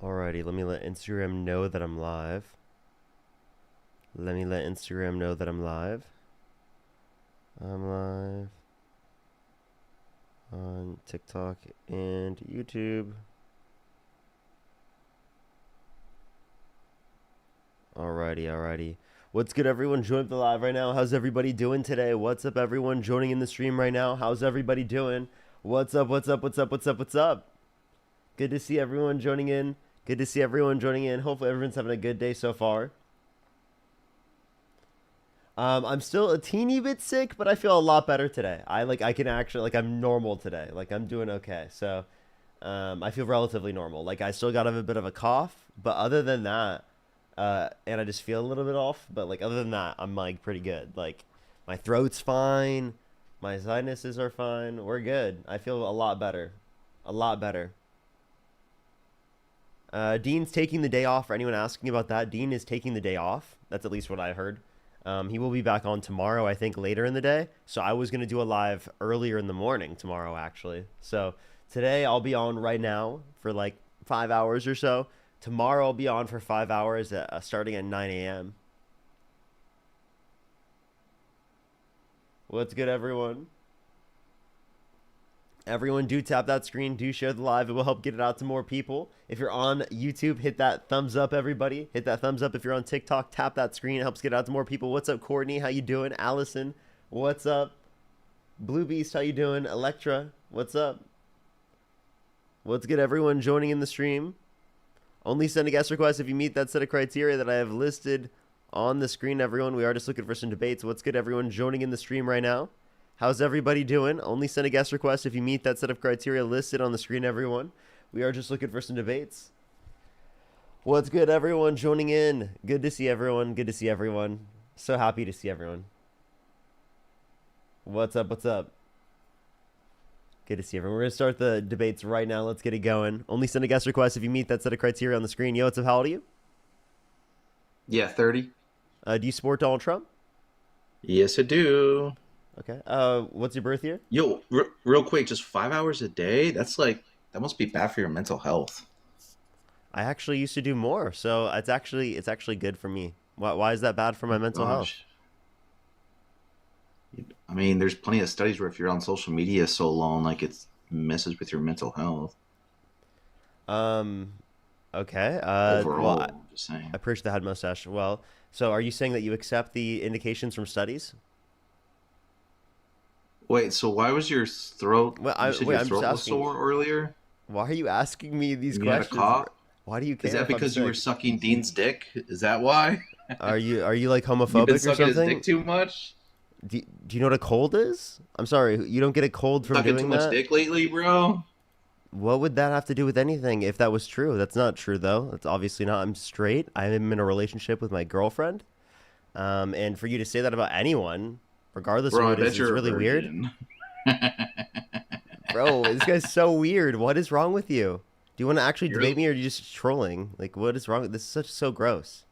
Alrighty, let me let Instagram know that I'm live. Let me let Instagram know that I'm live. I'm live on TikTok and YouTube. Alrighty. What's good, everyone? Joining the live right now. How's everybody doing today? What's up, everyone? Joining in the stream right now. How's everybody doing? What's up? Good to see everyone joining in. Hopefully, everyone's having a good day so far. I'm still a teeny bit sick, but I feel a lot better today. I can actually I'm normal today. I'm doing okay. So, I feel relatively normal. I still got a bit of a cough, but other than that, and I just feel a little bit off. But other than that, I'm pretty good. My throat's fine, my sinuses are fine. We're good. I feel a lot better, a lot better. Dean's taking the day off. For anyone asking about that, Dean is taking the day off. That's at least what I heard. He will be back on tomorrow, I think, later in the day. So I was going to do a live earlier in the morning tomorrow, actually. So today I'll be on right now for 5 hours or so. Tomorrow I'll be on for 5 hours, starting at 9 a.m. What's good, everyone? Everyone, do tap that screen. Do share the live. It will help get it out to more people. If you're on YouTube, hit that thumbs up, everybody. Hit that thumbs up. If you're on TikTok, tap that screen. It helps get it out to more people. What's up, Courtney? How you doing? Allison, what's up? Blue Beast, how you doing? Electra, what's up? What's good, everyone joining in the stream? Only send a guest request if you meet that set of criteria that I have listed on the screen, everyone. We are just looking for some debates. What's good, everyone joining in the stream right now? How's everybody doing? Only send a guest request if you meet that set of criteria listed on the screen, everyone. We are just looking for some debates. What's good, everyone joining in? Good to see everyone. Good to see everyone. So happy to see everyone. What's up? Good to see everyone. We're going to start the debates right now. Let's get it going. Only send a guest request if you meet that set of criteria on the screen. Yo, what's up? How old are you? Yeah, 30. Do you support Donald Trump? Yes, I do. Okay. What's your birth year? Yo, real quick, just 5 hours a day? That must be bad for your mental health. I actually used to do more, so it's actually good for me. Why is that bad for my Oh mental health? gosh. I mean, there's plenty of studies where if you're on social media so long, it messes with your mental health Um, okay. Well, I overall. I'm just saying. appreciate the head mustache. Well, so are you saying that you accept the indications from studies? Wait, so why was your throat? You said your I'm just throat was asking. sore earlier, Why are you asking me these and you had a questions? cough. Why do you Is care that if I'm because you were sick? sucking Dean's dick? Is that why? Are you You've been homophobic or sucking his dick something? too much? Do you know what a cold is? I'm sorry, you don't get a cold from Sucking too doing much that? dick lately, bro? What would that have to do with anything if that was true? That's not true, though. That's obviously not. I'm straight. I'm in a relationship with my girlfriend. And for you to say that about anyone, regardless of Bro, who I it is, bet it's you're a really weird. virgin. Bro, this guy's so weird. What is wrong with you? Do you want to actually You're debate me or are you just trolling? What is wrong? This is so gross.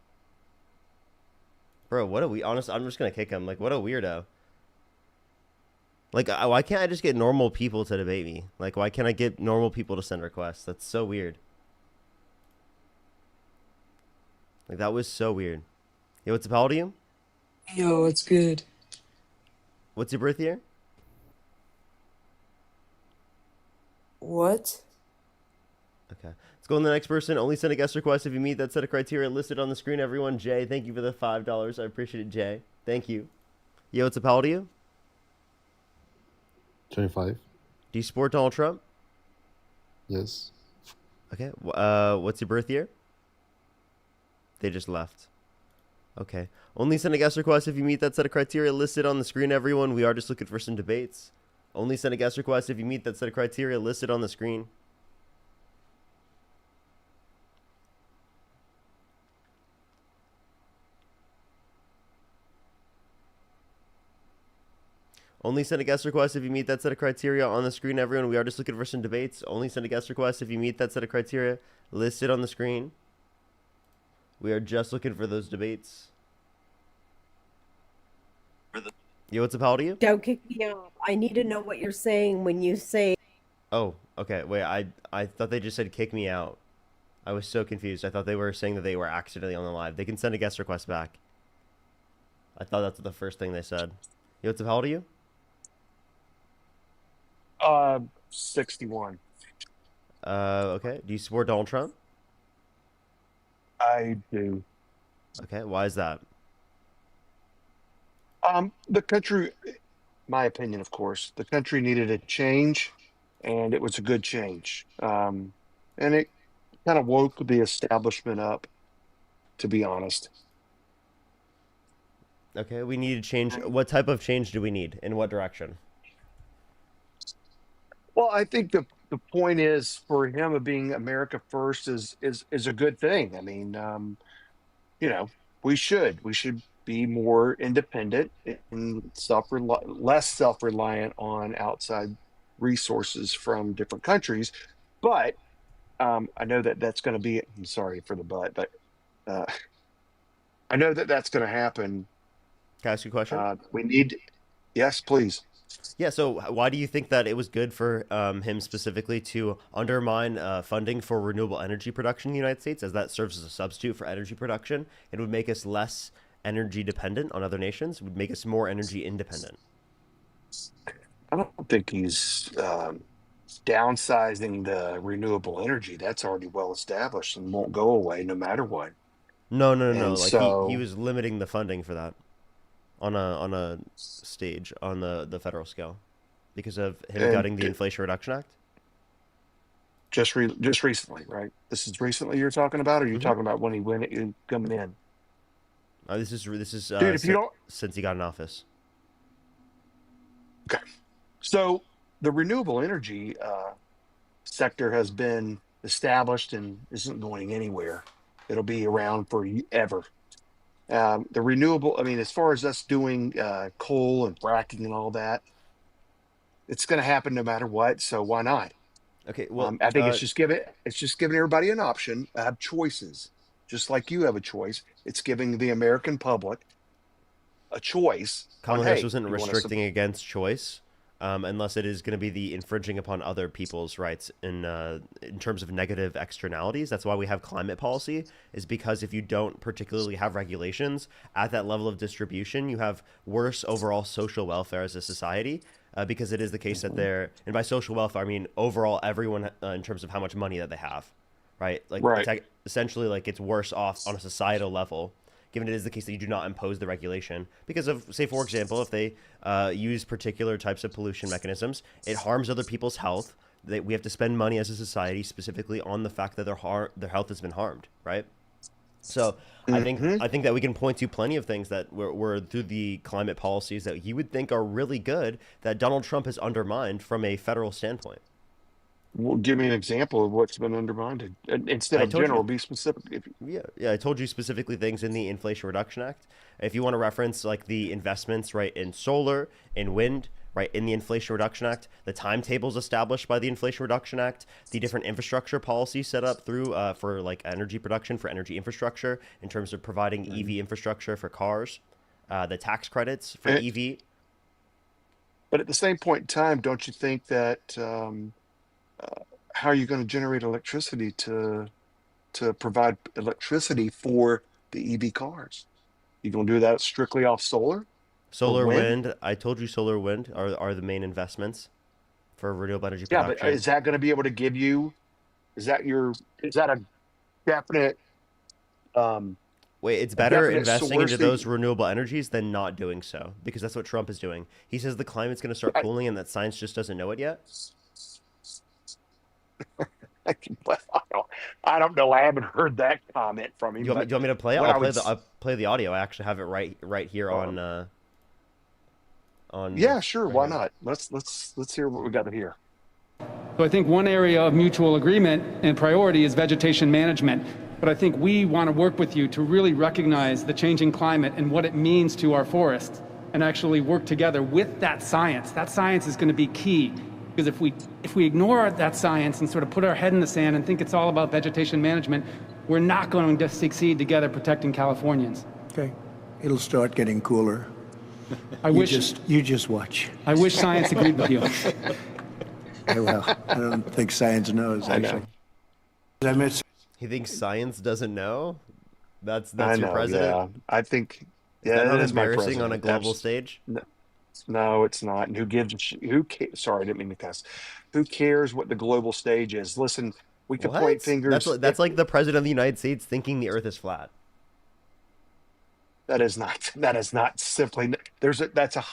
Bro, what a we honest. I'm just gonna kick him. What a weirdo. Why can't I just get normal people to debate me? Why can't I get normal people to send requests? That's so weird. That was so weird. Yo, what's up? How old are you? Yo, it's good. What's your birth year? What? Okay. Let's go on to the next person. Only send a guest request if you meet that set of criteria listed on the screen, everyone. Jay, thank you for the $5. I appreciate it, Jay. Thank you. Yo, what's up? How old are you? 25. Do you support Donald Trump? Yes. Okay. What's your birth year? They just left. Okay. Only send a guest request if you meet that set of criteria listed on the screen, everyone. We are just looking for some debates. Only send a guest request if you meet that set of criteria listed on the screen. Only send a guest request if you meet that set of criteria on the screen, everyone. We are just looking for some debates. Only send a guest request if you meet that set of criteria listed on the screen. We are just looking for those debates. Yo, what's up? How old are you? Don't kick me out. I need to know what you're saying when you say Oh, okay. Wait, I thought they just said kick me out. I was so confused. I thought they were saying that they were accidentally on the live. They can send a guest request back. I thought that's the first thing they said. Yo, what's up? How old are you? 61. Okay. Do you support Donald Trump? I do. Okay. Why is that? The country, my opinion, of course, the country needed a change, and it was a good change. And it kind of woke the establishment up, to be honest. Okay. We need to change. What type of change do we need? In what direction? Well, I think the point is for him of being America first is a good thing. I mean, you know, we should be more independent and less self-reliant on outside resources from different countries. But I know that that's going to be. I'm sorry for the but I know that that's going to happen. Can I ask you a question? We need. Yes, please. Yeah, so why do you think that it was good for him specifically to undermine funding for renewable energy production in the United States, as that serves as a substitute for energy production? It would make us less energy dependent on other nations, would make us more energy independent. I don't think he's downsizing the renewable energy. That's already well established and won't go away no matter what. No. And Like so, he was limiting the funding for that on a stage on the federal scale because of him and gutting the Inflation Reduction Act. just recently, right? This is recently you're talking about, or you're Hmm. talking about when he coming in, This is dude. If you don't, since he got in office. okay. So the renewable energy sector has been established and isn't going anywhere. It'll be around forever. The renewable, I mean, as far as us doing coal and fracking and all that, it's going to happen no matter what. So why not? Okay, well, I think it's just giving everybody an option, have choices, just like you have a choice. It's giving the American public a choice on, Kamala Harris hey, wasn't you want to restricting against choice, unless it is going to be the infringing upon other people's rights in terms of negative externalities. That's why we have climate policy, is because if you don't particularly have regulations at that level of distribution, you have worse overall social welfare as a society. Because it is the case that they're, and by social welfare, I mean overall everyone in terms of how much money that they have, right? Like right. it's essentially like it's worse off on a societal level, given it is the case that you do not impose the regulation because of, say, for example, if they use particular types of pollution mechanisms, it harms other people's health. We have to spend money as a society specifically on the fact that their health has been harmed, right? So I think that we can point to plenty of things that were through the climate policies that you would think are really good that Donald Trump has undermined from a federal standpoint. Well, give me an example of what's been undermined. Instead I of told general, you, be specific. yeah, I told you specifically things in the Inflation Reduction Act. If you want to reference like the investments, right, in solar, in wind, right, in the Inflation Reduction Act, the timetables established by the Inflation Reduction Act, the different infrastructure policies set up through for like energy production, for energy infrastructure, in terms of providing EV infrastructure for cars, the tax credits for And, EV. but at the same point in time, don't you think that how are you going to generate electricity to provide electricity for the EV cars? You going to do that strictly off solar or Solar, wind? wind, I told you solar, wind are the main investments for renewable energy Yeah, but production. is that going to be able to give you? Is that a definite um, Wait, it's a better definite investing source into that those renewable energies than not doing so, because that's what Trump is doing. He says the climate's going to start I, cooling and that science just doesn't know it yet. I don't know. I haven't heard that comment from him, but Do you want me to play it? what I would, I'll play the audio. I actually have it right here um, on yeah, sure, right why here. not? Let's hear what we got here. So I think one area of mutual agreement and priority is vegetation management. But I think we want to work with you to really recognize the changing climate and what it means to our forests and actually work together with that science. That science is going to be key because if we ignore that science and sort of put our head in the sand and think it's all about vegetation management, we're not going to succeed together protecting Californians. Okay. It'll start getting cooler. I You wish just watch. science agreed with you. Well, I don't think science knows, I actually. know. I met He thinks science doesn't know. That's I your know, president. yeah. I think, Is yeah, that not that is my embarrassing on a president. global stage? No, no, it's not. And who gives a who sorry, I didn't mean to cuss. Who cares what the global stage is? Listen, we could point What? fingers. That's like the president of the United States thinking the Earth is flat. That is not, that is not simply, that's a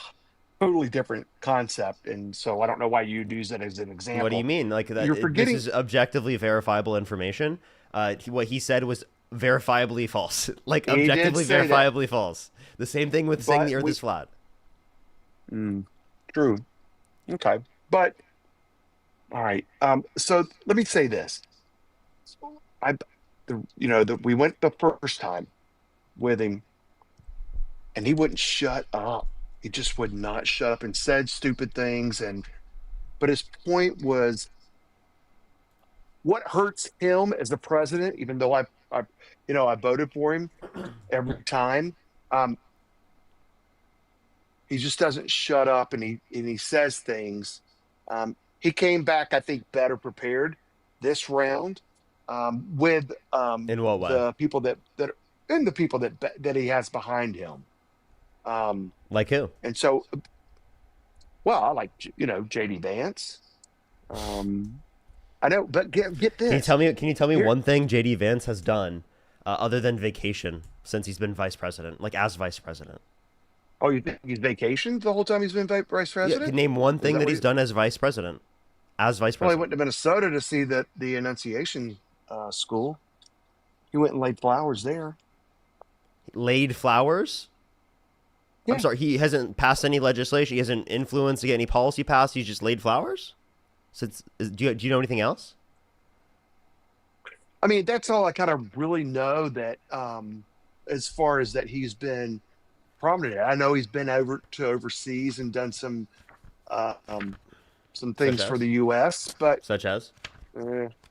totally different concept. And so I don't know why you'd use it as an What do you example. mean? Like that? You're This forgetting, is objectively verifiable information. What he said was verifiably false. Like he did objectively say that, verifiably false. The same thing with saying the but Earth we, is flat. true. Okay. But, all right. So let me say this. I, we went the first time with him and he wouldn't shut up. He just would not shut up and said stupid things. But his point was what hurts him as the president, even though I voted for him every time. Um, he just doesn't shut up and he says things. He came back, I think, better prepared this round with In what way? the people and the people that he has behind him. Like who? And so, well, I like JD Vance. I know, but get Can you this tell me? Can you tell me here. one thing JD Vance has done other than vacation since he's been vice president, like as vice president? Oh, you think he's vacationed the whole time he's been vice Yeah, president? can name one Is thing that that what he's done as vice president. As vice Well, he president, went to Minnesota to see the Annunciation school. He went and laid flowers there. laid flowers. I'm Yeah. sorry, he hasn't passed any legislation. He hasn't influenced to get any policy passed. He's just laid flowers. Do you know anything else? I mean, that's all I kind of really know that as far as that he's been prominent. I know he's been over to overseas and done some Such things for as? the U.S., but Such as?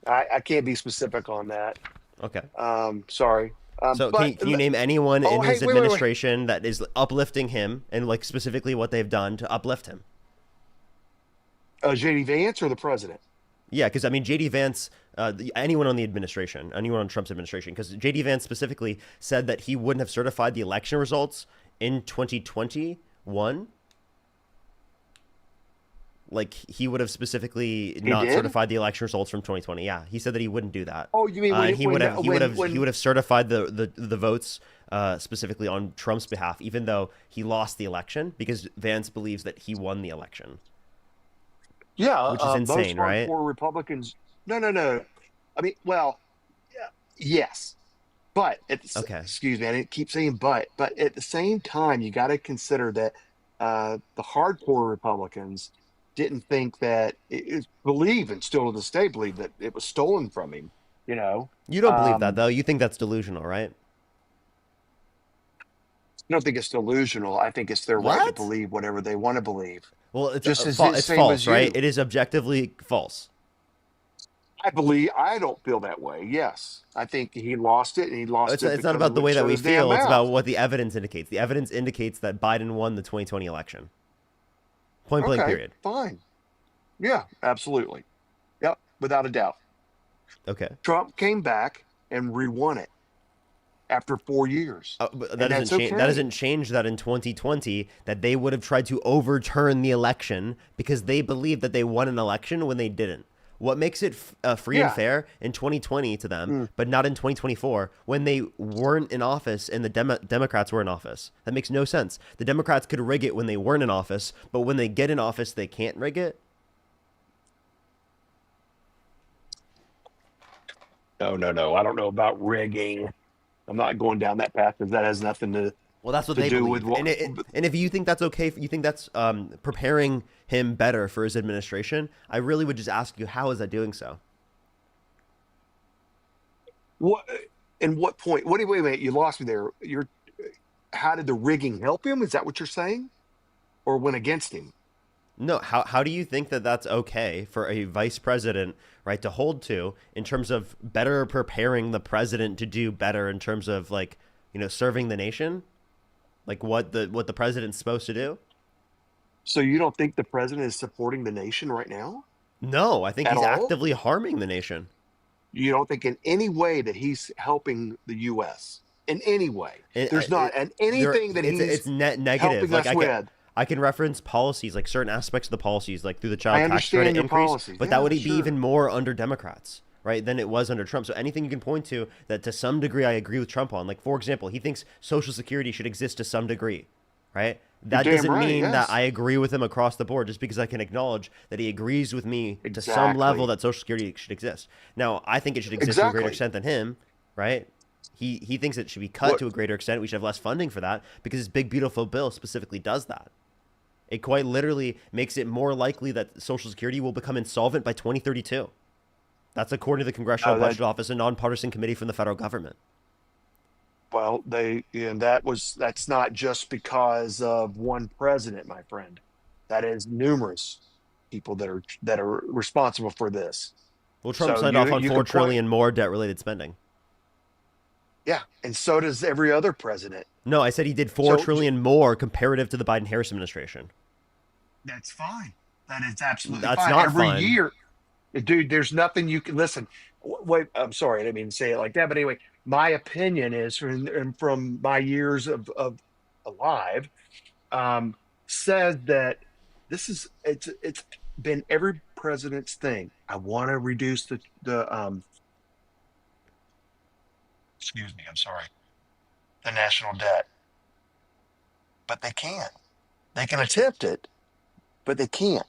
I can't be specific on that. Okay. Sorry. So But can you name anyone oh, in hey, his wait. administration that is uplifting him and like specifically what they've done to uplift him? JD Vance or the president? Yeah, because I mean, JD Vance, anyone on the administration, anyone on Trump's administration, because JD Vance specifically said that he wouldn't have certified the election results in 2021. Like he would have specifically He not did? certified the election results from 2020. Yeah, he said that he wouldn't do that. Oh, you mean And he would have certified the votes specifically on Trump's behalf, even though he lost the election, because Vance believes that he won the election. Yeah, Which is insane, most right? hardcore Republicans. No. I mean, well, yeah, yes, but Okay. excuse me, I didn't keep saying but at the same time, you got to consider that the hardcore Republicans didn't think that believe and still to this day believe that it was stolen from him. You know, You don't believe that um, though. You think that's delusional, right? I don't think it's delusional. I think it's their right to What? believe whatever they want to believe. Well, it's Just as it's same false, as right? you. It is objectively false. I don't feel that way. Yes, I think he lost it, and he lost it It's not because about of the what way that shut we his damn feel. It's about mouth. what the evidence indicates. The evidence indicates that Biden won the 2020 election. Point blank. Okay, Period. fine. Yeah, absolutely. Yep, without a doubt. Okay. Trump came back and re-won it after 4 years, But that and doesn't that's change. That okay. doesn't change that in 2020 that they would have tried to overturn the election because they believed that they won an election when they didn't. What makes it free and Yeah. fair in 2020 to them, Mm. but not in 2024 when they weren't in office and the Democrats were in office? That makes no sense. The Democrats could rig it when they weren't in office, but when they get in office, they can't rig it. No. I don't know about rigging. I'm not going down that path because that has nothing to Well, that's what to they do believe. with what. And if you think that's okay, if you think that's preparing him better for his administration, I really would just ask you, how is that doing so? What? And what point? Wait a minute. You lost me there. How did the rigging help him? Is that what you're saying, or went against him? No, how do you think that that's okay for a vice president, right, to hold to in terms of better preparing the president to do better in terms of like, serving the nation? Like what the president's supposed to do? So you don't think the president is supporting the nation right now No, I think at he's all? actively harming the nation. You don't think in any way that he's helping the U.S. in any way. There's not anything that it's net negative. helping Like us with. I can reference policies, like certain aspects of the policies, like through the I child tax understand credit your increase, policies. but Yeah, that would be sure. even more under Democrats, right, than it was under Trump. So anything you can point to that to some degree I agree with Trump on, like for example, he thinks Social Security should exist to some degree, right? That damn doesn't right, mean yes. that I agree with him across the board, just because I can acknowledge that he agrees with me to some Exactly. level that Social Security should exist. Now, I think it should exist to a greater Exactly. extent than him, right? He thinks it should be cut What- to a greater extent. We should have less funding for that because his big beautiful bill specifically does that. It quite literally makes it more likely that Social Security will become insolvent by 2032. That's according to the Congressional Oh, that- Budget Office, a nonpartisan committee from the federal government. Well, that's not just because of one president, my friend. That is numerous people that are responsible for this. Well, Trump So signed you- off on you 4 could trillion more debt-related spending. Yeah, and so does every other president. No, I said he did 4 So- trillion more comparative to the Biden-Harris administration. That's fine. That is absolutely That's fine. not Every fine. year, dude, there's nothing you can listen. Wait, I'm sorry, I didn't mean to say it like that. But anyway, my opinion is from my years of alive, says that it's been every president's thing. I want to reduce the excuse me, I'm sorry, the national debt, but they can't. They can attempt it, but they can't.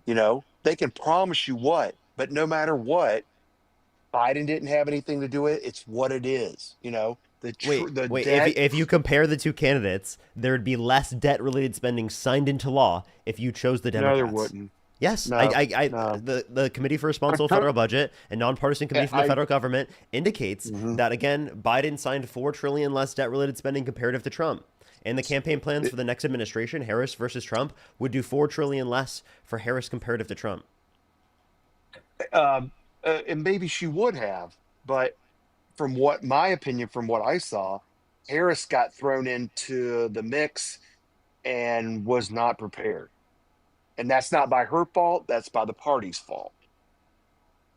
You know, they can promise you what, but no matter what, Biden didn't have anything to do with it. It's what it is. You know, the Wait, debt. if you compare the two candidates, there would be less debt-related spending signed into law if you chose the No, Democrats. there wouldn't. Yes, No, no. the Committee for Responsible Federal Budget and Nonpartisan Committee from the Federal Government indicates that, again, Biden signed 4 trillion less debt-related spending comparative to Trump. And the campaign plans for the next administration, Harris versus Trump, would do 4 trillion less for Harris comparative to Trump. And maybe she would have, but from what my opinion, from what I saw, Harris got thrown into the mix and was not prepared. And that's not by her fault. That's by the party's fault.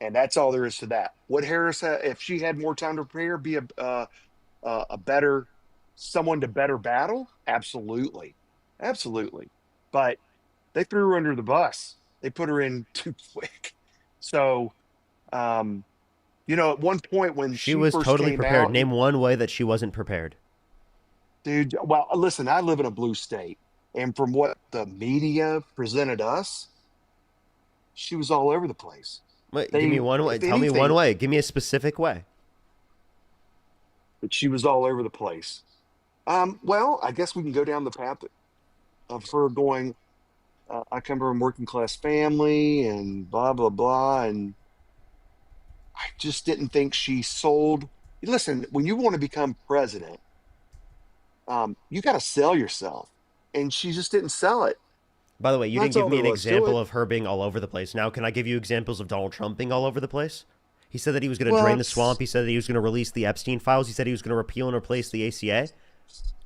And that's all there is to that. Would Harris, if she had more time to prepare, be a better someone to better battle? Absolutely, absolutely. But they threw her under the bus. They put her in too quick. So, you know, at one point when She was first totally came prepared. out, Name one way that she wasn't prepared. dude. Well, listen, I live in a blue state, and from what the media presented us, she was all over the place. Wait, They- give me one way. if Tell me one anything- way. Give me a specific way. But she was all over the place. Well, I guess we can go down the path of her going, I come from a working class family and blah, blah, blah. And I just didn't think she sold. Listen, when you want to become president, you got to sell yourself. And she just didn't sell it. By the way, you That's didn't give all me an there was to example it. of her being all over the place. Now, can I give you examples of Donald Trump being all over the place? He said that he was going to Well, drain the it's- swamp. He said that he was going to release the Epstein files. He said he was going to repeal and replace the ACA.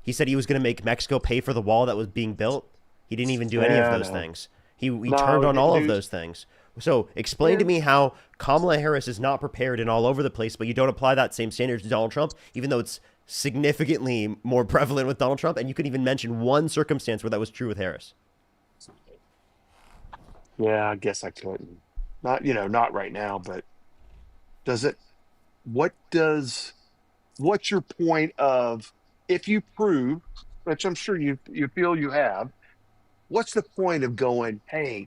He said he was going to make Mexico pay for the wall that was being built. He didn't even do any Yeah, of those no. things. He No, turned on all of dude. those things. So explain to me how Kamala Harris is not prepared and all over the place, but you don't apply that same standard to Donald Trump, even though it's significantly more prevalent with Donald Trump. And you could even mention one circumstance where that was true with Harris. Yeah, I guess I couldn't. Not, not right now, but does it, what's your point of, if you prove, which I'm sure you feel you have, what's the point of going, hey,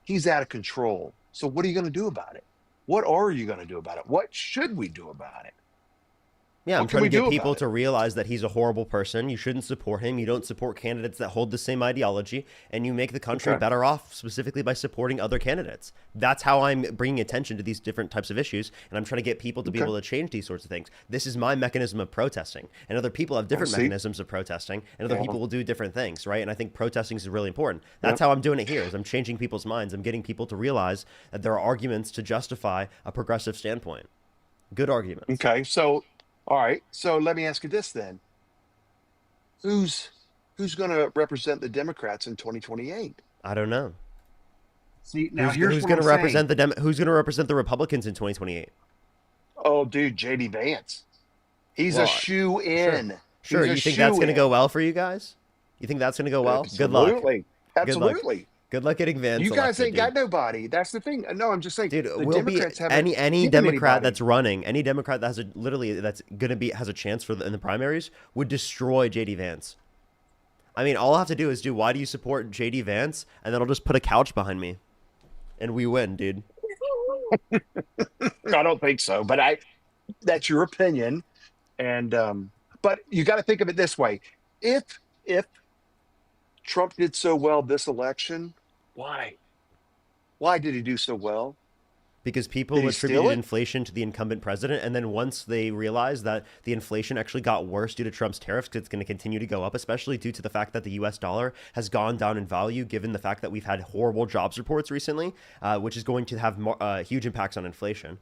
he's out of control. So what are you going to do about it? What are you going to do about it? What should we do about it? Yeah, I'm What can trying to we get do people about to realize that he's a horrible person. You shouldn't support him. You don't support candidates that hold the same ideology, and you make the country Okay. better off specifically by supporting other candidates. That's how I'm bringing attention to these different types of issues, and I'm trying to get people to be Okay. able to change these sorts of things. This is my mechanism of protesting, and other people have different see. mechanisms of protesting, and other Yeah. people will do different things, right? And I think protesting is really important. That's how I'm doing it here. Is I'm changing people's minds. I'm getting people to realize that there are arguments to justify a progressive standpoint. Good arguments. Okay, so all right. So let me ask you this then: Who's going to represent the Democrats in 2028? I don't know. See, now Who's here's what going I'm to represent saying. who's going to represent the Republicans in 2028? Oh, dude, JD Vance. He's a Well, shoe sure. in. Sure, you think that's going to go well for you guys? You think that's going to go well? Good luck. Absolutely. Good luck. Absolutely. Good luck getting Vance You guys elected, ain't got nobody. That's the thing. No, I'm just saying. dude. The Will be Democrats haven't any given Democrat anybody. that's running, any Democrat that has that's going to be has a chance for in the primaries would destroy JD Vance. I mean, all I have to do is why do you support JD Vance, and then I'll just put a couch behind me, and we win, dude. I don't think so, but that's your opinion. And but you got to think of it this way. If Trump did so well this election, why? Why did he do so well? Because people Did he steal attributed it? inflation to the incumbent president, and then once they realized that the inflation actually got worse due to Trump's tariffs, because it's going to continue to go up, especially due to the fact that the U.S. dollar has gone down in value, given the fact that we've had horrible jobs reports recently, which is going to have huge impacts on inflation.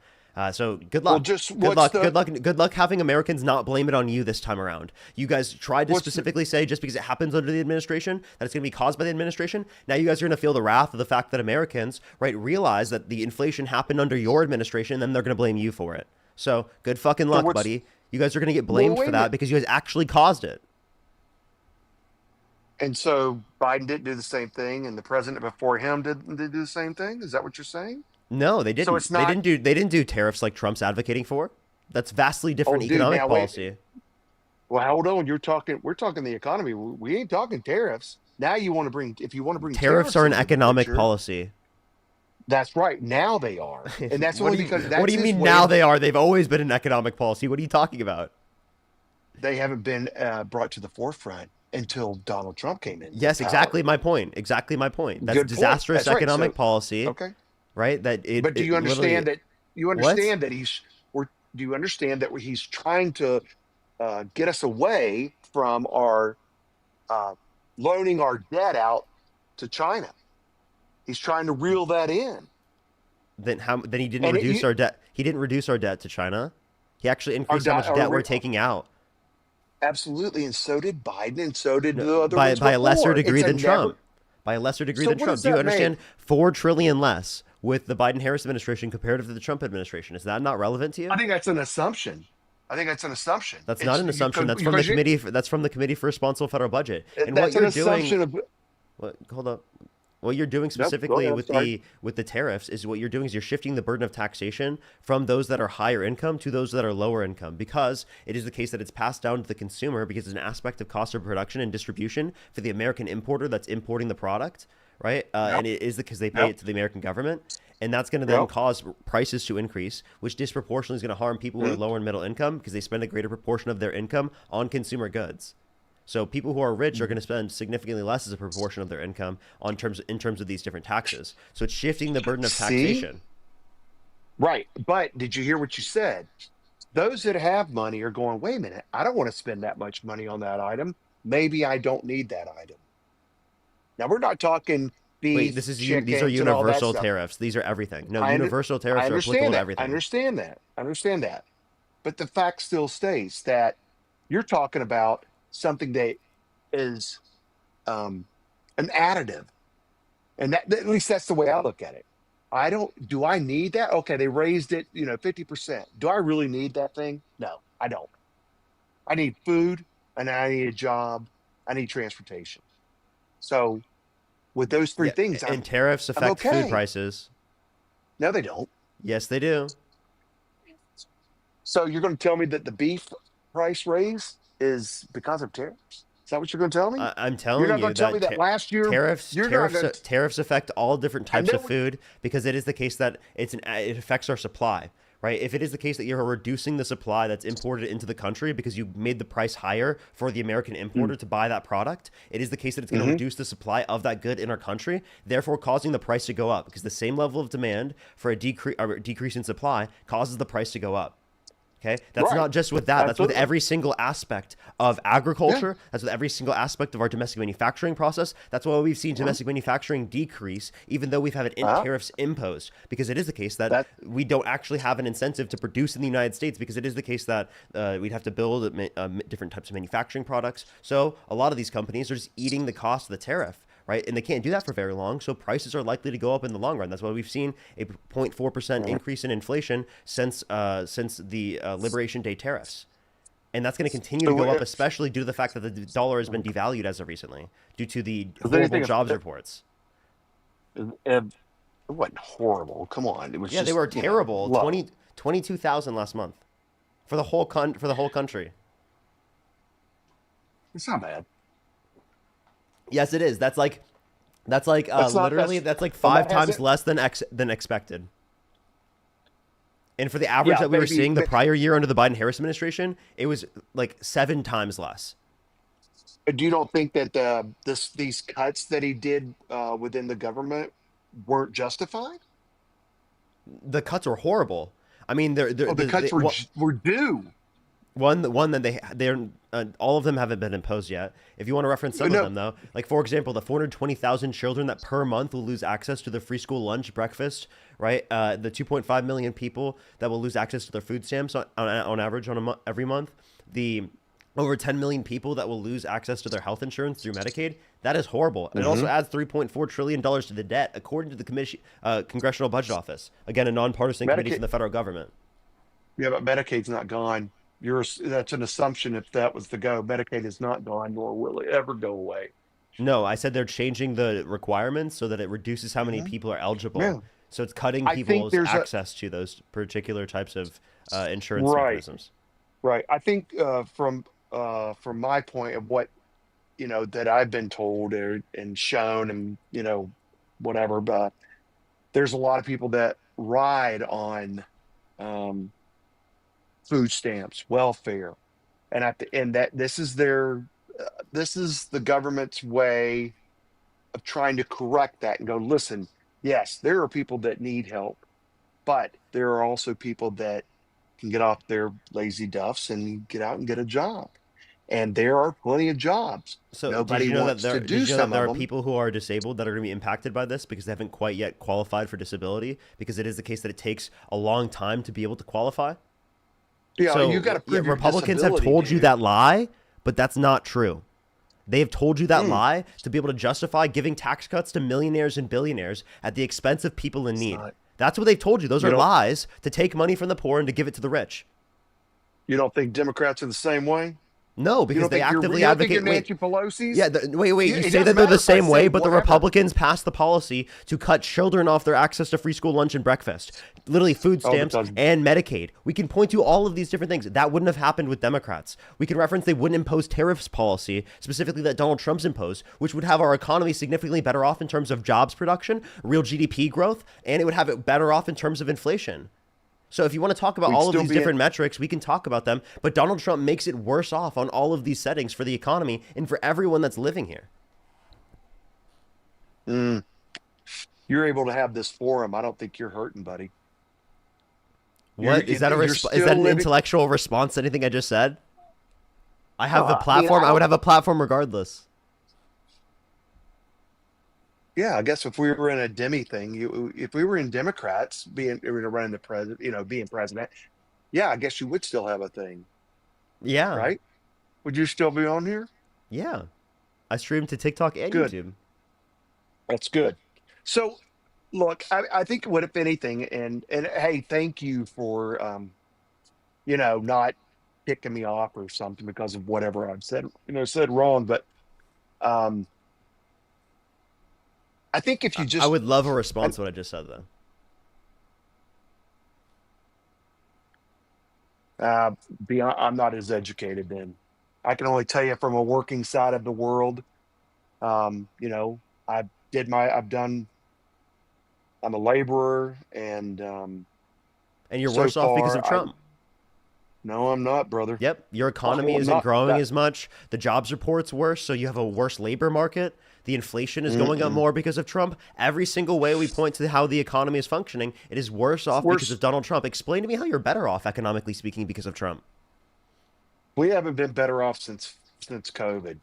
So good luck. Well, just good what's luck. the- Good luck having Americans not blame it on you this time around. You guys tried to What's the- specifically say just because it happens under the administration that it's going to be caused by the administration. Now you guys are going to feel the wrath of the fact that Americans, right, realize that the inflation happened under your administration, and then they're going to blame you for it. So good fucking luck, what's- buddy. You guys are going to get blamed wait for a that minute. because you guys actually caused it. And so Biden didn't do the same thing, and the president before him didn't do the same thing. Is that what you're saying? No, they didn't. it's not- They didn't do tariffs like Trump's advocating for. That's vastly different dude, economic now wait. policy. Well, hold on. We're talking the economy. We ain't talking tariffs. Now you want to bring, if you want to bring Tariffs are an into the economic picture, policy. That's right. Now they are, and that's What only do you- because that's what do you his mean way now of- they are? They've always been an economic policy. What are you talking about? they haven't been brought to the forefront until Donald Trump came in. Yes, power. exactly my point. Exactly my point. That's Good point. disastrous That's right. economic So- policy, Okay, right? That it. but do you understand that? You What? understand that he's? Or do you understand that he's trying to get us away from our loaning our debt out to China? He's trying to reel that in. Then he didn't And reduce our debt. He didn't reduce our debt to China. He actually increased how debt- much our debt re- we're taking out Absolutely, and so did Biden, and so did the other by ones a lesser before. degree It's a than Trump. By a lesser degree So than what Trump. does Do you that understand? make? $4 trillion less with the Biden-Harris administration compared to the Trump administration. Is that not relevant to you? I think that's an assumption. That's That's not an assumption. That's from the because you- committee. That's from the Committee for Responsible Federal Budget. And That's what an you're doing. assumption of. Hold up. What you're doing go specifically ahead, I'm with sorry. the tariffs is what you're doing is you're shifting the burden of taxation from those that are higher income to those that are lower income, because it is the case that it's passed down to the consumer because it's an aspect of cost of production and distribution for the American importer that's importing the product, right? And it is because they pay Yep. it to the American government. And that's going to then Yep. cause prices to increase, which disproportionately is going to harm people who are lower and middle income because they spend a greater proportion of their income on consumer goods. So people who are rich are going to spend significantly less as a proportion of their income in terms of these different taxes. So it's shifting the burden of See? taxation. Right, but did you hear what you said? Those that have money are going, wait a minute, I don't want to spend that much money on that item. Maybe I don't need that item. Now we're not talking beef. Wait, these are chickens, and all that universal stuff. tariffs. These are everything. No, I under- universal I tariffs are applicable understand to that. everything. I understand that. But the fact still stays that you're talking about something that is an additive, and that at least that's the way I look at it. Do I need that? Okay, they raised it, 50%. Do I really need that thing? No, I don't. I need food, and I need a job. I need transportation. So with those three Yeah, things, and tariffs affect okay. food prices. no, they don't. Yes, they do. So you're going to tell me that the beef price raise is because of tariffs? Is that what you're going to tell me? I'm telling You're not you going to tell me that last year tariffs you're not gonna- tariffs affect all different types know of food because it is the case that it affects our supply, right? If it is the case that you're reducing the supply that's imported into the country because you made the price higher for the American importer to buy that product, it is the case that it's going to reduce the supply of that good in our country, therefore causing the price to go up because the same level of demand for a decrease in supply causes the price to go up. Okay, that's Right. not just with that. That's with Absolutely. every single aspect of agriculture. That's with every single aspect of our domestic manufacturing process. That's why we've seen domestic manufacturing decrease, even though we've had tariffs imposed, because it is the case that we don't actually have an incentive to produce in the United States, because it is the case that we'd have to build different types of manufacturing products. So a lot of these companies are just eating the cost of the tariff. right? And they can't do that for very long. So prices are likely to go up in the long run. That's why we've seen a 0.4% increase in inflation since the Liberation Day tariffs. And that's going to continue to go up, especially due to the fact that the dollar has been devalued as of recently, due to the horrible jobs reports. It wasn't horrible. Come on, it was. Yeah, just, they were terrible. low. 22,000 last month for the whole country. It's not bad. Yes, it is. That's like literally that's like well, 5 that times hasn't- less than expected. And for the average Yeah, that we were maybe- seeing the but- prior year under the Biden-Harris administration, it was like 7 times less. Do you don't think that these cuts that he did within the government weren't justified? The cuts were horrible. I mean, The cuts were due. One that they're all of them haven't been imposed yet. If you want to reference some of them though, like for example, the 420,000 children that per month will lose access to the free school lunch, breakfast, right? The 2.5 million people that will lose access to their food stamps on average every month. The over 10 million people that will lose access to their health insurance through Medicaid. That is horrible. And it also adds $3.4 trillion to the debt, according to the Congressional Budget Office. Again, a nonpartisan committee from the federal government. Yeah, but Medicaid's not gone. That's an assumption. If that was the go, Medicaid is not gone, nor will it ever go away. No, I said they're changing the requirements so that it reduces how many people are eligible. Yeah. So it's cutting I think people's there's access to those particular types of insurance mechanisms. Right. I think from my point of what that I've been told and shown, and whatever, but there's a lot of people that ride on food stamps, welfare, and that this is the government's way of trying to correct that and go, listen, yes, there are people that need help, but there are also people that can get off their lazy duffs and get out and get a job. And there are plenty of jobs. So Nobody did you know wants that to do there some of are them. people who are disabled that are going to be impacted by this because they haven't quite yet qualified for disability, because it is the case that it takes a long time to be able to qualify? Yeah, So, you got to prove your Republicans have disability, told you dude. that lie, but that's not true. They have told you that lie to be able to justify giving tax cuts to millionaires and billionaires at the expense of people in need. not. That's what they've told you. Those You are don't- lies to take money from the poor and to give it to the rich. You don't think Democrats are the same way? No, You because don't they think actively you don't think advocate. you're Wait, Nancy Pelosi's? yeah, wait. It You say doesn't that they're matter the if I same say way, but the whatever. Republicans passed the policy to cut children off their access to free school lunch and breakfast, literally food stamps because- and Medicaid. We can point to all of these different things. That wouldn't have happened with Democrats. We can reference they wouldn't impose tariffs policy, specifically that Donald Trump's imposed, which would have our economy significantly better off in terms of jobs production, real GDP growth, and it would have it better off in terms of inflation. So if you want to talk about We'd all of still these be different metrics, we can talk about them. But Donald Trump makes it worse off on all of these settings for the economy and for everyone that's living here. You're able to have this forum. I don't think you're hurting, buddy. What is that? You're Is still that an living- intellectual response to anything I just said? I have No, the platform. I would have a platform regardless. Yeah, I guess if we were in a Demi thing, if we were in Democrats running the president, being president, yeah, I guess you would still have a thing, Yeah. right? Would you still be on here? Yeah. I stream to TikTok and Good. YouTube. That's good. So, look, I think what if anything, and hey, thank you for not kicking me off or something because of whatever I've said wrong, but I think if you just I would love a response to what I just said, though. I'm not as educated then. I can only tell you from a working side of the world. I'm a laborer, and And you're so worse off because of far, Trump. no, I'm not, brother. Yep, your economy Well, isn't not growing that- as much. The jobs report's worse, so you have a worse labor market. The inflation is going up more because of Trump. Every single way we point to how the economy is functioning, it is worse off because of Donald Trump. Explain to me how you're better off economically speaking because of Trump. We haven't been better off since COVID.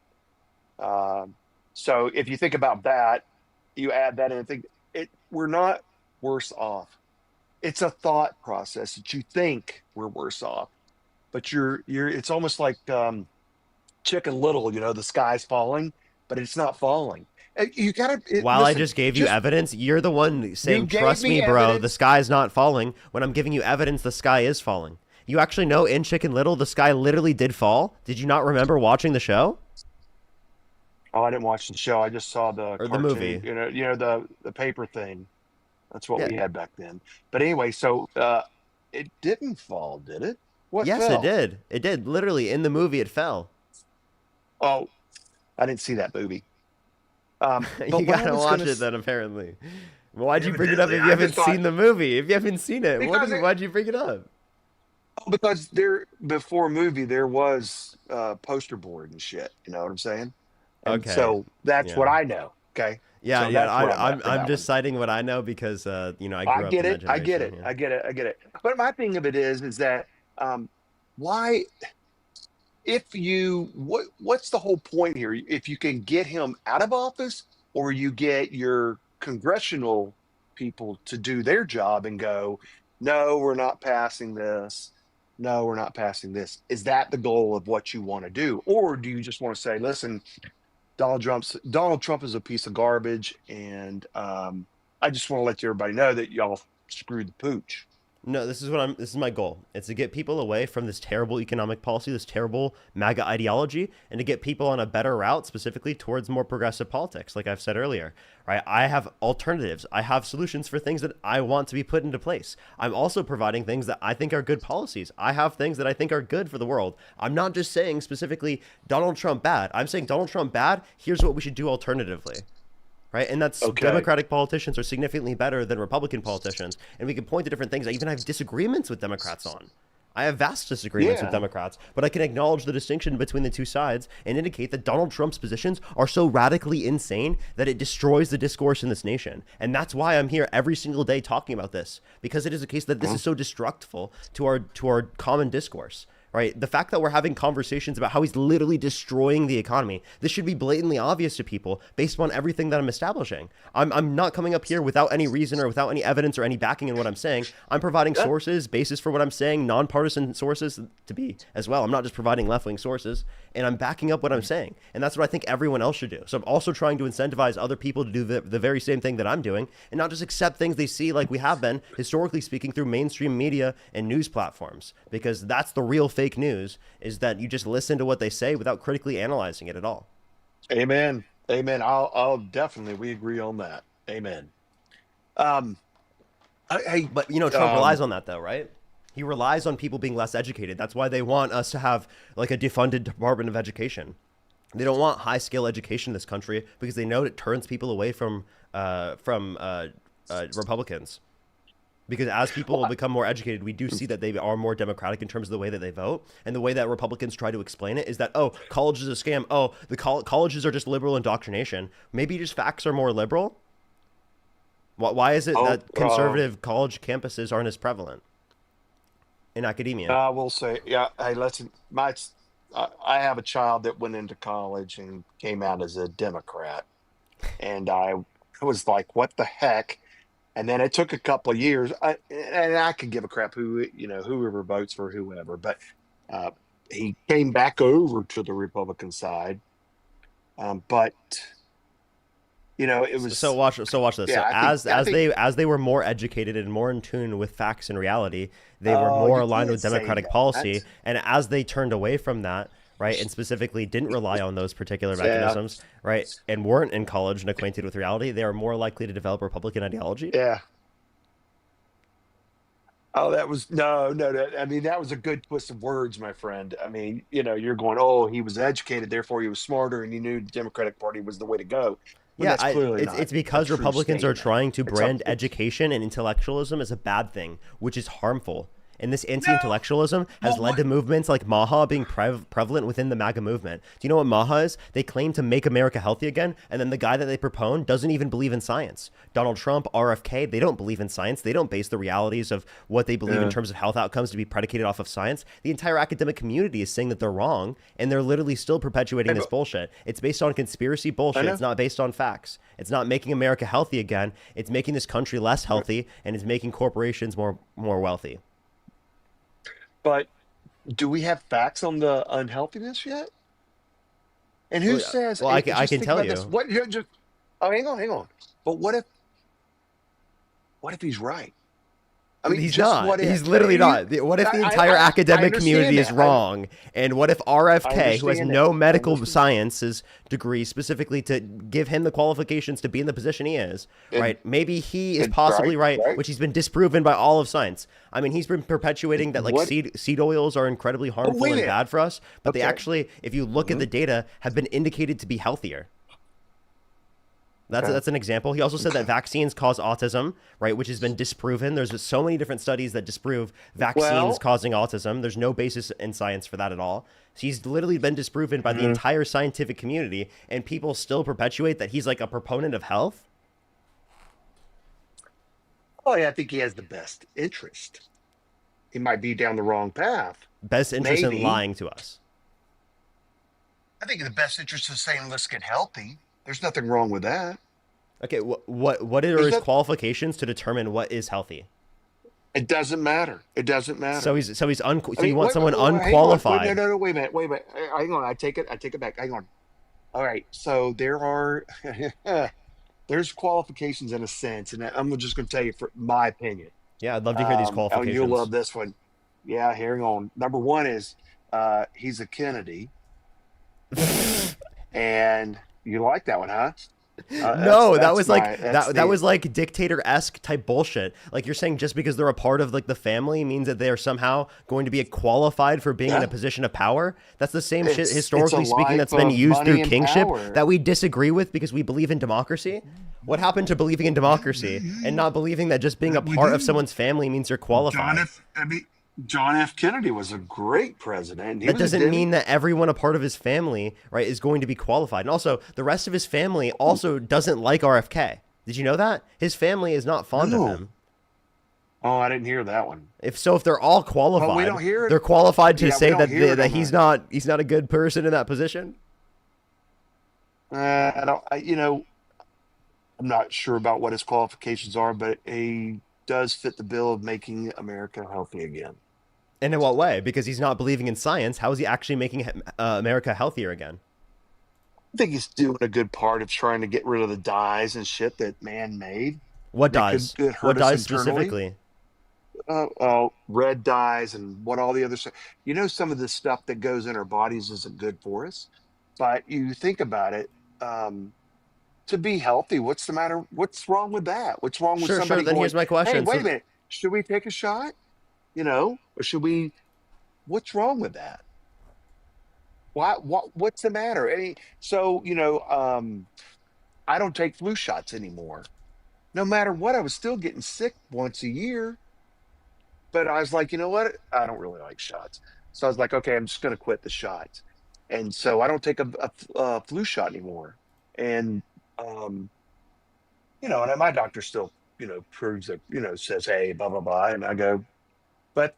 So if you think about that, you add that in and think we're not worse off. It's a thought process that you think we're worse off, but you're it's almost like Chicken Little, the sky's falling. but it's not falling. You gotta While I listen. just gave you evidence, you're the one saying, gave trust me me, bro, the evidence. sky's not falling. When I'm giving you evidence, the sky is falling. You actually know in Chicken Little, the sky literally did fall. Did you not remember watching the show? Oh, I didn't watch the show. I just saw the Or the cartoon, movie? the paper thing. That's what Yeah. we had back then. But anyway, so it didn't fall, did it? What Yes, fell? it did. It did. Literally, in the movie, it fell. Oh, I didn't see that movie. But You what I gotta was watch gonna it then, apparently. Why'd you bring it up if you I haven't just thought- seen the movie? If you haven't seen it, Because why'd you bring it up? because there before movie there was poster board and shit. You know what I'm saying? And Okay. so that's Yeah. what I know. Okay. Yeah, So yeah. that's where I'm at for I'm that just one. citing what I know because I grew I up get in it. that I get it. generation. Yeah. I get it. I get it. But my thing of it is that why if you what's the whole point here? If you can get him out of office, or you get your congressional people to do their job and go, no, we're not passing this. No, we're not passing this. Is that the goal of what you want to do, or do you just want to say, listen, Donald Trump is a piece of garbage, and I just want to let everybody know that y'all screwed the pooch. No, this is my goal. It's to get people away from this terrible economic policy, this terrible MAGA ideology, and to get people on a better route, specifically towards more progressive politics, like I've said earlier. Right? I have alternatives. I have solutions for things that I want to be put into place. I'm also providing things that I think are good policies. I have things that I think are good for the world. I'm not just saying specifically Donald Trump bad. I'm saying Donald Trump bad, here's what we should do alternatively. Right? And that's Okay. Democratic politicians are significantly better than Republican politicians. And we can point to different things I even have disagreements with Democrats on. I have vast disagreements with Yeah. Democrats, but I can acknowledge the distinction between the two sides and indicate that Donald Trump's positions are so radically insane that it destroys the discourse in this nation. And that's why I'm here every single day talking about this, because it is a case that this is so destructive to our common discourse. Right? The fact that we're having conversations about how he's literally destroying the economy, this should be blatantly obvious to people based on everything that I'm establishing. I'm not coming up here without any reason or without any evidence or any backing in what I'm saying. I'm providing sources, basis for what I'm saying, nonpartisan sources to be as well. I'm not just providing left-wing sources, and I'm backing up what I'm saying. And that's what I think everyone else should do. So I'm also trying to incentivize other people to do the very same thing that I'm doing and not just accept things they see like we have been, historically speaking, through mainstream media and news platforms, because that's the real fake news, is that you just listen to what they say without critically analyzing it at all. Amen. Amen. I'll definitely, we agree on that. Amen. Hey, But Trump relies on that though, right? He relies on people being less educated. That's why they want us to have like a defunded Department of Education. They don't want high skill education in this country because they know it turns people away from Republicans. Because as people become more educated, we do see that they are more democratic in terms of the way that they vote. And the way that Republicans try to explain it is that, oh, college is a scam. Oh, the colleges are just liberal indoctrination. Maybe just facts are more liberal. Why is it that conservative college campuses aren't as prevalent in academia? I will say, yeah. Hey, listen, I have a child that went into college and came out as a Democrat, and I was like, "What the heck?" And then it took a couple of years, and I could give a crap whoever votes for whoever, but he came back over to the Republican side. But it was So watch this. Yeah, So as they were more educated and more in tune with facts and reality, they were Oh, more you aligned can't with say democratic that. policy. That's- And as they turned away from that, right, and specifically didn't rely on those particular mechanisms, right, and weren't in college and acquainted with reality, they are more likely to develop Republican ideology. Yeah. Oh, that was no. I mean, that was a good twist of words, my friend. I mean, you're going, oh, he was educated, therefore he was smarter, and he knew the Democratic Party was the way to go. Well, Yeah, that's clearly not it's because a true Republicans are statement. trying to It's brand a- education and intellectualism as a bad thing, which is harmful. And this anti-intellectualism has led to movements like MAHA being prevalent within the MAGA movement. Do you know what MAHA is? They claim to make America healthy again, and then the guy that they propone doesn't even believe in science. Donald Trump, RFK, they don't believe in science. They don't base the realities of what they believe in terms of health outcomes to be predicated off of science. The entire academic community is saying that they're wrong, and they're literally still perpetuating this bullshit. It's based on conspiracy bullshit. know. It's not based on facts. It's not making America healthy again. It's making this country less healthy, and it's making corporations more wealthy. But do we have facts on the unhealthiness yet? And who Well, says? well, and I can just think tell about this. you. What? Just, oh, hang on. But what if he's right? I mean, He's just not. what if? He's literally not. What if the entire academic community is wrong? And what if RFK, who has understand no that. medical understand. sciences degree specifically to give him the qualifications to be in the position he is, And- right? Maybe he is and- possibly right, right, right. which he's been disproven by all of science. I mean, he's been perpetuating that like What- seed oils are incredibly harmful wait a and minute. bad for us, but they Okay. actually, if you look at the data, have been indicated to be healthier. That's an example. He also said that vaccines cause autism, right, which has been disproven. There's so many different studies that disprove vaccines Well- causing autism. There's no basis in science for that at all. So he's literally been disproven by the entire scientific community, and people still perpetuate that he's like a proponent of health. Oh, yeah, I think he has the best interest. He might be down the wrong path. Best interest in Maybe. lying to us. I think the best interest is saying, let's get healthy. There's nothing wrong with that. Okay, what are his that- qualifications to determine what is healthy? It doesn't matter. It doesn't matter. So you I want mean, someone hang on. unqualified. No, wait a minute. Hang on. I take it back. Hang on. All right. So there's qualifications in a sense, and I'm just going to tell you for my opinion. Yeah, I'd love to hear these Oh, qualifications. you'll love this one. Yeah, hang on. Number one is he's a Kennedy, and you like that one, huh? No, that was like that's that was like dictator-esque type bullshit. Like you're saying just because they're a part of like the family means that they are somehow going to be qualified for being in a position of power. That's the same shit It's historically a speaking that's life been of used money through and kingship power. that we disagree with because we believe in democracy. What happened to believing in democracy and not believing that just being a part of someone's family means you're qualified? John F. Kennedy was a great president. That doesn't mean that everyone a part of his family, right, is going to be qualified. And also, the rest of his family also doesn't like RFK. Did you know that? His family is not fond No. of him. Oh, I didn't hear that one. If they're all qualified, we don't hear it. they're qualified to Yeah, we say don't that hear it that on he's that. not a good person in that position. I'm not sure about what his qualifications are, but he does fit the bill of making America healthy again. And in what way? Because he's not believing in science. How is he actually making America healthier again? I think he's doing a good part of trying to get rid of the dyes and shit that man made. What That dyes? could hurt What us dyes internally. specifically? Red dyes and what all the other stuff. You know, some of the stuff that goes in our bodies isn't good for us. But you think about it, to be healthy, what's the matter? What's wrong with that? What's wrong with Sure. somebody Then going, here's my question. hey, wait So- a minute, should we take a shot? Or should we? What's wrong with that? What's the matter? I don't take flu shots anymore. No matter what, I was still getting sick once a year. But I was like, you know what? I don't really like shots. So I was like, okay, I'm just going to quit the shots. And so I don't take a flu shot anymore. And, and my doctor still, proves that, says, hey, blah, blah, blah. And I go, but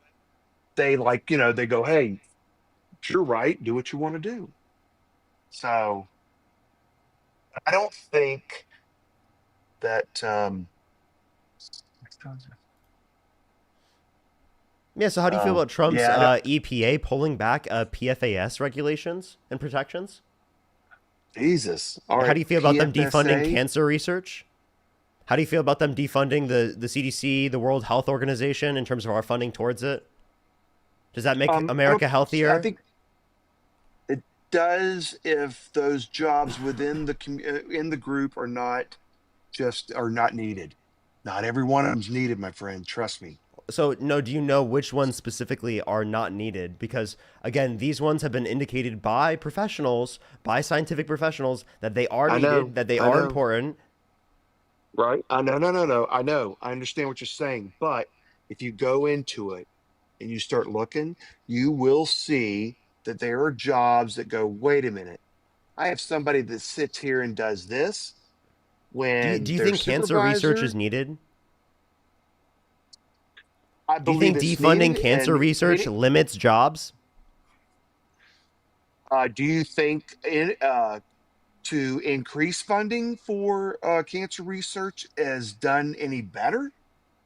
they they go, hey, you're right. Do what you want to do. So I don't think that, Yeah. So how do you feel about Trump's yeah, EPA pulling back PFAS regulations and protections? Jesus. All right. How do you feel about them PFSA? defunding cancer research? How do you feel about them defunding the CDC, the World Health Organization, in terms of our funding towards it? Does that make America healthier? I think it does if those jobs within in the group are not needed. Not every one of them's needed, my friend. Trust me. So, no, do you know which ones specifically are not needed? Because, again, these ones have been indicated by professionals, by scientific professionals, that they are I needed, know, that they I are know. important. Right? No. I know. I understand what you're saying. But if you go into it and you start looking, you will see that there are jobs that go, wait a minute. I have somebody that sits here and does this. When Do you their think cancer research supervisor- is needed? I Do you believe think it's defunding needed, cancer and research creating- limits jobs? Do you think to increase funding for cancer research has done any better?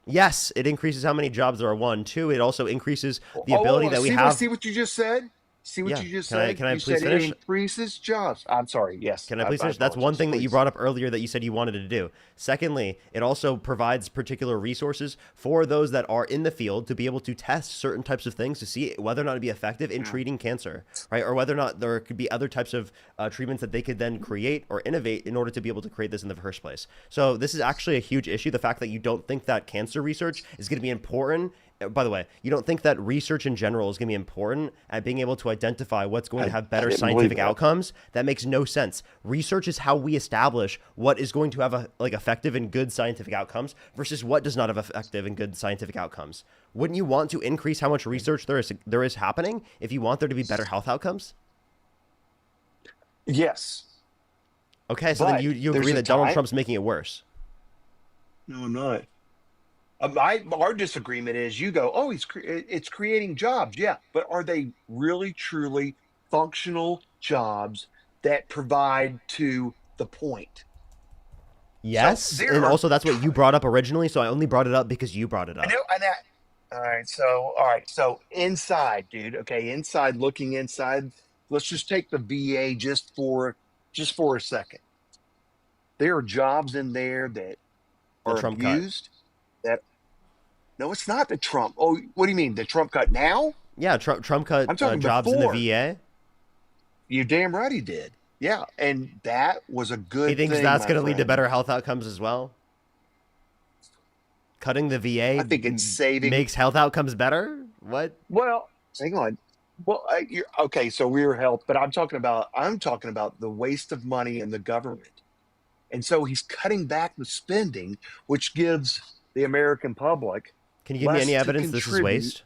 Yes, it increases how many jobs there are. One, two, it also increases the ability that we see, have. See what you just said? See what Yeah. you just Can I said? can I You please said it finish? increases jobs. I'm sorry. Yes. Can I please finish? That's one apologize. thing that you Please. brought up earlier that you said you wanted to do. Secondly, it also provides particular resources for those that are in the field to be able to test certain types of things to see whether or not it'd be effective in treating cancer, right? Or whether or not there could be other types of treatments that they could then create or innovate in order to be able to create this in the first place. So this is actually a huge issue. The fact that you don't think that cancer research is going to be important. By the way, you don't think that research in general is going to be important at being able to identify what's going to have better didn't believe scientific that. outcomes? That makes no sense. Research is how we establish what is going to have effective and good scientific outcomes versus what does not have effective and good scientific outcomes. Wouldn't you want to increase how much research there is happening if you want there to be better health outcomes? Yes. Okay, so But then you there's agree a that Donald time- Trump's making it worse. No, I'm not. Our disagreement is you go, oh, it's creating jobs. Yeah. But are they really, truly functional jobs that provide to the point? Yes, there and are- also that's what you brought up originally, so I only brought it up because you brought it up. I know. All right. So inside, dude. Okay. Inside, looking inside. Let's just take the VA just for a second. There are jobs in there that The are Trump cut. abused. No, it's not the Trump. Oh, what do you mean? The Trump cut now? Yeah, Trump cut I'm talking jobs before. in the VA. You're damn right he did. Yeah, and that was a good He thinks thing, that's my going to lead to friend. better health outcomes as well. Cutting the VA I think it's saving. makes health outcomes better. What? Well, hang on. Well, you're okay. So we're health, but I'm talking about the waste of money in the government, and so he's cutting back the spending, which gives the American public Can you give me less any to evidence this is contribute. waste?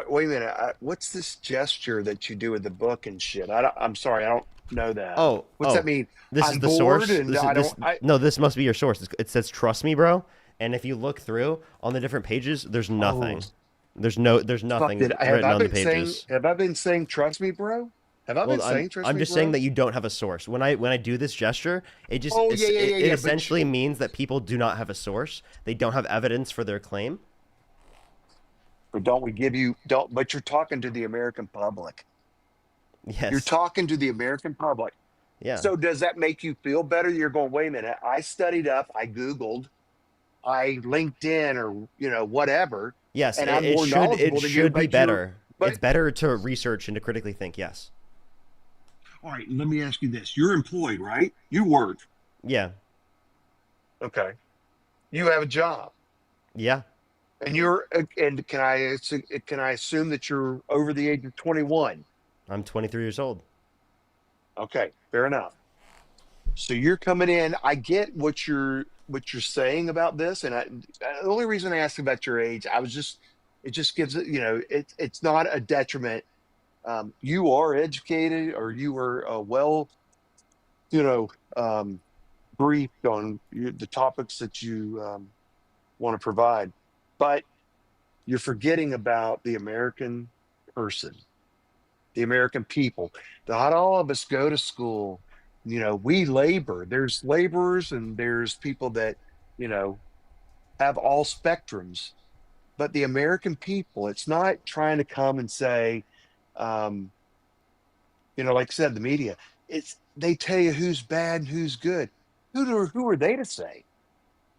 Wait a minute. What's this gesture that you do with the book and shit? I'm sorry, I don't know that. Oh, What's that mean? This I'm is the bored source. and This is- I this- don't. no, this must be your source. It says "Trust me, bro." And if you look through on the different pages, there's nothing. There's nothing Have written I on the been saying? pages. Have I been saying trust me, bro? Have I been Well, saying trust I'm me, just bro? saying that you don't have a source. When I do this gesture, it just Oh, it yeah, but essentially means that people do not have a source. They don't have evidence for their claim. But don't we give you don't? But you're talking to the American public. Yes. You're talking to the American public. Yeah. So does that make you feel better? You're going, wait a minute. I studied up. I Googled. I LinkedIn or whatever. Yes, and it, I'm it more should knowledgeable it than you, should but be you're- better. but- It's better to research and to critically think. Yes. All right. Let me ask you this: you're employed, right? You work. Yeah. Okay. You have a job, Yeah. and and can I assume that you're over the age of 21? I'm 23 years old. Okay, fair enough. So you're coming in. I get what you're saying about this, and the only reason I asked about your age, it just gives it. It's not a detriment. You are educated, or you are well, briefed on the topics that you want to provide, but you're forgetting about the American person, the American people. Not all of us go to school. We labor. There's laborers and there's people that, have all spectrums. But the American people, it's not trying to come and say, like I said, the media, they tell you who's bad and who's good. Who are they to say?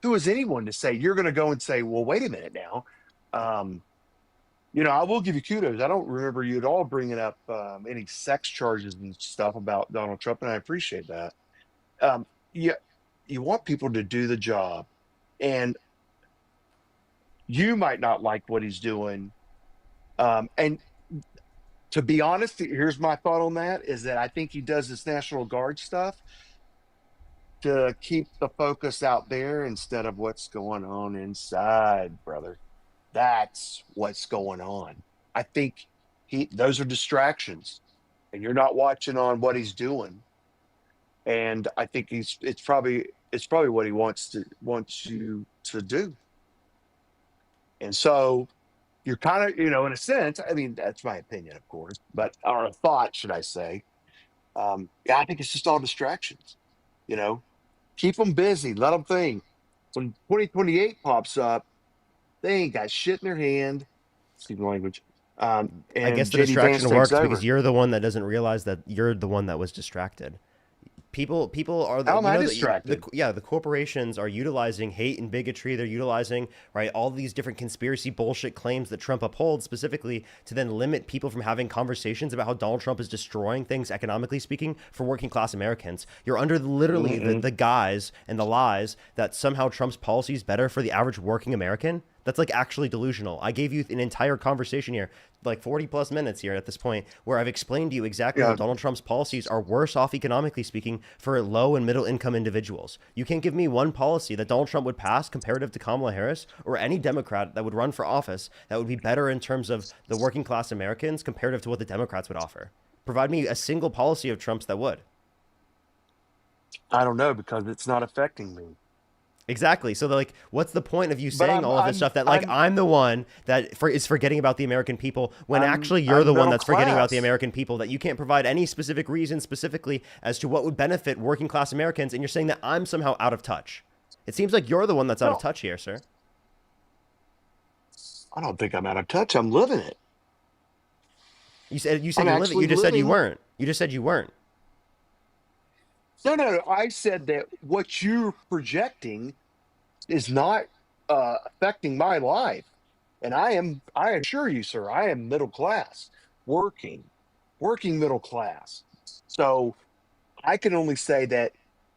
Who is anyone to say? You're going to go and say, well, wait a minute now. I will give you kudos. I don't remember you at all bringing up any sex charges and stuff about Donald Trump, and I appreciate that. You want people to do the job, and you might not like what he's doing. And to be honest, here's my thought on that: is that I think he does this National Guard stuff to keep the focus out there instead of what's going on inside, brother. That's what's going on. I think those are distractions, and you're not watching on what he's doing. And I think it's probably what he wants you to do. And so you're kind of, in a sense, I mean, that's my opinion, of course, or a thought, should I say. I think it's just all distractions, keep them busy, let them think. When 2028 pops up, They ain't got shit in their hand. Excuse my language. I guess And the JD Vance distraction takes works over. because you're the one that doesn't realize that you're the one that was distracted. People are the, How am you I know, distracted? the corporations are utilizing hate and bigotry. They're utilizing, right, all these different conspiracy bullshit claims that Trump upholds specifically to then limit people from having conversations about how Donald Trump is destroying things economically speaking for working class Americans. You're under literally the guise and the lies that somehow Trump's policy is better for the average working American. That's like actually delusional. I gave you an entire conversation here, like 40 plus minutes here at this point, where I've explained to you exactly how Donald Trump's policies are worse off economically speaking for low and middle income individuals. You can't give me one policy that Donald Trump would pass comparative to Kamala Harris or any Democrat that would run for office that would be better in terms of the working class Americans comparative to what the Democrats would offer. Provide me a single policy of Trump's that would. I don't know because it's not affecting me. Exactly. So, like, what's the point of you But saying all of this stuff that, like, I'm the one that is forgetting about the American people when actually you're I'm the one middle that's forgetting about the class. American people, that you can't provide any specific reason specifically as to what would benefit working class Americans, and you're saying that I'm somehow out of touch. It seems like you're the one that's out of No. touch here, sir. I don't think I'm out of touch. I'm living it. You said I'm you're living. actually You just said you living- weren't. You just said you weren't. No. I said that what you're projecting is not affecting my life. And I assure you, sir, I am middle class, working middle class. So I can only say that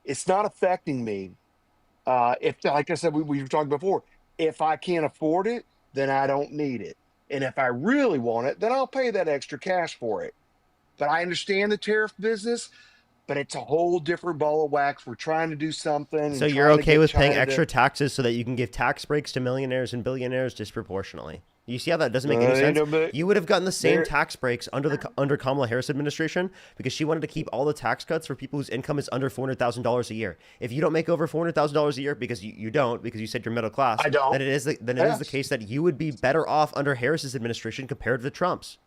it's not affecting me. If, like I said, we were talking before, if I can't afford it, then I don't need it. And if I really want it, then I'll pay that extra cash for it. But I understand the tariff business, but it's a whole different ball of wax. We're trying to do something. and So you're trying to okay get with paying China to- extra taxes so that you can give tax breaks to millionaires and billionaires disproportionately? You see how that doesn't make any sense? but You would have gotten the same there- tax breaks under Kamala Harris administration because she wanted to keep all the tax cuts for people whose income is under $400,000 a year. If you don't make over $400,000 a year because you don't, because you said you're middle class, I don't. then it is the case that you would be better off under Harris's administration compared to Trump's.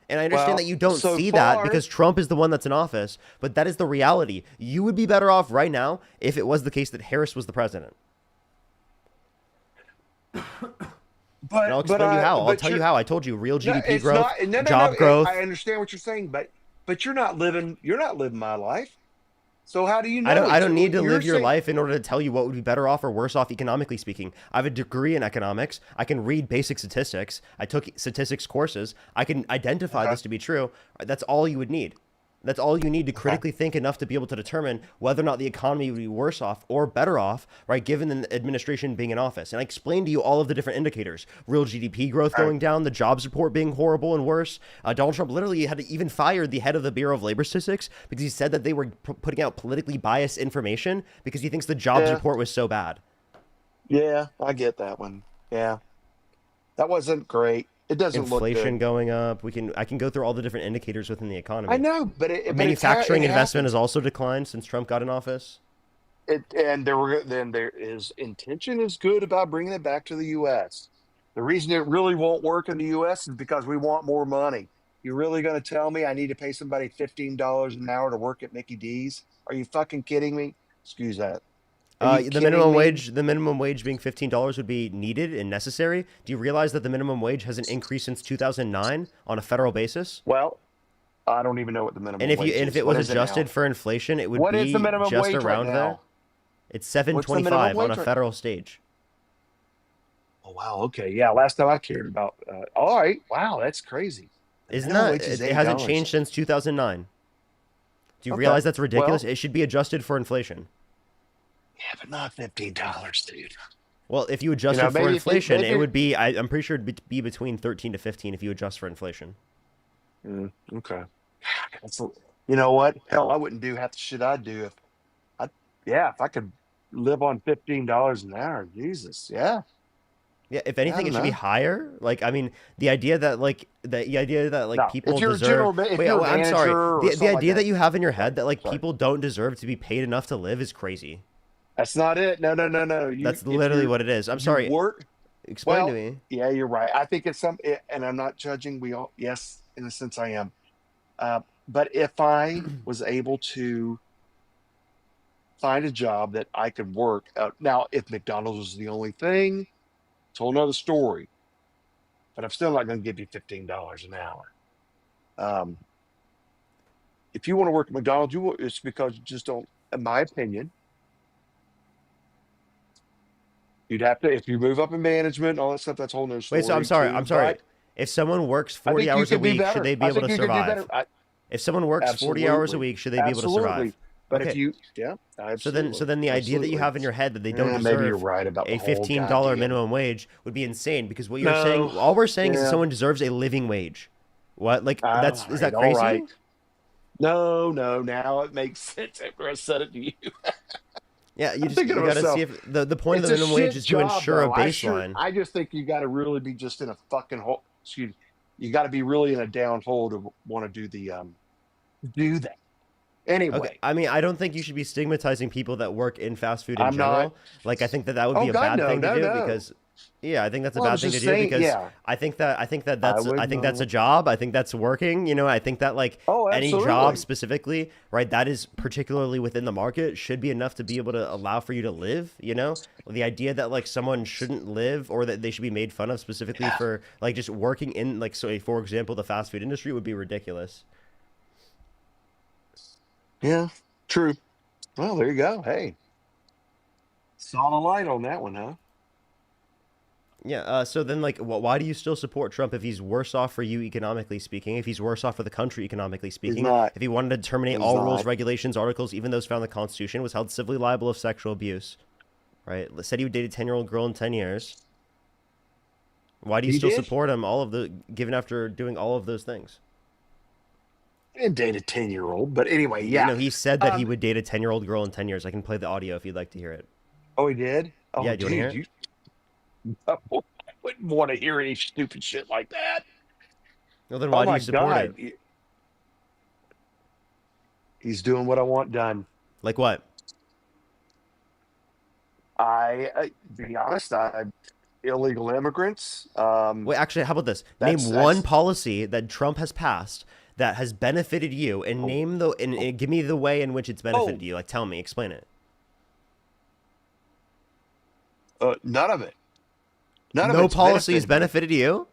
And I understand Well, that you don't so see that far- because Trump is the one that's in office, but that is the reality. You would be better off right now if it was the case that Harris was the president. But, And I'll explain you how. I'll but tell you you're- how. I told you real No, GDP it's growth, not- no, job growth. I understand what you're saying, but you're not living my life. So how do you know? I don't need to You're live your saying- life in order to tell you what would be better off or worse off economically speaking. I have a degree in economics. I can read basic statistics. I took statistics courses. I can identify this to be true. That's all you would need. That's all you need to critically think enough to be able to determine whether or not the economy would be worse off or better off, right, given the administration being in office. And I explained to you all of the different indicators. Real GDP growth going down, the jobs report being horrible and worse. Donald Trump literally had to even fire the head of the Bureau of Labor Statistics because he said that they were putting out politically biased information because he thinks the jobs Yeah. report was so bad. Yeah, I get that one. Yeah, that wasn't great. It doesn't Inflation look good. going up. I can go through all the different indicators within the economy. I know, but Manufacturing it investment has also declined since Trump got in office. and there is intention is good about bringing it back to the U.S. The reason it really won't work in the U.S. is because we want more money. You're really going to tell me I need to pay somebody $15 an hour to work at Mickey D's? Are you fucking kidding me? Excuse that. Are you The minimum kidding me? wage being $15 would be needed and necessary. Do you realize that the minimum wage hasn't increased since 2009 on a federal basis? Well, I don't even know what the minimum And if wage if is. it What was is it now? adjusted for inflation, it would What be is the minimum just wage right around now? there. It's What's the minimum $7.25 on wage a right- federal stage. Oh wow, okay, yeah. Last time I cared about. All right, wow, that's crazy. Isn't Minimum that wage is it hasn't $8. changed since 2009? Do you Okay, realize that's ridiculous? well- It should be adjusted for inflation. Yeah, but not $15, dude. Well, if you adjust know, it for maybe if it- inflation, maybe- it would be. I'm pretty sure it'd be between 13 to 15 if you adjust for inflation. Okay. You know what? Hell, I wouldn't do half the shit I'd do if if I could live on $15 an hour. Jesus, yeah. Yeah, if anything, it don't should be know. higher. Like, I mean, the idea that No, people if you're a deserve. general ma- if Wait, you're a I'm sorry. manager or The something like idea that that. you have in your head that like Sorry. people don't deserve to be paid enough to live is crazy. That's not it. No. That's literally what it is. I'm sorry. Work. Explain Well, to me. Yeah, you're right. I think it's and I'm not judging. We all, yes, in a sense, I am. But if I was able to find a job that I could work now, if McDonald's was the only thing, It's a whole nother story. But I'm still not going to give you $15 an hour. If you want to work at McDonald's, it's because you just don't, in my opinion, you'd have to, if you move up in management and all that stuff, that's a whole nother story. Wait, so I'm sorry. too, I'm sorry. but If someone works I 40 think you hours a could be week, better. should they be I able think to you could do survive? better. If someone works 40 hours a Absolutely. week, should they be able to Absolutely. survive? But Okay. if you, yeah, So absolutely. then the idea that you Absolutely. have in your head that they don't Maybe you're deserve right about the a whole $15 goddamn- minimum wage would be insane, because what you're No. saying, all we're saying is that Yeah. someone deserves a living wage. What? Like, is that All crazy? right. No, now it makes sense after I said it to you. Yeah, you I'm just thinking you to gotta myself, see if the point of It's the a minimum wage shit is to job, ensure a though. baseline. I just think you got to really be just in a fucking hole. You got to be really in a down hole to want to do that. Anyway, Okay, I mean, I don't think you should be stigmatizing people that work in fast food in I'm not. general. Like, I think that would Oh, be a God, bad no, thing to no, do no. because, yeah, I think that's a Well, I bad was thing to just do saying, because yeah. I think that that's would I think that's a know. job. I think that's working. You know, I think that like Oh, any absolutely. job specifically, right? That is particularly within the market should be enough to be able to allow for you to live. You know, the idea that like someone shouldn't live or that they should be made fun of specifically for like just working in like, so for example, the fast food industry would be ridiculous. Yeah, true. Well, there you go. Hey, saw the light on that one, huh? Yeah. So then, like, why do you still support Trump if he's worse off for you economically speaking? If he's worse off for the country economically speaking? not. If he wanted to terminate He's all rules, not. regulations, articles, even those found in the Constitution, was held civilly liable of sexual abuse, right? Said he would date a 10-year-old girl in 10 years. Why do you He still did? support him? Given after doing all of those things. I didn't date a 10-year-old, but anyway, yeah. You know, he said that he Um, would date a 10-year-old girl in 10 years. I can play the audio if you'd like to hear it. Oh, he did? Oh, Yeah, do you wanna dude, I wouldn't want to hear any stupid shit like that. Well, then why Oh do my you support God. it? He's doing what I want done. Like what? To be honest, illegal immigrants. Wait, actually, how about this? That's- Name one that's- policy that Trump has passed that has benefited you, and and give me the way in which it's benefited Oh. you. Like, tell me, explain it. None of it. None of No it's policy has benefited benefited you. me.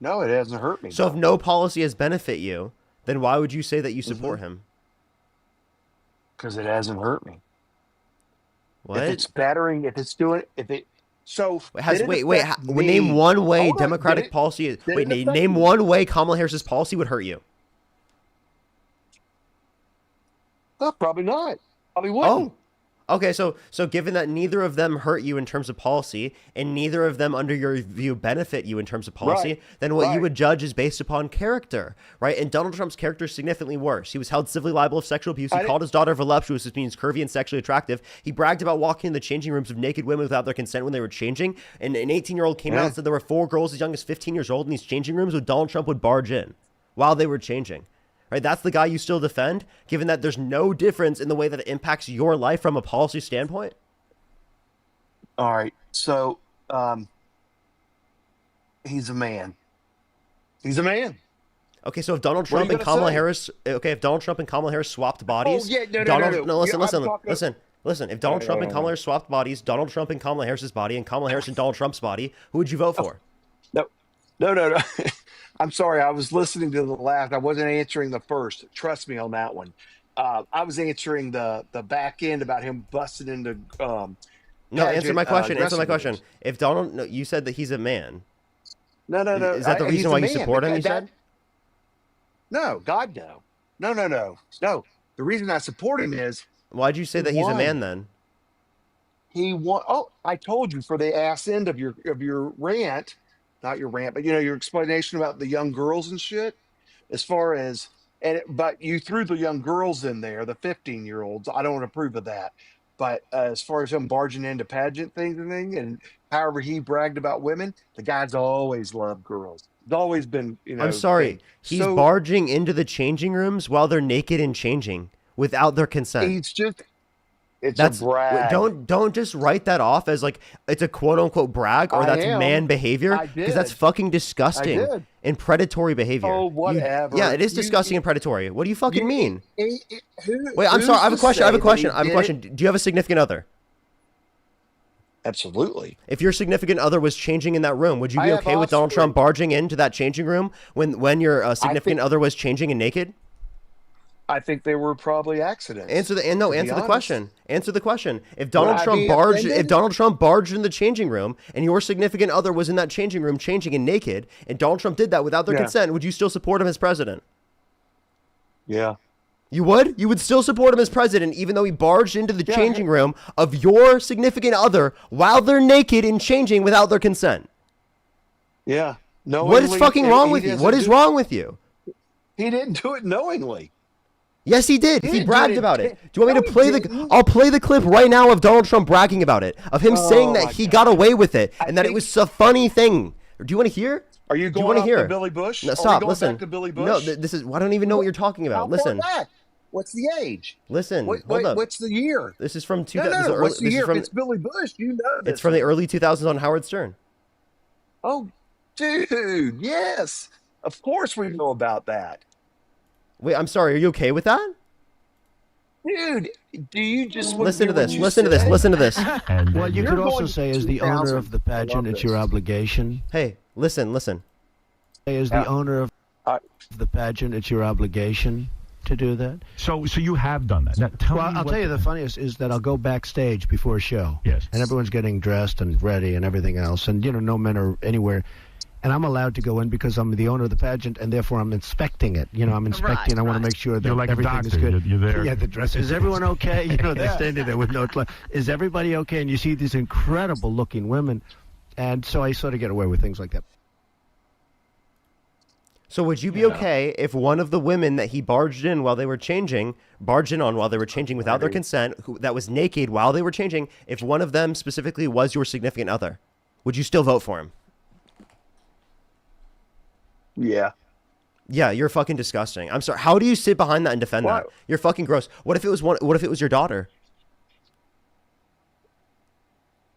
No, it hasn't hurt me. So if though. no policy has benefit you, then why would you say that you Mm-hmm. support him? Because it hasn't hurt me. What? If it's battering, if it's doing, if it, so Has did it wait, affect me? name one way Hold on, Democratic did it- policy is. did Wait, it affect name me? one way Kamala Harris's policy would hurt you. Probably not. Probably wouldn't. Oh, okay. So given that neither of them hurt you in terms of policy, and neither of them, under your view, benefit you in terms of policy, Right. then what you Right. would judge is based upon character, right? And Donald Trump's character is significantly worse. He was held civilly liable of sexual abuse. He called his daughter voluptuous, which means curvy and sexually attractive. He bragged about walking in the changing rooms of naked women without their consent when they were changing. And an 18-year-old came out Yeah. and said there were 4 girls as young as 15 years old in these changing rooms, with Donald Trump would barge in while they were changing. Right, that's the guy you still defend, given that there's no difference in the way that it impacts your life from a policy standpoint. All right. So, he's a man. He's a man. Okay, so if Donald What are Trump you and gonna Kamala say? Harris, okay, if Donald Trump and Kamala Harris swapped bodies, yeah, no, Donald, no. listen, Yeah, I'm listen, talking- listen. If Donald Trump and Kamala Harris swapped bodies, Donald Trump and Kamala Harris's body, and Kamala Harris and Donald Trump's body, who would you vote for? No. I'm sorry. I was listening to the last. I wasn't answering the first. Trust me on that one. I was answering the back end about him busting into. No, answer my pageant, question. Answer my dressing question. rooms. If Donald, no, you said that he's a man. No. Is that the He's reason a why you man, support him? but You that- said. No, God, no. No. The reason I support him is Why'd you say that he's a won. man then? he won. Oh, I told you for the ass end of your rant, not your rant, but your explanation about the young girls and shit. As far as but you threw the young girls in there, the 15-year-olds. I don't approve of that. But as far as him barging into pageant things and however he bragged about women, the guy's always loved girls. It's always been, I'm sorry. thing. He's So barging into the changing rooms while they're naked and changing without their consent. he's just. It's That's a brag. don't just write that off as like it's a quote unquote brag or I that's am. man behavior, I because that's did. fucking disgusting I did. and predatory behavior. Oh, You- whatever. yeah, it is You- disgusting and predatory. What do you fucking mean? Wait, Wait, I'm sorry. I have a question. I have a question. Do you have a significant other? Absolutely. If your significant other was changing in that room, would you I be have okay with Donald offspring. Trump barging into that changing room when your significant other was changing and naked? I think they were probably accidents. Answer the honest. question. Answer the question. If Donald I Trump be barged, if offended? Donald Trump barged in the changing room and your significant other was in that changing room changing and naked, and Donald Trump did that without their Yeah. consent, would you still support him as president? Yeah. You would? You would still support him as president even though he barged into the changing room of your significant other while they're naked and changing without their consent. Yeah. What is fucking wrong with you? What is wrong with you? He didn't do it knowingly. Yes, he did. He He didn't bragged do it. about it. Do you want me No, to he play didn't. I'll play the clip right now of Donald Trump bragging about it, of him saying that my he God. got away with it and that it think- was a funny thing. Do you want to hear? Are you Do you going want to off hear? to Billy Bush? No, Are we stop. going Listen. back to Billy Bush? No, this is. I don't even know what you're talking about. How Listen. far back? What's the age? Listen. Hold up. What's the year? This is from No, 2000. no, what's the this is year? from. If it's Billy Bush, you know this. It's from the early 2000s on Howard Stern. Oh, dude, yes. Of course we know about that. Wait, I'm sorry. Are you okay with that? Dude, do you just wanna Listen do to what this. you Listen to this. say? Listen to this. Well, you You're could also going say, as the 2000. owner of the I pageant, love it's your this. obligation. Hey, listen. Say, as Yeah. the owner of I- the pageant, it's your obligation to do that. So you have done that. Now, tell Well, me I'll what- tell you the funniest is that I'll go backstage before a show. Yes. And everyone's getting dressed and ready and everything else. And, no men are anywhere. And I'm allowed to go in because I'm the owner of the pageant, and therefore I'm inspecting it. I'm inspecting. I want to make sure that You're like a everything is doctor. good. You're there. Yeah, the dress. Is everyone okay? They're standing there with no clothes. Is everybody okay? And you see these incredible-looking women. And so I sort of get away with things like that. So would you be okay if one of the women that he barged in while they were changing, without their consent, that was naked while they were changing, if one of them specifically was your significant other, would you still vote for him? Yeah. Yeah, you're fucking disgusting. I'm sorry. How do you sit behind that and defend that? What? You're fucking gross. What if it was your daughter?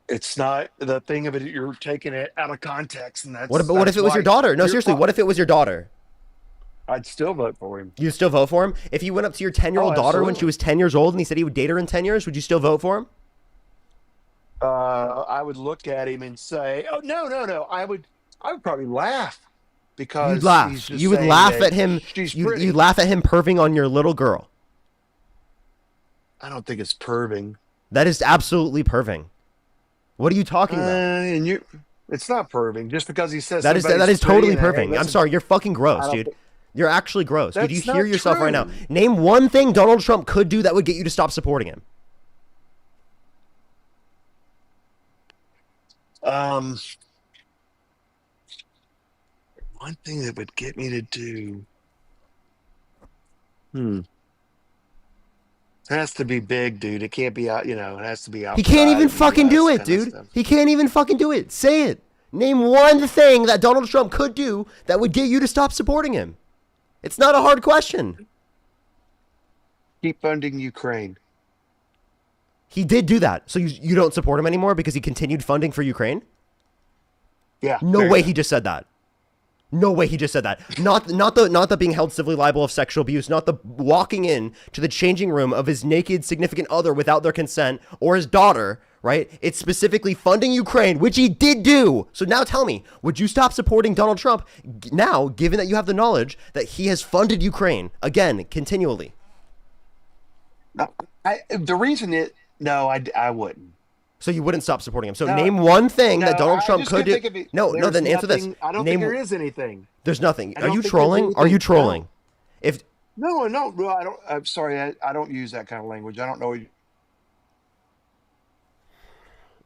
It's not the thing of it. You're taking it out of context, and that's What if it was your daughter? No, seriously, what if it was your daughter? I'd still vote for him. You still vote for him? If you went up to your 10-year-old daughter when she absolutely. was 10 years old and he said he would date her in 10 years, would you still vote for him? I would look at him and say, "Oh no. I would probably laugh because You'd laugh. he's just You would saying laugh that at him. She's pretty. You'd laugh at him perving on your little girl. I don't think it's perving. That is absolutely perving. What are you talking about? And it's not perving just because he says That is somebody's totally pretty and, hey, perving. I'm listen, sorry, you're fucking I gross, don't dude. think- You're actually gross. Did you That's hear not yourself right now? true. Name one thing Donald Trump could do that would get you to stop supporting him. One thing that would get me to do. It has to be big, dude. It can't be out. It has to be out. He can't even fucking do it, dude. He can't even fucking do it. Say it. Name one thing that Donald Trump could do that would get you to stop supporting him. It's not a hard question. Keep funding Ukraine. He did do that. So you don't support him anymore because he continued funding for Ukraine? Yeah. No there way you go. he just said that. No way he just said that. Not the being held civilly liable of sexual abuse, not the walking in to the changing room of his naked significant other without their consent or his daughter, right? It's specifically funding Ukraine, which he did do. So now tell me, would you stop supporting Donald Trump now, given that you have the knowledge that he has funded Ukraine again, continually? No, the reason I wouldn't. So you wouldn't stop supporting him. So No, name one thing that No, Donald I Trump just could do. couldn't think of it. No, There's then answer this. nothing- I don't Name, think there is anything. There's nothing. I Are don't you think there's trolling? Are you anything. trolling? No. If No, I don't. I'm sorry. I don't use that kind of language. I don't know.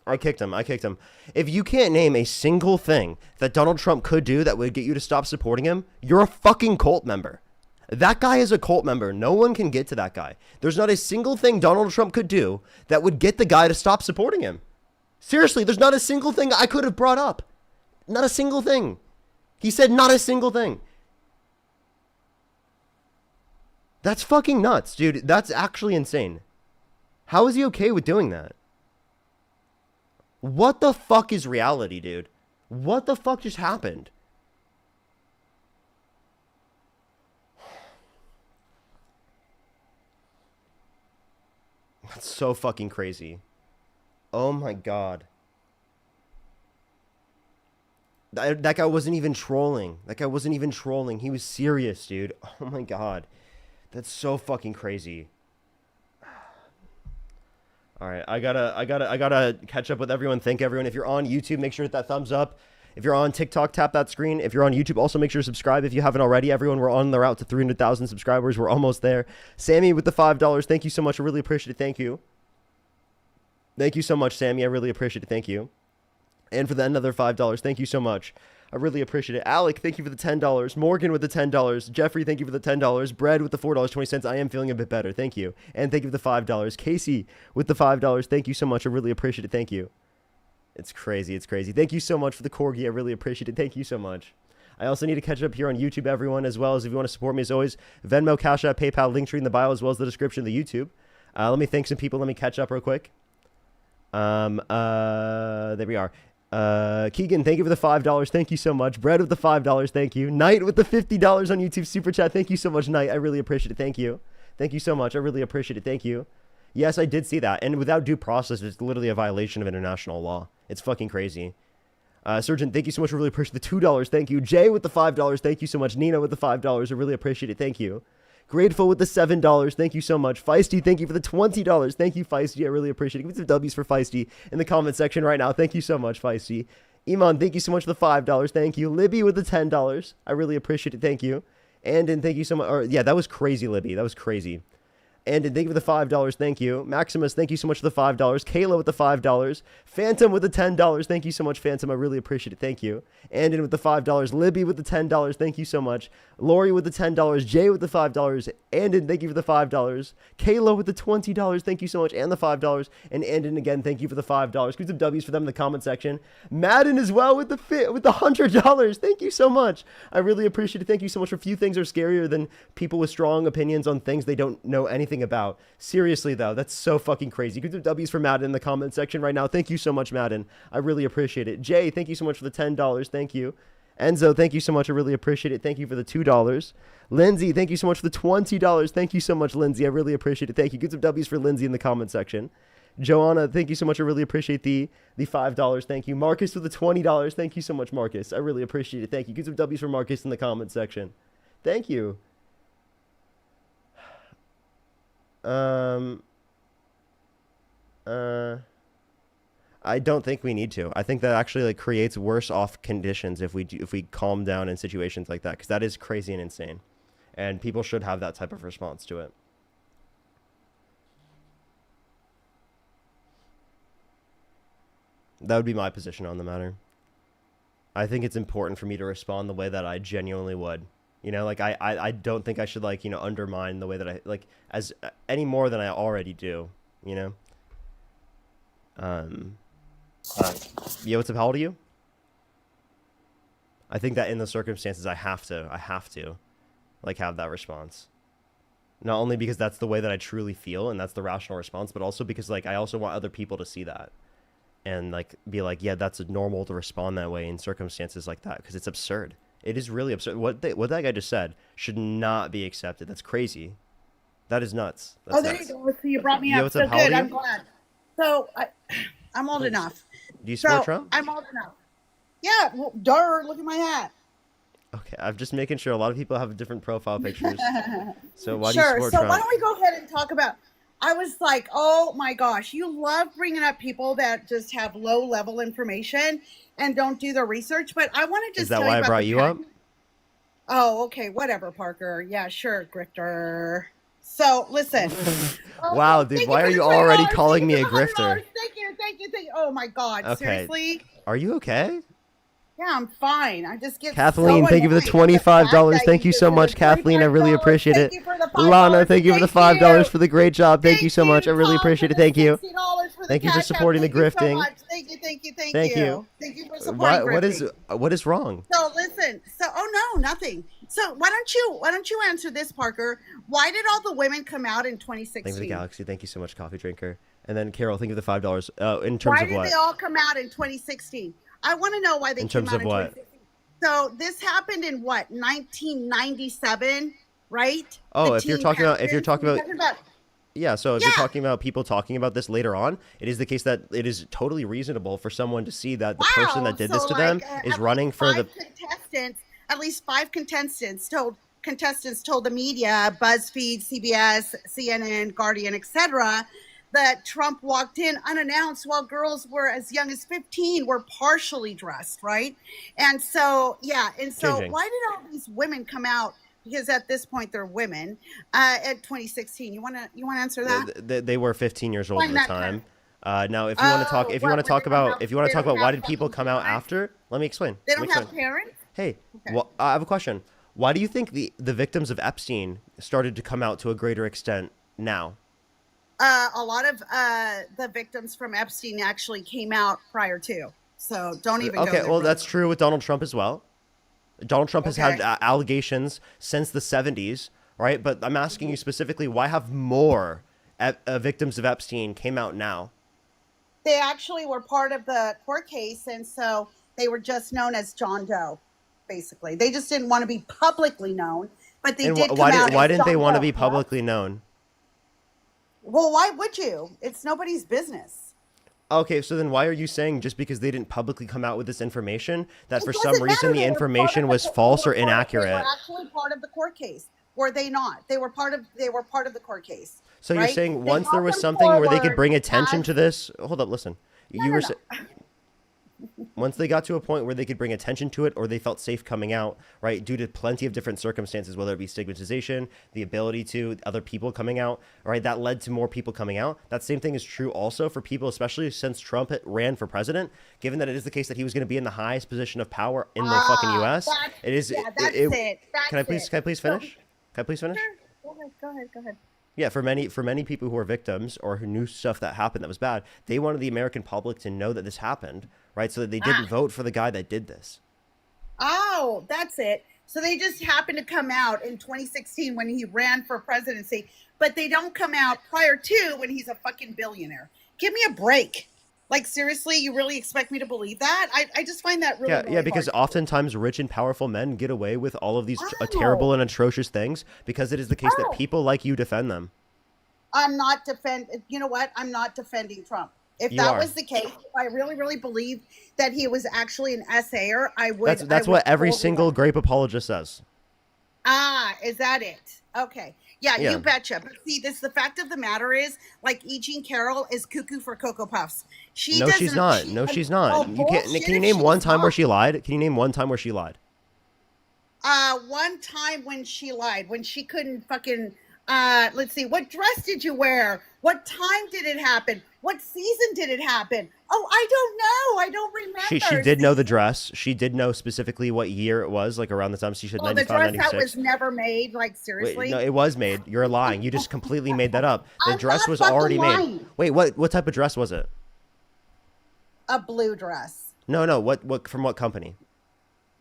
I kicked him. If you can't name a single thing that Donald Trump could do that would get you to stop supporting him, you're a fucking cult member. That guy is a cult member. No one can get to that guy. There's not a single thing Donald Trump could do that would get the guy to stop supporting him. Seriously, there's not a single thing I could have brought up. Not a single thing. He said not a single thing. That's fucking nuts, dude. That's actually insane. How is he okay with doing that? What the fuck is reality, dude? What the fuck just happened? That's so fucking crazy. Oh my god. That guy wasn't even trolling. He was serious, dude. Oh my god. That's so fucking crazy. All right, I gotta catch up with everyone. Thank everyone. If you're on YouTube, make sure to hit that thumbs up. If you're on TikTok, tap that screen. If you're on YouTube, also make sure to subscribe if you haven't already. Everyone, we're on the route to 300,000 subscribers. We're almost there. Sammy with the $5. Thank you so much. I really appreciate it. Thank you. Thank you so much, Sammy. I really appreciate it. Thank you. And for the another $5, thank you so much. I really appreciate it. Alec, thank you for the $10. Morgan with the $10. Jeffrey, thank you for the $10. Brad with the $4.20. I am feeling a bit better. Thank you. And thank you for the $5. Casey with the $5. Thank you so much. I really appreciate it. Thank you. It's crazy. It's crazy. Thank you so much for the corgi. I really appreciate it. Thank you so much. I also need to catch up here on YouTube, everyone, as well as if you want to support me, as always, Venmo, Cash App, PayPal, Linktree in the bio, as well as the description of the YouTube. Let me thank some people. Let me catch up real quick. There we are. Keegan, thank you for the $5. Thank you so much. Brad with the $5. Thank you. Knight with the $50 on YouTube Super Chat. Thank you so much, Knight. I really appreciate it. Thank you. Thank you so much. I really appreciate it. Thank you. Yes, I did see that. And without due process, it's literally a violation of international law. It's fucking crazy. Surgeon, thank you so much. I really appreciate the $2. Thank you. Jay with the $5. Thank you so much. Nina with the $5. I really appreciate it. Thank you. Grateful with the $7. Thank you so much. Feisty, thank you for the $20. Thank you, Feisty. I really appreciate it. Give me some W's for Feisty in the comment section right now. Thank you so much, Feisty. Iman, thank you so much for the $5. Thank you. Libby with the $10. I really appreciate it. Thank you. And thank you so much. Yeah, that was crazy, Libby. That was crazy. And thank you for the $5. Thank you. Maximus, thank you so much for the $5. Kayla with the $5. Phantom with the $10. Thank you so much, Phantom. I really appreciate it. Thank you. And with the $5. Libby with the $10. Thank you so much. Lori with the $10. Jay with the $5. And thank you for the $5. Kayla with the $20. Thank you so much. And the $5. And Andon again, thank you for the $5. Give some W's for them in the comment section. Madden as well with the $100. Thank you so much. I really appreciate it. Thank you so much. For few things are scarier than people with strong opinions on things they don't know anything about. Seriously though, that's so fucking crazy. Give some W's for Madden in the comment section right now. Thank you so much, Madden. I really appreciate it. Jay, thank you so much for the $10. Thank you. Enzo, thank you so much. I really appreciate it. Thank you for the $2. Lindsay, thank you so much for the $20. Thank you so much, Lindsay. I really appreciate it. Thank you. Give some W's for Lindsay in the comment section. Joanna, thank you so much. I really appreciate the $5. Thank you. Marcus with the $20. Thank you so much, Marcus. I really appreciate it. Thank you. Give some W's for Marcus in the comment section. Thank you. I don't think we need to. I think that actually like creates worse off conditions if we calm down in situations like that, because that is crazy and insane, and people should have that type of response to it. That would be my position on the matter. I think it's important for me to respond the way that I genuinely would. You know, like I don't think I should like, you know, undermine the way that I like as any more than I already do, you know? Yeah, what's up? How old are you? I think that in the circumstances I have to like have that response. Not only because that's the way that I truly feel and that's the rational response, but also because like I also want other people to see that and like be like, yeah, that's normal to respond that way in circumstances like that, because it's absurd. It is really absurd. What that guy just said should not be accepted. That's crazy. That is nuts. That's there nuts. you go. So you brought me Yeah, up. what's So up? How old good. are you? I'm glad. So I'm old enough. Do you support So Trump? I'm old enough. Yeah. Well, duh. Look at my hat. Okay, I'm just making sure. A lot of people have different profile pictures. So why do you Sure. support So Trump? why don't we go ahead and talk about? I was like, oh my gosh, you love bringing up people that just have low level information and don't do the research. But I want to just Is that tell why you I about brought the you patent. up? Oh, okay, whatever, Parker. Yeah, sure, grifter. So listen. Wow, dude, thank why for are the you $20. already Thank calling you me a for the $100. grifter? Thank you. Oh my God, Okay. seriously? Are you okay? Yeah, I'm fine. I just get Kathleen, so thank you for the annoyed at fact $25. that Thank you just so did much, the Kathleen. I really $25. appreciate it. Thank you for the $5. Lana, thank you for the Thank $5 you. for the great job. Thank you so much. I really Tom, appreciate for it. the Thank you. $60 for the Thank you for Cash App. supporting the Thank you so grifting. much. Thank you. Thank you. Thank you for supporting grifting. What is wrong? So listen. So no, nothing. So why don't you answer this, Parker? Why did all the women come out in 2016? Thank you for the galaxy. Thank you so much, coffee drinker. And then Carol, thank you for the $5. In terms Why of did what? they all come out in 2016? I want to know why they In came terms out of in what? 2016. So this happened in what, 1997, right? Oh, The if you're teen talking about pageants? Yeah, so if you're Yeah. talking about people talking about this later on, it is the case that it is totally reasonable for someone to see that the person that did this to them is running for the. At least five contestants told the media, BuzzFeed, CBS, CNN, Guardian, etc., that Trump walked in unannounced while girls were as young as 15 were partially dressed, right? And so, Changing. why did all these women come out? Because at this point they're women. At 2016, you want to answer that? They were 15 years old at Find the that time. Now, if you want to talk, Oh, what, if you want to talk about why did people fucking come out parents? after, let me explain. They Let me don't have explain. parents. Hey, Okay. well, I have a question. Why do you think the victims of Epstein started to come out to a greater extent now? A lot of the victims from Epstein actually came out prior to. So don't even go Okay, there, well, bro. that's true with Donald Trump as well. Donald Trump has had Okay. allegations since the 70s, right? But I'm asking you specifically, why have more victims of Epstein came out now? They actually were part of the court case, and so they were just known as John Doe, basically. They just didn't want to be publicly known, but they And did come why out as didn't they John want to Doe, be correct? publicly known? Well, why would you? It's nobody's business. Okay, so then why are you saying just because they didn't publicly come out with this information that It for doesn't some reason matter. the They were part information of the was court- false or they were part of- They inaccurate? were actually part of the court case. Were they not? They were part of the court case. So you're right? saying They once there brought was them something where they could forward bring attention as- to this, hold up, listen. You no, were no. once they got to a point where they could bring attention to it or they felt safe coming out, right, due to plenty of different circumstances, whether it be stigmatization, the ability to other people coming out, right, that led to more people coming out. That same thing is true also for people, especially since Trump ran for president, given that it is the case that he was going to be in the highest position of power in the fucking US. It is. Yeah, that's it- it. That's Can I please So- finish? Can I please finish? Sure. Go ahead. Yeah, for many people who are victims or who knew stuff that happened that was bad, they wanted the American public to know that this happened, right? So that they didn't vote for the guy that did this. Oh, that's it. So they just happened to come out in 2016 when he ran for presidency, but they don't come out prior to when he's a fucking billionaire. Give me a break. Like, seriously, you really expect me to believe that? I just find that really, really Yeah, because hard. oftentimes rich and powerful men get away with all of these Oh. terrible and atrocious things because it is the case that Oh. people like you defend them. I'm not you know what? I'm not defending Trump. If You that are. was the case, if I really, really believed that he was actually an essayer, I would. That's what every single grape apologist says. Ah, is that it? Okay. Yeah, Yeah. you betcha. But see, the fact of the matter is, like, E. Jean Carroll is cuckoo for Cocoa Puffs. No, she's not. No, she's not. Oh, You can't. bullshit Can you if name she's one time where not. she lied? Can you name one time where she lied? One time when she lied, when she couldn't fucking, let's see, what dress did you wear? What time did it happen? What season did it happen? Oh, I don't know. I don't remember. She did know the dress. She did know specifically what year it was, like around the time she said Oh, the 95, dress that 96. was never made. Like, seriously? Wait, no, it was made. You're lying. You just completely made that up. The I'm dress not was fucking already made. lying. Wait, what type of dress was it? A blue dress. No, what from what company?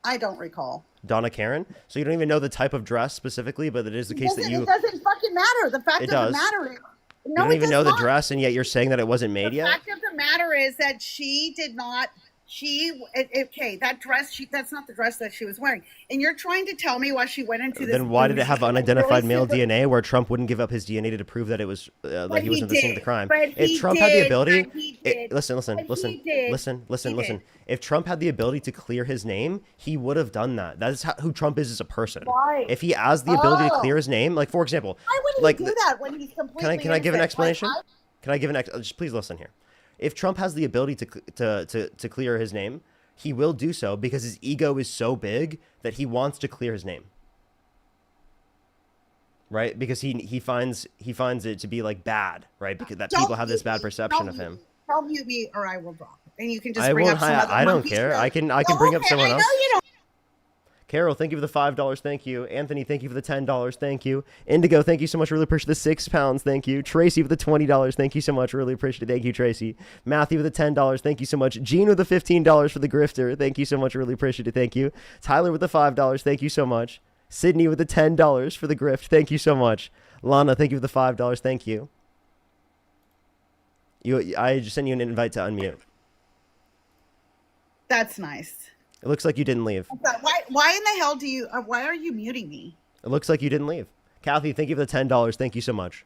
I don't recall. Donna Karen. So you don't even know the type of dress specifically, but it is the case that It you doesn't fucking matter. The fact It of does. the matter is, you no, don't it even does know the not. dress, and yet you're saying that it wasn't made The yet. fact of the matter is that she did not. Okay, that dress. That's not the dress that she was wearing. And you're trying to tell me why she went into this. Then why did it have bougie, unidentified really male super- DNA where Trump wouldn't give up his DNA to prove that it was that But he wasn't the scene of the did. crime? But If he Trump had the did. ability, But he did. listen. But he did. He did. If Trump had the ability to clear his name, he would have done that. That's who Trump is as a person. Right. If he has the ability to Oh. clear his name, like for example, Why would he like do the- that when he's completely? Can I give an innocent? explanation? Like, Can I give just please listen here. If Trump has the ability to clear his name, he will do so because his ego is so big that he wants to clear his name. Right? Because he finds it to be like bad, right? Because that Don't people have this mute bad me. perception Don't of mute him. me. Don't mute me, or I will drop. And you can just I bring won't. up some other I don't monkey care. shit. I can bring up Okay, someone I else. know you don't. Carol, thank you for the $5. Thank you. Anthony, thank you for the $10. Thank you. Indigo, thank you so much. Really appreciate the £6. Thank you. Tracy with the $20. Thank you so much. Really appreciate it. Thank you, Tracy. Matthew with the $10. Thank you so much. Gene with the $15 for the grifter. Thank you so much. Really appreciate it. Thank you. Tyler with the $5. Thank you so much. Sydney with the $10 for the grift. Thank you so much. Lana, thank you for the $5. Thank you. I just sent you an invite to unmute. That's nice. It looks like you didn't leave. But why in the hell do you? Why are you muting me? It looks like you didn't leave. Kathy, thank you for the $10. Thank you so much.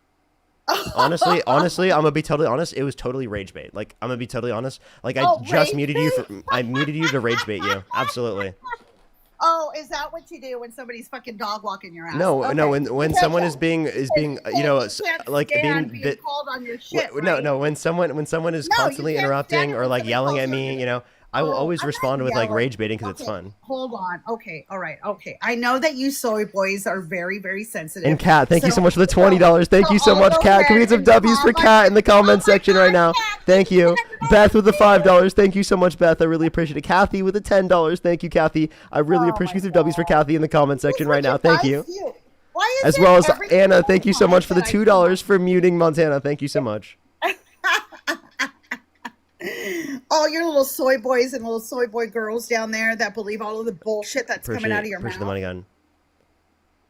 Honestly, I'm gonna be totally honest. It was totally rage bait. Like, I'm gonna be totally honest. Like, I just rage muted you. I muted you to rage bait you. Absolutely. Oh, is that what you do when somebody's fucking dog walking your ass? No, Okay. no. When someone is being you know, can't like stand being being called on your shit, no, right? no. When someone is No, you constantly can't interrupting stand it or when like somebody yelling at calls me, you- you know, I will always I'm not respond with like yelling. rage baiting because it's Okay, fun. Hold on. Okay. All right. Okay. I know that you soy boys are very, very sensitive. And Kat, thank you so much for the $20. Thank you so I'll much, go Kat. Can we ahead get some and W's for comment. Kat in the comment Oh my section right God, now? Kat, Thank you. $100. Beth with the $5. Thank you so much, Beth. I really appreciate it. Kathy with the $10. Thank you, Kathy. I really Oh appreciate my some W's for Kathy in the comment section right now. Thank you. Why is As it well as every Anna, single thank you so time much for the that I $2 for muting Montana. Thank you so much. all your little soy boys and little soy boy girls down there that believe all of the bullshit that's coming out of your Appreciate mouth? the money gun.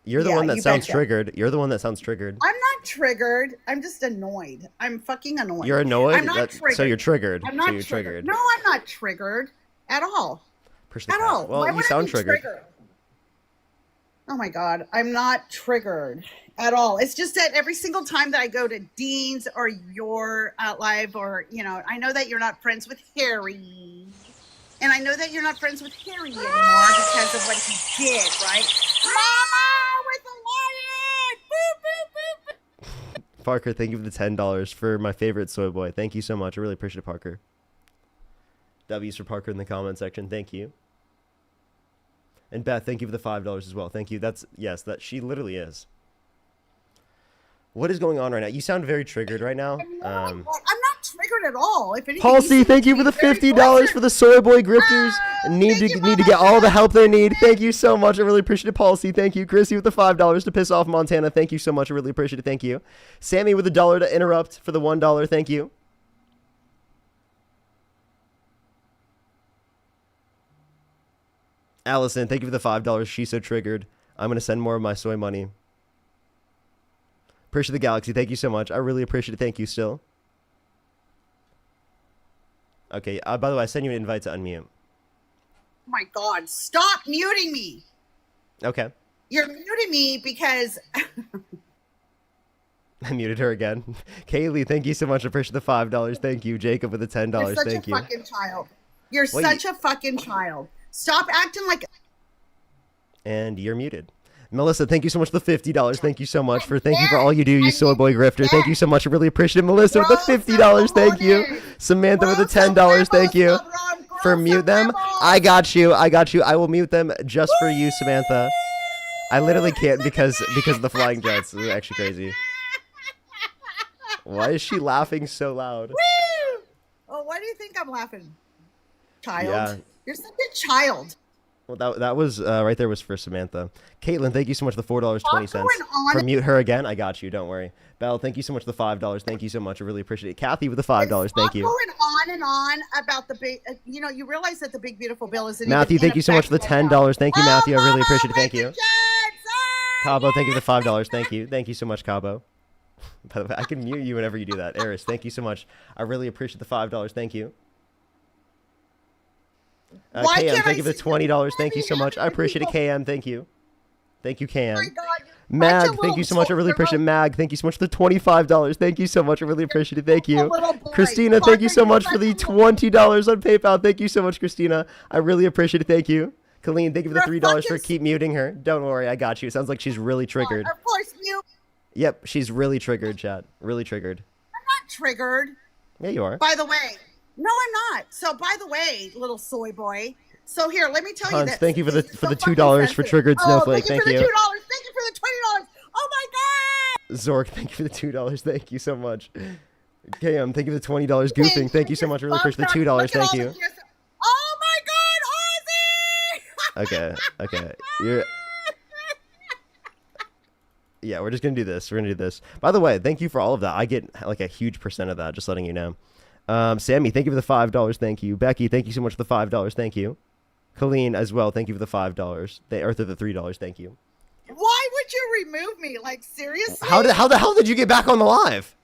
You're the Yeah, one that you sounds betcha. triggered. You're the one that sounds triggered. I'm not triggered. I'm just annoyed. I'm fucking annoyed. You're annoyed? I'm not That- triggered. so you're triggered. I'm not So you're triggered. triggered. No, I'm not triggered at all. Push the At cat. all. Well, Why you would I sound be triggered. Oh my God. I'm not triggered at all. It's just that every single time that I go to Dean's or your live, or, you know, I know that you're not friends with Harry. And I know that you're not friends with Harry anymore because of what he did, right? Mama with the lion! Boop, boop, boop, boop. Parker, thank you for the $10 for my favorite soy boy. Thank you so much. I really appreciate it, Parker. W's for Parker in the comment section. Thank you. And Beth, thank you for the $5 as well. Thank you. That's, yes, that she literally is. What is going on right now? You sound very triggered right now. I'm not triggered at all. If anything, Paul C, seem thank to you be for the very $50 flustered. for the soy boy grifters. Need to get all the help they need. Thank you so much. I really appreciate it, Paul C. Thank you. Chrissy with the $5 to piss off Montana. Thank you so much. I really appreciate it. Thank you. Sammy with $1 to interrupt for the $1. Thank you. Allison, thank you for the $5. She's so triggered. I'm gonna send more of my soy money. Appreciate the Galaxy. Thank you so much. I really appreciate it. Thank you still. Okay. By the way, I sent you an invite to unmute. Oh my God, stop muting me. Okay. You're muting me because I muted her again. Kaylee, thank you so much. I appreciate the $5. Thank you. Jacob with the $10. you're such Thank a you. fucking child. You're Wait. such a fucking child. Stop acting like And you're muted. Melissa, thank you so much for the $50. Thank you so much for all you do, you soy boy grifter. Thank you so much. I really appreciate it. Melissa with the $50. Thank you. Samantha with the $10. Thank you. For mute them. I got you. I got you. I will mute them just for you, Samantha. I literally can't because of the flying jets. It's actually crazy. Why is she laughing so loud? Oh, why do you think I'm laughing? Child. Yeah. You're such a child. Well, that was right there was for Samantha. Caitlin, thank you so much for the $4.20 Stop going on. for mute her again. I got you. Don't worry. Belle, thank you so much for the $5. Thank you so much. I really appreciate it. Kathy with the $5. Thank Stop you. going on and on about the big. You know, you realize that the big beautiful bill isn't. Matthew, even thank in you so much for the effect right now. $10. Thank you, Oh, Matthew. I really Mama appreciate it. Thank with you. the jets! Ah, Cabo, thank you for the $5. Thank you. Thank you so much, Cabo. By the way, I can mute you whenever you do that. Eris, thank you so much. I really appreciate the $5. Thank you. Why KM, can't thank I you for the see $20. Thank you so much. I appreciate it, KM. Thank you. Thank you, KM. Oh my God, you're Mag, such a thank you so much. I really little appreciate it. Mag, thank you so much for the $25. Thank you so much. I really appreciate it. Thank you. little boy. Christina, thank you Parker, so you're much such for the a little- $20 on PayPal. Thank you so much, Christina. I really appreciate it. Thank you. Colleen, thank you for the You're $3 for fucking- keep muting her. Don't worry, I got you. It sounds like she's really triggered. Of course, you. Yep, she's really triggered, chat. Really triggered. I'm not triggered. Yeah, you are. By the way, no, I'm not. So, by the way, little soy boy. So here, let me tell you Hans, this. thank you for the This is for so the fucking $2 for sensitive. triggered snowflake. Thank Thank you you. for the $2. Thank you for the $20. Oh my God! Zork, thank you for the $2. Thank you so much. KM, thank you for the $20 goofing. Thank you so much. I really appreciate the $2. Thank you. Oh my God, Ozzy! Okay. You're. Yeah, we're just gonna do this. We're gonna do this. By the way, thank you for all of that. I get like a huge percent of that. Just letting you know. Sammy, thank you for the $5. Thank you. Becky, thank you so much for the $5. Thank you. Colleen as well. Thank you for the $5. Or the $3. Thank you. Why would you remove me? Like, seriously? How the hell did you get back on the live?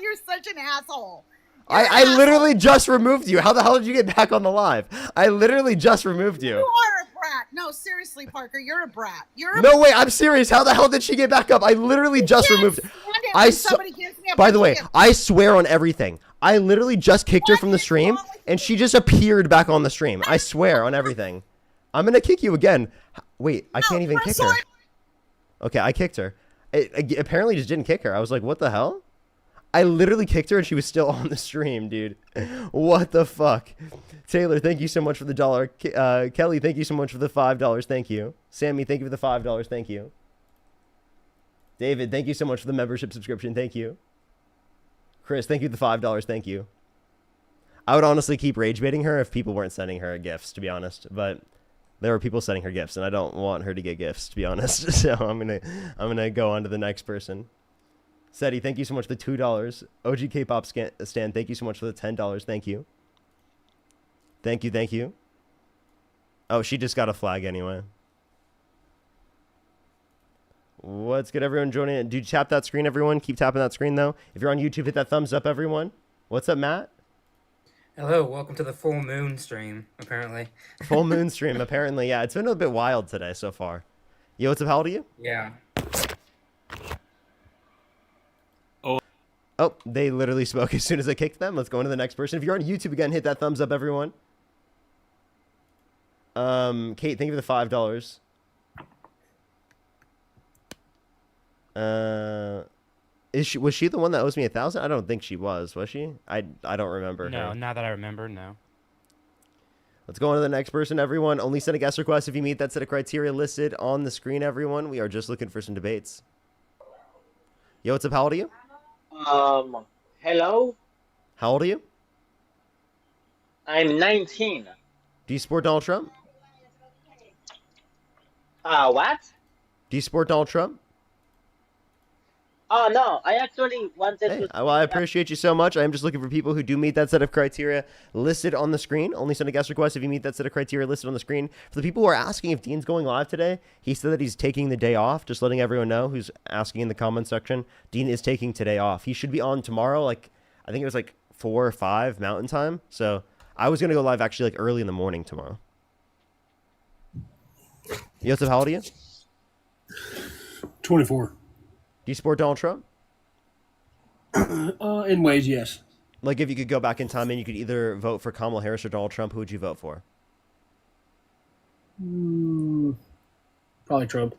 You're such an asshole. I literally just removed you. How the hell did you get back on the live? I literally just removed You you. are a brat. brat. No, seriously, Parker, you're a brat. You're a No way, I'm serious. How the hell did she get back up? I literally just removed her. By the way, I swear on everything. I literally just kicked her from the stream, and she just appeared back on the stream. I swear on everything. I'm gonna kick you again. Wait, I can't even kick her. Okay, I kicked her. It apparently just didn't kick her. I was like, what the hell? I literally kicked her and she was still on the stream, dude. What the fuck? Taylor, thank you so much for the $1. Kelly, thank you so much for the $5. Thank you. Sammy, thank you for the $5. Thank you. David, thank you so much for the membership subscription. Thank you. Chris, thank you for the $5. Thank you. I would honestly keep rage baiting her if people weren't sending her gifts, to be honest. But there were people sending her gifts, and I don't want her to get gifts, to be honest. So I'm gonna go on to the next person. Seti, thank you so much for the $2. OG K-pop Stan, thank you so much for the $10. Thank you. Thank you, thank you. Oh, she just got a flag anyway. What's good, everyone joining in? Dude, tap that screen, everyone. Keep tapping that screen, though. If you're on YouTube, hit that thumbs up, everyone. What's up, Matt? Hello, welcome to the full moon stream, apparently. Full moon stream, apparently. Yeah, it's been a bit wild today so far. Yo, what's up? How old are you? Yeah. Oh, they literally spoke as soon as I kicked them. Let's go on to the next person. If you're on YouTube again, hit that thumbs up, everyone. Kate, thank you for the $5. Was she the one that owes me 1,000? I don't think she was she? I don't remember her. No, now that I remember, no. Let's go on to the next person, everyone. Only send a guest request if you meet that set of criteria listed on the screen, everyone. We are just looking for some debates. Yo, what's up? How old are you? Hello? How old are you? I'm 19. Do you support Donald Trump? What? Do you support Donald Trump? Oh, no, I actually wanted to... Well, I appreciate you so much. I am just looking for people who do meet that set of criteria listed on the screen. Only send a guest request if you meet that set of criteria listed on the screen. For the people who are asking if Dean's going live today, he said that he's taking the day off. Just letting everyone know who's asking in the comment section. Dean is taking today off. He should be on tomorrow, like, I think it was like 4 or 5 Mountain Time. So I was going to go live actually like early in the morning tomorrow. Yosef, how old are you? 24. Do you support Donald Trump? In ways, yes. Like, if you could go back in time and you could either vote for Kamala Harris or Donald Trump, who would you vote for? Probably Trump.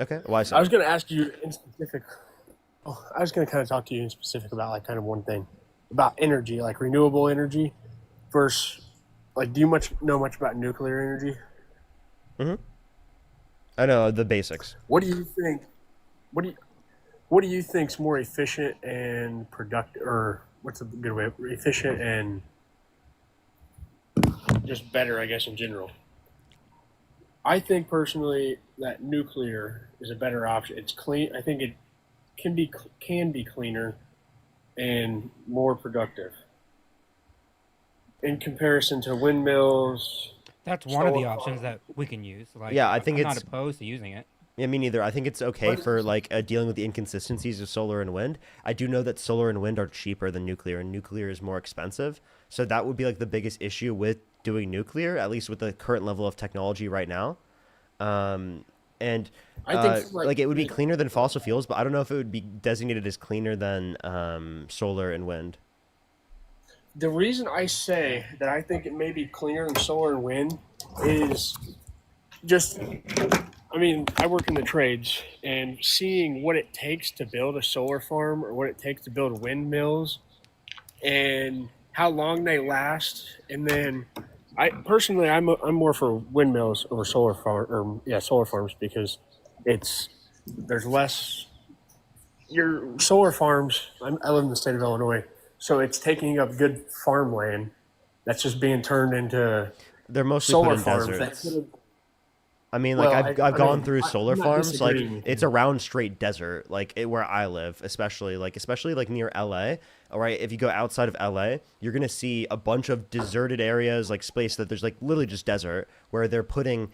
Okay, why so? I was going to ask you in specific. Oh, I was going to kind of talk to you in specific about like kind of one thing about energy, like renewable energy versus like, do you know much about nuclear energy? Mm-hmm. I know the basics. What do you think? What do you think's more efficient and productive, or what's a good way? Efficient and just better, I guess, in general. I think personally that nuclear is a better option. It's clean. I think it can be cleaner and more productive in comparison to windmills. That's one of the options that we can use. Like, yeah, I think I'm it's not opposed to using it. Yeah, me neither. I think it's okay for like dealing with the inconsistencies of solar and wind. I do know that solar and wind are cheaper than nuclear, and nuclear is more expensive. So that would be like the biggest issue with doing nuclear, at least with the current level of technology right now. And I think like it would be cleaner than fossil fuels, but I don't know if it would be designated as cleaner than solar and wind. The reason I say that I think it may be cleaner than solar and wind is just, I mean, I work in the trades, and seeing what it takes to build a solar farm or what it takes to build windmills and how long they last. And then I'm more for windmills over solar farms because there's less. Your solar farms, I live in the state of Illinois, so it's taking up good farmland that's just being turned into they're mostly solar put in farms. deserts. I mean, like I've gone through solar farms. Like it's around straight desert, like where I live, especially like near LA. All right, if you go outside of LA, you're gonna see a bunch of deserted areas, like space that there's like literally just desert, where they're putting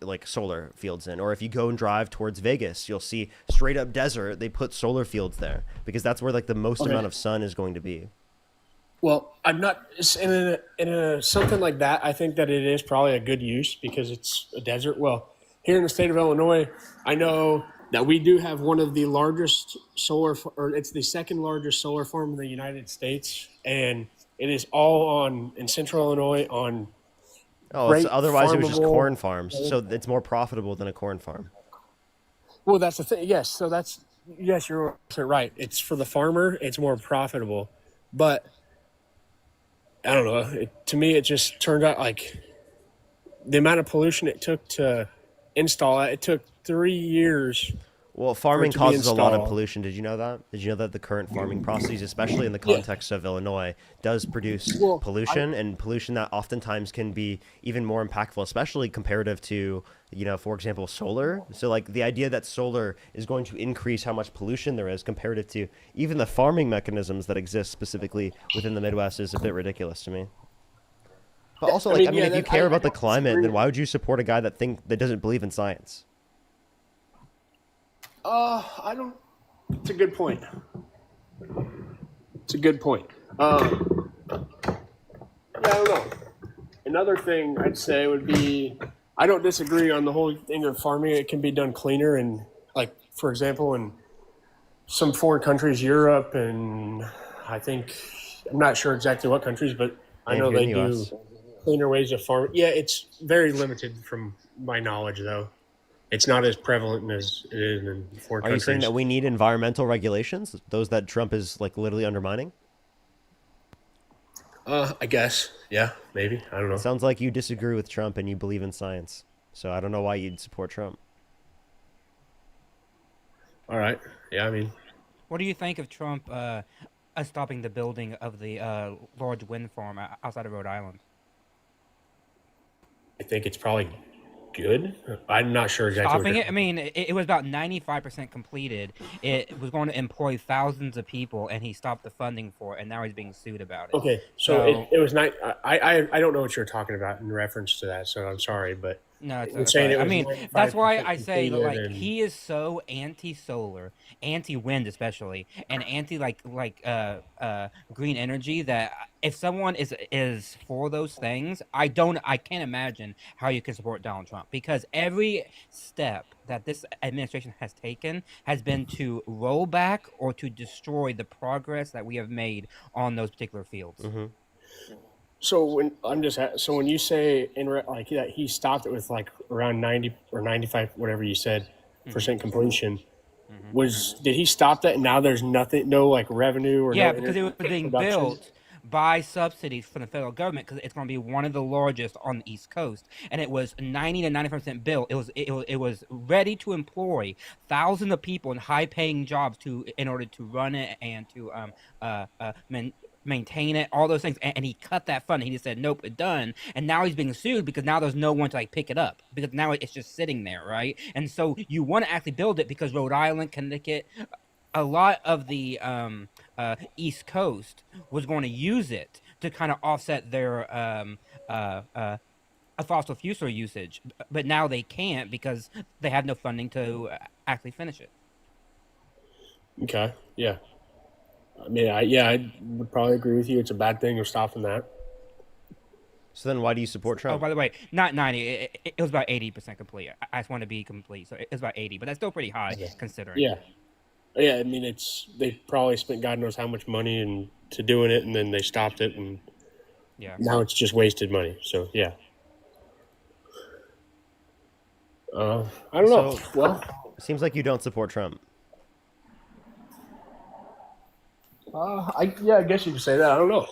like solar fields in. Or if you go and drive towards Vegas, you'll see straight up desert. They put solar fields there because that's where like the most amount of sun is going to be. Well, I'm not in a something like that. I think that it is probably a good use because it's a desert. Well, here in the state of Illinois, I know that we do have one of the largest or it's the second largest solar farm in the United States, and it is all in central Illinois on. Oh, so otherwise it was just corn farms. So it's more profitable than a corn farm. Well, that's the thing. Yes, so yes, you're right. It's for the farmer. It's more profitable, but I don't know. To me, it just turned out like the amount of pollution it took to install it. It took 3 years. Well, farming causes a lot of pollution. Did you know that? Did you know that the current farming processes, especially in the context of Illinois, does produce pollution, and pollution that oftentimes can be even more impactful, especially comparative to, for example, solar. So like the idea that solar is going to increase how much pollution there is comparative to even the farming mechanisms that exist specifically within the Midwest is a bit ridiculous to me. But also, if you care about the climate, then why would you support a guy that doesn't believe in science? I don't. It's a good point. It's a good point. I don't know. Another thing I'd say would be, I don't disagree on the whole thing of farming. It can be done cleaner, and like for example, in some foreign countries, Europe, and I think I'm not sure exactly what countries, but I know they do cleaner ways of farming. Yeah, it's very limited from my knowledge, though. It's not as prevalent as it is in foreign countries. Are you saying that we need environmental regulations, those that Trump is like literally undermining? I guess. Yeah, maybe. I don't know. It sounds like you disagree with Trump and you believe in science. So I don't know why you'd support Trump. All right. Yeah, I mean. What do you think of Trump stopping the building of the large wind farm outside of Rhode Island? I think it's probably good. I'm not sure exactly. Stopping it? I mean, it was about 95% completed. It was going to employ thousands of people, and he stopped the funding for it, and now he's being sued about it. Okay, so it was not. I don't know what you're talking about in reference to that, so I'm sorry, but no, it's saying it. I mean, that's why I say that, like, he is so anti-solar, anti-wind especially, and anti green energy that if someone is for those things, I can't imagine how you can support Donald Trump, because every step that this administration has taken has been to roll back or to destroy the progress that we have made on those particular fields. Mm-hmm. So when you say that he stopped it with like around 90 or 95, whatever you said, percent completion, did he stop that and now there's nothing, no like revenue or because it was being built by subsidies from the federal government, because it's going to be one of the largest on the East Coast, and it was 90 to 95% built. It was ready to employ thousands of people in high-paying jobs in order to run it and to maintain it, all those things, and he cut that funding. He just said, nope, it's done. And now he's being sued because now there's no one to like pick it up, because now it's just sitting there, right? And so you want to actually build it because Rhode Island, Connecticut, a lot of the East Coast was going to use it to kind of offset their fossil fuel usage, but now they can't because they have no funding to actually finish it. Okay, yeah. I mean, I would probably agree with you. It's a bad thing. We're stopping that. So then why do you support Trump? Oh, by the way, not 90. It was about 80% complete. I just want to be complete. So it's about 80, but that's still pretty high considering. Yeah. Yeah, I mean, they probably spent God knows how much money into doing it, and then they stopped it, and now it's just wasted money. So, yeah. I don't know. So, well, it seems like you don't support Trump. I guess you could say that. I don't know.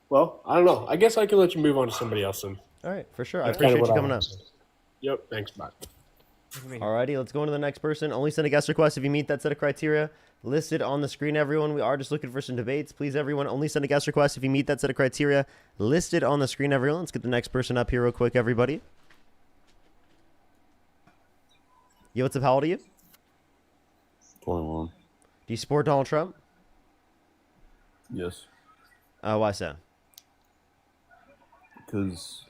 Well, I don't know. I guess I can let you move on to somebody else then. All right, for sure. I appreciate you coming up. Yep, thanks. Bye. Alrighty, let's go on to the next person. Only send a guest request if you meet that set of criteria listed on the screen, everyone. We are just looking for some debates. Please, everyone, only send a guest request if you meet that set of criteria listed on the screen, everyone. Let's get the next person up here real quick, everybody. Yo, what's up? How old are you? 21. Do you support Donald Trump? Yes. Why so? Because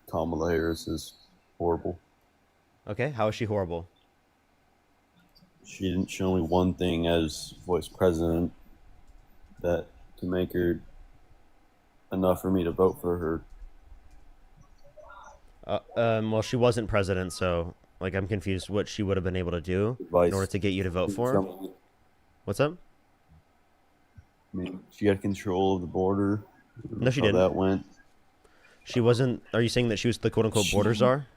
Kamala Harris is horrible. Okay, how is she horrible? She didn't show me one thing as vice president. that to make her enough for me to vote for her. Well, she wasn't president, so like I'm confused what she would have been able to do in order to get you to vote for her. What's up? I mean, she had control of the border. No, she how didn't. That went. She wasn't. Are you saying that she was the quote-unquote border czar?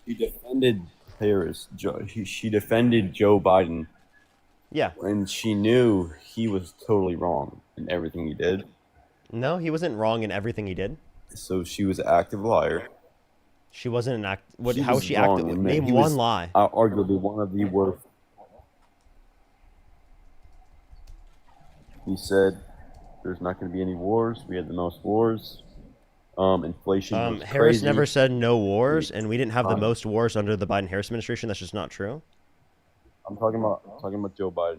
She defended Harris. She defended Joe Biden. Yeah. And she knew he was totally wrong in everything he did. No, he wasn't wrong in everything he did. So she was an active liar. She wasn't an act. What? She How was was she wrong, active? and Name he one was, lie. Arguably one of the worst. He said there's not going to be any wars. We had the most wars. Inflation was Harris crazy. never said no wars, and we didn't have the most wars under the Biden-Harris administration. That's just not true. I'm talking about Joe Biden.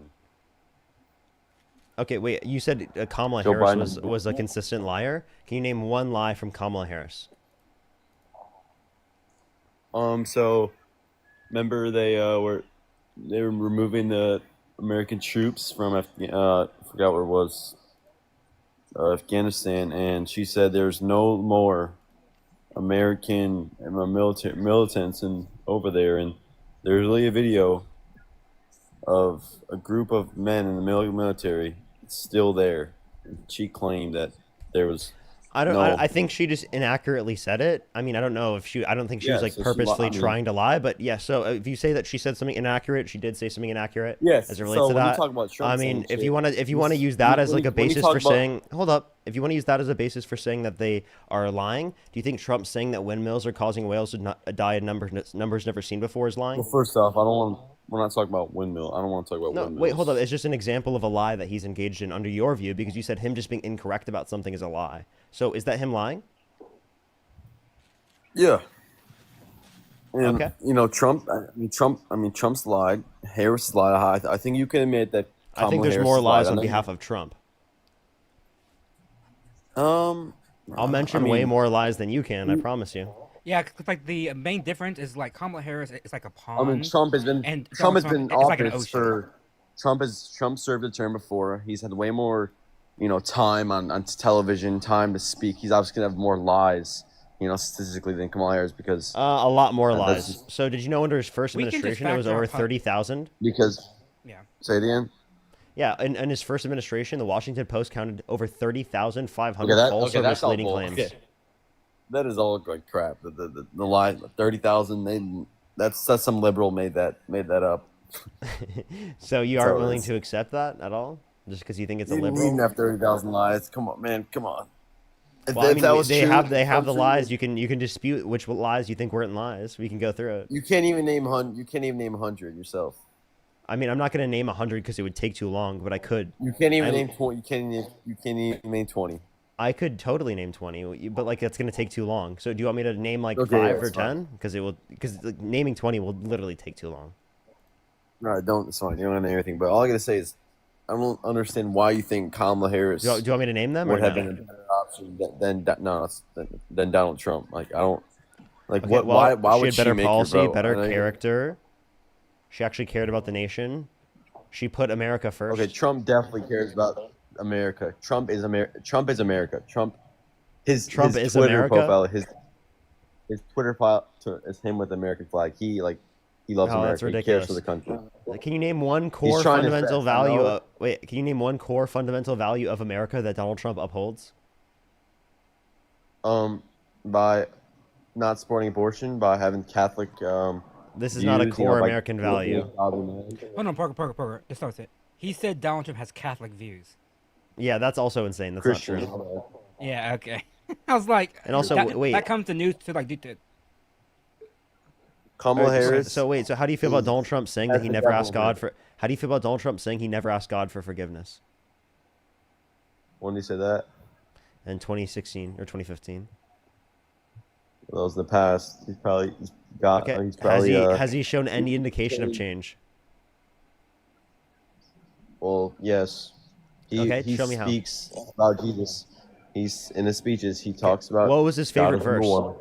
Okay, wait. You said Kamala Joe Harris Biden. was a consistent liar. Can you name one lie from Kamala Harris? So remember they were removing the American troops from forgot where it was, Afghanistan, and she said there's no more American militants over there, and there's really a video of a group of men in the military still there. And she claimed that there was. I think she just inaccurately said it. I mean, I don't know if she. I don't think she was like purposely trying to lie. But yeah, so if you say that she said something inaccurate, she did say something inaccurate. Yes. As it relates So to when you that. talk about Trump I mean, saying if you want to use that as like a basis for saying, hold up, if you want to use that as a basis for saying that they are lying, do you think Trump saying that windmills are causing whales to die in numbers never seen before is lying? Well, first off, I don't want. We're not talking about windmill. I don't want to talk about No, windmills. wait, hold up. It's just an example of a lie that he's engaged in under your view because you said him just being incorrect about something is a lie. So is that him lying? Yeah. And, Okay. You know, Trump's lied. Harris lied. I think you can admit that. I think Kamala there's Harris more has lies lied. on behalf of Trump. I'll I'll mention way more lies than you can, I promise you. Yeah, 'cause, like the main difference is like Kamala Harris is like a pond. I mean, Trump has been and Trump has Donald been in Trump is like an office ocean. for Trump served a term before. He's had way more, time on television, time to speak. He's obviously gonna have more lies, statistically than Kamala Harris because A lot more that's lies. just- So did you know under his first We can just administration it was fact over our 30,000? because Yeah. say it again. Yeah, in his first administration, the Washington Post counted over 30,500 Okay, false or that's all misleading bull. claims. Okay. That is all like crap. The lie 30,000. That's some liberal made that up. So you So aren't willing it's- to accept that at all? Just because you think it's a You liberal? didn't have 30,000 lies. Come on, man. Come on. If, Well, I if mean, that was they true, have the if lies. You can dispute which lies you think weren't lies. We can go through it. You can't even name 100 yourself. I mean, I'm not going to name 100 because it would take too long, but I could. You can't even name 20. You can't even name 20. I could totally name 20, but like that's going to take too long. So do you want me to name like Okay, 5 or that's fine. 10? Because like, naming 20 will literally take too long. No, don't. It's fine. You don't have to name anything. But all I gotta say is, I don't understand why you think Kamala Harris Do you want me to name them or would have no? been a better option than Donald Trump. Like I don't. Like Okay, what? well, Why she would had better she make policy, your vote? better I know you- character. She actually cared about the nation. She put America first. Okay, Trump definitely cares about America. Trump is America. Trump is his Trump his is Twitter America? profile. His Twitter file is him with the American flag. He loves Oh, America. that's He ridiculous. cares for the country. Can you name one core trying to fundamental I value? know. Can you name one core fundamental value of America that Donald Trump upholds? By not supporting abortion, by having Catholic. This is not a views, core by American value. Hold on, Parker. This starts it. He said Donald Trump has Catholic views. Yeah, that's also insane. That's Christian. not true. Yeah, okay. I was like, And also, that, wait. that comes to news to like, dude. Kamala Alright, Harris. So wait. So how do you feel about Donald Trump saying that That's he the never devil, asked God man. for? How do you feel about Donald Trump saying he never asked God for forgiveness When he said that, in 2016 or 2015? that was in the past. He's probably got. Okay. He's probably. Has he shown any indication of change? Well, yes. Okay, He show me how. speaks about Jesus. He's in his speeches. He talks about. What was his God favorite is verse? one.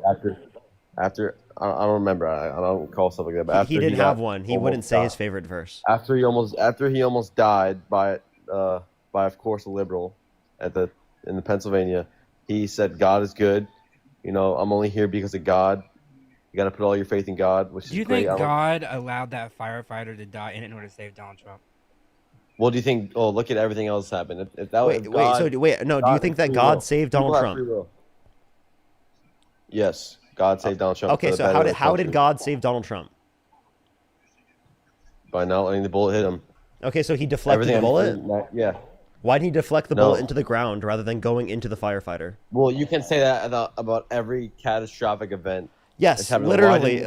After I don't remember. I don't recall stuff like that. But after He didn't got have one. He almost wouldn't say his died- favorite verse. After he almost died by by, of course, a liberal in the Pennsylvania. He said, God is good. You know, I'm only here because of God. You got to put all your faith in God, which is great. Do you think God allowed that firefighter to die in order to save Donald Trump? Well, do you think? Oh, look at everything else happened. If that Wait, no. Do you think that God saved Donald Trump? Yes, God saved Donald Trump. Okay, so how did God save Donald Trump? By not letting the bullet hit him. Okay, so he deflected the bullet? Yeah. Why did he deflect the bullet into the ground rather than going into the firefighter? Well, you can say that about every catastrophic event. Yes, literally.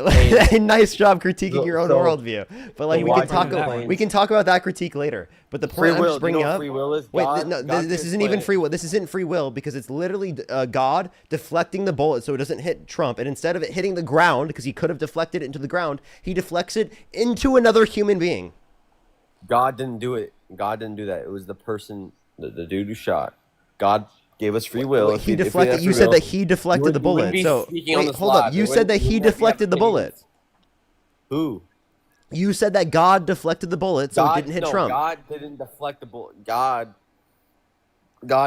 Nice job critiquing your own worldview. But like we can talk about that critique later. But the point I'm just bringing up. Free will is wait, God, no, God this isn't even free will. This isn't free will because it's literally God deflecting the bullet so it doesn't hit Trump, and instead of it hitting the ground because he could have deflected it into the ground, he deflects it into another human being. God didn't do it. God didn't do that. It was the person, the dude who shot. God gave us free will. He deflected. You said that he deflected the bullet. So wait, hold up. You said that he deflected the bullet. Who? You said that God deflected the bullet, so it didn't hit Trump. God didn't deflect the bullet. God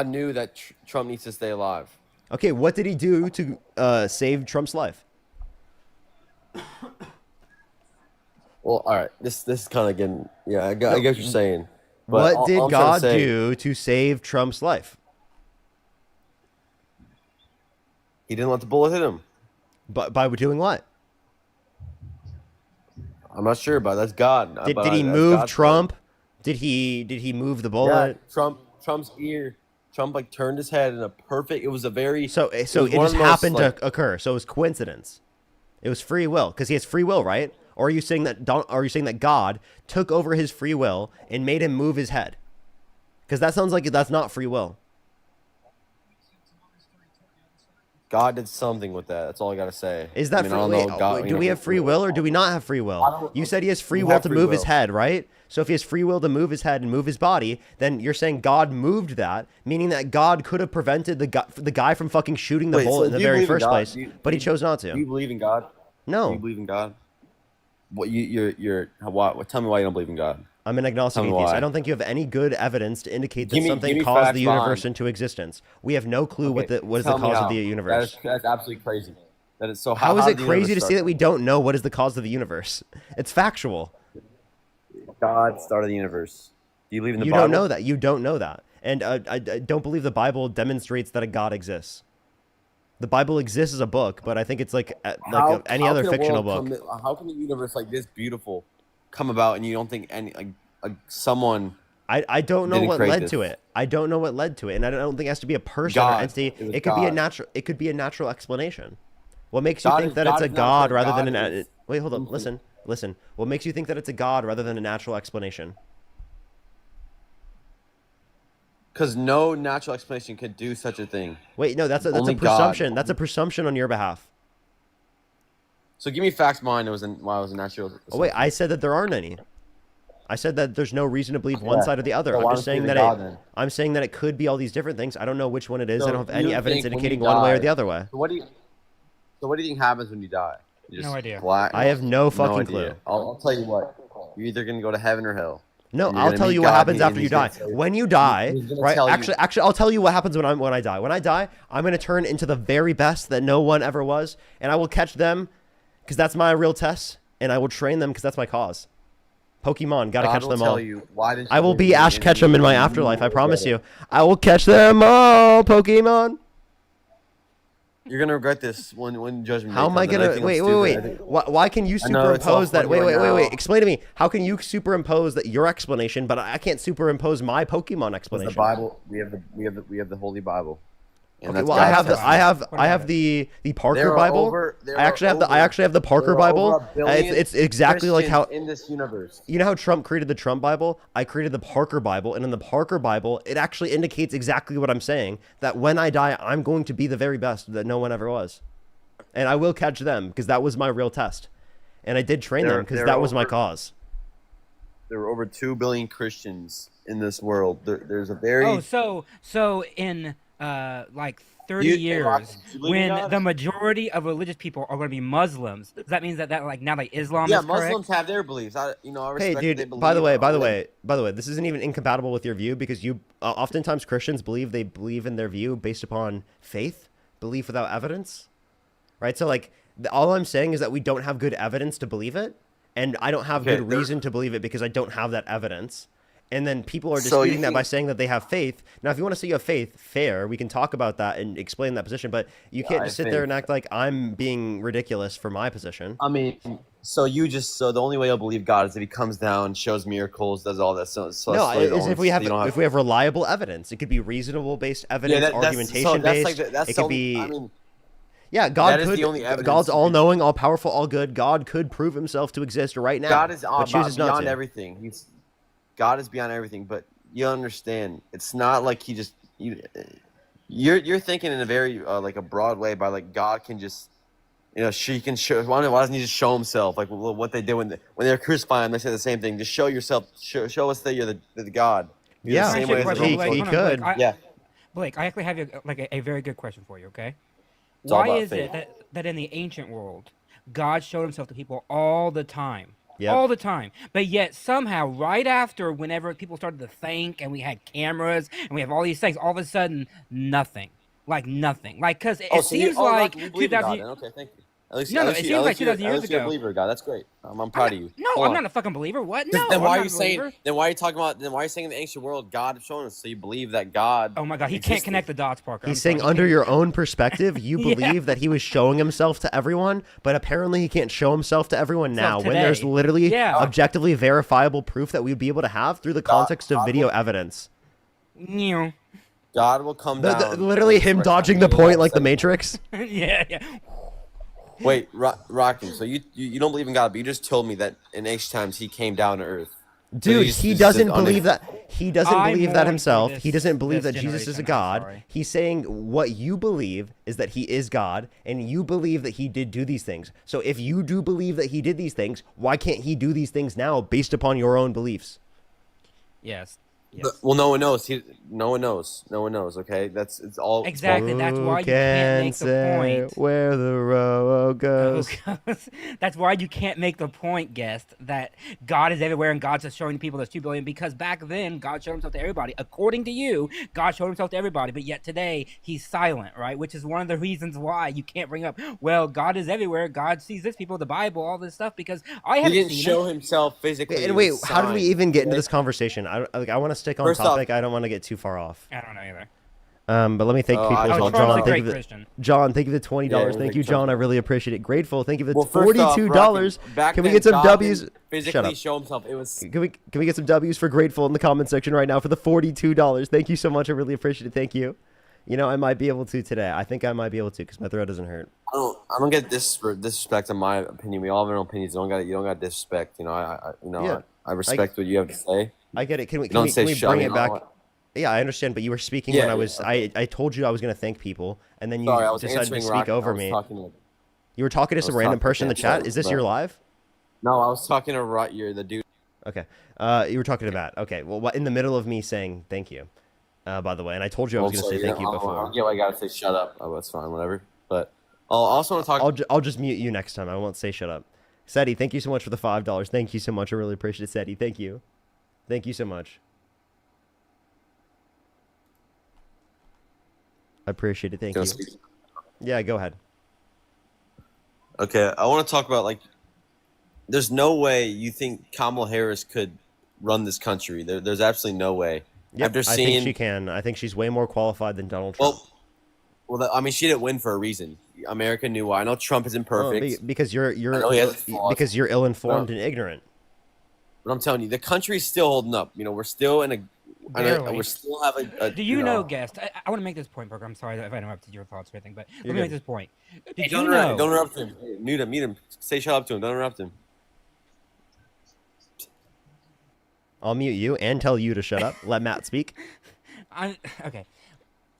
knew that Trump needs to stay alive. Okay, what did he do to save Trump's life? Well, all right. This is kind of getting. Yeah, I get what you're saying. What did God do to save Trump's life? He didn't let the bullet hit him. But by doing what? I'm not sure, but that's God. Did he move Trump? Did he move the bullet? Yeah, Trump's ear. Trump like turned his head in a perfect. It was a very. So it just happened to occur. So it was coincidence. It was free will because he has free will, right? Or are you saying that God took over his free will and made him move his head? Because that sounds like that's not free will. God did something with that. That's all I gotta say. Is that do we have free will or do we not have free will? You said he has free will to move his head, right? So if he has free will to move his head and move his body, then you're saying God moved that, meaning that God could have prevented the guy from fucking shooting the bullet in the very first place, but he chose not to. Do you believe in God? No. Do you believe in God? What tell me why you don't believe in God. I'm an agnostic atheist. I don't think you have any good evidence to indicate that something caused the universe into existence. We have no clue what is the cause of the universe. That's absolutely crazy. That is so. How is it crazy to say that we don't know what is the cause of the universe? It's factual. God started the universe. Do you believe in the Bible? You don't know that. You don't know that. And I don't believe the Bible demonstrates that a God exists. The Bible exists as a book, but I think it's like any other fictional book. How can a universe like this beautiful come about and you don't think someone? I don't know what led to it. I don't know what led to it, and I don't think it has to be a person or entity. It could be a natural. It could be a natural explanation. What makes you think that it's a God rather than an? Wait, hold up. Listen. What makes you think that it's a God rather than a natural explanation? Because no natural explanation could do such a thing. Wait, no, that's a presumption. That's a presumption on your behalf. So give me facts behind why it was a natural. Oh wait, I said that there aren't any. I said that there's no reason to believe one side or the other. So I'm just saying that I'm saying that it could be all these different things. I don't know which one it is. I don't have any evidence indicating one way or the other way. So what do you think happens when you die? No idea. I have no fucking clue. I'll tell you what. You're either gonna go to heaven or hell. No, I'll tell you what happens after you die. When you die, right? Actually, I'll tell you what happens when I die. When I die, I'm gonna turn into the very best that no one ever was, and I will catch them, because that's my real test, and I will train them because that's my cause. Pokemon, gotta catch them all. I will be Ash Ketchum in my afterlife. I promise you. I will catch them all, Pokemon. You're gonna regret this when judgment. How am I gonna wait? Why can you superimpose that? Wait. Explain to me. How can you superimpose that your explanation, but I can't superimpose my Pokemon explanation? The Bible. We have the Holy Bible. Okay, well, I have the Parker Bible. I actually have the Parker Bible. It's exactly like how in this universe. You know how Trump created the Trump Bible? I created the Parker Bible, and in the Parker Bible, it actually indicates exactly what I'm saying. That when I die, I'm going to be the very best that no one ever was, and I will catch them because that was my real test, and I did train them because that was my cause. There were over 2 billion Christians in this world. There's a very so in like 30 years when the majority of religious people are going to be Muslims. Does that mean that like now like Islam Yeah, is correct? Muslims have their beliefs. I respect Hey, that they dude. believe. By the way, this isn't even incompatible with your view because you oftentimes Christians believe in their view based upon faith, belief without evidence, right? So like, all I'm saying is that we don't have good evidence to believe it, and I don't have good reason to believe it because I don't have that evidence. And then people are disputing that by saying that they have faith. Now, if you want to say you have faith, fair, we can talk about that and explain that position. But you can't just sit there and act like I'm being ridiculous for my position. I mean, so the only way you'll believe God is if He comes down, shows miracles, does all that. So no, it's if we have reliable evidence. It could be reasonable based evidence, argumentation based. It could be. Yeah, God could. God's all knowing, all powerful, all good. God could prove Himself to exist right now. God is but chooses not beyond to. everything. God is beyond everything, but you understand, it's not like He just you're thinking in a very like a broad way by like God can just she can show. Why doesn't He just show Himself like what they did when they're crucifying Him? They say the same thing. Just show yourself. Show us that you're the God. You're the same way as he could. Blake, I actually have a very good question for you. Okay, it's all why about is faith. it that in the ancient world God showed Himself to people all the time? Yep. All the time, but yet somehow right after whenever people started to think and we had cameras and we have all these things, all of a sudden nothing, like because it seems like you believe in 2000. God, then. Okay, thank you. At least, it seems like 2000 years you're a ago. believer, God. That's great. I'm proud of you. No, I'm not a fucking believer. What? No. Then why I'm are not you a saying? believer. Then why are you talking about? Then why are you saying in the ancient world God is showing us? So you believe that God? Oh my God, he can't connect the dots, Parker. He's saying under your own perspective, you believe that He was showing Himself to everyone, but apparently He can't show Himself to everyone now when there's literally objectively verifiable proof that we'd be able to have through the context of video evidence. God will come down. Literally Him dodging the point like the Matrix. yeah. Wait, Rockin', so you don't believe in God, but you just told me that in ancient times He came down to earth. Dude, he doesn't believe that. He doesn't believe that himself. He doesn't believe that Jesus is a God. He's saying what you believe is that He is God, and you believe that He did do these things. So if you do believe that He did these things, why can't He do these things now based upon your own beliefs? Yes. Well, no one knows. No one knows. Okay, it's all exactly. That's why you can't make the point. Where the road goes. That's why you can't make the point, guest, that God is everywhere and God's just showing people there's 2 billion. Because back then God showed Himself to everybody. According to you, God showed Himself to everybody, but yet today He's silent, right? Which is one of the reasons why you can't bring up, well, God is everywhere. God sees this, people, the Bible, all this stuff. Because I haven't He didn't seen show it. Himself physically. And wait, how did we even get into this conversation? I want to stick on topic. I don't want to get too far off. I don't know either. But let me thank people as well. John, thank you for the $20. Yeah, thank you, John. I really appreciate it. Grateful. Thank you for the $42. $42. Can we get some W's? Shut up. Show himself. It was. Can we get some W's for grateful in the comment section right now for the $42? Thank you so much. I really appreciate it. Thank you. I might be able to today. I think I might be able to because my throat doesn't hurt. I don't get disrespect in my opinion. We all have our own opinions. You don't got disrespect. I respect what you have to say. I get it. Can we bring it back? Yeah, I understand, but you were speaking when I was. I told you I was going to thank people, and then you decided to speak over me. You were talking to some random person in the chat. Is this your live? No, I was talking to the dude. Okay. You were talking to Matt. Okay. Well, in the middle of me saying thank you, by the way, and I told you I was going to say thank you before. Yeah, I got to say shut up. Oh, that's fine, whatever. But I'll also want to talk. I'll just mute you next time. I won't say shut up. Seti, thank you so much for the $5. Thank you so much. I really appreciate it, Seti. Thank you. Thank you so much. I appreciate it. Thank you. Yeah, go ahead. Okay, I want to talk about there's no way you think Kamala Harris could run this country. There's absolutely no way. Yep, I think she can. I think she's way more qualified than Donald Trump. Well, she didn't win for a reason. America knew why. I know Trump isn't perfect. Because you're ill-informed and ignorant. But I'm telling you, the country's still holding up. We're still in a. We're still having. Do you know, guest? I want to make this point, Parker. I'm sorry if I interrupted your thoughts or anything, but let me make this point. Don't interrupt him. Mute him. Say shut up to him. Don't interrupt him. I'll mute you and tell you to shut up. Let Matt speak. Okay.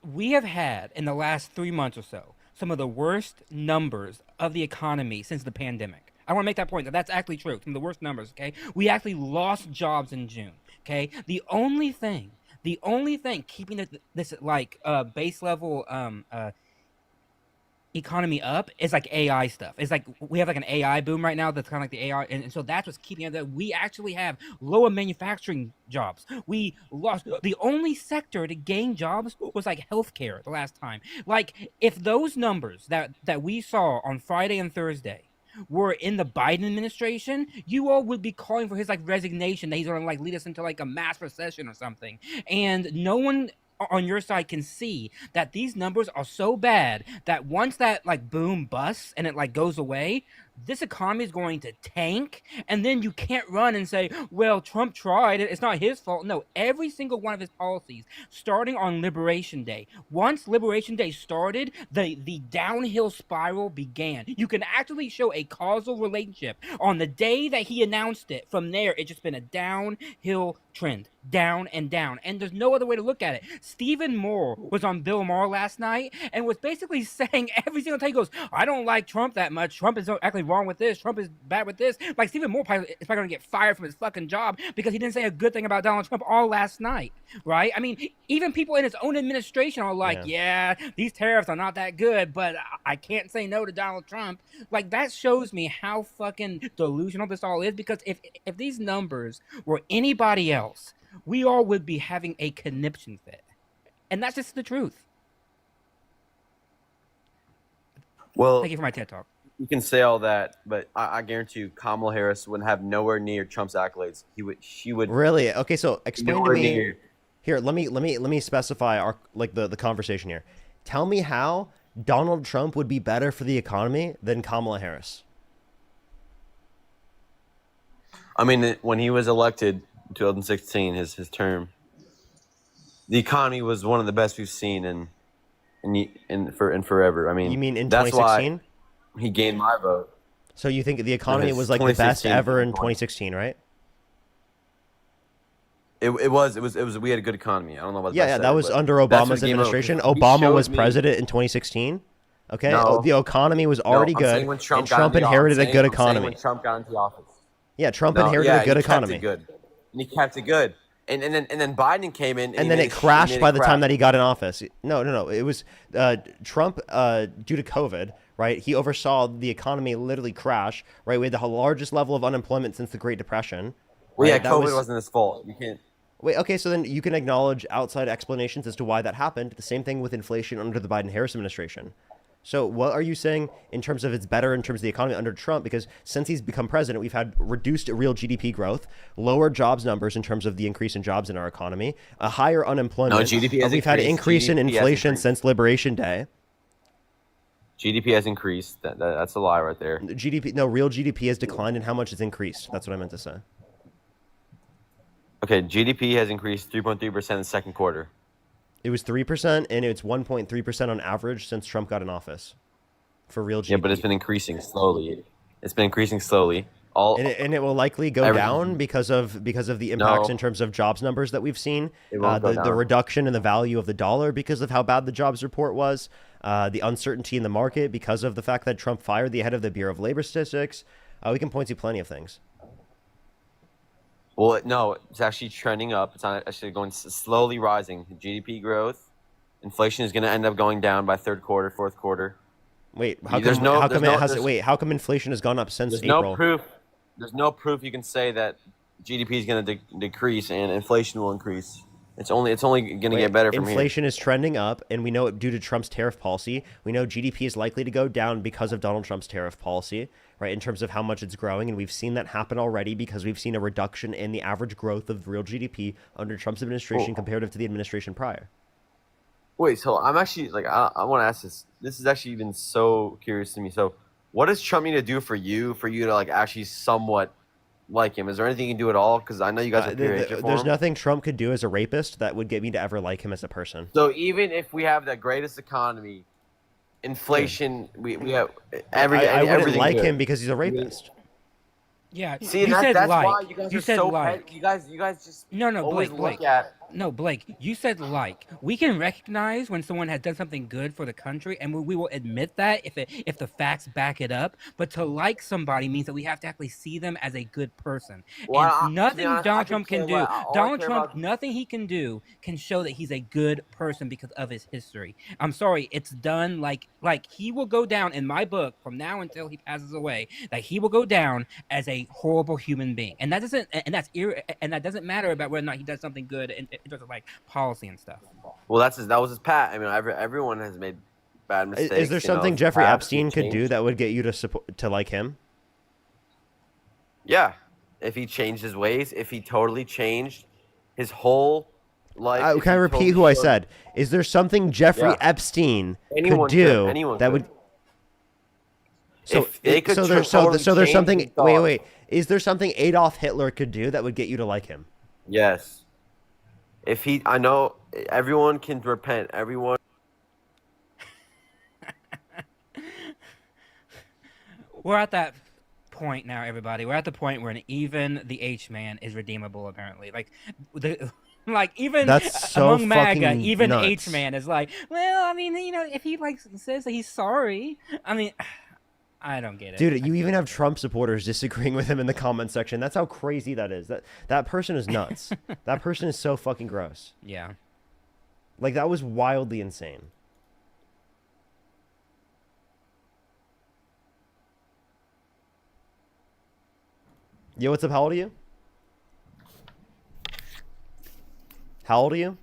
We have had, in the last 3 months or so, some of the worst numbers of the economy since the pandemic. I want to make that point. That's actually true. Some of the worst numbers, okay? We actually lost jobs in June, okay? The only thing the only thing keeping this like base level economy up is like AI stuff. It's like we have like an AI boom right now that's kind of like the AI, and so that's what's keeping it. That we actually have lower manufacturing jobs. We lost the only sector to gain jobs was like healthcare the last time. Like if those numbers that we saw on Friday and Thursday were in the Biden administration, you all would be calling for his like resignation, that he's gonna like lead us into like a mass recession or something. And no one on your side can see that these numbers are so bad that once that like boom busts and it like goes away, this economy is going to tank, and then you can't run and say, well, Trump tried, it's not his fault. No, every single one of his policies, starting on Liberation Day, once Liberation Day started, the downhill spiral began. You can actually show a causal relationship on the day that he announced it. From there, it's just been a downhill trend, down and down, and there's no other way to look at it. Stephen Moore was on Bill Maher last night and was basically saying every single time, he goes, I don't like Trump that much. Trump is actually wrong with this. Trump is bad with this. Like Stephen Moore is probably going to get fired from his fucking job because he didn't say a good thing about Donald Trump all last night, right? I mean, even people in his own administration are like, yeah, these tariffs are not that good, but I can't say no to Donald Trump. Like that shows me how fucking delusional this all is, because if these numbers were anybody else, we all would be having a conniption fit. And that's just the truth. Well, thank you for my TED Talk. You can say all that, but I guarantee you Kamala Harris wouldn't have nowhere near Trump's accolades. She would Really? Okay, so explain to nowhere me. near. Here, let me specify our the conversation here. Tell me how Donald Trump would be better for the economy than Kamala Harris. I mean, when he was elected in 2016, his term, the economy was one of the best we've seen in forever. I mean, You mean in that's 2016? why he gained my vote. So you think the economy Yes, was like the best 2016 ever in 2016, right? It was. We had a good economy. I don't know about Yeah, that was under That's Obama's what came out. administration. He Obama showed was me- president in 2016. Okay, No. the economy was already No, I'm saying good, when and got Trump into the inherited a office. good I'm saying economy. when Trump got into the office. Yeah, Trump No, inherited yeah, a good he kept economy. it good. And he kept it good. And then Biden came in, And then it crashed by the time that he got in office. No. It was Trump, due to COVID, right? He oversaw the economy literally crash, right? We had the largest level of unemployment since the Great Depression. Well, yeah, right? That COVID wasn't his fault. You can't. Wait, okay, so then you can acknowledge outside explanations as to why that happened. The same thing with inflation under the Biden-Harris administration. So what are you saying in terms of it's better in terms of the economy under Trump? Because since he's become president, we've had reduced real GDP growth, lower jobs numbers in terms of the increase in jobs in our economy, a higher unemployment. No, GDP has We've had increased. increase in GDP has inflation increased. since Liberation Day. GDP has increased. That's a lie right there. Real GDP has declined, and how much it's increased. That's what I meant to say. Okay, GDP has increased 3.3% in the second quarter. It was 3%, and it's 1.3% on average since Trump got in office for real GDP. Yeah, but it's been increasing slowly. And it will likely go down because of the impacts in terms of jobs numbers that we've seen. It won't go The down. reduction in the value of the dollar because of how bad the jobs report was. The uncertainty in the market because of the fact that Trump fired the head of the Bureau of Labor Statistics. We can point to plenty of things. Well, no, it's actually trending up. It's not actually going slowly rising. GDP growth, inflation is going to end up going down by third quarter, fourth quarter. Wait, how There's come, no- how there's come no- it has there's- wait? How come inflation has gone up since There's April? no proof. There's no proof you can say that GDP is going to decrease and inflation will increase. It's only going to get better from here. Inflation is trending up, and we know it due to Trump's tariff policy. We know GDP is likely to go down because of Donald Trump's tariff policy, right, in terms of how much it's growing. And we've seen that happen already because we've seen a reduction in the average growth of real GDP under Trump's administration comparative to the administration prior. Wait, so I'm actually I want to ask this. This is actually been so curious to me. So, what does Trump need to do for you to actually somewhat like him? Is there anything you can do at all? Because I know you guys are peer agent for There's him. nothing Trump could do as a rapist that would get me to ever like him as a person. So even if we have the greatest economy, inflation, we have I wouldn't everything like good. him because he's a rapist. Yeah, See, you said that's like. why you guys You are said so like. You guys just No, always Blake. look at No, Blake, you said like. We can recognize when someone has done something good for the country, and we will admit that if the facts back it up. But to like somebody means that we have to actually see them as a good person. Well, And to be nothing honest, I Donald could Trump can care do, less. All I Donald care Trump, about- nothing he can do can show that he's a good person because of his history. I'm sorry, it's done like he will go down in my book from now until he passes away. That he will go down as a horrible human being, and that doesn't matter about whether or not he does something good in terms of like policy and stuff. Well, that was his pat. I mean, everyone has made bad mistakes. Is there you know, something it's Jeffrey past, Epstein he could do changed. that would get you to like him? Yeah, if he changed his ways, if he totally changed his whole life. if Can I he repeat totally who I showed- said? Is there something Jeffrey Yeah. Epstein Anyone could do could. Anyone that could. would? So If they could there's totally change something. his Wait, thoughts. wait. Is there something Adolf Hitler could do that would get you to like him? Yes. I know everyone can repent. Everyone. We're at that point now, everybody. We're at the point where even the H-man is redeemable, apparently. Even That's so among MAGA, fucking even nuts. H-man is like, well, I mean, if he says that he's sorry, I mean, I don't get it. Dude, you even have Trump supporters disagreeing with him in the comment section. That's how crazy that is. That person is nuts. That person is so fucking gross. Yeah. Like, that was wildly insane. Yo, what's up? How old are you? How old are you?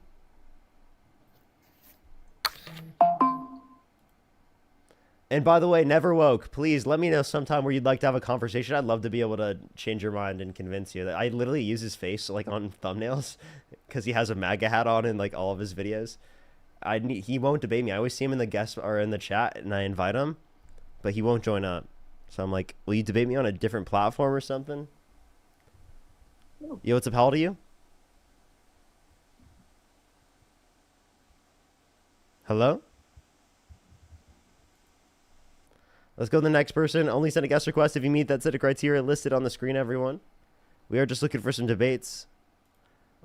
And by the way, Never Woke, please let me know sometime where you'd like to have a conversation. I'd love to be able to change your mind and convince you. That I literally use his face like on thumbnails because he has a MAGA hat on in like all of his videos. He won't debate me. I always see him in the guest or in the chat and I invite him, but he won't join up. So I'm like, will you debate me on a different platform or something? Yo, what's up? How old are you? Hello? Let's go to the next person. Only send a guest request if you meet that set of criteria listed on the screen, everyone. We are just looking for some debates.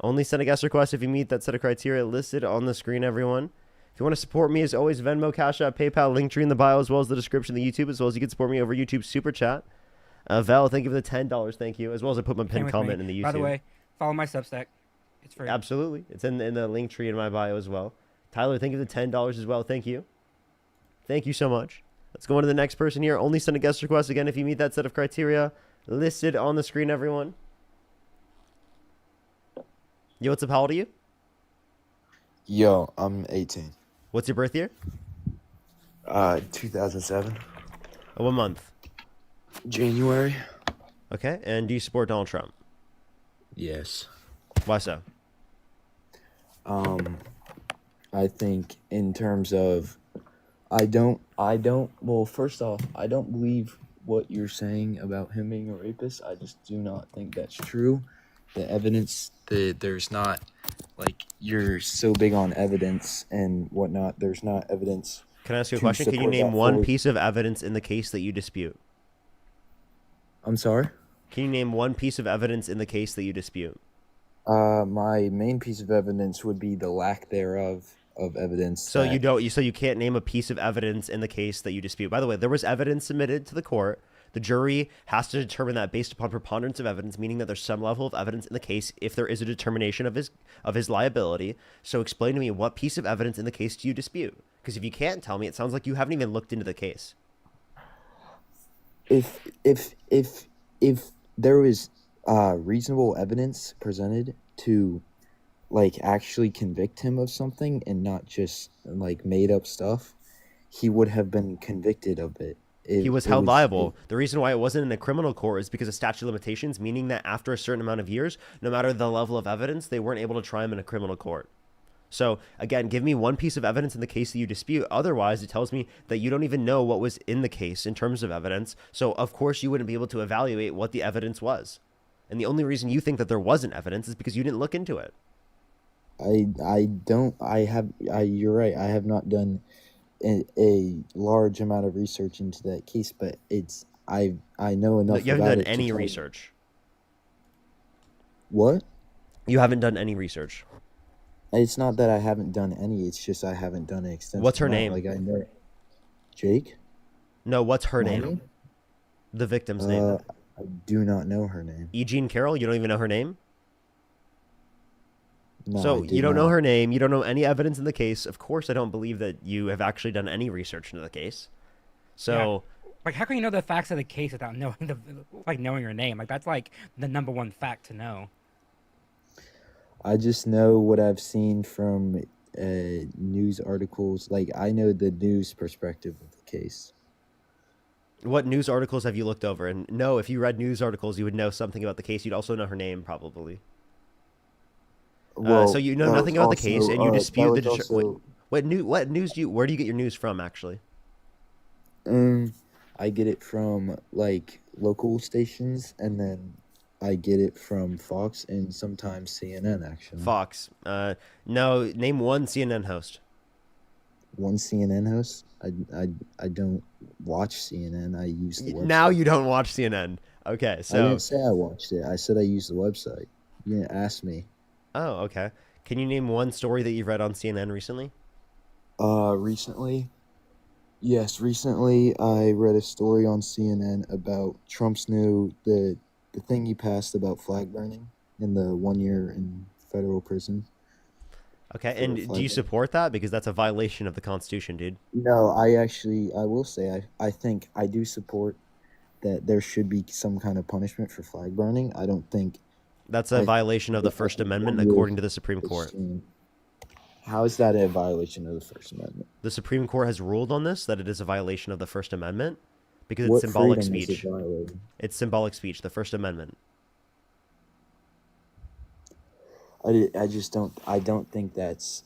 Only send a guest request if you meet that set of criteria listed on the screen, everyone. If you want to support me, as always, Venmo, Cash App, PayPal, Linktree in the bio, as well as the description of the YouTube, as well as you can support me over YouTube Super Chat. Val, thank you for the $10. Thank you. As well as I put my Came pinned with comment me. in the YouTube. By the way, follow my Substack. It's free. Absolutely. It's in the link tree in my bio as well. Tyler, thank you for the $10 as well. Thank you. Thank you so much. Let's go on to the next person here. Only send a guest request again if you meet that set of criteria listed on the screen, everyone. Yo, what's up? How old are you? Yo, I'm 18. What's your birth year? 2007. Oh, what month? January. Okay. And do you support Donald Trump? Yes. Why so? I think in terms of, well, first off, I don't believe what you're saying about him being a rapist. I just do not think that's true. The evidence, there's not, like, you're so big on evidence and whatnot. There's not evidence. Can I ask you a to question? Can you support name that one fully. piece of evidence in the case that you dispute? I'm sorry? Can you name one piece of evidence in the case that you dispute? My main piece of evidence would be the lack thereof of evidence. So that- you can't name a piece of evidence in the case that you dispute. By the way, there was evidence submitted to the court. The jury has to determine that based upon preponderance of evidence, meaning that there's some level of evidence in the case if there is a determination of his liability. So explain to me what piece of evidence in the case do you dispute? Because if you can't tell me, it sounds like you haven't even looked into the case. If there was reasonable evidence presented to, like, actually convict him of something and not just like made up stuff, he would have been convicted of it. He was held liable. The reason why it wasn't in a criminal court is because of statute of limitations, meaning that after a certain amount of years, no matter the level of evidence, they weren't able to try him in a criminal court. So again, give me one piece of evidence in the case that you dispute. Otherwise, it tells me that you don't even know what was in the case in terms of evidence. So of course you wouldn't be able to evaluate what the evidence was. And the only reason you think that there wasn't evidence is because you didn't look into it. You're right. I have not done a large amount of research into that case, but I know enough. You haven't about done it to any tell- research. What? You haven't done any research. It's not that I haven't done any. It's just I haven't done an extensive. What's her amount. name? Like I know. Jake. No, what's her My name? The victim's name. I do not know her name. E. Jean Carroll. You don't even know her name. No, So I did you don't know not. her name. You don't know any evidence in the case. Of course, I don't believe that you have actually done any research into the case. So. Like, how can you know the facts of the case without knowing knowing her name? Like, that's like the number one fact to know. I just know what I've seen from news articles. Like I know the news perspective of the case. What news articles have you looked over? And no, if you read news articles, you would know something about the case. You'd also know her name, probably. Well, so you know that nothing was about the case, also, and you dispute the. that was also- What news do you? Where do you get your news from, actually? I get it from like local stations, and then I get it from Fox and sometimes CNN. Actually, Fox. No, name one CNN host. one CNN host. I don't watch CNN. I use the website. Now you don't watch CNN. Okay, I so. didn't say I watched it. I said I used the website. You didn't ask me. Oh, okay. Can you name one story that you've read on CNN recently? Recently? Yes, recently I read a story on CNN about Trump's the thing he passed about flag burning in the 1 year in federal prison. Okay, For and flag do you burning. support that? Because that's a violation of the Constitution, dude. No, I will say I think I do support that there should be some kind of punishment for flag burning. I don't think That's a violation of the First Amendment, according to the Supreme Court. extreme. How is that a violation of the First Amendment? The Supreme Court has ruled on this, that it is a violation of the First Amendment because What it's symbolic freedom is it speech. violating? It's symbolic speech, the First Amendment. I just don't think that's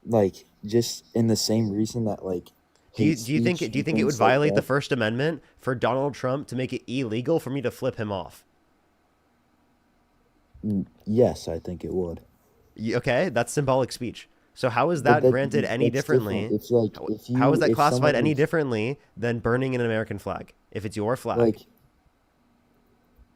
like just in the same reason that like Do you hate think speech do you and think it would things like violate the that- First Amendment for Donald Trump to make it illegal for me to flip him off? Yes, I think it would. Okay, that's symbolic speech. So how is But that granted any that's differently? different. It's like if you How is that if classified any somebody's- differently than burning an American flag? If it's your flag. like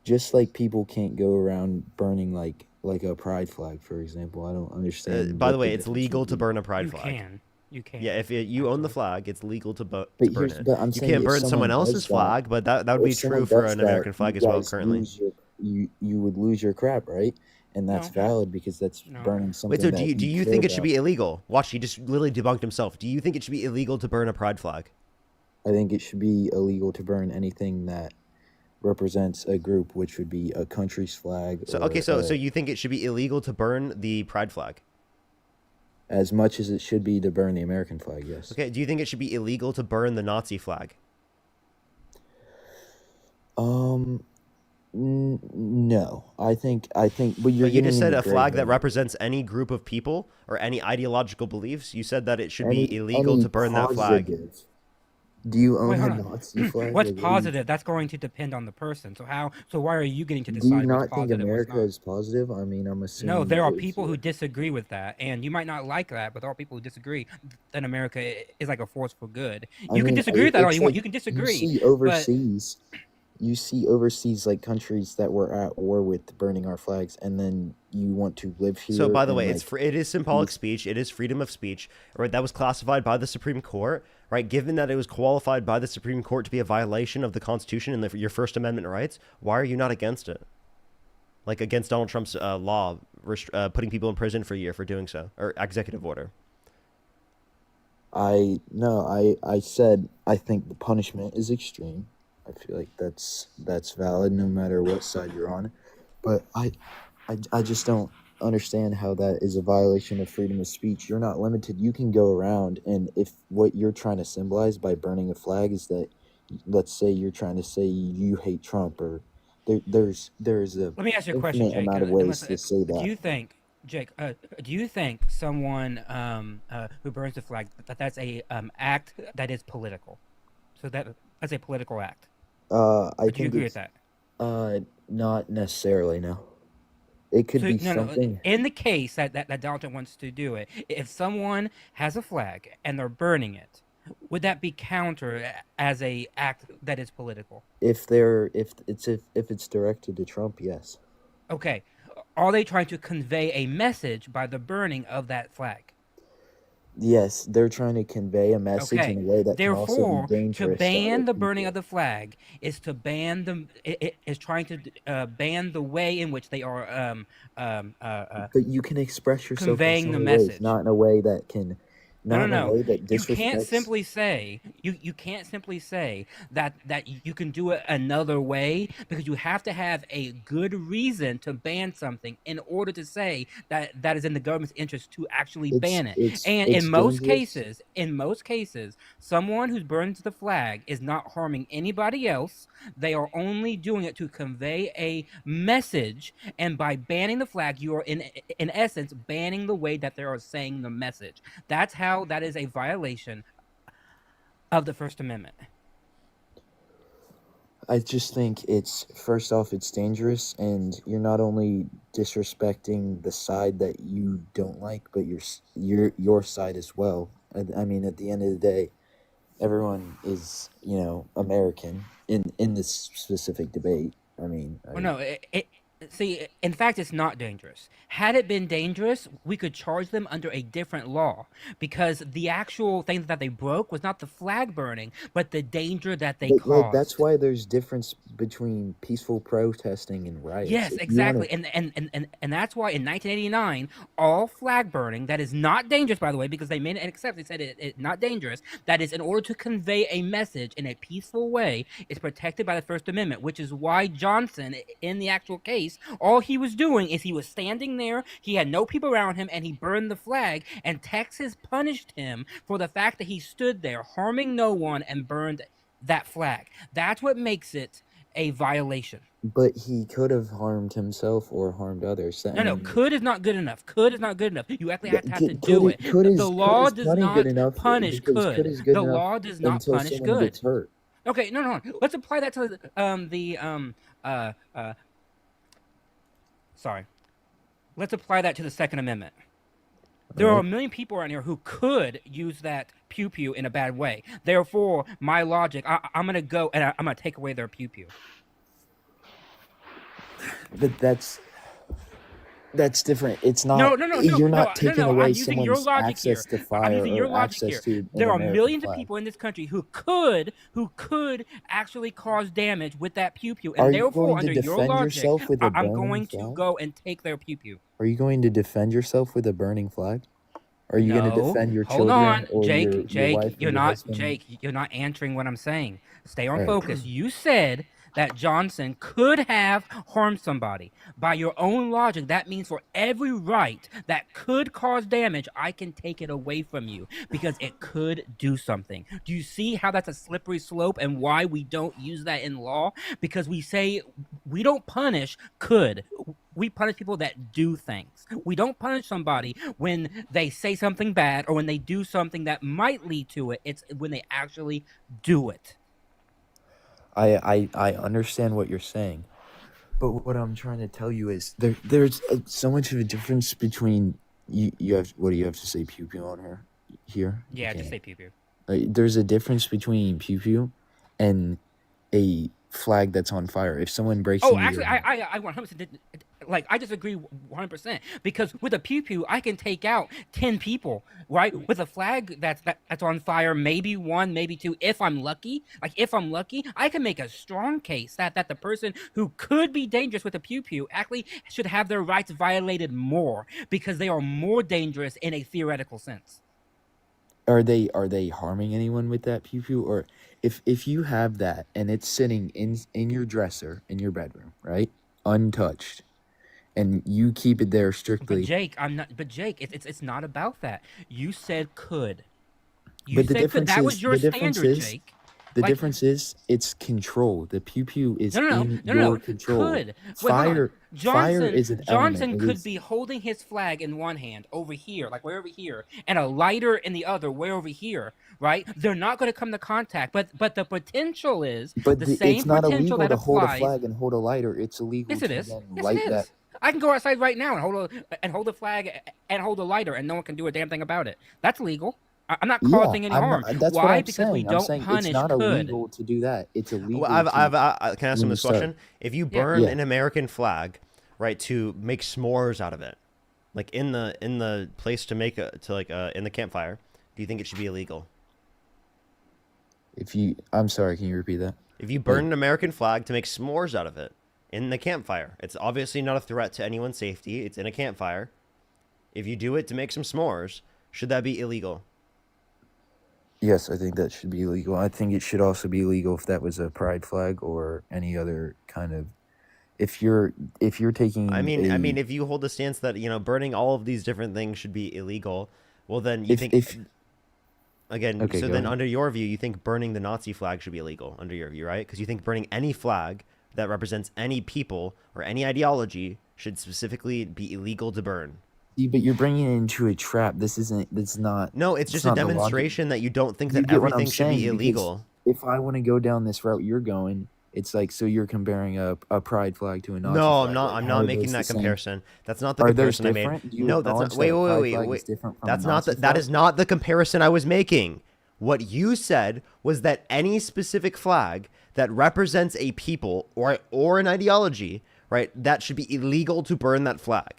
just like people can't go around burning like a pride flag, for example. I don't understand. By the what way, it's difference legal would to be. burn a pride You flag. can. You can. Yeah, if you own the flag, it's legal to, to But burn here's- it. but I'm You saying can't if burn someone someone does else's that- flag, but that would be if someone true for does an that, American flag you as well guys currently. lose you would lose your crap, right? And that's valid because that's burning something. Wait, so that do you care think it should about. be illegal? Watch, he just literally debunked himself. Do you think it should be illegal to burn a pride flag? I think it should be illegal to burn anything that represents a group, which would be a country's flag. So or okay, so a- you think it should be illegal to burn the pride flag? as much as it should be to burn the American flag. Yes. Okay, do you think it should be illegal to burn the Nazi flag? No, I think, but you're But you getting just said into a flag gray that represents any group of people or any ideological beliefs. You said that it should Any- be illegal any to burn that flag. positive. Do you own Wait, a hold on. Nazi flag? What's Like, what do you- positive? That's going to depend on the person. So how? So why are you getting to Do decide you what's not think positive? What's America not? is positive? I mean, I'm assuming. No, there are it is. people who disagree with that, and you might not like that, but there are people who disagree that America is like a force for good. I You can mean, disagree with that all it's you want. like You can disagree. You see but overseas, like countries that were at war with burning our flags, and then you want to live here. So, by the and, way, like, it is symbolic speech. It is freedom of speech. Right, that was classified by the Supreme Court. Right, given that it was qualified by the Supreme Court to be a violation of the Constitution and your First Amendment rights, why are you not against it? Like against Donald Trump's law putting people in prison for a year for doing so, or executive order. I said I think the punishment is extreme. I feel like that's valid no matter what side you're on. But I just don't understand how that is a violation of freedom of speech. You're not limited. You can go around, and if what you're trying to symbolize by burning a flag is that, let's say you're trying to say you hate Trump, or there's a let me ask you a question, infinite Jake. amount of ways to say that. Do you think, Jake? Do you think someone who burns the flag that's a act that is political? So that's a political act. I Do you think agree with it's, that? not necessarily. No, it could So, be no, something. in the case that Donald Trump wants to do it, if someone has a flag and they're burning it, would that be counter as a act that is political? If it's directed to Trump, yes. Okay. are they trying to convey a message by the burning of that flag? Yes, they're trying to convey a message Okay. in a way that can also Therefore, be dangerous to ban other the burning people. of the flag is to ban the it is trying to ban the way in which they are But you can express yourself in conveying so the many ways, message. not in a way that can, not in a No. way that You can't disrespects. simply say you can't simply say that you can do it another way, because you have to have a good reason to ban something in order to say that that is in the government's interest to actually ban it. And It's in most cases, someone who burns the flag is not harming anybody else. They are only doing it to convey a message, and by banning the flag, you are in essence banning the way that they are saying the message. That's how that is a violation of the First Amendment. I just think it's, first off, it's dangerous, and you're not only disrespecting the side that you don't like, but your side as well. I mean, at the end of the day, everyone is, American in this specific debate. I mean, Well, no, see, in fact, it's not dangerous. Had it been dangerous, we could charge them under a different law, because the actual thing that they broke was not the flag burning, but the danger that they caused. that's why there's difference between peaceful protesting and riots. Yes, If you wanna- exactly, and that's why in 1989, all flag burning that is not dangerous, by the way, because they made an exception. They said it not dangerous. That is in order to convey a message in a peaceful way, is protected by the First Amendment, which is why Johnson, in the actual case, all he was doing is he was standing there. He had no people around him, and he burned the flag. And Texas punished him for the fact that he stood there, harming no one, and burned that flag. That's what makes it a violation. But he could have harmed himself or harmed others. No, could is not good enough. Could is not good enough. You actually have to Could do is- it. could is- The could law is does plenty not good enough, punish because could. could is good The enough law does not until punish someone good. gets hurt. Okay, no. Let's apply that to sorry. Let's apply that to the Second Amendment. There are a million people around here who could use that pew pew in a bad way. Therefore, my logic, I'm gonna go and I'm gonna take away their pew pew. But that's different. It's not. No. You're not taking away I'm using your someone's logic access here. to fire I'm using your or logic access here. to. There are an American millions of flag. people in this country who could actually cause damage with that pew pew, Are and you therefore, going to under your defend logic, yourself with a I'm burning going to flag? go and take their pew pew. Are you going to defend yourself with a burning flag? Are you going to No, defend your hold children on, or Jake. your Jake, wife? you're and your not husband? Jake. You're not answering what I'm saying. Stay on All right. focus. You said that Johnson could have harmed somebody. By your own logic, that means for every right that could cause damage, I can take it away from you because it could do something. Do you see how that's a slippery slope and why we don't use that in law? Because we say we don't punish could. We punish people that do things. We don't punish somebody when they say something bad or when they do something that might lead to it. It's when they actually do it. I understand what you're saying, but what I'm trying to tell you is there's so much of a difference between you have, what do you have to say, pew pew on her here? Yeah, Okay. just say pew pew. There's a difference between pew pew and a flag that's on fire. If someone breaks Oh, into actually, your I 100% I disagree 100% because with a pew pew, I can take out 10 people, right? With a flag that's on fire, maybe one, maybe two, if I'm lucky. Like if I'm lucky, I can make a strong case that the person who could be dangerous with a pew pew actually should have their rights violated more because they are more dangerous in a theoretical sense. Are they harming anyone with that pew pew? Or if you have that and it's sitting in your dresser in your bedroom, right, untouched, and you keep it there strictly. But Jake, it's not about that. You said could. You But the said could. difference That is was your standard, Jake. the Like- difference is it's control. The pew pew is No, in no, your control. could. Wait, hold on. Fire is an Johnson element. It could is- be holding his flag in one hand over here, like way over here, and a lighter in the other, way over here, right? They're not going to come to contact, but the potential is But the same it's not potential illegal that to hold a applies. flag and hold a lighter. It's illegal Yes, it to is. then Yes, light it is. that. I can go outside right now and hold a flag and hold a lighter, and no one can do a damn thing about it. That's legal. I'm not causing any harm. That's Why? what I'm Because saying. we I'm don't saying punish it's not could. illegal to do that. It's illegal. Well, to can I ask him when this you start. question? If you burn Yeah. an American flag, right, to make s'mores out of it, like in the place to make in the campfire, do you think it should be illegal? I'm sorry, can you repeat that? If you burn an American flag to make s'mores out of it in the campfire, it's obviously not a threat to anyone's safety. It's in a campfire. If you do it to make some s'mores, should that be illegal? Yes, I think that should be illegal. I think it should also be illegal if that was a pride flag or any other kind of. If you're taking. I mean, if you hold the stance that burning all of these different things should be illegal, well then you think. Again, Okay, so go then ahead. under your view, you think burning the Nazi flag should be illegal under your view, right? Because you think burning any flag that represents any people or any ideology should specifically be illegal to burn. See, but you're bringing it into a trap. This isn't. That's not. No, it's just a not the logic. demonstration that you don't think You that get what I'm everything should be saying, because illegal. If I want to go down this route you're going, it's like, so you're comparing a pride flag to a Nazi No, flag. I'm not. Like, I'm how not are making those that the same? comparison. That's not the Are those comparison I made. different? Do you No, that's not. acknowledge Wait, that a wait, pride wait, flag wait. is different from a That's not Nazi the. That flag? is not the comparison I was making. What you said was that any specific flag that represents a people or an ideology, right, that should be illegal to burn that flag.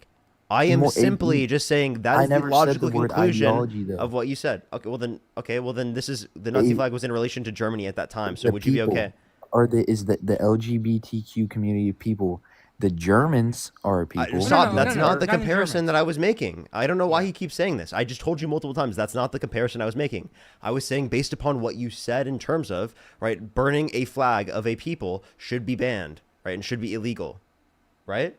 I am simply just saying that is the logical conclusion of what you said. Okay, well then this is the Nazi flag was in relation to Germany at that time. So The would you be people okay? is the LGBTQ community of people. The Germans are a people. That's not the comparison that I was making. I don't know why he keeps saying this. I just told you multiple times that's not the comparison I was making. I was saying based upon what you said in terms of, right, burning a flag of a people should be banned, right, and should be illegal, right?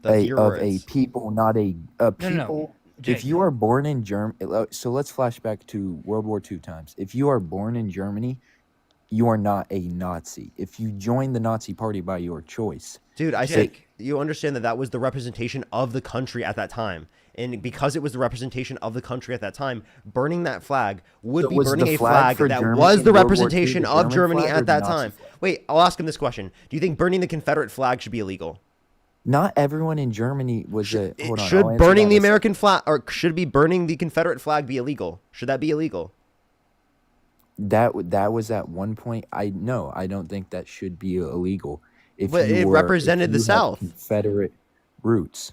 That's your Of words. a people, not a people. If you are born in Germany, so let's flash back to World War II times. If you are born in Germany, you are not a Nazi. If you join the Nazi party by your choice. Dude, I think you understand that was the representation of the country at that time. And because it was the representation of the country at that time, burning that flag would be burning a flag that was the representation of Germany at that time. Wait, I'll ask him this question. Do you think burning the Confederate flag should be illegal? Not everyone in Germany was a. Hold on, I'll Should answer burning that the in a second. American flag, or should be burning the Confederate flag be illegal? Should that be illegal? That was at one point. I don't think that should be illegal. But it represented the have South. Confederate roots,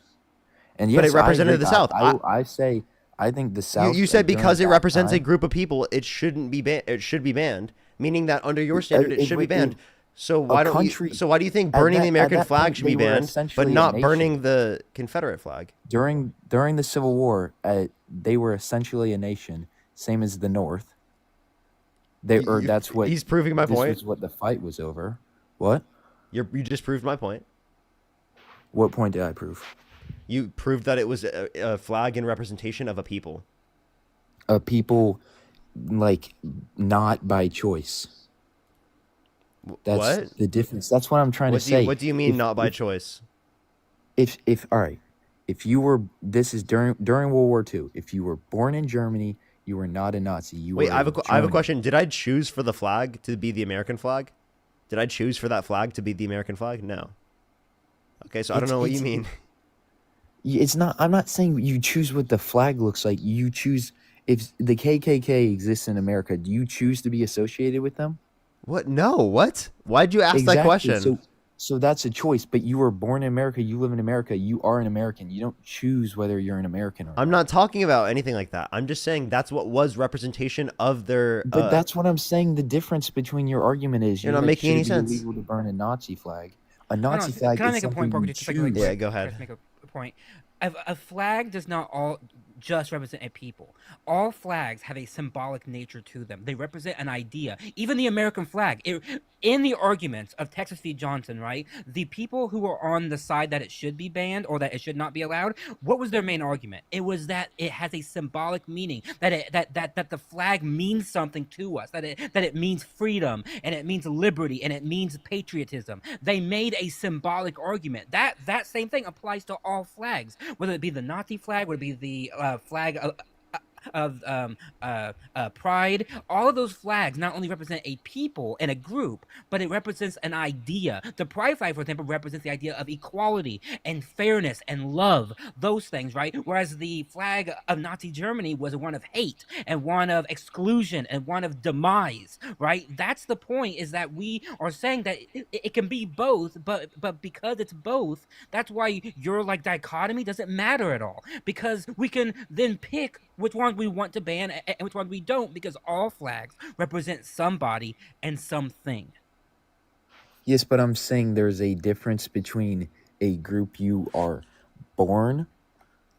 and But yes, it represented I agree. the South. I think the South. You said during because it that represents a time- group of people, it shouldn't be it should be banned. Meaning that under your standard, it should be banned. So why don't you? So why do you think burning the American flag should be banned, but not burning the Confederate flag? during the Civil War, they were essentially a nation, same as the North. That's what he's proving my point. This was what the fight was over. What? You just proved my point. What point did I prove? You proved that it was a flag in representation of a people. A people, like, not by choice. That's What? the difference. That's what I'm trying to say. What do you mean not by choice? If all right, if you were, this is during World War II. If you were born in Germany, you were not a Nazi. Wait, I have a question. Did I choose for the flag to be the American flag? Did I choose for that flag to be the American flag? No. Okay, so I don't know what you mean. It's not. I'm not saying you choose what the flag looks like. You choose if the KKK exists in America. Do you choose to be associated with them? What? No. What? Why'd you ask that question? So that's a choice. But you were born in America. You live in America. You are an American. You don't choose whether you're an American or not. I'm not talking about anything like that. I'm just saying that's what was representation of their. But that's what I'm saying. The difference between your argument is You're not making any sense. Illegal to burn a Nazi flag. A No, Nazi flag can I is make a point, something Parker? you Just like, choose. Yeah, go ahead. Just make a point. A flag does not all just represent a people. All flags have a symbolic nature to them. They represent an idea. Even the American flag. In the arguments of Texas v. Johnson, right? The people who are on the side that it should be banned or that it should not be allowed, what was their main argument? It was that it has a symbolic meaning, that the flag means something to us, that it means freedom and it means liberty and it means patriotism. They made a symbolic argument. That same thing applies to all flags, whether it be the Nazi flag, whether it be the flag Pride. All of those flags not only represent a people and a group, but it represents an idea. The Pride flag, for example, represents the idea of equality and fairness and love. Those things, right? Whereas the flag of Nazi Germany was one of hate and one of exclusion and one of demise, right? That's the point, is that we are saying that it can be both, but because it's both, that's why your like dichotomy doesn't matter at all, because we can then pick which one we want to ban and which one we don't, because all flags represent somebody and something. Yes, but I'm saying there's a difference between a group you are born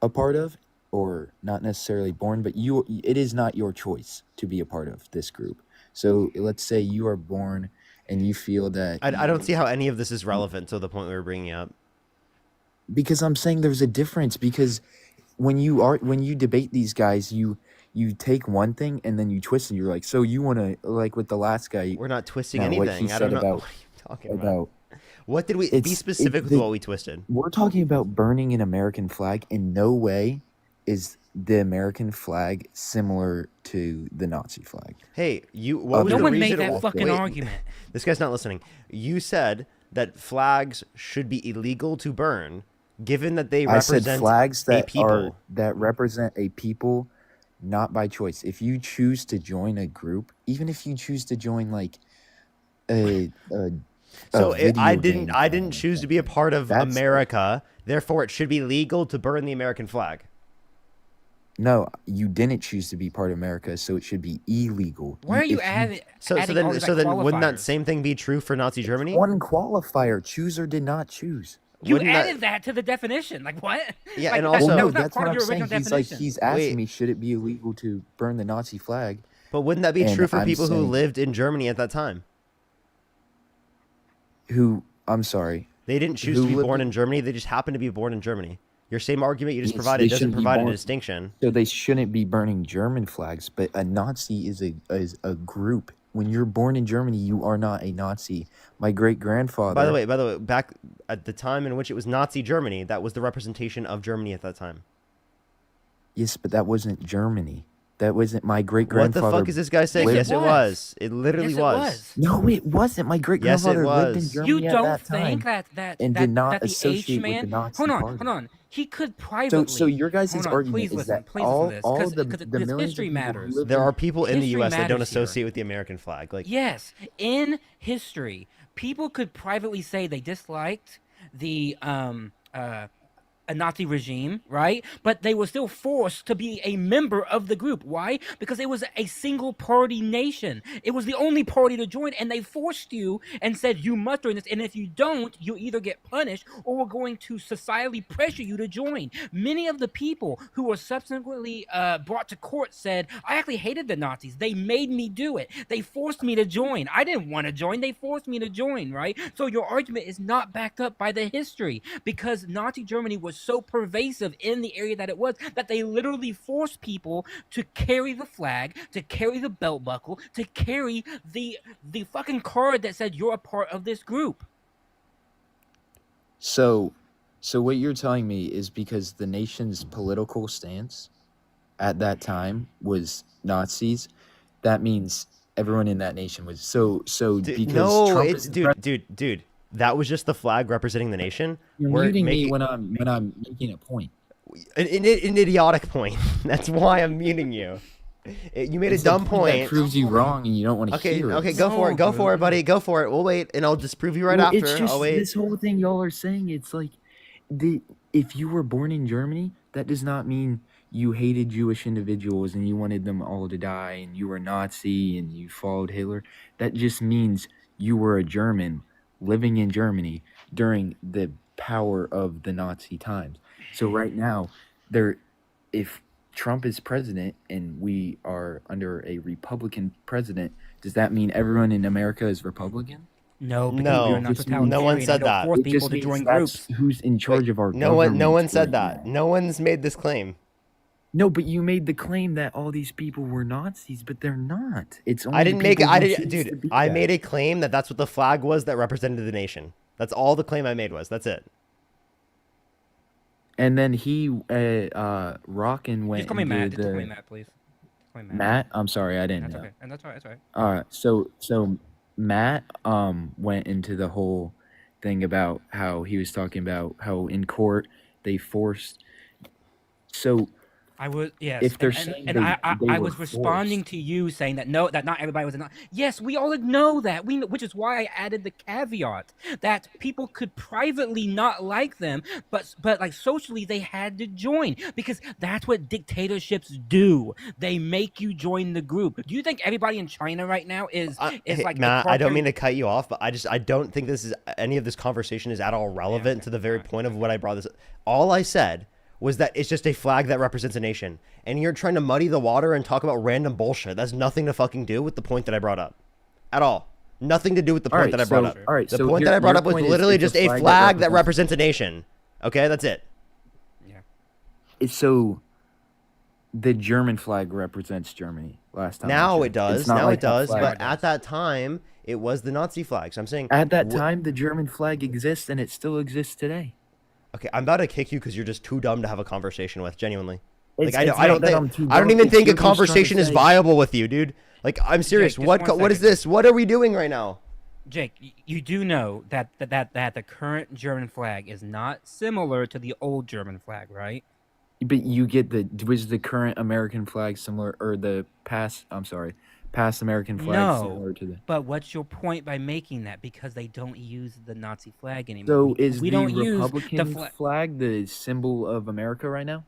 a part of, or not necessarily born, but it is not your choice to be a part of this group. So let's say you are born and you feel that I don't see how any of this is relevant to the point we were bringing up. Because I'm saying there's a difference, because when you debate these guys, you take one thing and then you twist it. You're like, so you want to, like with the last guy. We're not twisting now, what anything. he I said don't know about, what you're talking about. What did we be It's specific with what we twisted? We're talking about burning an American flag. In no way is the American flag similar to the Nazi flag. Hey, what was No the one reason? made that fucking Wait, argument. This guy's not listening. You said that flags should be illegal to burn, given that they I represent said flags a that people. represent a people, not by choice. If you choose to join a group, even if you choose to join like a So I video game didn't choose to be a part of That's- America. Therefore, it should be legal to burn the American flag. No, you didn't choose to be part of America, so it should be illegal. Why are you if adding? So adding all then these, like, wouldn't that qualifiers? same thing be true for Nazi Germany? One qualifier, choose or did not choose. You Wouldn't that- added that to the definition. Like what? Yeah, Like, and that- also- that No, was not that's part what of I'm your saying. original He's like, definition. he's asking Wait. me, should it be illegal to burn the Nazi flag? But wouldn't that be And true for I'm people who saying- lived in Germany at that time? I'm sorry. They didn't choose Who to be lived born in- in Germany. They just happened to be born in Germany. Your same argument you just Yes, provided they doesn't shouldn't be provide a born- distinction. So they shouldn't be burning German flags, but a Nazi is a group. When you're born in Germany, you are not a Nazi. My great grandfather. By the way, back at the time in which it was Nazi Germany, that was the representation of Germany at that time. Yes, but that wasn't Germany. That wasn't my great What the grandfather. fuck is this guy saying? Yes, it was. It literally Yes, it was. No, it wasn't. My great Yes, it grandfather lived in was. Germany You at don't that think time that and that, did not that the associate H man? with the Nazi Hold on, party. hold on. He could privately. So your guys' Hold on, argument please is listen, that please all listen to this, all 'cause- the 'cause millions of history people who matters. live There in- are people in the History U.S. that don't matters here. associate with the American flag. Like, Yes, in history, people could privately say they disliked the a Nazi regime, right? But they were still forced to be a member of the group. Why? Because it was a single party nation. It was the only party to join, and they forced you and said you must join this. And if you don't, you either get punished or we're going to societally pressure you to join. Many of the people who were subsequently brought to court said, I actually hated the Nazis. They made me do it. They forced me to join. I didn't want to join. They forced me to join, right? So your argument is not backed up by the history, because Nazi Germany was so pervasive in the area that it was that they literally forced people to carry the flag, to carry the belt buckle, to carry the fucking card that said you're a part of this group. So what you're telling me is because the nation's political stance at that time was Nazis, that means everyone in that nation was so because no, Trump it's is the dude. That was just the flag representing the nation. You're We're muting making- me when I'm making a point. an idiotic point. That's why I'm muting you. You made It's a the dumb point. that proves you wrong, and you don't want to Okay, hear it. okay, go for it. Go for it, buddy. Go for it. We'll wait, and I'll disprove you right Well, after. It's just I'll wait. this whole thing y'all are saying. It's like if you were born in Germany, that does not mean you hated Jewish individuals and you wanted them all to die, and you were Nazi and you followed Hitler. That just means you were a German living in Germany during the power of the Nazi times. So right now, if Trump is president and we are under a Republican president, does that mean everyone in America is Republican? No, because No, we're not totalitarian. no one said I don't that. force It people just to means join that's groups. who's in charge of our No one government said right that. now. No one's made this claim. No, but you made the claim that all these people were Nazis, but they're not. It's only I didn't make it. people I who didn't, choose to dude. be I that. made a claim that that's what the flag was that represented the nation. That's all the claim I made was. That's it. And then he, Rockin' went Just call me and Matt. did Just call me the Matt, please. point, Matt. Matt, I'm sorry, I didn't That's know. okay, and that's all right. That's all right. So Matt went into the whole thing about how he was talking about how in court they forced. So I was yes, if they're and saying and they, I they was were responding forced, to you saying that no, that not everybody was not. Yes, we all know that. Which is why I added the caveat that people could privately not like them, but like socially they had to join because that's what dictatorships do. They make you join the group. Do you think everybody in China right now is Hey, like Matt, I don't mean to cut you off, but I don't think any of this conversation is at all relevant to the very point of what I brought this. All I said was that it's just a flag that represents a nation, and you're trying to muddy the water and talk about random bullshit. That's nothing to fucking do with the point that I brought up, at all. Nothing to do with the point that I brought up. All right, the point that I brought up was literally just a flag that represents a nation. Okay, that's it. So the German flag represents Germany last time. Now it does. Now it does. flag- But at that time, it was the Nazi flag. So I'm saying At that time, the German flag exists, and it still exists today. Okay, I'm about to kick you because you're just too dumb to have a conversation with. Genuinely, It's- like it's I don't not that I'm think too I don't dumb, even it's think a you're just trying to conversation is say- viable with you, dude. Like I'm serious. Jake, just What one what is second. this? What are we doing right now? Jake, you do know that the current German flag is not similar to the old German flag, right? But you get was the current American flag similar, or the past? I'm sorry, past American flag similar to the. But what's your point by making that? Because they don't use the Nazi flag anymore. So is we the don't use Republican the flag the symbol of America right now?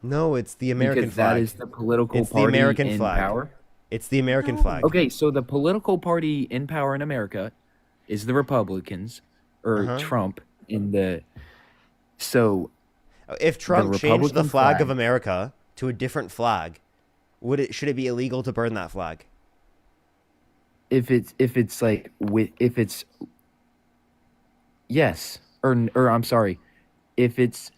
No, it's the American Because flag. that is the political It's the party American in flag. power. It's the American flag. Okay, so the political party in power in America is the Republicans, or Uh-huh. Trump in the. So, If Trump changed the Republican flag of flag- America to a different flag, should it be illegal to burn that flag? if it's like if it's yes, or I'm sorry, if it's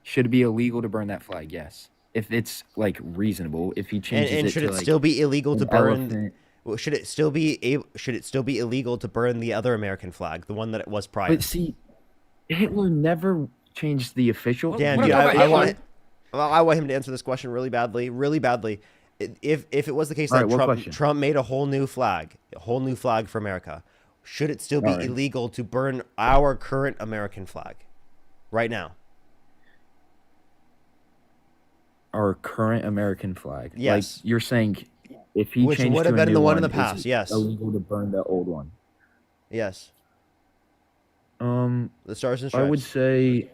should it be illegal to burn that flag? Yes, if it's like reasonable. If he changes And it should to, it like, still be illegal to an burn? elephant- Well, should it still be illegal to burn the other American flag, the one that it was prior? But see, Hitler never changed the official. Dan, dude, I want him to answer this question really badly, really badly. If it was the case All that right, what question? Trump made a whole new flag for America, should it still be All right. illegal to burn our current American flag right now? Our current American flag. Yes. Like you're saying, if he Which changed would to have a been new the one in the is past, it yes. illegal to burn the old one. Yes. The Stars and I would Stripes.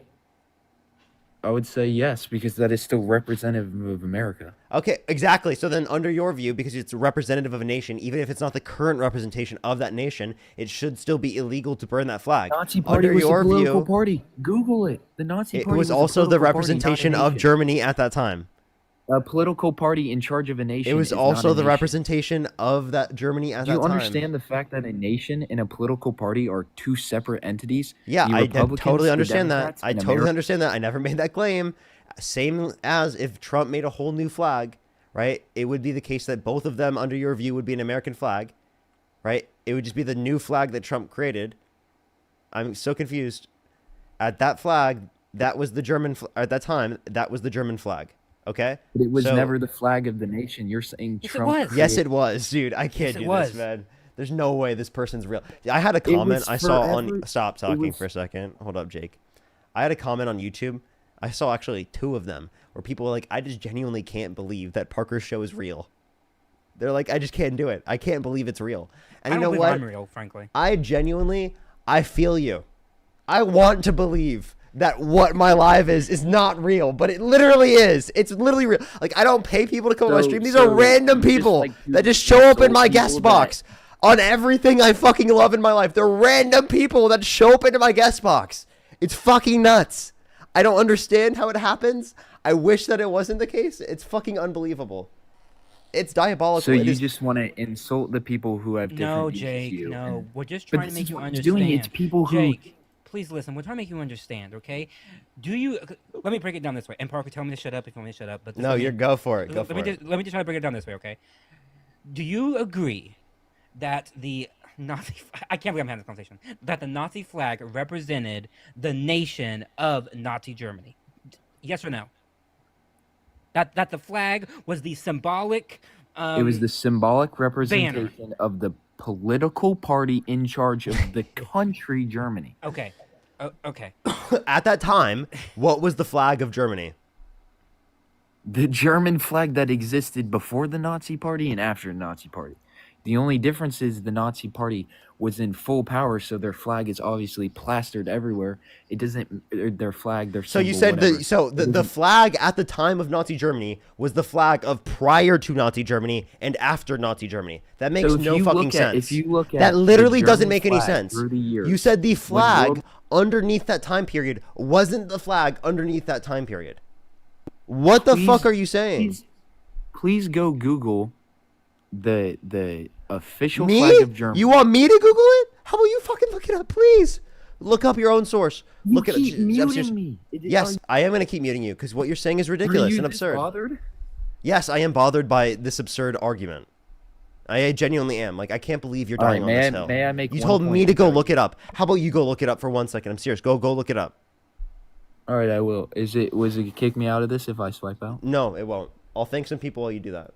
say yes, because that is still representative of America. Okay, exactly. So then, under your view, because it's representative of a nation, even if it's not the current representation of that nation, it should still be illegal to burn that flag. Nazi party Under was your a political view, party. Google it. The Nazi it party was a also the political party, not a representation of nation. Germany at that time. A political party in charge of a nation. It was is not also a the nation. representation of that Germany at Do that you time. understand the fact that a nation and a political party are two separate entities? Yeah, The I Republicans, totally the understand that. Democrats, I and totally Ameri- understand that. I never made that claim. Same as if Trump made a whole new flag, right? It would be the case that both of them, under your view, would be an American flag, right? It would just be the new flag that Trump created. I'm so confused. At that flag, that was the German. At that time, that was the German flag. Okay. But it was So- never the flag of the nation. You're saying Yes, it Trump. was. Yes, created- it was, dude. I can't Yes, it do was. this, man. There's no way this person's real. I had a was comment I saw on. forever- Stop it talking was- for a second. Hold up, Jake. I had a comment on YouTube. I saw actually 2 of them where people were like, I just genuinely can't believe that Parker's show is real. They're like, I just can't do it. I can't believe it's real. And I you don't know believe what? I'm real, frankly. I feel you. I want to believe that what my live is not real, but it literally is. It's literally real. Like, I don't pay people to come on my stream. These are random you just people like to that just show up in insult my people guest that- box on everything I fucking love in my life. They're random people that show up into my guest box. It's fucking nuts. I don't understand how it happens. I wish that it wasn't the case. It's fucking unbelievable. It's diabolical. So It you is- just want to insult the people who have different No, views as Jake, you. no. and- We're just But trying to this make is you what understand. it's doing. It's people who- Jake, please listen. We're trying to make you understand, okay? Do you... Let me break it down this way. And Parker, tell me to shut up if you want me to shut up. But No, you're go for it. Go for it. Let me just try to break it down this way, okay? Do you agree that the Nazi... I can't believe I'm having this conversation. That the Nazi flag represented the nation of Nazi Germany? Yes or no? That the flag was the symbolic. It was the symbolic representation of the political party in charge of the country, Germany. Okay. Okay. At that time, what was the flag of Germany? The German flag that existed before the Nazi Party and after the Nazi Party. The only difference is the Nazi Party was in full power, so their flag is obviously plastered everywhere. It doesn't. Their flag. Their So you symbol, said whatever. the flag at the time of Nazi Germany was the flag of prior to Nazi Germany and after Nazi Germany. That makes So if no you fucking look at- sense. if you look at that the literally doesn't German make any flag sense. through the years, You said the when flag World- underneath that time period wasn't the flag underneath that time period. What the fuck are you saying? Please go Google the official Me? flag of Germany. You want me to Google it? How about you fucking look it up, please? Look up your own source. Look at keep it. muting me. Yes, I am going to keep muting you because what you're saying is Are ridiculous you and this absurd. bothered? Yes, I am bothered by this absurd argument. I genuinely am. Like, I can't believe you're All dying right, on may this I- hill. may I make You one told me point to go regarding- look it up. How about you go look it up for 1 second? I'm serious. Go look it up. All right, I will. Was it kick me out of this if I swipe out? No, it won't. I'll thank some people while you do that.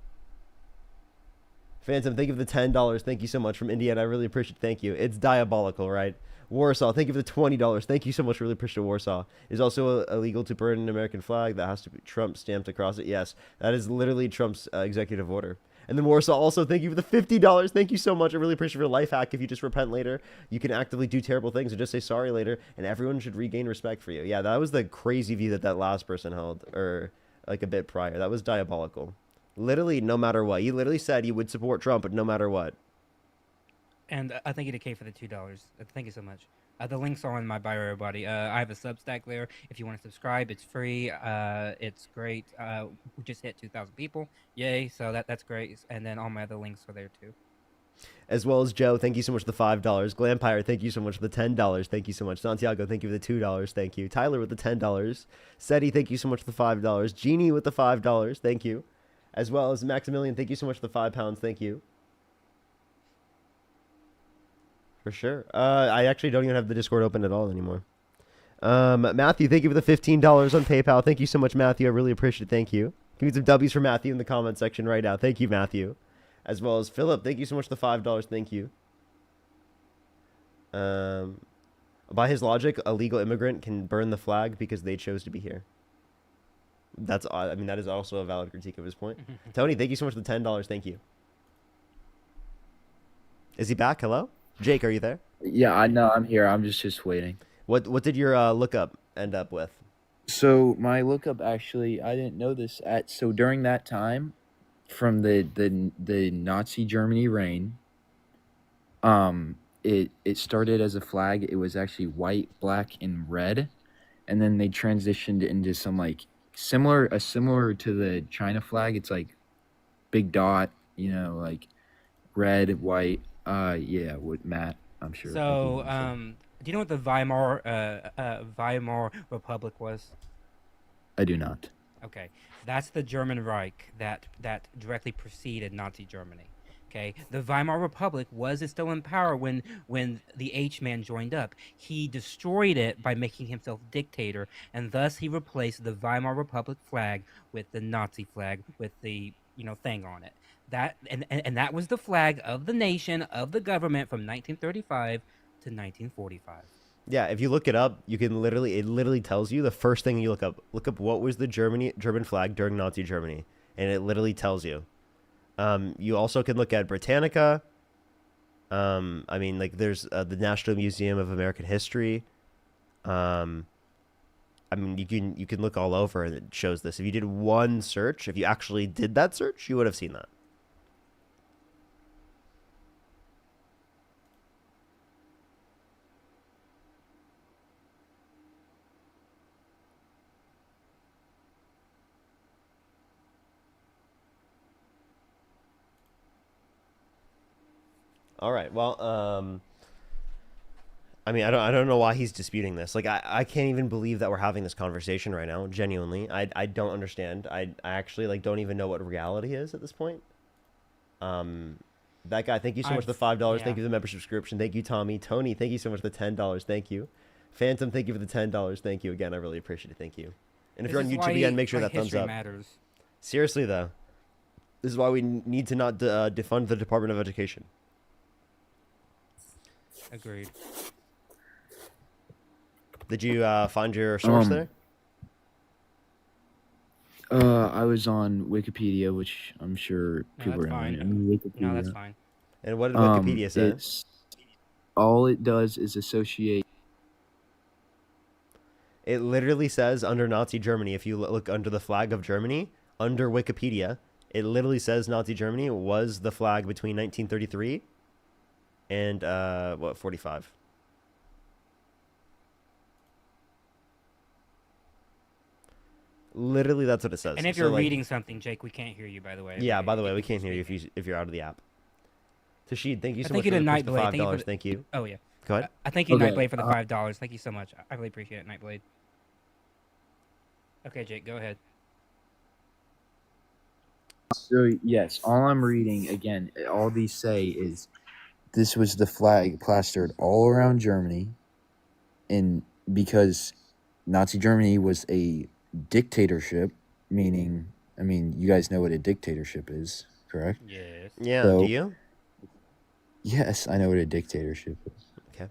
Phantom, thank you for the $10. Thank you so much from Indiana. I really appreciate it. Thank you. It's diabolical, right? Warsaw, thank you for the $20. Thank you so much. Really appreciate it, Warsaw. It is also illegal to burn an American flag. That has to be Trump stamped across it. Yes, that is literally Trump's executive order. And then Warsaw also, thank you for the $50. Thank you so much. I really appreciate your life hack. If you just repent later, you can actively do terrible things and just say sorry later, and everyone should regain respect for you. Yeah, that was the crazy view that last person held, or like a bit prior. That was diabolical. Literally, no matter what. He literally said he would support Trump, but no matter what. And I thank you to Kay for the $2. Thank you so much. The links are in my bio, everybody. I have a Substack there. If you want to subscribe, it's free. It's great. We just hit 2,000 people. Yay. So that's great. And then all my other links are there too. As well as Joe, thank you so much for the $5. Glampire, thank you so much for the $10. Thank you so much. Santiago, thank you for the $2. Thank you. Tyler with the $10. Seti, thank you so much for the $5. Jeannie with the $5. Thank you. As well as Maximilian, thank you so much for the £5. Thank you. For sure. I actually don't even have the Discord open at all anymore. Matthew, thank you for the $15 on PayPal. Thank you so much, Matthew. I really appreciate it. Thank you. Give me some W's for Matthew in the comment section right now. Thank you, Matthew. As well as Philip, thank you so much for the $5. Thank you. By his logic, a legal immigrant can burn the flag because they chose to be here. That is also a valid critique of his point. Tony, thank you so much for the $10. Thank you. Is he back? Hello? Jake, are you there? Yeah, I know. I'm here. I'm just waiting. What did your lookup end up with? So my lookup actually, I didn't know this. So during that time, from the Nazi Germany reign, it started as a flag. It was actually white, black, and red, and then they transitioned into some like similar to the China flag. It's like big dot, like red, white. Yeah, with Matt, I'm sure. So, do you know what the Weimar Republic was? I do not. Okay, that's the German Reich that directly preceded Nazi Germany. Okay, the Weimar Republic was still in power when the H-man joined up. He destroyed it by making himself dictator, and thus he replaced the Weimar Republic flag with the Nazi flag with the thing on it. That and that was the flag of the nation, of the government from 1935 to 1945. Yeah, if you look it up, it literally tells you the first thing you look up what was the German flag during Nazi Germany, and it literally tells you. You also can look at Britannica. There's the National Museum of American History. You can look all over and it shows this. If you did one search, if you actually did that search, you would have seen that. All right. Well, I don't know why he's disputing this. Like, I can't even believe that we're having this conversation right now. Genuinely, I don't understand. I actually don't even know what reality is at this point. That guy, thank you so much for the $5. Yeah. Thank you for the membership subscription. Thank you, Tommy. Tony, thank you so much for the $10. Thank you. Phantom, thank you for the $10. Thank you again. I really appreciate it. Thank you. And if you're on YouTube again, make sure that thumbs up. Matters. Seriously, though, this is why we need to not defund the Department of Education. Agreed. Did you find your source there? I was on Wikipedia, which I'm sure people that's are fine. on Wikipedia. No, that's fine. And what did Wikipedia say? It's all it does is associate. It literally says under Nazi Germany, if you look under the flag of Germany, under Wikipedia, it literally says Nazi Germany was the flag between 1933 and, 45. Literally, that's what it says. And if So, you're like, reading something, Jake, we can't hear you, by the way. Yeah, by the way, we can't hear you if you're out of the app. Tashid, thank you so Thank much you for to the Nightblade. $5. Thank you. Oh, yeah. Go ahead. I thank you, Okay, Nightblade, for the $5. Thank you so much. I really appreciate it, Nightblade. Okay, Jake, go ahead. So yes, all I'm reading again, all these say is this was the flag plastered all around Germany, and because Nazi Germany was a dictatorship, meaning, I mean, you guys know what a dictatorship is, correct? Yes. Yeah, So- do you? Yes, I know what a dictatorship is. Okay.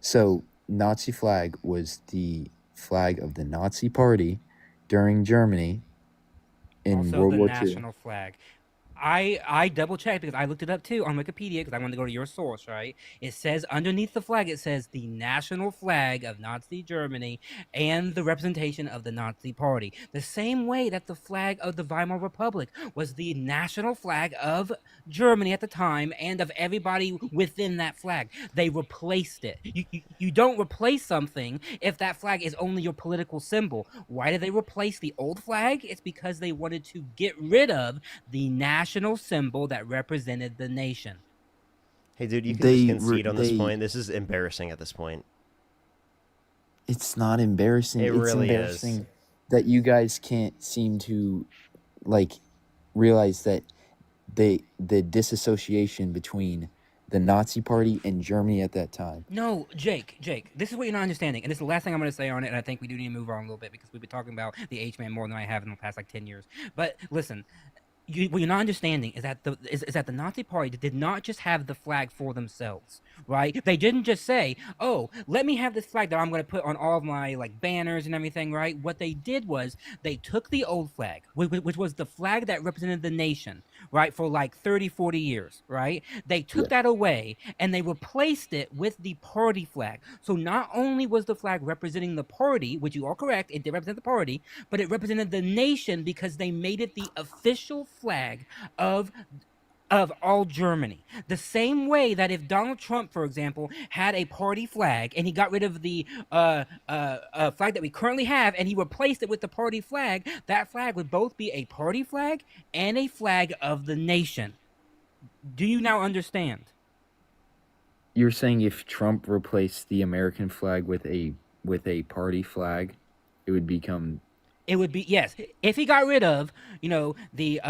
So Nazi flag was the flag of the Nazi Party during Germany in Also, World the War II. national flag. I double checked because I looked it up too on Wikipedia because I wanted to go to your source, right? It says underneath the flag, it says the national flag of Nazi Germany and the representation of the Nazi Party. The same way that the flag of the Weimar Republic was the national flag of Germany at the time and of everybody within that flag. They replaced it. You don't replace something if that flag is only your political symbol. Why did they replace the old flag? It's because they wanted to get rid of the national symbol that represented the nation. Hey, dude, you can They just concede re- on this they- point. This is embarrassing at this point. It's not embarrassing. It It's really is. embarrassing that you guys can't seem to like realize that the disassociation between the Nazi Party and Germany at that time. No, Jake, this is what you're not understanding, and this is the last thing I'm going to say on it, and I think we do need to move on a little bit because we've been talking about the H-Man more than I have in the past, 10 years. But listen, what you're not understanding is that the Nazi Party did not just have the flag for themselves, right? They didn't just say, "Oh, let me have this flag that I'm going to put on all of my banners and everything," right? What they did was they took the old flag, which was the flag that represented the nation, right, for 30, 40 years, right? They took that away and they replaced it with the party flag. So not only was the flag representing the party, which you are correct, it did represent the party, but it represented the nation because they made it the official flag of all Germany. The same way that if Donald Trump, for example, had a party flag and he got rid of the flag that we currently have and he replaced it with the party flag, that flag would both be a party flag and a flag of the nation. Do you now understand? You're saying if Trump replaced the American flag with a party flag, it would become. It would be, yes. If he got rid of, the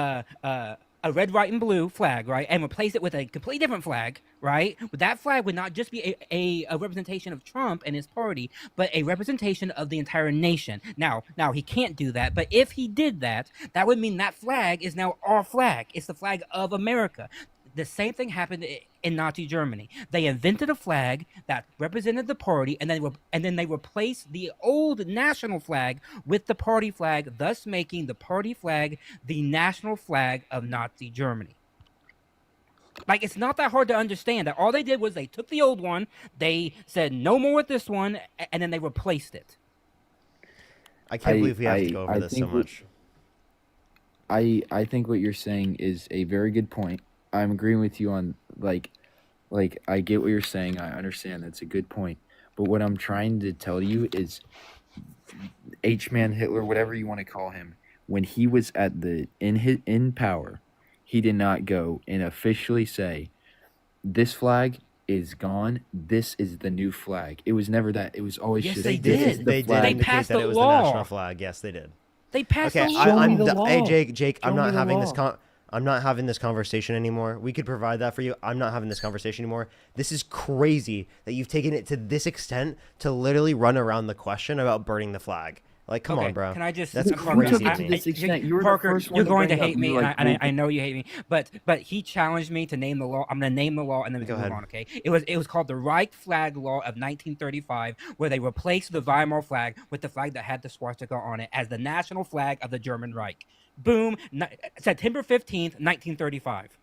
a red, white, and blue flag, right, and replace it with a completely different flag, right, that flag would not just be a representation of Trump and his party, but a representation of the entire nation. Now he can't do that, but if he did that, that would mean that flag is now our flag. It's the flag of America. The same thing happened in Nazi Germany. They invented a flag that represented the party, and then they replaced the old national flag with the party flag, thus making the party flag the national flag of Nazi Germany. It's not that hard to understand that all they did was they took the old one, they said no more with this one, and then they replaced it. I can't believe we have to go over this so much. I think what you're saying is a very good point. I'm agreeing with you on I get what you're saying. I understand that's a good point. But what I'm trying to tell you is H-Man Hitler, whatever you want to call him, when he was in power, he did not go and officially say, this flag is gone. This is the new flag. It was never that. It was always Yes, just they this is did. the They flag. did. They passed that the it was law. the national flag. Yes, they did. They passed Okay, the law. Hey, Jake, Show I'm not me the having this law. I'm not having this conversation anymore. We could provide that for you. I'm not having this conversation anymore. This is crazy that you've taken it to this extent to literally run around the question about burning the flag. Like, come on, bro. Can I just? That's You crazy took to it to me. this extent. You were Parker, the first one you're to going to bring up. hate You me, were and like, I know you hate me. But he challenged me to name the law. I'm gonna name the law, and then we can move on. Okay? It was called the Reich Flag Law of 1935, where they replaced the Weimar flag with the flag that had the swastika on it as the national flag of the German Reich. Boom. September 15th, 1935.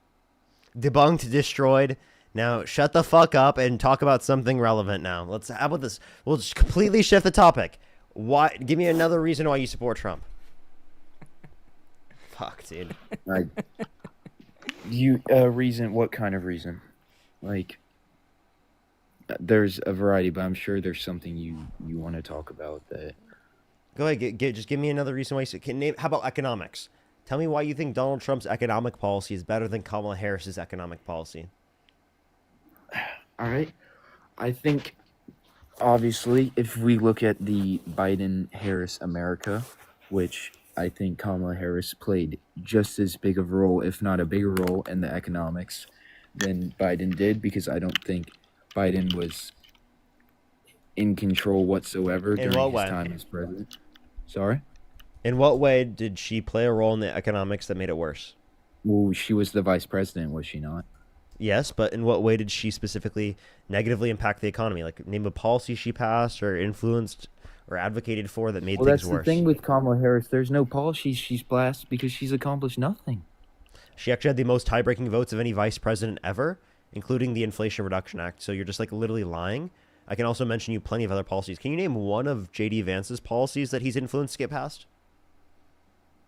Debunked, destroyed. Now shut the fuck up and talk about something relevant now. How about this? We'll just completely shift the topic. Why? Give me another reason why you support Trump. Fuck, dude. Reason? What kind of reason? Like, there's a variety, but I'm sure there's something you want to talk about that. Go ahead. Just give me another reason why you can name. How about economics? Tell me why you think Donald Trump's economic policy is better than Kamala Harris's economic policy. All right. I think, obviously, if we look at the Biden-Harris America, which I think Kamala Harris played just as big of a role, if not a bigger role, in the economics than Biden did, because I don't think Biden was in control whatsoever during his time as president. Sorry? In what way did she play a role in the economics that made it worse? Well, she was the vice president, was she not? Yes, but in what way did she specifically negatively impact the economy? Like, name a policy she passed or influenced or advocated for that made things That's worse. The thing with Kamala Harris. There's no policies she's passed because she's accomplished nothing. She actually had the most tie-breaking votes of any vice president ever, including the Inflation Reduction Act. So you're just like literally lying. I can also mention you plenty of other policies. Can you name one of J.D. Vance's policies that he's influenced to get passed?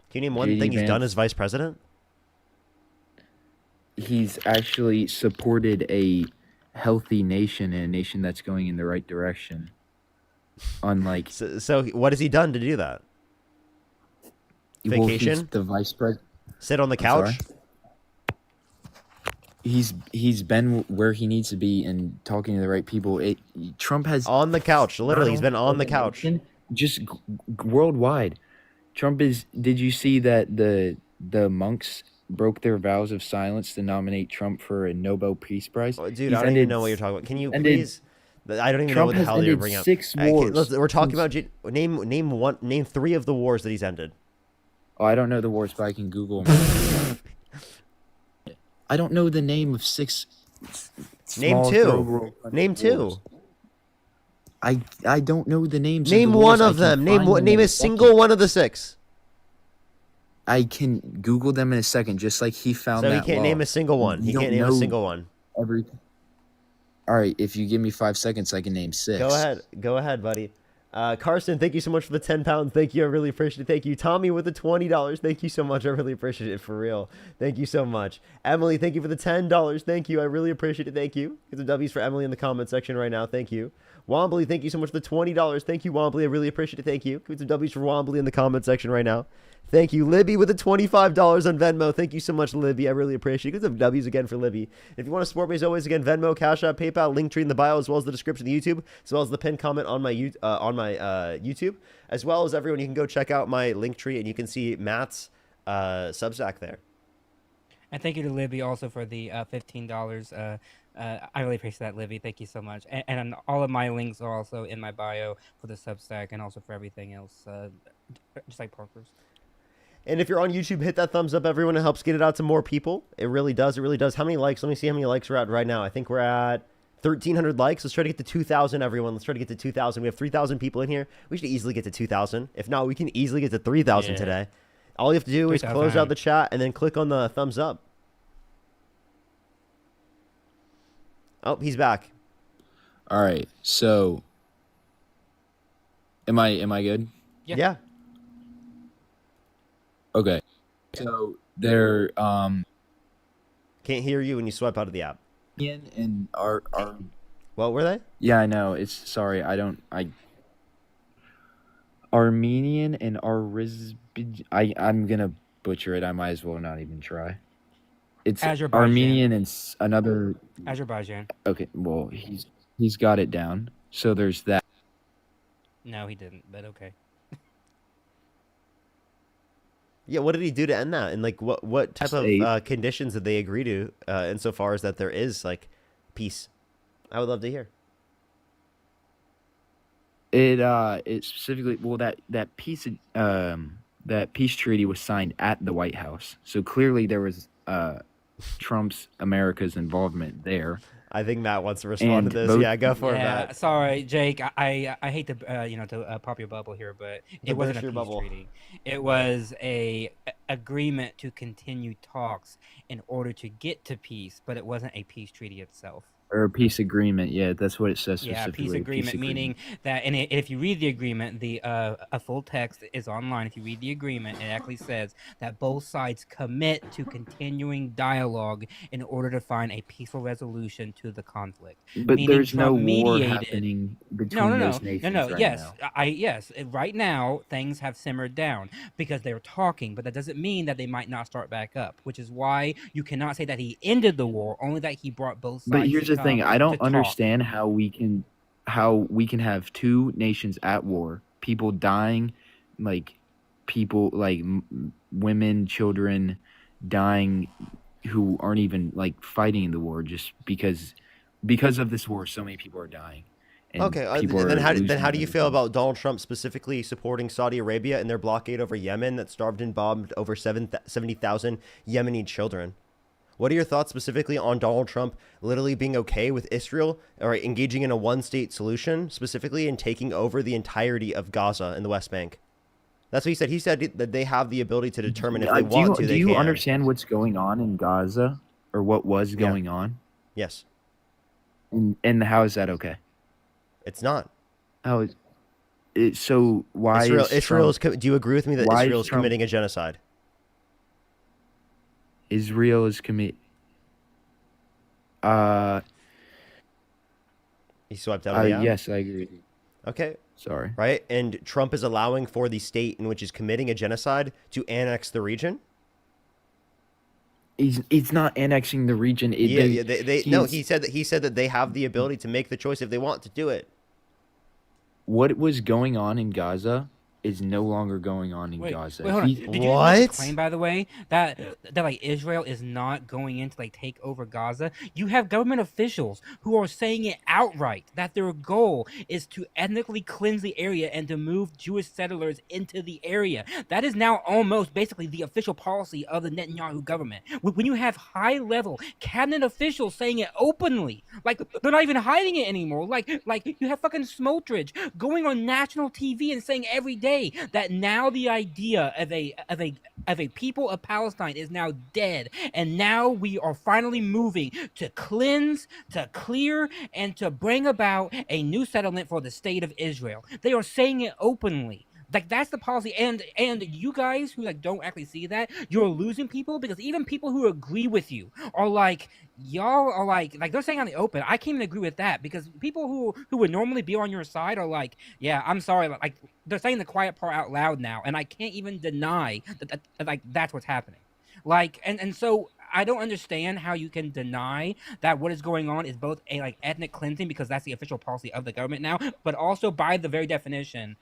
Can you name one thing he's done as vice president? He's actually supported a healthy nation and a nation that's going in the right direction. Unlike so what has he done to do that? Well, Vacation? he's the vice president. Sit on the couch? He's been where he needs to be and talking to the right people. Trump has on the couch. Literally, he's been on the couch. Just worldwide. Trump is. Did you see that the monks broke their vows of silence to nominate Trump for a Nobel Peace Prize? Oh, dude, I don't even know what you're talking about. Can you please? I don't even know what the hell you're bringing up. 6 wars. We're talking about name 3 of the wars that he's ended. Oh, I don't know the wars, but I can Google them. I don't know the name of 6. Name 2. Name 2. I don't know the names. Name one of them. Name a single one of the 6. I can Google them in a second, just like he found. So that he can't law. name a single one. He can't name a single one. Everything. All right, if you give me 5 seconds, I can name 6. Go ahead, buddy. Carson, thank you so much for the 10 pounds. Thank you, I really appreciate it. Thank you, Tommy, with the $20. Thank you so much. I really appreciate it, for real. Thank you so much. Emily, thank you for the $10. Thank you, I really appreciate it. Thank you. Get some W's for Emily in the comment section right now. Thank you. Wombly, thank you so much for the $20. Thank you, Wombly. I really appreciate it. Thank you. Get some W's for Wombly in the comment section right now. Thank you. Libby with the $25 on Venmo. Thank you so much, Libby. I really appreciate it. Get some W's again for Libby. If you want to support me, as always, again, Venmo, Cash App, PayPal, Linktree in the bio, as well as the description of YouTube, as well as the pinned comment on my YouTube, as well as everyone. You can go check out my Linktree, and you can see Matt's Substack there. And thank you to Libby also for the $15. I really appreciate that, Libby. Thank you so much. And all of my links are also in my bio for the Substack and also for everything else, just like Parker's. And if you're on YouTube, hit that thumbs up, everyone. It helps get it out to more people. It really does. It really does. How many likes? Let me see how many likes we're at right now. I think we're at 1,300 likes. Let's try to get to 2,000, everyone. Let's try to get to 2,000. We have 3,000 people in here. We should easily get to 2,000. If not, we can easily get to 3,000 today. All you have to do is close out the chat and then click on the thumbs up. Oh, he's back. All right. So, am I good? Yeah. Okay. So they're can't hear you when you swipe out of the app. And our what were they? Yeah, I know. It's sorry. Armenian and I'm gonna butcher it. I might as well not even try. It's Armenian and another Azerbaijan. Okay, well he's got it down. So there's that. No, he didn't. But okay. Yeah, what did he do to end that? And like, what type of conditions did they agree to? Insofar as that there is like peace, I would love to hear. It specifically, well, that peace treaty was signed at the White House, so clearly there was Trump's America's involvement there. I think Matt wants to respond And to this. both- Yeah, go for it, Yeah, Matt. sorry, Jake. I hate to to pop your bubble here, but To it wasn't burst a your peace bubble. treaty. It was a agreement to continue talks in order to get to peace, but it wasn't a peace treaty itself. Or a peace agreement, yeah, that's what it says Yeah, specifically. peace agreement, meaning that, and if you read the agreement, a full text is online. If you read the agreement, it actually says that both sides commit to continuing dialogue in order to find a peaceful resolution to the conflict. But Meaning there's no Trump war mediated- happening between those nations right yes, now. yes. Right now, things have simmered down because they're talking, but that doesn't mean that they might not start back up. Which is why you cannot say that he ended the war, only that he brought both sides. But here's to the thing: come I to don't talk. understand how we can have two nations at war, people dying, like people like women, children dying, who aren't even like fighting in the war, just because of this war, so many people are dying. And Okay, people then are how do losing you feel everything. about Donald Trump specifically supporting Saudi Arabia in their blockade over Yemen that starved and bombed over 70,000 Yemeni children? What are your thoughts specifically on Donald Trump literally being okay with Israel or engaging in a one-state solution specifically and taking over the entirety of Gaza and the West Bank? That's what he said. He said that they have the ability to determine if they want to. Do They you can. understand what's going on in Gaza, or what was going on? Yes. And how is that okay? It's not. How is it? So why Israel's? Do you agree with me that why is Israel is Trump- committing a genocide? Israel is commit. He swiped out. Yeah. Yes, I agree with you. Okay. Sorry. Right, and Trump is allowing for the state in which is committing a genocide to annex the region. It's not annexing the region. No, he said that they have the ability to make the choice if they want to do it. What was going on in Gaza is no longer going on in Wait, Gaza. wait, hold on. He- Did you know this claim, by the way, that like Israel is not going in to like take over Gaza? You have government officials who are saying it outright that their goal is to ethnically cleanse the area and to move Jewish settlers into the area. That is now almost basically the official policy of the Netanyahu government. When you have high-level cabinet officials saying it openly, like they're not even hiding it anymore. Like you have fucking Smotrich going on national TV and saying every day that now the idea of a people of Palestine is now dead, and now we are finally moving to cleanse, to clear, and to bring about a new settlement for the state of Israel. They are saying it openly. Like that's the policy, and you guys who like don't actually see that, you're losing people because even people who agree with you are like, y'all are like they're saying on the open. I can't even agree with that because people who would normally be on your side are like, yeah, I'm sorry, like they're saying the quiet part out loud now, and I can't even deny that like that's what's happening. Like and so I don't understand how you can deny that what is going on is both a like ethnic cleansing because that's the official policy of the government now, but also by the very definition.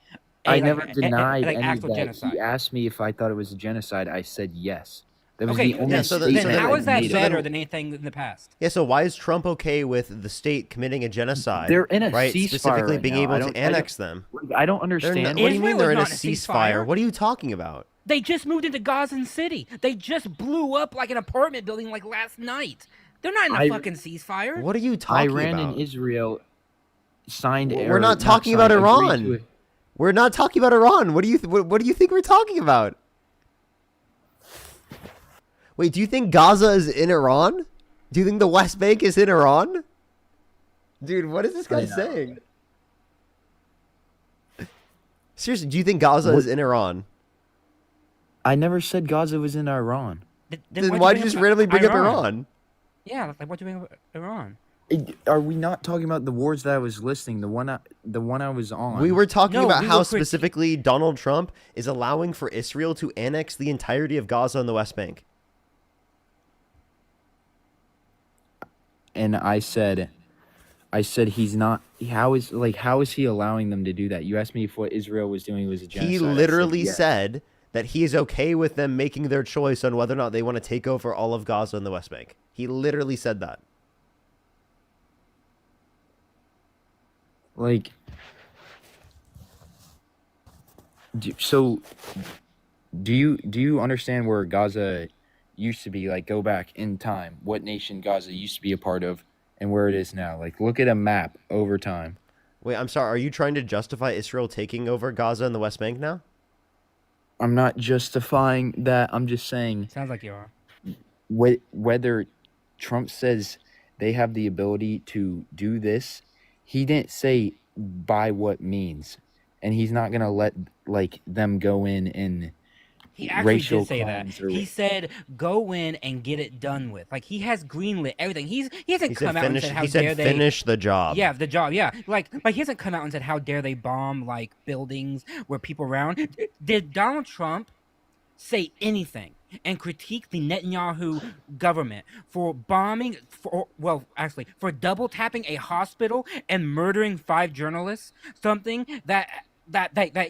I never denied like any of actual that. genocide. He asked me if I thought it was a genocide. I said yes. That was Okay, the only then statement how I is that made better about it. than anything in the past? Yeah, so why is Trump okay with the state committing a genocide? They're in a right? ceasefire Specifically right being now. able I to don't- annex them. I don't They're understand. not- what do you mean Israel they're is in a not in a ceasefire? ceasefire. What are you talking about? They just moved into Gaza City. They just blew up like an apartment building like last night. They're not in a fucking ceasefire. What are you talking Iran about? and Israel signed. We're not talking about Iran. We're not talking about Iran. What do you think we're talking about? Wait, do you think Gaza is in Iran? Do you think the West Bank is in Iran? Dude, what is this guy saying? Seriously, do you think Gaza is in Iran? I never said Gaza was in Iran. Then why did you just randomly bring up Iran? Yeah, like what do you think of Iran? Are we not talking about the wars that I was listing? The one I was on. We were talking about how specifically Donald Trump is allowing for Israel to annex the entirety of Gaza and the West Bank. And I said he's not. How is he allowing them to do that? You asked me if what Israel was doing was a genocide. He literally said that he is okay with them making their choice on whether or not they want to take over all of Gaza and the West Bank. He literally said that. Like, So, do you understand where Gaza used to be? Like, go back in time. What nation Gaza used to be a part of, and where it is now. Like, look at a map over time. Wait, I'm sorry. Are you trying to justify Israel taking over Gaza and the West Bank now? I'm not justifying that. I'm just saying Sounds like you are. whether Trump says they have the ability to do this, he didn't say by what means, and he's not gonna let like them go in and He actually racial did say that. crimes or He said, "Go in and get it done with." Like he has greenlit everything. He hasn't He come said out and finish. said, "How He dare said they?" finish the job. Yeah, the job. Yeah, like he hasn't come out and said, "How dare they bomb like buildings where people around?" Did Donald Trump say anything and critique the Netanyahu government for bombing, for double tapping a hospital and murdering 5 journalists? Something that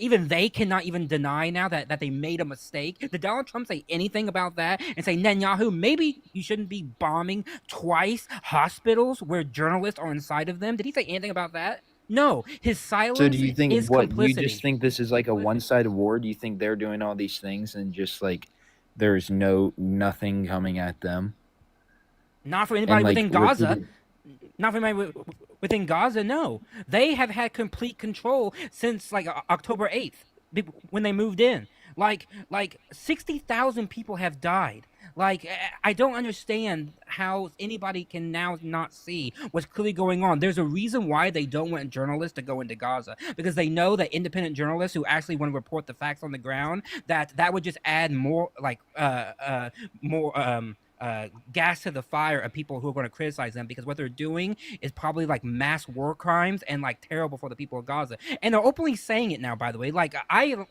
even they cannot even deny now that they made a mistake. Did Donald Trump say anything about that and say, Netanyahu, maybe you shouldn't be bombing twice hospitals where journalists are inside of them? Did he say anything about that? No, his silence So do you think is what complicity. you just think this is like a one-sided war? Do you think they're doing all these things and just like there's nothing coming at them? Not for anybody like, within Gaza. Not for anybody within Gaza, no. They have had complete control since like October 8th when they moved in. Like 60,000 people have died. Like, I don't understand how anybody can now not see what's clearly going on. There's a reason why they don't want journalists to go into Gaza, because they know that independent journalists who actually want to report the facts on the ground, that would just add more gas to the fire of people who are going to criticize them, because what they're doing is probably like mass war crimes and like terrible for the people of Gaza. And they're openly saying it now, by the way. Like I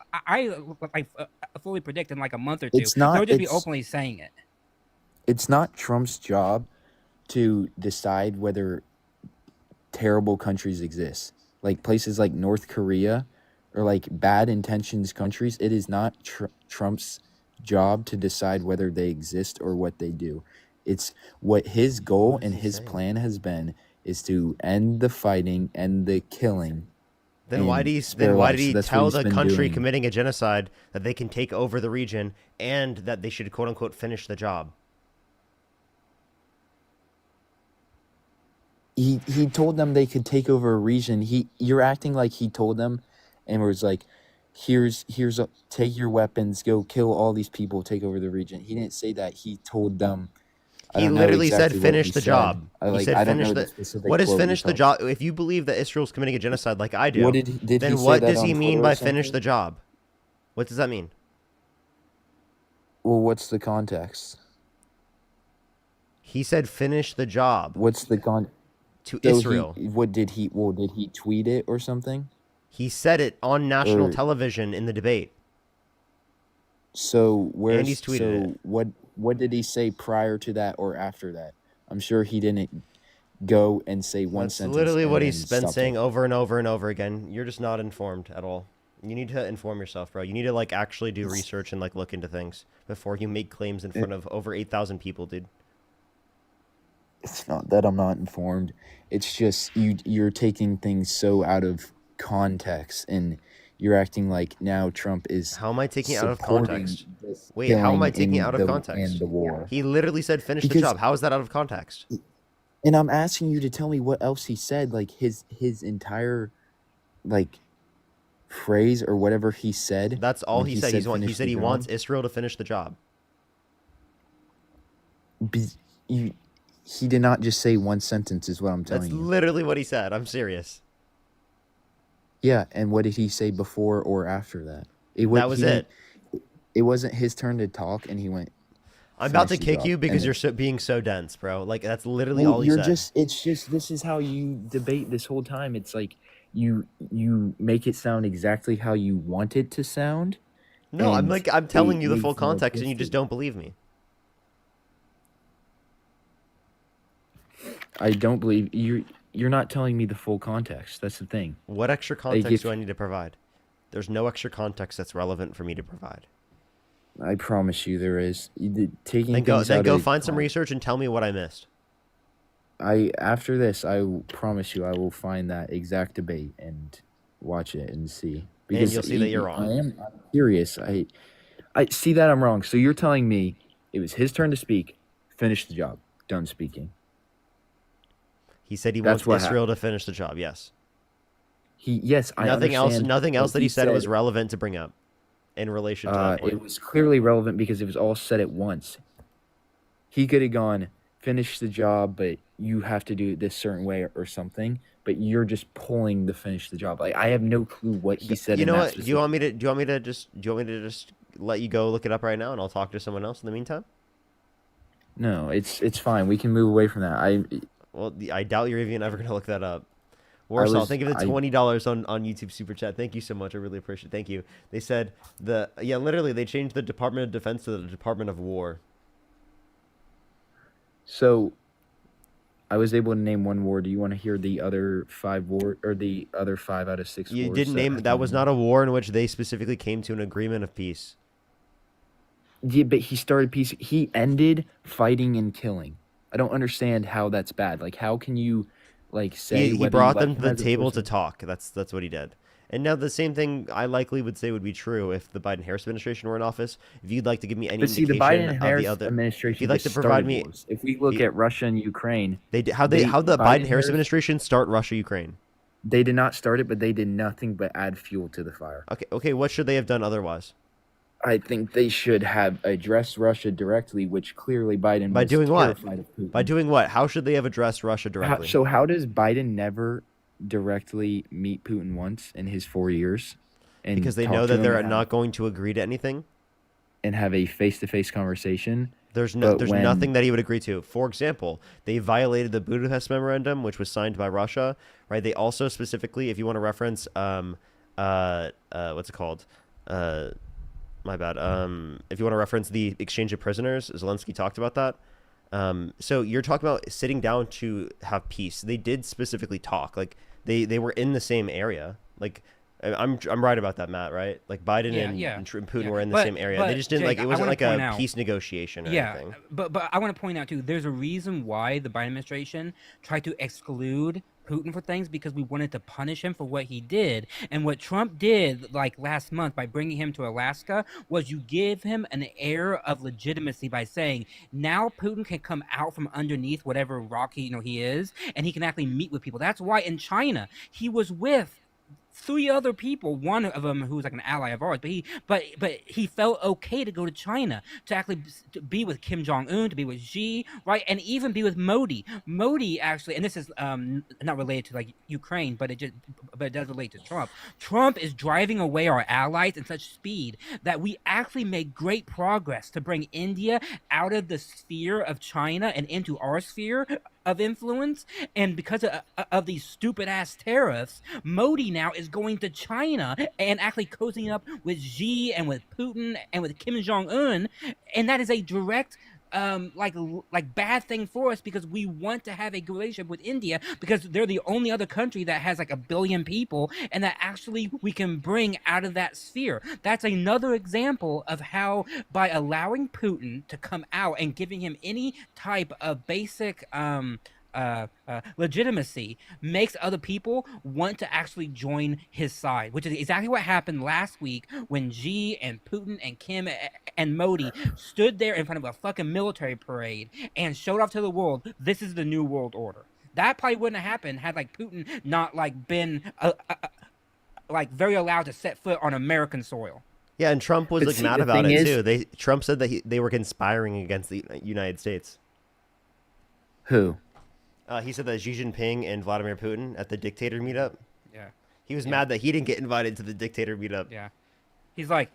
fully predict in like a month or two, they'll just be openly saying it. It's not Trump's job to decide whether terrible countries exist. Like places like North Korea or like bad intentions countries, it is not Trump's job to decide whether they exist or what they do. It's what his goal and his plan has been is to end the fighting and the killing. Then why did he tell the country committing a genocide that they can take over the region and that they should quote unquote finish the job? He told them they could take over a region. You're acting like he told them and was like, take your weapons, go kill all these people, take over the region. He didn't say that. He told them. He literally said finish the job. He said finish the. What is finish the job? If you believe that Israel's committing a genocide like I do, then what does he mean by finish the job? What does that mean? Well, what's the context? He said finish the job. What's the to Israel? Did he tweet it or something? He said it on national television in the debate. So Andy's tweeted it. What did he say prior to that or after that? I'm sure he didn't go and say one sentence. That's literally what he's been saying over and over and over again. You're just not informed at all. You need to inform yourself, bro. You need to like actually do research and like look into things before you make claims in front of over 8,000 people, dude. It's not that I'm not informed. It's just you're taking things so out of context and you're acting like now Trump is. How am I taking it out of context? Wait, how am I taking it out of context? And the war. He literally said finish the job. How is that out of context? And I'm asking you to tell me what else he said, like his entire like phrase or whatever he said. That's all he said. He said he wants Israel to finish the job. He did not just say one sentence, is what I'm telling you. That's literally what he said. I'm serious. Yeah, and what did he say before or after that? That was it. It wasn't his turn to talk, and he went. I'm about to kick you because you're being so dense, bro. Like that's literally all he said. It's just this is how you debate this whole time. It's like you make it sound exactly how you want it to sound. No, I'm telling you the full context, and you just don't believe me. I don't believe you're not telling me the full context. That's the thing. What extra context do I need to provide? There's no extra context that's relevant for me to provide. I promise you there is. Then go find some research and tell me what I missed. After this, I promise you I will find that exact debate and watch it and see. And you'll see that you're I'm wrong. serious. I see that I'm wrong. So you're telling me it was his turn to speak, finish the job, done speaking. He said he That's wants what Israel to finish the job. Yes. Yes, I Nothing else. understand Nothing else what that he said was said. relevant to bring up in relation to that point. It was clearly relevant because it was all said at once. He could have gone, finish the job, but you have to do it this certain way or something. But you're just pulling the finish the job. Like I have no clue what he said. You in know that what? specific- Do you want me to just let you go look it up right now, and I'll talk to someone else in the meantime? No, it's fine. We can move away from that. Well, I doubt you're even ever gonna look that up. Warsaw, thank you for the $20 on YouTube super chat. Thank you so much. I really appreciate it. Thank you. They said literally they changed the Department of Defense to the Department of War. So, I was able to name one war. Do you want to hear the other 5 or the other 5 out of 6 You wars? didn't name that was not a war in which they specifically came to an agreement of peace. Yeah, but he started peace. He ended fighting and killing. I don't understand how that's bad. Like, how can you, like, say He whether brought you them like to him the as a table to person- talk. That's what he did. And now the same thing I likely would say would be true if the Biden-Harris administration were in office. If you'd like to give me any But see, the indication of Biden-Harris the other, administration if you'd like to just provide started me, wars. If we look at Russia and Ukraine, how the Biden-Harris administration start Russia-Ukraine? They did not start it, but they did nothing but add fuel to the fire. Okay. What should they have done otherwise? I think they should have addressed Russia directly, which clearly Biden By was doing what? terrified of Putin. By doing what? How should they have addressed Russia directly? So how does Biden never directly meet Putin once in his 4 years? And Because they talk know to that him they're and not going to agree to anything. and have a face-to-face conversation. There's But when- nothing that he would agree to. For example, they violated the Budapest Memorandum, which was signed by Russia, right? They also specifically, if you want to reference, what's it called? My bad. If you want to reference the exchange of prisoners, Zelensky talked about that. So you're talking about sitting down to have peace. They did specifically talk. Like they were in the same area. Like I'm right about that, Matt, right? Like Biden and Putin were in the same area. They just didn't Jake, it I wasn't wanna like a point out- peace negotiation or anything. But I want to point out too, there's a reason why the Biden administration tried to exclude Putin for things, because we wanted to punish him for what he did. And what Trump did like last month by bringing him to Alaska was you give him an air of legitimacy by saying now Putin can come out from underneath whatever rock he is, and he can actually meet with people. That's why in China he was with 3 other people, one of them who was like an ally of ours, but he felt okay to go to China to actually to be with Kim Jong-un, to be with Xi, right, and even be with Modi. Modi actually, and this is not related to like Ukraine, but it does relate to Trump. Trump is driving away our allies in such speed that we actually made great progress to bring India out of the sphere of China and into our sphere of influence. And because of these stupid ass tariffs, Modi now is going to China and actually cozying up with Xi and with Putin and with Kim Jong-un, and that is a direct like bad thing for us, because we want to have a good relationship with India, because they're the only other country that has like 1 billion people and that actually we can bring out of that sphere. That's another example of how by allowing Putin to come out and giving him any type of basic legitimacy makes other people want to actually join his side, which is exactly what happened last week when Xi and Putin and Kim and Modi stood there in front of a fucking military parade and showed off to the world, this is the new world order. That probably wouldn't have happened had like Putin not like been like very allowed to set foot on American soil. Yeah, and Trump was But like see, mad the about thing it is- too. Trump said that they were conspiring against the United States. Who? He said that Xi Jinping and Vladimir Putin at the dictator meetup. Yeah. He was mad that he didn't get invited to the dictator meetup. Yeah. He's like,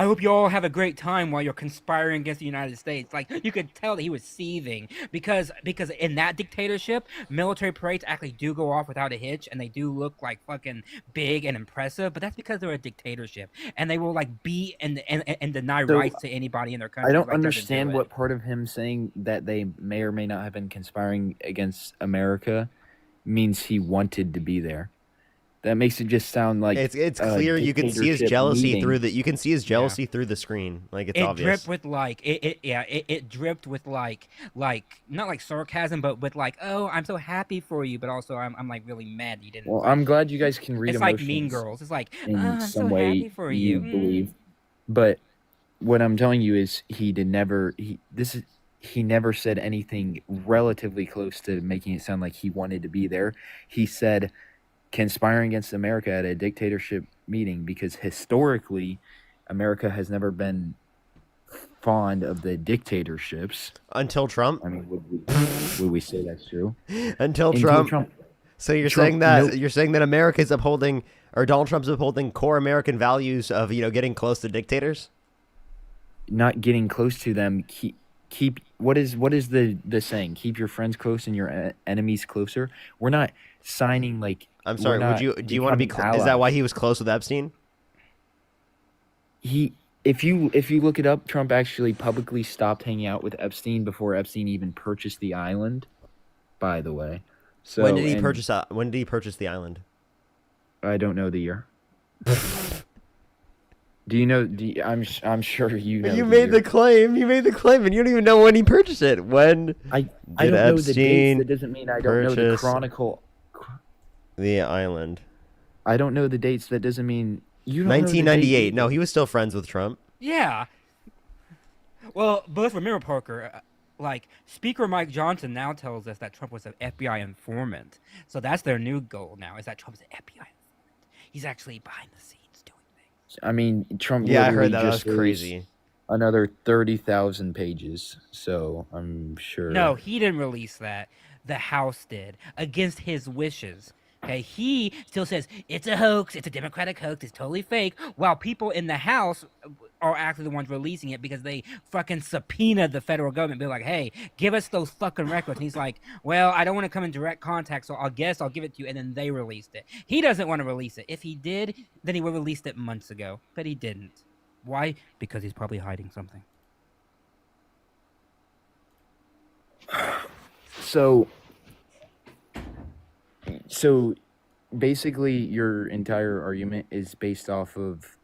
I hope you all have a great time while you're conspiring against the United States. Like, you could tell that he was seething because in that dictatorship, military parades actually do go off without a hitch, and they do look like fucking big and impressive. But that's because they're a dictatorship, and they will like beat and deny So, rights to anybody in their country. I don't like, doesn't understand do it. what part of him saying that they may or may not have been conspiring against America means he wanted to be there. That makes it just sound like it's clear. You can see his dictatorship jealousy meeting. through the. You can see his jealousy through the screen. Like it's It obvious. dripped with like it dripped with like not like sarcasm, but with like, oh, I'm so happy for you, but also I'm like really mad you didn't. Well, I'm glad you guys can read It's like emotions. Mean Girls. It's like, in I'm some so way happy for you. believe. But what I'm telling you is he never said anything relatively close to making it sound like he wanted to be there. He said conspiring against America at a dictatorship meeting because historically America has never been fond of the dictatorships until Trump. I mean, would we say that's true? Until Trump. So you're saying that America is upholding, or Donald Trump's upholding core American values of getting close to dictators? Not getting close to them. Keep what is the saying? Keep your friends close and your enemies closer. We're not signing like. I'm sorry. Do you want to be? Is that why he was close with Epstein? If you look it up, Trump actually publicly stopped hanging out with Epstein before Epstein even purchased the island. By the way, so when did he purchase? When did he purchase the island? I don't know the year. Do you know? I'm sure you know. You made the claim. You made the claim, and you don't even know when he purchased it. When I don't know the dates. That doesn't mean I don't know the chronicle. The island. I don't know the dates. That doesn't mean you don't. 1998. No, he was still friends with Trump. Yeah. Well, but remember, Parker, like Speaker Mike Johnson now tells us that Trump was an FBI informant. So that's their new goal now, is that Trump's an FBI informant. He's actually behind the scenes doing things. I mean, Trump. Yeah, I heard that. Just That was crazy. Another 30,000 pages. So I'm sure. No, he didn't release that. The House did, against his wishes. Okay, he still says it's a hoax, it's a Democratic hoax, it's totally fake, while people in the House are actually the ones releasing it because they fucking subpoenaed the federal government, be like, hey, give us those fucking records. And he's like, well, I don't want to come in direct contact, so I'll give it to you, and then they released it. He doesn't want to release it. If he did, then he would have released it months ago, but he didn't. Why? Because he's probably hiding something. So basically your entire argument is based off of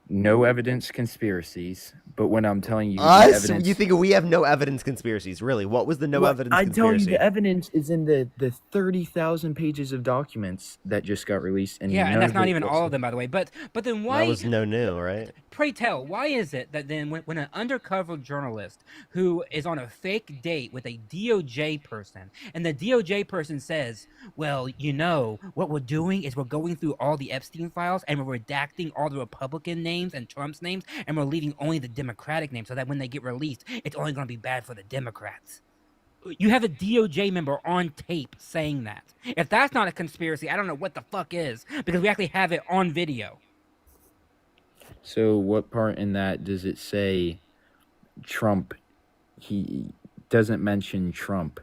no evidence conspiracies, but when I'm telling you the evidence, you think we have no evidence conspiracies? Really? What was the no evidence I conspiracy? tell you the evidence is in the 30,000 pages of documents that just got released, and yeah, and that's not even all of them, by the way. But then why? That was no new, right? Pray tell, why is it that then when an undercover journalist who is on a fake date with a DOJ person, and the DOJ person says, well, what we're doing is we're going through all the Epstein files and we're redacting all the Republican names and Trump's names, and we're leaving only the Democratic names so that when they get released, it's only going to be bad for the Democrats. You have a DOJ member on tape saying that. If that's not a conspiracy, I don't know what the fuck is, because we actually have it on video. So what part in that does it say Trump? He doesn't mention Trump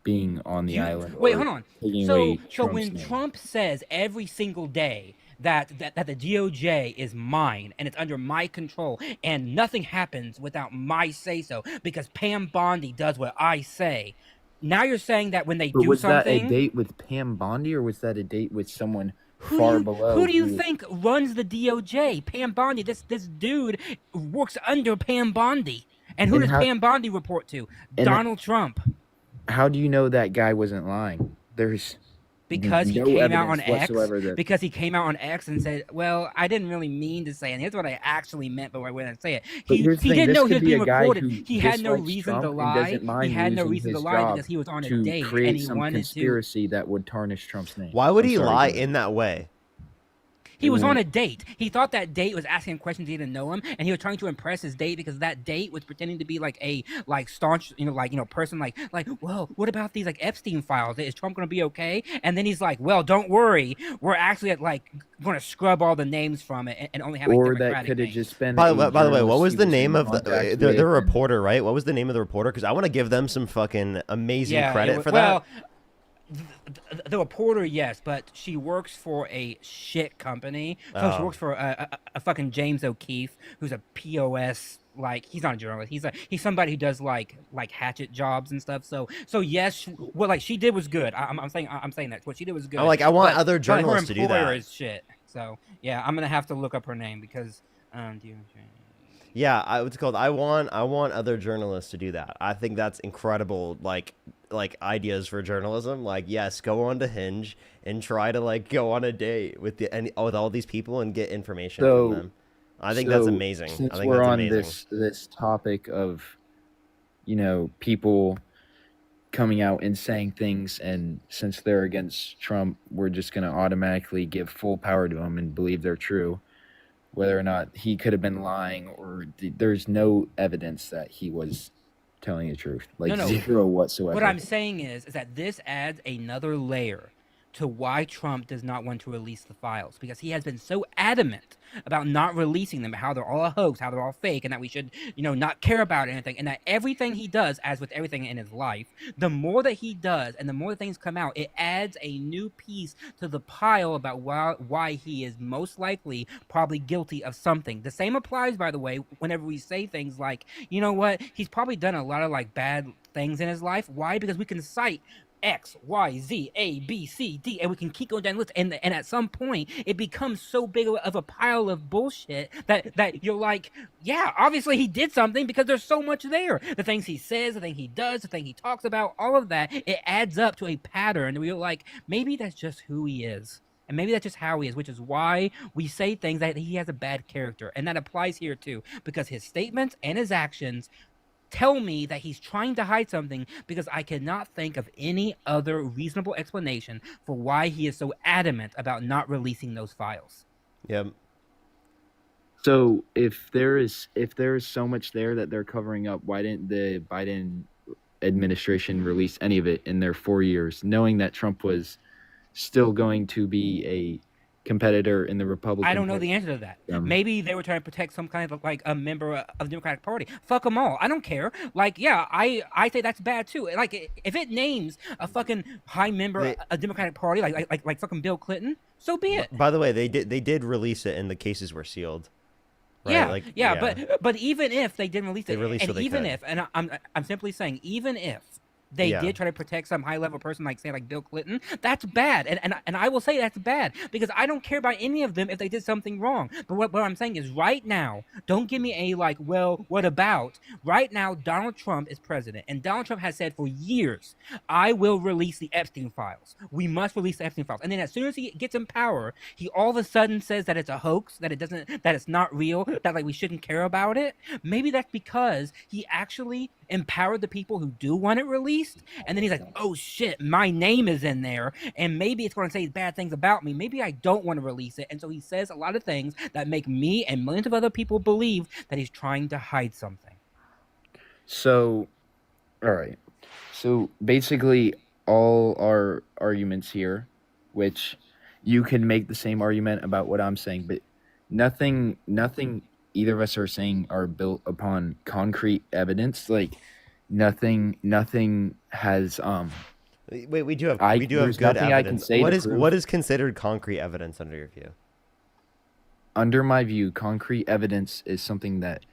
being on the island. Wait, hold on. So when Trump says every single day that the DOJ is mine and it's under my control and nothing happens without my say-so because Pam Bondi does what I say, now you're saying that when they do was something... that a date with Pam Bondi, or was that a date with someone far below? Who do you think runs the DOJ? Pam Bondi. This dude works under Pam Bondi. And who does Pam Bondi report to? Donald Trump. How do you know that guy wasn't lying? Because he no came out on evidence X. whatsoever Because he came out on X and said, "Well, I didn't really mean to say it. And here's what I actually meant, but I wouldn't say it." He didn't know he was being recorded. He had no reason to lie. He had no reason to lie because he was on a date and he wanted to. Conspiracy that would tarnish Trump's name. Why would he lie in that way? He was on a date. He thought that date was asking him questions he didn't know him, and he was trying to impress his date because that date was pretending to be like a staunch, person like, well, what about these Epstein files? Is Trump gonna be okay? And then he's like, well, don't worry, we're actually gonna scrub all the names from it and only have Democratic that could have just been. By the way, what was the name of the reporter? Right? What was the name of the reporter? Because I want to give them some fucking amazing credit for that. the reporter, yes, but she works for a shit company. So she Oh. works for a fucking James O'Keefe, who's a POS. Like, he's not a journalist. He's somebody who does like hatchet jobs and stuff. So yes, what like she did was good. I'm saying that what she did was good. I want but- other but her journalists to do employer that. Is shit. So yeah, I'm gonna have to look up her name because Yeah, what's it called? I want other journalists to do that. I think that's incredible. Like ideas for journalism. Like, yes, go on to Hinge and try to like go on a date with with all these people and get information from them. I think that's amazing. Since I think we're that's on amazing. this topic of, people coming out and saying things, and since they're against Trump, we're just gonna automatically give full power to them and believe they're true, whether or not he could have been lying or there's no evidence that he was telling the truth, like No. zero whatsoever. What I'm saying is that this adds another layer to why Trump does not want to release the files, because he has been so adamant about not releasing them, how they're all a hoax, how they're all fake, and that we should, not care about anything, and that everything he does, as with everything in his life, the more that he does and the more things come out, it adds a new piece to the pile about why he is most likely probably guilty of something. The same applies, by the way, whenever we say things like, you know what, he's probably done a lot of like bad things in his life. Why? Because we can cite X, Y, Z, A, B, C, D, and we can keep going down the list. And at some point, it becomes so big of a pile of bullshit that you're like, yeah, obviously he did something because there's so much there. The things he says, the thing he does, the thing he talks about, all of that, it adds up to a pattern. And we're like, maybe that's just who he is. And maybe that's just how he is, which is why we say things that he has a bad character. And that applies here too, because his statements and his actions tell me that he's trying to hide something, because I cannot think of any other reasonable explanation for why he is so adamant about not releasing those files. Yep. So if there is so much there that they're covering up, why didn't the Biden administration release any of it in their 4 years, knowing that Trump was still going to be a competitor in the Republican? I don't know the answer to that. Maybe they were trying to protect some kind of like a member of the Democratic Party. Fuck them all. I don't care. Like, yeah, I say that's bad too. Like, if it names a fucking high member of a Democratic Party, like fucking Bill Clinton, so be it. By the way, they did release it, and the cases were sealed. Right? Yeah, but even if they didn't release it, released and what they even could. if, and I'm simply saying, even if they did try to protect some high level person, like say like Bill Clinton, that's bad, and I will say that's bad, because I don't care about any of them if they did something wrong. But what I'm saying is, right now, don't give me a like, well, what about? Right now, Donald Trump is president, and Donald Trump has said for years, I will release the Epstein files. We must release the Epstein files. And then as soon as he gets in power, he all of a sudden says that it's a hoax, that it's not real, that like we shouldn't care about it. Maybe that's because he actually empowered the people who do want it released, and then he's like, oh shit, my name is in there, and maybe it's going to say bad things about me. Maybe I don't want to release it. And so he says a lot of things that make me and millions of other people believe that he's trying to hide something. So, all right. So basically, all our arguments here, which you can make the same argument about what I'm saying, but nothing either of us are saying are built upon concrete evidence. Like nothing has Wait, we do have there's good nothing I can evidence. say to prove. What is considered concrete evidence under your view? Under my view, concrete evidence is something that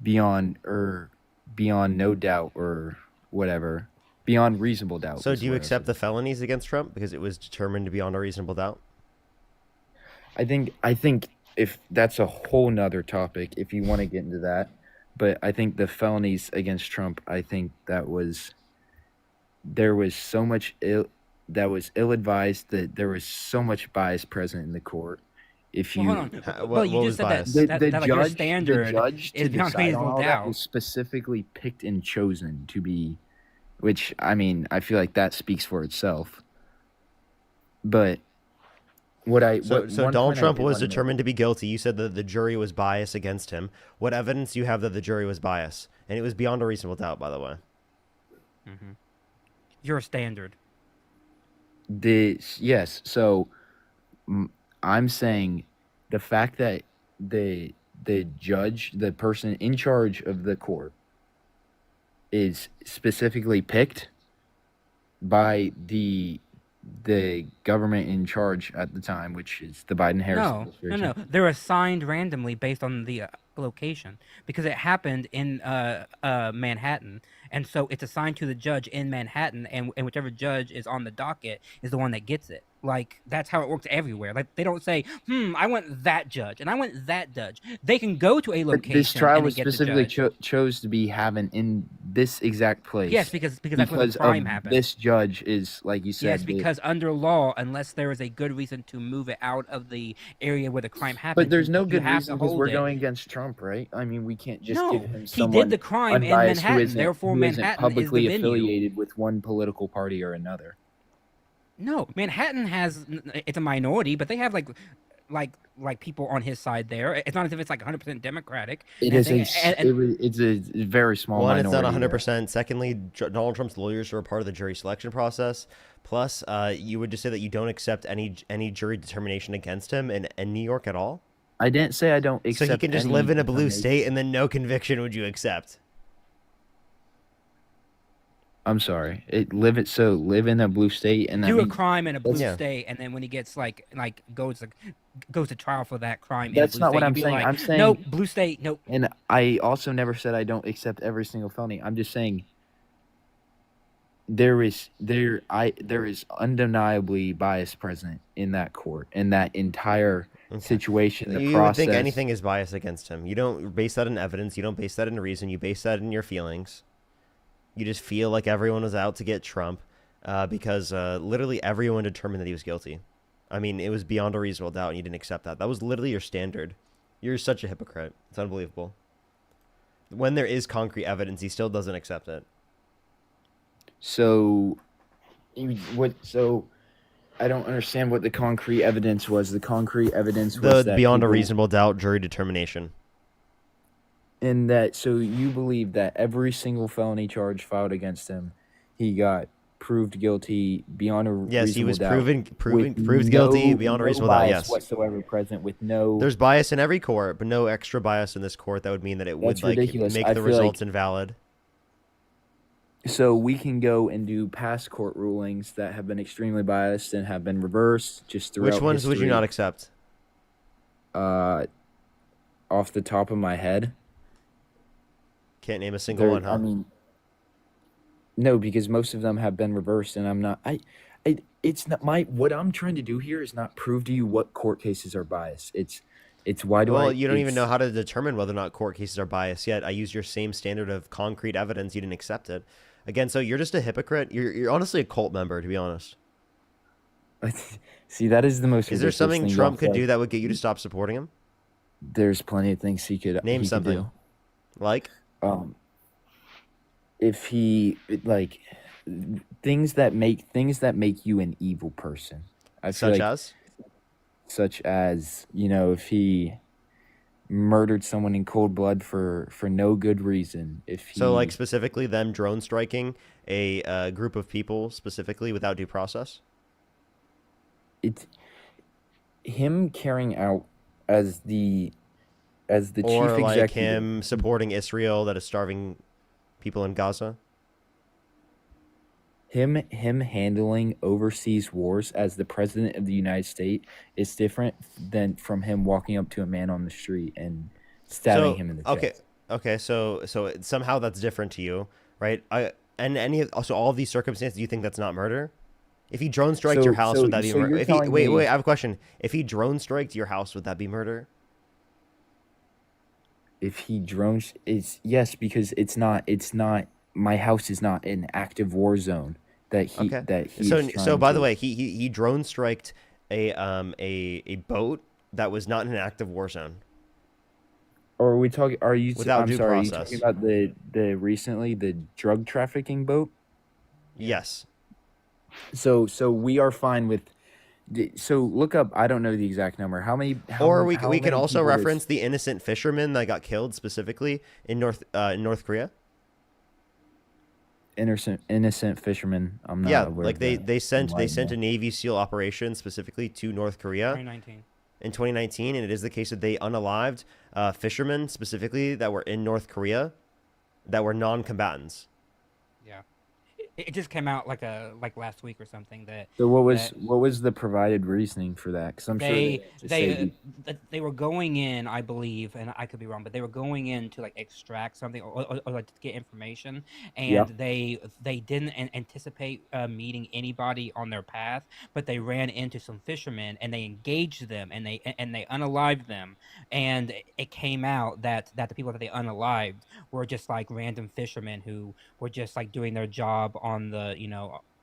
beyond no doubt or whatever, beyond reasonable doubt. So is do you what I accept the felonies against Trump because it was determined beyond a reasonable doubt? I think if that's a whole nother topic, if you want to get into that, but I think the felonies against Trump, I think there was so much that was ill-advised, that there was so much bias present in the court. If you, Well, hold on. Well, you just said that like your standard the judge is to beyond decide on reasonable all that doubt. was specifically picked and chosen to be, which I mean, I feel like that speaks for itself. But So Donald Trump was determined to be guilty. You said that the jury was biased against him. What evidence do you have that the jury was biased? And it was beyond a reasonable doubt, by the way. Mm-hmm. Your standard. Yes. So I'm saying the fact that the judge, the person in charge of the court, is specifically picked by the the government in charge at the time, which is the Biden-Harris No, no, administration. no. They're assigned randomly based on the location because it happened in Manhattan, and so it's assigned to the judge in Manhattan, and whichever judge is on the docket is the one that gets it. Like that's how it works everywhere. Like they don't say, I want that judge and I want that judge. They can go to a But location. this trial and was get the specifically judge. chose to be having in this exact place. Yes, because that's where the crime happened. This judge is, like you said. Yes, because under law, unless there is a good reason to move it out of the area where the crime happened, But there's no you good have reason to because hold we're it. going against Trump, right? I mean, we can't just No, give him he someone did the crime in unbiased Manhattan, who isn't, therefore who isn't Manhattan is the publicly venue. affiliated with one political party or another. No, Manhattan has it's a minority, but they have like people on his side there. It's not as if it's like 100% Democratic. It is it's a very small One, minority. it's not there. 100%. Secondly, Donald Trump's lawyers are a part of the jury selection process. Plus, you would just say that you don't accept any jury determination against him in New York at all? I didn't say I don't accept. So he can just any live in a blue determination. state and then no conviction would you accept? I'm sorry. Live in a blue state and that do a means- crime in a blue Yeah. state, and then when he gets like goes to trial for that crime. That's in a blue not what state, I'm you'd be saying. like, I'm saying nope, blue state, nope. And I also never said I don't accept every single felony. I'm just saying there is undeniably bias present in that court, in that entire situation. The You process. would think anything is biased against him. You don't base that in evidence. You don't base that in reason. You base that in your feelings. You just feel like everyone was out to get Trump because literally everyone determined that he was guilty. I mean, it was beyond a reasonable doubt, and you didn't accept that. That was literally your standard. You're such a hypocrite. It's unbelievable. When there is concrete evidence, he still doesn't accept it. So, So, I don't understand what the concrete evidence was. The concrete evidence was The that beyond a people- reasonable doubt jury determination. And that, so you believe that every single felony charge filed against him, he got proved guilty beyond a reasonable doubt. Yes, he was with proved guilty beyond a reasonable doubt. bias Yes, whatsoever present, with no. there's bias in every court, but no extra bias in this court that would mean that it would That's ridiculous. make I the feel like- results invalid. So we can go and do past court rulings that have been extremely biased and have been reversed just throughout. Which ones would you history. not accept? Off the top of my head, Can't name a single there- one, huh? I mean, no, because most of them have been reversed, and I'm not. It's not my. What I'm trying to do here is not prove to you what court cases are biased. It's why do I? Well, you don't even it's- know how to determine whether or not court cases are biased yet. I used your same standard of concrete evidence. You didn't accept it. Again, so you're just a hypocrite. You're honestly a cult member, to be honest. See, that is the most. Is there ridiculous something thing Trump y'all could do said. that would get you to stop supporting him? There's plenty of things he could Name he could something. do. Like? If he like things that make you an evil person. I feel such as, if he murdered someone in cold blood for no good reason. If he, So, like, specifically them drone striking a group of people specifically without due process? it's him carrying out as the Or chief like executive. him supporting Israel that is starving people in Gaza? Him handling overseas wars as the president of the United States is different than from him walking up to a man on the street and stabbing him in the chest. Okay, so somehow that's different to you, right? Also all of these circumstances, do you think that's not murder? If he drone striked your house, would that be murder? Wait, I have a question. If he drone striked your house, would that be murder? If he drones, yes, because it's not. My house is not an active war zone that he So by the way, he drone striked a boat that was not in an active war zone. Or are we talking? Are you? Without I'm due sorry. Are you process. talking about the recently the drug trafficking boat? Yes. So we are fine with. So look up. I don't know the exact number. How many? Or we many can also people there's- reference the innocent fisherman that got killed specifically in North Korea. innocent fishermen. I'm not Yeah, aware like of they that. sent Enlighten a me. Navy SEAL operation specifically to North Korea 2019. in 2019, and it is the case that they unalived fishermen specifically that were in North Korea that were non-combatants. Yeah. it just came out like last week or something that. So what that was the provided reasoning for that? Because I'm sure they were going in, I believe, and I could be wrong, but they were going in to like extract something or like to get information, and they didn't anticipate meeting anybody on their path, but they ran into some fishermen and they engaged them and they unalived them, and it came out that the people that they unalived were just like random fishermen who were just like doing their job on the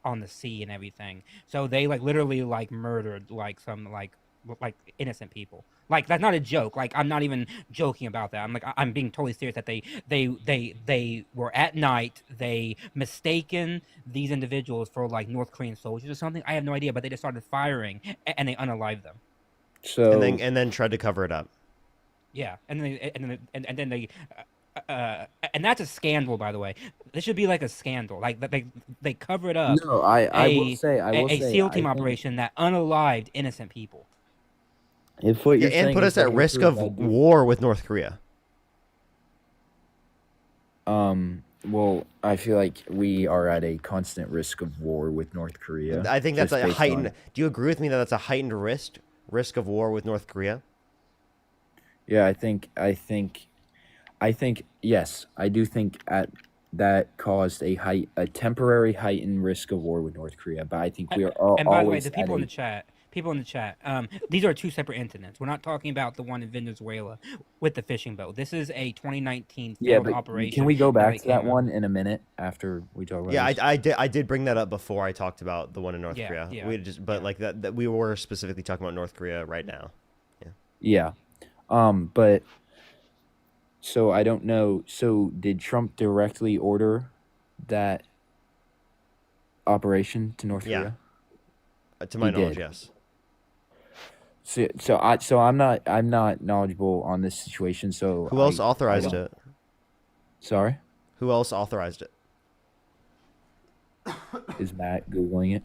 on the sea and everything. So they like literally like murdered like some like innocent people. Like that's not a joke. Like I'm not even joking about that. I'm being totally serious that they were at night. They mistaken these individuals for like North Korean soldiers or something. I have no idea, but they just started firing and they unalived them. So and then tried to cover it up. Yeah, and then they. And that's a scandal, by the way. This should be like a scandal. Like they covered up. No, I will say a SEAL team I think- operation that unalived innocent people. If what you're and saying put is us that at we're risk of providing- war with North Korea. Well, I feel like we are at a constant risk of war with North Korea. I think that's just a based heightened. on- Do you agree with me that that's a heightened risk of war with North Korea? Yeah, I think yes, I do think that caused a temporary heightened risk of war with North Korea. But I think we are all And by the way, always the people at in the chat, these are two separate incidents. We're not talking about the one in Venezuela with the fishing boat. This is a 2019 yeah. failed But operation. can we go back to that came out. one in a minute after we talk about? Yeah, this? I did bring that up before I talked about the one in North Yeah, Korea. yeah, We just but like that we were specifically talking about North Korea right now. Yeah. But so I don't know. So did Trump directly order that operation to North Yeah. Korea? To my He knowledge, did. yes. So I'm not knowledgeable on this situation. So Who else I authorized don't- it? Sorry, Who else authorized it? is Matt googling it?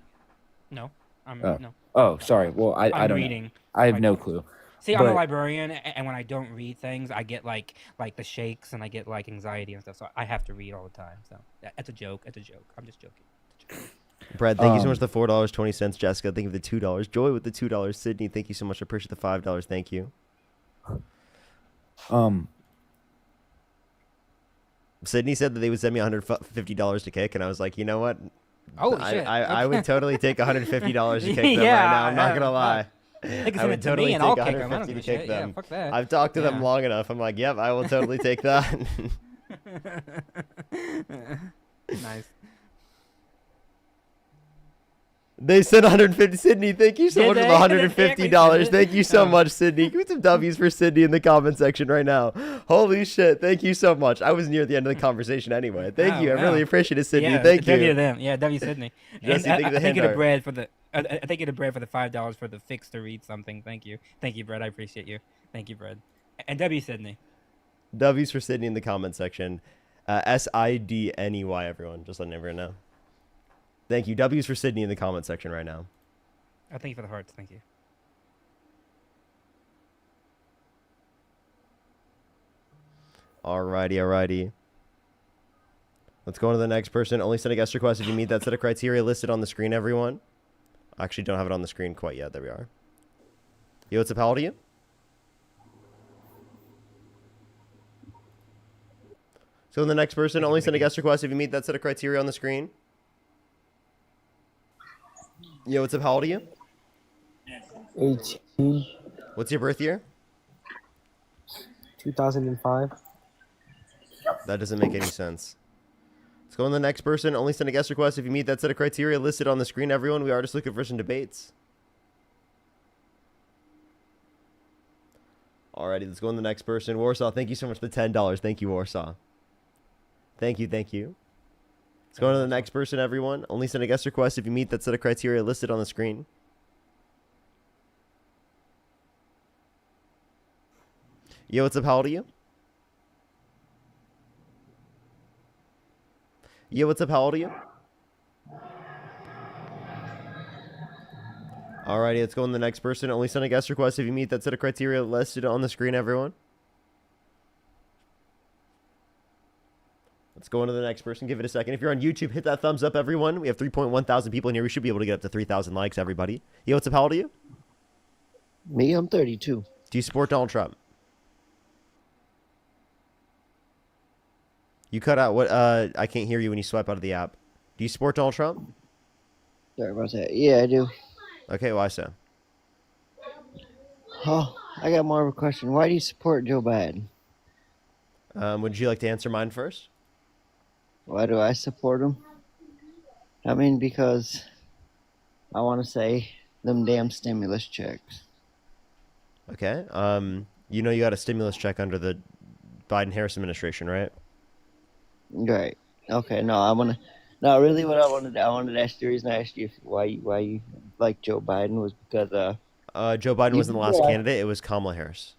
No, I'm Oh. no. Oh, sorry. Well, I I'm don't reading. know. I have Like- no clue. See, I'm a But- librarian, and when I don't read things, I get like the shakes and I get like anxiety and stuff. So I have to read all the time. So that's a joke. That's a joke. I'm just joking. Brad, thank you so much for the $4.20. Jessica, thank you for the $2. Joy with the $2. Sydney, thank you so much. I appreciate the $5. Thank you. Sydney said that they would send me $150 to kick, and I was like, you know what? Oh, I, shit. I would totally take $150 to kick them Yeah, right now. I'm not yeah, gonna lie. They can I send would it to totally me take and I'll kick 'em. I don't $150 give to a kick shit. Yeah, them. fuck that. I've talked to them Yeah. long enough. I'm like, yep, I will totally take that. Nice. They said 150. Sydney, thank you so Did much for they? the $150. They Thank you so Oh. much, Sydney. Give me some W's for Sydney in the comment section right now. Holy shit. Thank you so much. I was near the end of the conversation anyway. Thank Oh, you. I wow. really appreciate it, Sydney. Yeah, Thank W you. to them. Yeah, W Sydney. Jesse, And thank you for the I think hand you the art. bread for the. I think you the bread for the $5 for the fix to read something. Thank you, Brad. I appreciate you. Thank you, Brad. And W Sydney. W's for Sydney in the comment section. SIDNEY, everyone. Just letting everyone know. Thank you. W's for Sydney in the comment section right now. I thank you for the hearts. Thank you. Alrighty. Let's go on to the next person. Only send a guest request if you meet that set of criteria listed on the screen, everyone. I actually don't have it on the screen quite yet. There we are. Yo, what's up? How old are you? So the next person, only send a guest request if you meet that set of criteria on the screen. Yo, what's up? How old are you? 18, What's your birth year? 2005. That doesn't make any sense. Let's go on to the next person. Only send a guest request if you meet that set of criteria listed on the screen, everyone. We are just looking for some debates. Alrighty, let's go on to the next person. Warsaw, thank you so much for the $10. Thank you, Warsaw. Thank you. Let's go on to the next person, everyone. Only send a guest request if you meet that set of criteria listed on the screen. Yo, what's up? How old are you? Yo, what's up? How old are you? Alrighty, let's go on to the next person. Only send a guest request if you meet that set of criteria listed on the screen, everyone. Let's go on to the next person. Give it a second. If you're on YouTube, hit that thumbs up, everyone. We have 3.1 thousand people in here. We should be able to get up to 3,000 likes, everybody. Yo, what's up? How old are you? Me, I'm 32. Do you support Donald Trump? You cut out what? I can't hear you when you swipe out of the app. Do you support Donald Trump? Sorry about that. Yeah, I do. Okay, why so? Oh, I got more of a question. Why do you support Joe Biden? Would you like to answer mine first? Why do I support him? I mean, because I want to say them damn stimulus checks. Okay. You know you got a stimulus check under the Biden-Harris administration, right? Right. Okay. No, I want to. No, really, what I wanted to ask you, the reason I asked you why you like Joe Biden was because Joe Biden wasn't the last candidate. It was Kamala Harris.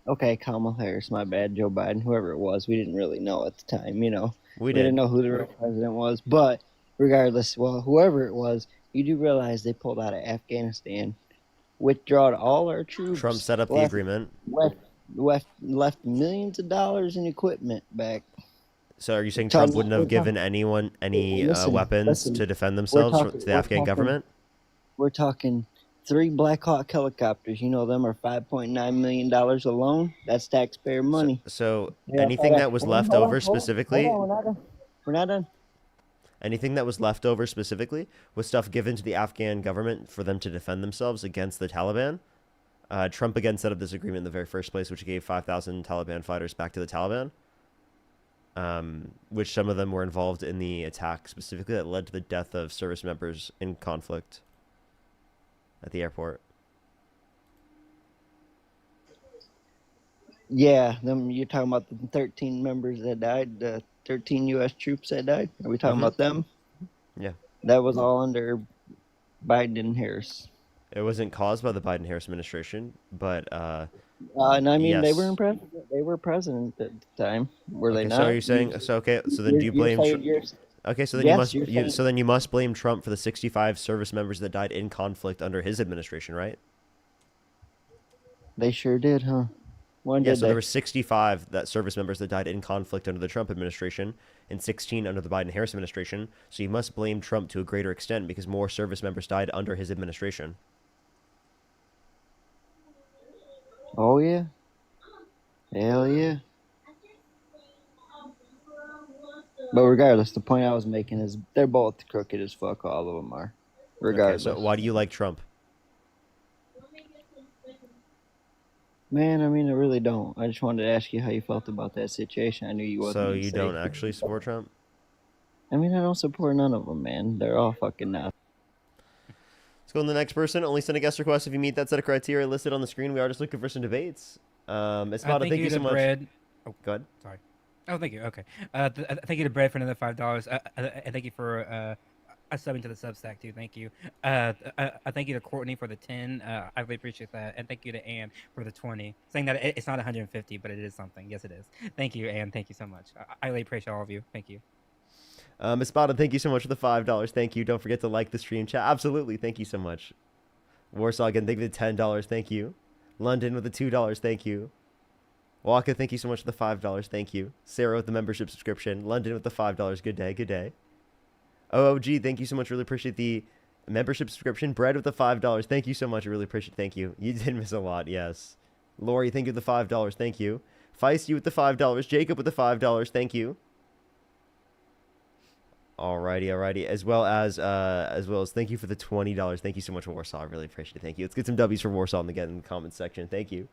Okay, Kamala Harris. My bad, Joe Biden. Whoever it was, we didn't really know at the time. You know, We didn't did. know who the real president was. But regardless, well, whoever it was, you do realize they pulled out of Afghanistan, withdrawed all our troops. Trump set up the left- agreement. left millions of dollars in equipment back. So are you saying Tom, Trump wouldn't have we're given talking- anyone any Listen, weapons listen. to defend We're themselves talking- to the we're Afghan talking- government? We're talking 3 Black Hawk helicopters. You know them are $5.9 million alone. That's taxpayer money. So Yeah, anything hold that on, was hold on, left hold on, over hold on, specifically, hold on, we're not done. anything that was left over specifically was stuff given to the Afghan government for them to defend themselves against the Taliban. Trump again set up this agreement in the very first place, which gave 5,000 Taliban fighters back to the Taliban, which some of them were involved in the attack specifically that led to the death of service members in conflict at the airport. Yeah, them. You're talking about the 13 members that died, the 13 U.S. troops that died. Are we talking Mhm. about them? Yeah. That was all under Biden and Harris. It wasn't caused by the Biden-Harris administration, but And I mean, they yes. were in president. They were president at the time. Were they Okay, not? so are you saying so? Okay, so then do you blame? Okay, so then Yes, you you're must. saying- So then you must blame Trump for the 65 service members that died in conflict under his administration, right? They sure did, huh? When Yeah. did So they? there were 65 that service members that died in conflict under the Trump administration, and 16 under the Biden-Harris administration. So you must blame Trump to a greater extent because more service members died under his administration. Oh yeah. Hell yeah. But regardless, the point I was making is they're both crooked as fuck. All of them are. Regardless. Okay, so why do you like Trump? Man, I mean, I really don't. I just wanted to ask you how you felt about that situation. I knew you wasn't. So gonna you say. don't actually support Trump? I mean, I don't support none of them, man. They're all fucking nuts. Let's go on to the next person. Only send a guest request if you meet that set of criteria listed on the screen. We are just looking for some debates. Espada, thank you so much. Bread. Oh, go ahead. Sorry. Oh, thank you. Okay. Thank you to Bread for another $5. And thank you for subbing to the Substack too. Thank you. Thank you to Courtney for the 10. I really appreciate that. And thank you to Ann for the 20. Saying that it's not 150, but it is something. Yes, it is. Thank you, Ann. Thank you so much. I really appreciate all of you. Thank you. Espada, thank you so much for the $5. Thank you. Don't forget to like the stream chat. Absolutely. Thank you so much. Warsaw again, thank you for the $10. Thank you. London with the $2. Thank you. Waka, thank you so much for the $5. Thank you. Sarah with the membership subscription. London with the $5. Good day. Good day. OOG, thank you so much. Really appreciate the membership subscription. Bread with the $5. Thank you so much. I really appreciate it. Thank you. You did miss a lot. Yes. Lori, thank you for the $5. Thank you. Feisty with the $5. Jacob with the $5. Thank you. Alrighty. As well as thank you for the $20. Thank you so much, Warsaw. I really appreciate it. Thank you. Let's get some W's for Warsaw in the comments section. Thank you.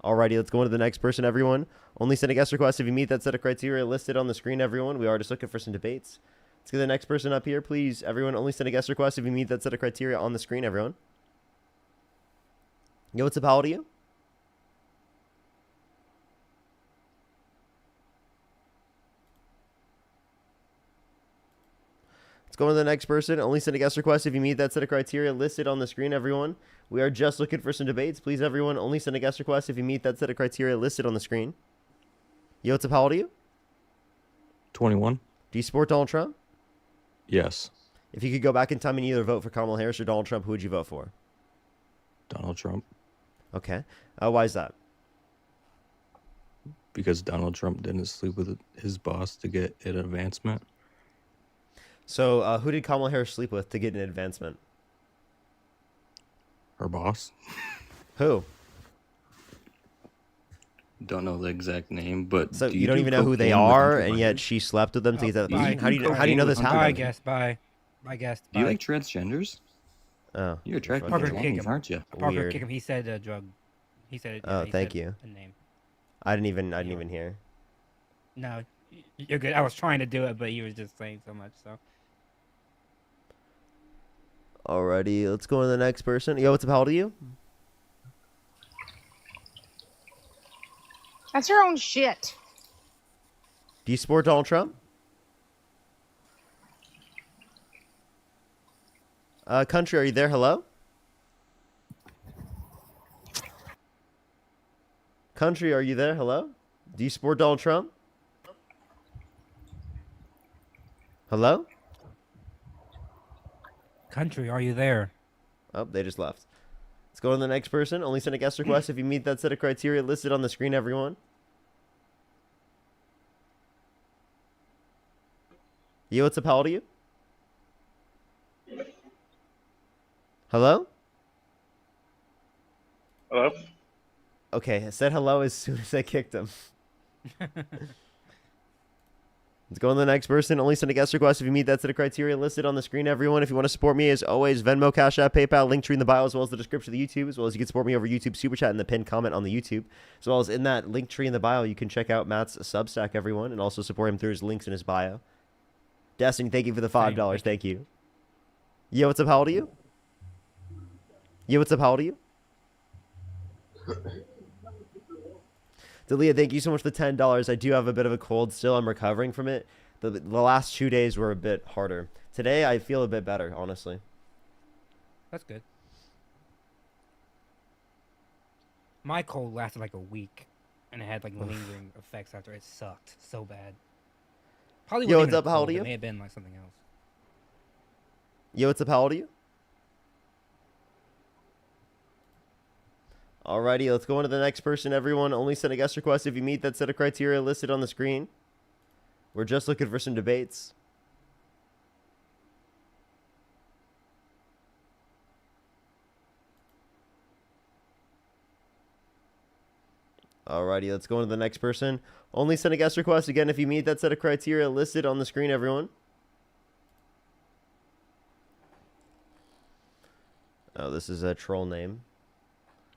Alrighty, let's go on to the next person, everyone. Only send a guest request if you meet that set of criteria listed on the screen, everyone. We are just looking for some debates. Let's get the next person up here, please. Everyone, only send a guest request if you meet that set of criteria on the screen, everyone. Yo, what's up? How old are you? Let's go on to the next person. Only send a guest request if you meet that set of criteria listed on the screen, everyone. We are just looking for some debates. Please, everyone, only send a guest request if you meet that set of criteria listed on the screen. Yo, what's up? How old are you? 21. Do you support Donald Trump? Yes. If you could go back in time and either vote for Kamala Harris or Donald Trump, who would you vote for? Donald Trump. Okay. Why is that? because Donald Trump didn't sleep with his boss to get an advancement. So, who did Kamala Harris sleep with to get an advancement? Her boss. Who? Don't know the exact name, but So do you don't do even know who they cocaine with are, and Uncle yet Leonard? she slept with them to get that Bye. position? How do you know this Bye, happened? guest. Bye. Bye, guest. Do you Bye. like transgenders? Oh, You're attracted to Parker, kick trannies, him. aren't you? Parker, Weird. kick him. He said drug. He said it. Oh, he thank said you. A name. I didn't even hear. No, you're good. I was trying to do it, but he was just saying so much. So Alrighty, let's go to the next person. Yo, what's up? How old are you? That's your own shit. Do you support Donald Trump? Country, are you there? Hello? Country, are you there? Hello? Do you support Donald Trump? Hello? country, are you there? Oh, they just left. Let's go to the next person. Only send a guest request if you meet that set of criteria listed on the screen, everyone. Yo, what's up? How old are you? Hello? Hello? Okay, I said hello as soon as I kicked him. Let's go on to the next person. Only send a guest request if you meet that set of criteria listed on the screen, everyone. If you want to support me, as always, Venmo, Cash App, PayPal, link tree in the bio, as well as the description of the YouTube, as well as you can support me over YouTube Super Chat in the pinned comment on the YouTube, as well as in that link tree in the bio, you can check out Matt's Substack, everyone, and also support him through his links in his bio. Destiny, thank you for the $5. Thank you. Yo, what's up? How old are you? Yo, what's up? How old are you? Dalia, thank you so much for the $10. I do have a bit of a cold still. I'm recovering from it. The last 2 days were a bit harder. Today, I feel a bit better, honestly. That's good. My cold lasted like a week, and it had like lingering effects after. It sucked so bad. Probably Yo, wasn't what's even up? a How old cold, are it you? may have been like something else. Yo, what's up? How old are you? Alrighty, let's go on to the next person, everyone. Only send a guest request if you meet that set of criteria listed on the screen. We're just looking for some debates. Alrighty, let's go on to the next person. Only send a guest request again if you meet that set of criteria listed on the screen, everyone. Oh, this is a troll name.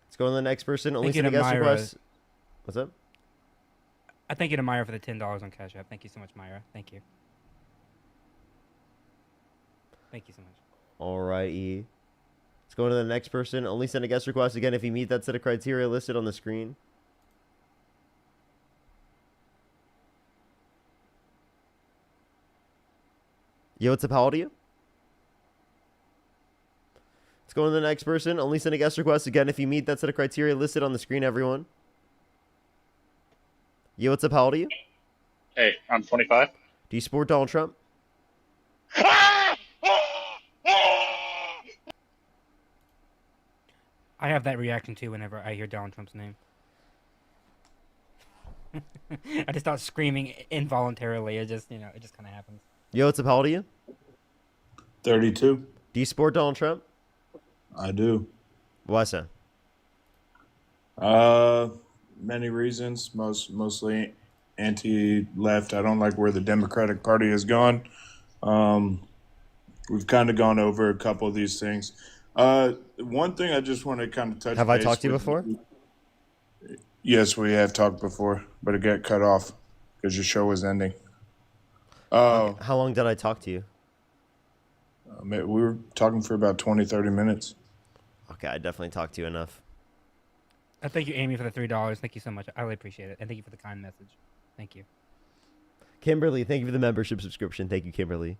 Let's go on to the next person. Only Thank you send a to guest Myra. request. What's up? I thank you to Myra for the $10 on Cash App. Thank you so much, Myra. Thank you. Thank you so much. Alrighty. Let's go on to the next person. Only send a guest request again if you meet that set of criteria listed on the screen. Yo, what's up? How old are you? Let's go on to the next person. Only send a guest request again if you meet that set of criteria listed on the screen, everyone. Yo, what's up? How old are you? Hey, I'm 25. Do you support Donald Trump? I have that reaction too whenever I hear Donald Trump's name. I just start screaming involuntarily. It just, it just kind of happens. Yo, what's up? How old are you? 32. Do you support Donald Trump? I do. Why so? Many reasons. Mostly anti-left. I don't like where the Democratic Party has gone. We've kind of gone over a couple of these things. One thing I just want to kind of touch. Have I base talked to you with- before? Yes, we have talked before, but it got cut off because your show was ending. Oh, How long did I talk to you? we were talking for about 20, 30 minutes. Okay, I definitely talked to you enough. I thank you, Amy, for the $3. Thank you so much. I really appreciate it. And thank you for the kind message. Thank you. Kimberly, thank you for the membership subscription. Thank you, Kimberly.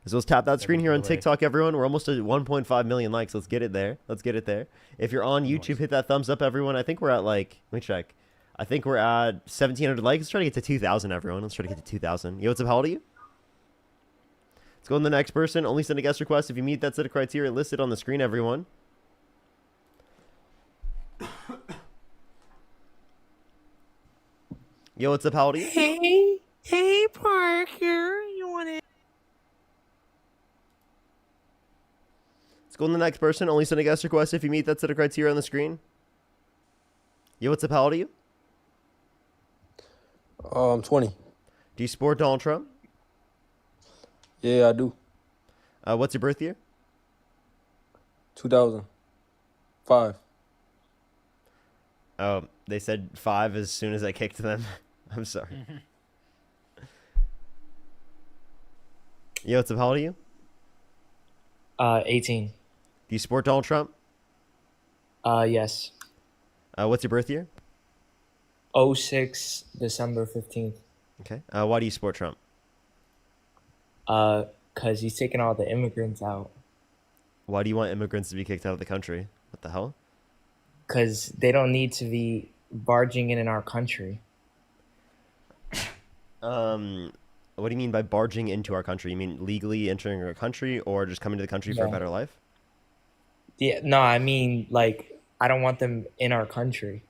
As well as tap that screen here on away. TikTok, everyone. We're almost at 1.5 million likes. Let's get it there. Let's get it there. If you're on YouTube, hit that thumbs up, everyone. I think we're at let me check. I think we're at 1,700 likes. Let's try to get to 2,000, everyone. Let's try to get to 2,000. Yo, what's up? How old are you? Let's go on to the next person. Only send a guest request if you meet that set of criteria listed on the screen, everyone. Yo, what's up? How old are you? Hey, Parker. You want to? Let's go on the next person. Only send a guest request if you meet that set of criteria on the screen. Yo, what's up? How old are you? I'm 20. Do you support Donald Trump? Yeah, I do. What's your birth year? 2005. Oh, they said 5 as soon as I kicked them. I'm sorry. Yo, what's up? How old are you? 18. Do you support Donald Trump? Yes. What's your birth year? 06 December 15th. Okay. Why do you support Trump? Cause he's taking all the immigrants out. Why do you want immigrants to be kicked out of the country? What the hell? Cause they don't need to be barging in our country. What do you mean by barging into our country? You mean legally entering our country or just coming to the country for a Yeah. better life? Yeah, no, I mean like I don't want them in our country.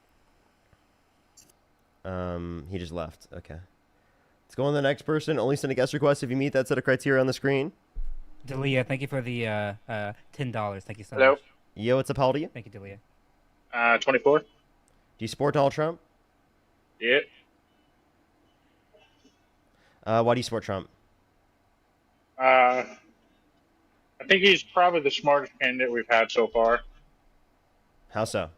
He just left. Okay. Let's go on to the next person. Only send a guest request if you meet that set of criteria on the screen. Delia, thank you for the $10. Thank you so Hello. much. Yo, what's up? How old are you? Thank you, Delia. 24. Do you support Donald Trump? Yeah. Why do you support Trump? I think he's probably the smartest candidate we've had so far. How so?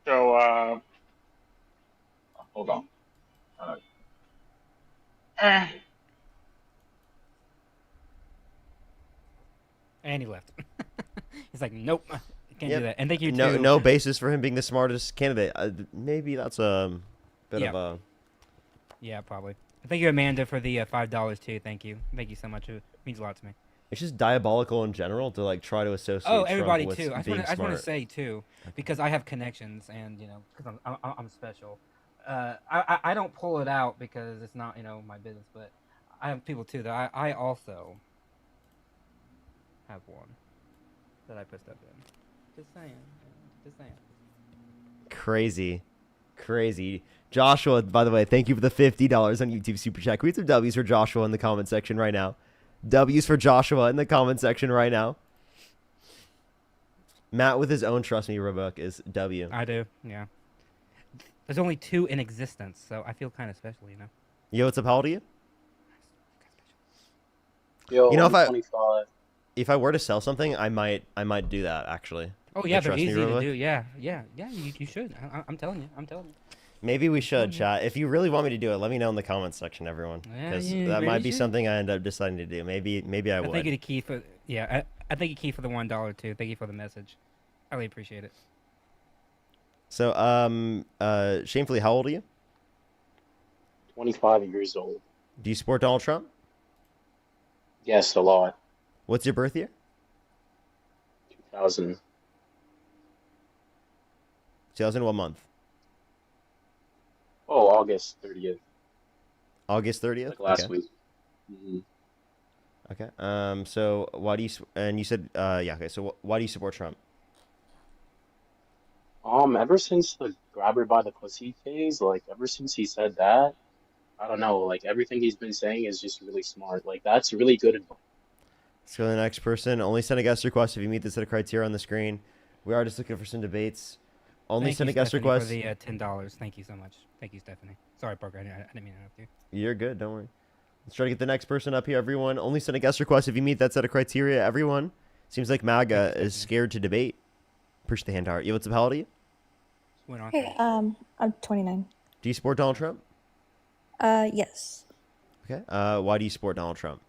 So, hold on. And he left. He's like, nope, can't Yep. do that. And thank you No, too. no basis for him being the smartest candidate. Maybe that's a bit Yeah. of a. Yeah, probably. Thank you, Amanda, for the $5 too. Thank you so much. It means a lot to me. It's just diabolical in general to like try to associate. Oh, Trump everybody with too. I being just want to smart. say too, because I have connections, and because I'm special. I don't pull it out because it's not my business, but I have people too that I also have one that I put stuff in. Just saying. Crazy. Joshua, by the way, thank you for the $50 on YouTube Super Chat. Can we get some W's for Joshua in the comment section right now? W's for Joshua in the comment section right now. Matt with his own Trust Me Robook is W. I do, yeah. There's only 2 in existence, so I feel kind of special, Yo, what's up? How old are you? Yo, You know, I'm 25. if I were to sell something, I might do that actually. Oh The yeah, they're Trust Me easy to Robook. do. Yeah. You should. I'm telling you. Maybe we should, chat. If you really want me to do it, let me know in the comments section, everyone. Yeah, Because yeah, that maybe might you be should. something I end up deciding to do. Maybe I I would. think it a key for I think a key for the $1 too. Thank you for the message. I really appreciate it. So, shamefully, how old are you? 25 years old. Do you support Donald Trump? Yes, a lot. What's your birth year? 2000. 2000, what month? Oh, August 30th. August 30th? Like last Okay. week. hmm Okay. So why do you, and you said, yeah, okay. So why do you support Trump? Ever since the grab her by the pussy phase, like ever since he said that, I don't know, like everything he's been saying is just really smart. Like that's really good advice. Let's go to the next person. Only send a guest request if you meet the set of criteria on the screen. We are just looking for some debates. Only Thank send you, a guest Stephanie, request. for the $10. Thank you so much. Thank you, Stephanie. Sorry, Parker. I didn't mean to interrupt you. You're good. Don't worry. Let's try to get the next person up here, everyone. Only send a guest request if you meet that set of criteria, everyone. Seems like MAGA is scared to debate. Appreciate the hand heart. Yo, what's up? How old are you? Went on. Hey, I'm 29. Do you support Donald Trump? Yes. Okay. Why do you support Donald Trump?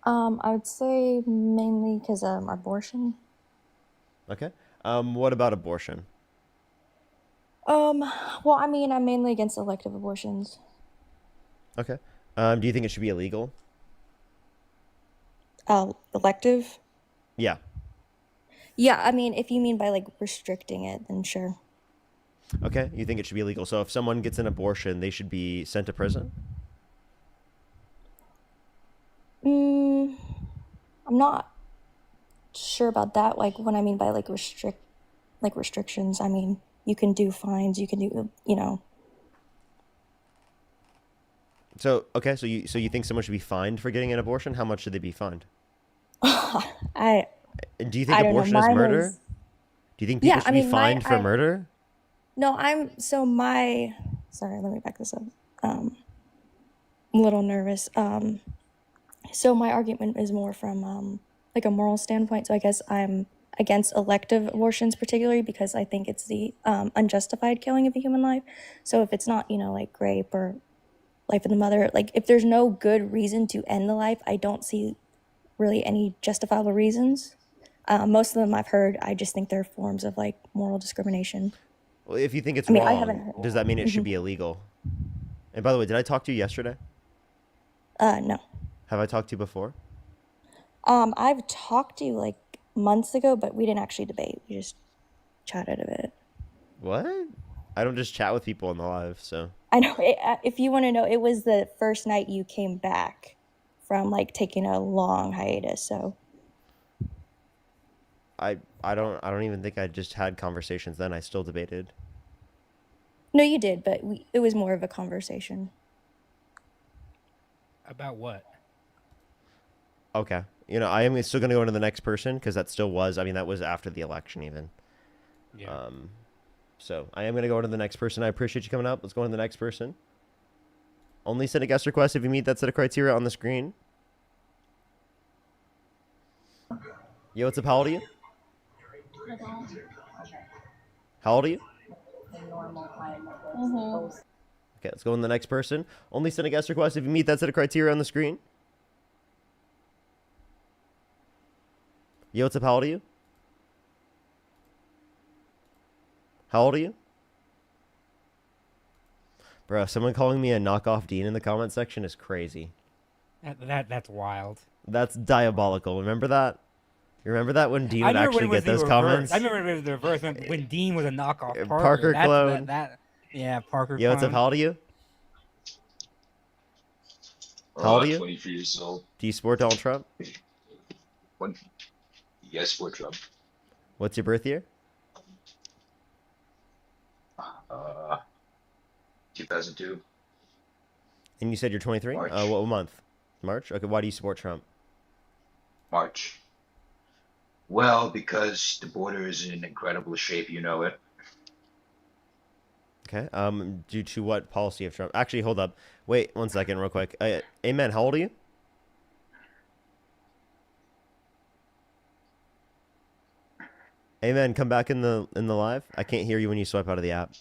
I would say mainly because abortion. Okay. What about abortion? Well, I mean, I'm mainly against elective abortions. Okay. Do you think it should be illegal? Elective? Yeah. Yeah, I mean, if you mean by like restricting it, then sure. Okay. You think it should be illegal. So if someone gets an abortion, they should be sent to prison? I'm not sure about that. Like, what I mean by like like restrictions. I mean, you can do fines, you can do, you know. So okay, so you think someone should be fined for getting an abortion? How much should they be fined? I Do you think I don't know. abortion is Mine murder? was- Do you think people Yeah, should I be mean, fined for murder? No, sorry, let me back this up. I'm a little nervous. So my argument is more from like a moral standpoint. So I guess I'm against elective abortions particularly because I think it's the unjustified killing of a human life. So if it's not, you know, like rape or life of the mother, like if there's no good reason to end the life, I don't see really any justifiable reasons. Most of them I've heard, I just think they're forms of like moral discrimination. Well, if you think it's I mean, I wrong, haven't heard- does that mean it should Mhm. be illegal? And by the way, did I talk to you yesterday? No. Have I talked to you before? I've talked to you like months ago, but we didn't actually debate. We just chatted a bit. What? I don't just chat with people in the live, so. I know. If you want to know, it was the first night you came back from like taking a long hiatus. So I don't even think I just had conversations then. I still debated. no, you did, but it was more of a conversation. About what? Okay. You know, I am still going to go into the next person because that still was, I mean, that was after the election even. Yeah. So I am going to go into the next person. I appreciate you coming up. Let's go on to the next person. Only send a guest request if you meet that set of criteria on the screen. Yo, what's up? How old are you? How old are you? Okay, let's go on to the next person. Only send a guest request if you meet that set of criteria on the screen. Yo, what's up? How old are you? How old are you? Bro, someone calling me a knockoff Dean in the comment section is crazy. That's wild. That's diabolical. Remember that? You remember that when Dean would remember actually when it was get those the comments? reverse. I remember it was the reverse when Dean was a knockoff Parker. Parker clone. Yeah, Parker Yo, what's up? clone. How old are you? How old are you? 23 years old. Do you support Donald Trump? What? Yes, for Trump. What's your birth year? 2002. And you said you're 23? March. What month? March? Okay, why do you support Trump? March. Well, because the border is in incredible shape, you know it. Okay. Due to what policy of Trump? Actually, hold up. Wait 1 second, real quick. Amen. How old are you? Amen. Come back in the live. I can't hear you when you swipe out of the app.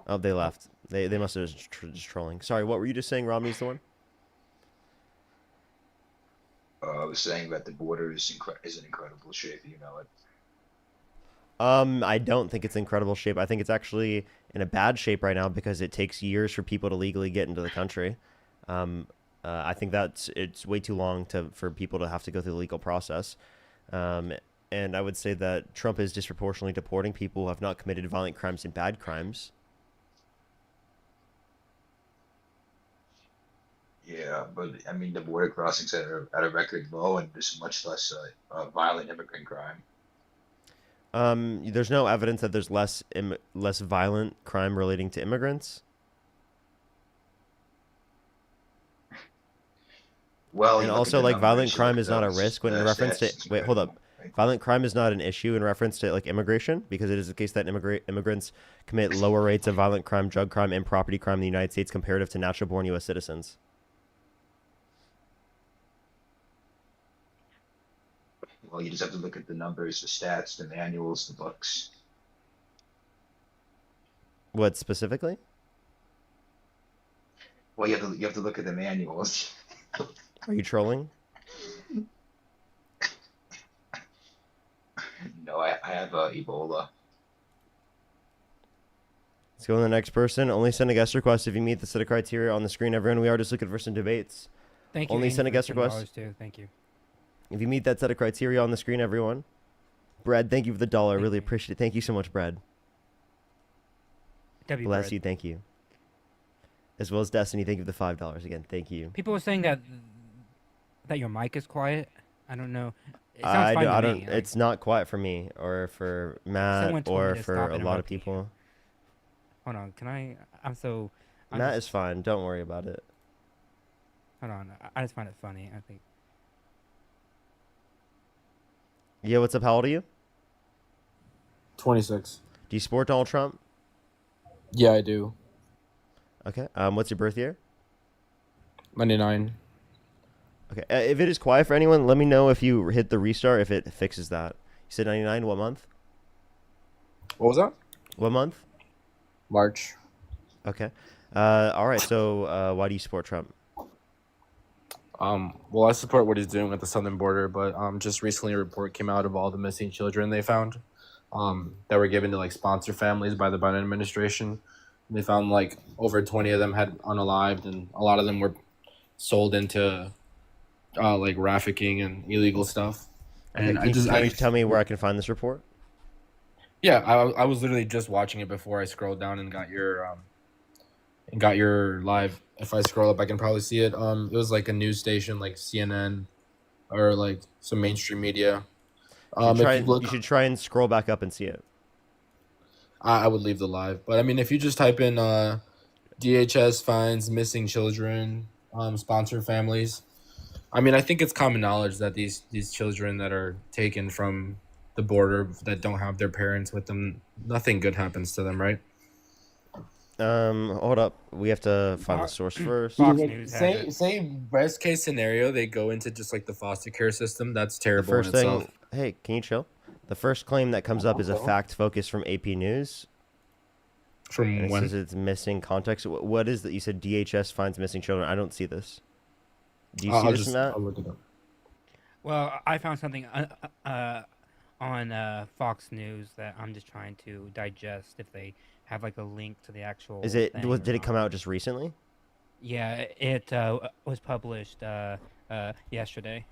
Oh, they left. They must have just trolling. Sorry, what were you just saying? Romney's the one. I was saying that the border is in incredible shape, you know it. I don't think it's in incredible shape. I think it's actually in a bad shape right now because it takes years for people to legally get into the country. I think it's way too long for people to have to go through the legal process. And I would say that Trump is disproportionately deporting people who have not committed violent crimes and bad crimes. Yeah, but I mean the border crossings are at a record low, and there's much less violent immigrant crime. There's no evidence that there's less violent crime relating to immigrants. Well, And you look also, at the like, violent numbers, you crime look is at not a those, risk when in the reference stats, to. Wait, hold up. Violent crime is not an issue in reference to like immigration because it is the case that immigrants commit lower rates of violent crime, drug crime, and property crime in the United States comparative to natural-born U.S. citizens. Well, you just have to look at the numbers, the stats, the manuals, the books. What specifically? Well, you have to look at the manuals. Are you trolling? No, I have Ebola. Let's go on to the next person. Only send a guest request if you meet the set of criteria on the screen, everyone. We are just looking for some debates. Thank you. Only Amy, send a for guest $10 request. Too. Thank you. If you meet that set of criteria on the screen, everyone. Brad, thank you for the $1. I really appreciate it. Thank you so much, Brad. W Bless Brad. you. Thank you. As well as Destiny, thank you for the $5 again. Thank you. People were saying that your mic is quiet. I don't know. It sounds fine to I me. don't. It's not quiet for me or for Someone Matt told me or to for stop a lot of interrupting you. people. Hold on, can I? I'm Matt just, is fine. Don't worry about it. hold on. I just find it funny. I think. Yeah, what's up? How old are you? 26. Do you support Donald Trump? Yeah, I do. Okay. What's your birth year? 99. Okay. If it is quiet for anyone, let me know if you hit the restart if it fixes that. You said 99. What month? What was that? What month? March. Okay. All right. So, why do you support Trump? Well, I support what he's doing at the southern border, but just recently a report came out of all the missing children they found, that were given to like sponsor families by the Biden administration. They found like over 20 of them had unalived, and a lot of them were sold into like trafficking and illegal stuff. And Okay, can you tell me where I can find this report? Yeah, I was literally just watching it before I scrolled down and got your live. If I scroll up, I can probably see it. It was like a news station, like CNN, or like some mainstream media. You should try and scroll back up and see it. I would leave the live, but I mean, if you just type in DHS finds missing children, sponsor families. I mean, I think it's common knowledge that these children that are taken from the border that don't have their parents with them, nothing good happens to them, right? Hold up. We have to find the source first. Fox News has Say it. say best case scenario, they go into just like the foster care system. That's The terrible first in thing. itself. Hey, can you chill? The first claim that comes up is a fact focus from AP News. From And it when? says it's missing context. What is that? You said DHS finds missing children. I don't see this. Do you see this, Matt? I'll look it up. Well, I found something on Fox News that I'm just trying to digest. If they have like a link to the actual. Is it? thing or Did it not. come out just recently? Yeah, it was published yesterday.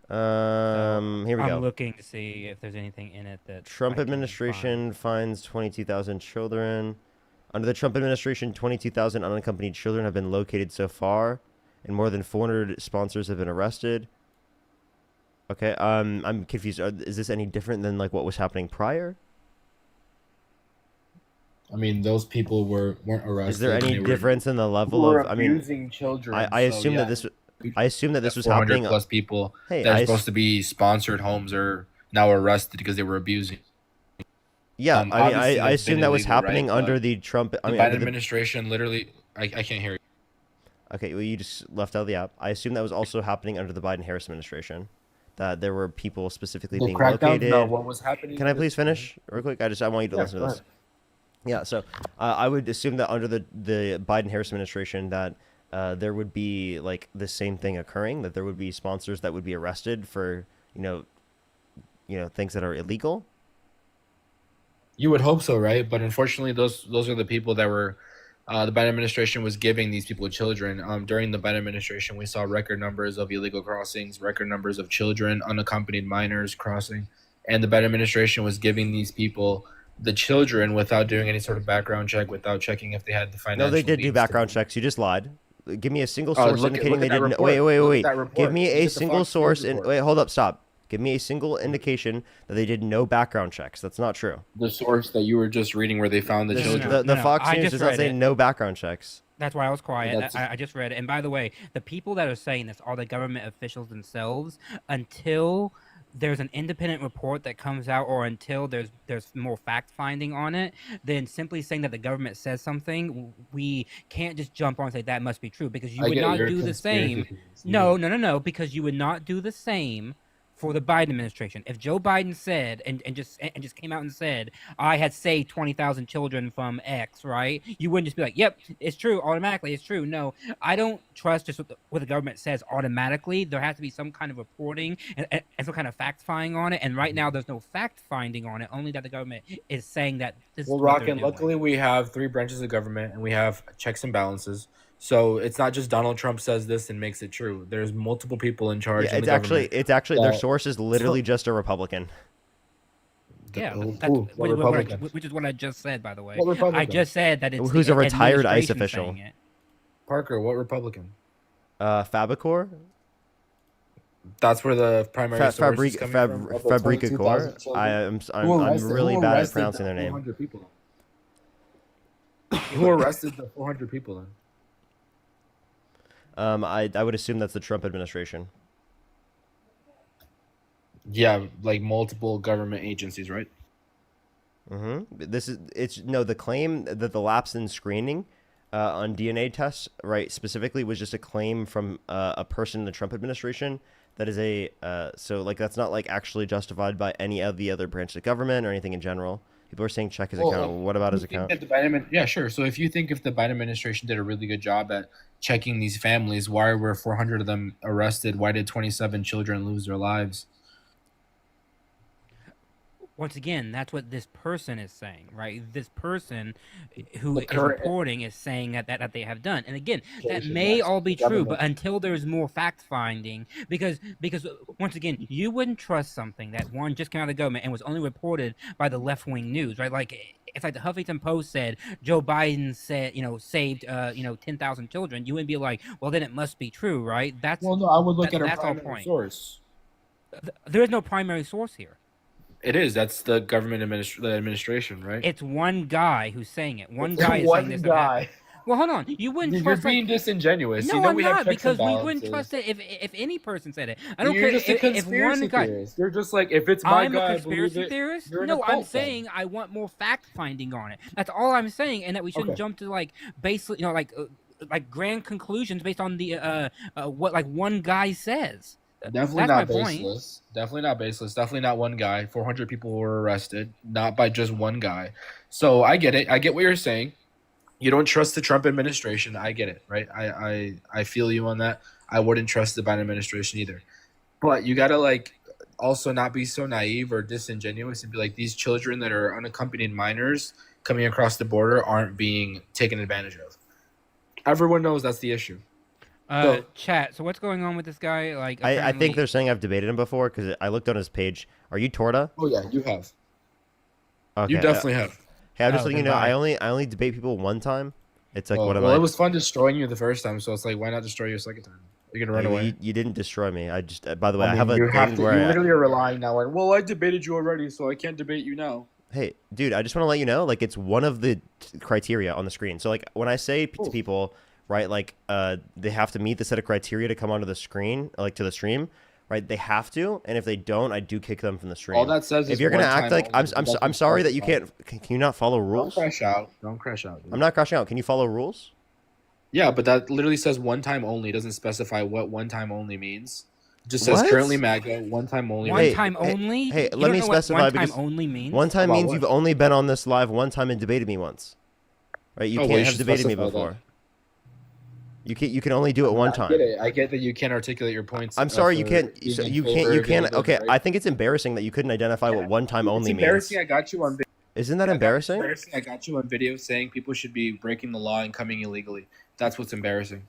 Here we I'm go. looking to see if there's anything in it that Trump I can administration finds 22,000 children. Under the Trump administration, 22,000 unaccompanied children have been located so far, and more than 400 sponsors have been arrested. Okay, I'm confused. Is this any different than like what was happening prior? I mean, those people weren't arrested. Is there any they were- difference in the level People were of? I mean, abusing children. I so, assume yeah. that this. I assume that this was 400 happening. plus people Hey, that are I supposed to be sponsored homes are now arrested because they were abusing. Yeah, I mean, obviously I that's assume been that was illegal, right? happening But under the Trump. I The mean, Biden under the, administration literally, I can't hear you. okay, well, you just left out the app. I assume that was also happening under the Biden-Harris administration. That there were people specifically The being crackdown? located. No, what was happening Can I was- please finish real quick? I want you to Yeah, listen go to this. ahead. Yeah, so I would assume that under the Biden-Harris administration that there would be like the same thing occurring, that there would be sponsors that would be arrested for things that are illegal. You would hope so, right? But unfortunately, those are the people that were the Biden administration was giving these people children. During the Biden administration, we saw record numbers of illegal crossings, record numbers of children, unaccompanied minors crossing, and the Biden administration was giving these people the children without doing any sort of background check, without checking if they had the financial. No, they did do means background checks. You just lied. Give me a single Oh, source look at- indicating look they at that didn't. report. Wait. Look at that report. Give me Look a at the single Fox News source. report. Wait, hold up, stop. Give me a single indication that they did no background checks. That's not true. The source that you were just reading, where they found the children. The Fox I News just does not read say it. no background checks. That's why I was quiet. That's- I just read it. And by the way, the people that are saying this are the government officials themselves. Until there's an independent report that comes out, or until there's more fact finding on it, then simply saying that the government says something, we can't just jump on and say that must be true, because you I would get not your do the same. conspiracy theories, No, because you would not do the same for the Biden administration. If Joe Biden said and just came out and said, I had saved 20,000 children from X, right? You wouldn't just be like, yep, it's true automatically. It's true. No, I don't trust just what the government says automatically. There has to be some kind of reporting and some kind of fact finding on it. And right now there's no fact finding on it, only that the government is saying that this Well, is what they're Rockin', doing. luckily we have 3 branches of government and we have checks and balances. So it's not just Donald Trump says this and makes it true. There's multiple people in charge. Yeah, in it's the actually government their that- source is literally just a Republican. Yeah, Who? that's What Republican? which is what I just said, by the way. What Republican? I just said that it's Who's the a retired ICE administration official? saying it. Parker, what Republican? Fabicor. That's where the primary source is coming from. Of the Fabrica 22,000 Corps. children. I'm really bad at pronouncing their name. 400 people. Who arrested the 400 people then? I would assume that's the Trump administration. Yeah, like multiple government agencies, right? The claim that the lapse in screening on DNA tests, right, specifically was just a claim from a person in the Trump administration. That is that's not like actually justified by any of the other branches of government or anything in general. People are saying check his account. What about his account? Yeah, sure. So if you think if the Biden administration did a really good job at checking these families, why were 400 of them arrested? Why did 27 children lose their lives? Once again, that's what this person is saying, right? This person who is current- reporting is saying that they have done. And again, that may all be true, but until there's more fact finding, because once again, you wouldn't trust something that one just came out of the government and was only reported by the left wing news, right? Like it's like the Huffington Post said Joe Biden said, saved 10,000 children. You wouldn't be like, well, then it must be true, right? I would look at a that's our primary point. source. There is no primary source here. It is. That's the government administration, right? It's one guy who's saying it. One guy is One saying this. guy. Well, hold on. You wouldn't You're trust. being disingenuous. No, You know I'm we have not, checks and because we wouldn't balances. trust it if any person said it. I don't You're care just a if one conspiracy guy. theorist. You're just like, if it's my I'm guy, a I conspiracy believe it, theorist. you're an No, I'm occult then. saying I want more fact finding on it. That's all I'm saying, and that we shouldn't Okay. jump to like grand conclusions based on the what like one guy says. Definitely That's not my point. baseless. Definitely not baseless. Definitely not one guy. 400 people were arrested, not by just one guy. So I get it. I get what you're saying. You don't trust the Trump administration. I get it, right? I feel you on that. I wouldn't trust the Biden administration either. But you gotta also not be so naive or disingenuous and be like, these children that are unaccompanied minors coming across the border aren't being taken advantage of. Everyone knows that's the issue. Chat. So what's going on with this guy? Like, I think apparently- they're saying I've debated him before because I looked on his page. Are you Torta? Oh yeah, you have. Okay. You definitely have. Hey, I'm just Oh, letting you then know. bye. I only debate people one time. It's like one of well, my. it was fun destroying you the first time, so it's like, why not destroy you a second time? You're gonna run away. You didn't destroy me. I just. By the way, I mean, have a you have thing to, where you literally are relying now on. Well, I debated you already, so I can't debate you now. Hey, dude, I just want to let you know, like, it's one of the criteria on the screen. So, like, when I say to people, right, like, they have to meet the set of criteria to come onto the screen, like, to the stream, right? They have to, and if they don't, I do kick them from the stream. All that says if is you're gonna one act time like only. I'm sorry that you can't. Can you not follow Don't rules? crash out. Don't crash out. Dude. I'm not crashing out. Can you follow rules? Yeah, but that literally says one time only. It doesn't specify what one time only means. It just says What? currently MAGA, one time only. One time only? Hey, You let don't me know what specify one time because only means? one time About means what? you've only been on this live one time and debated me once, right? You Oh, well, can't you have should debated me specify that. before. You can only do it one time. I get that you can't articulate your points. I'm sorry, you for can't. being So in you favor can't. You of can't. illegal, Okay, right? I think it's embarrassing that you couldn't identify what one time only It's means. embarrassing. I got you on video. Isn't that embarrassing? I got you on video saying people should be breaking the law and coming illegally. That's what's embarrassing.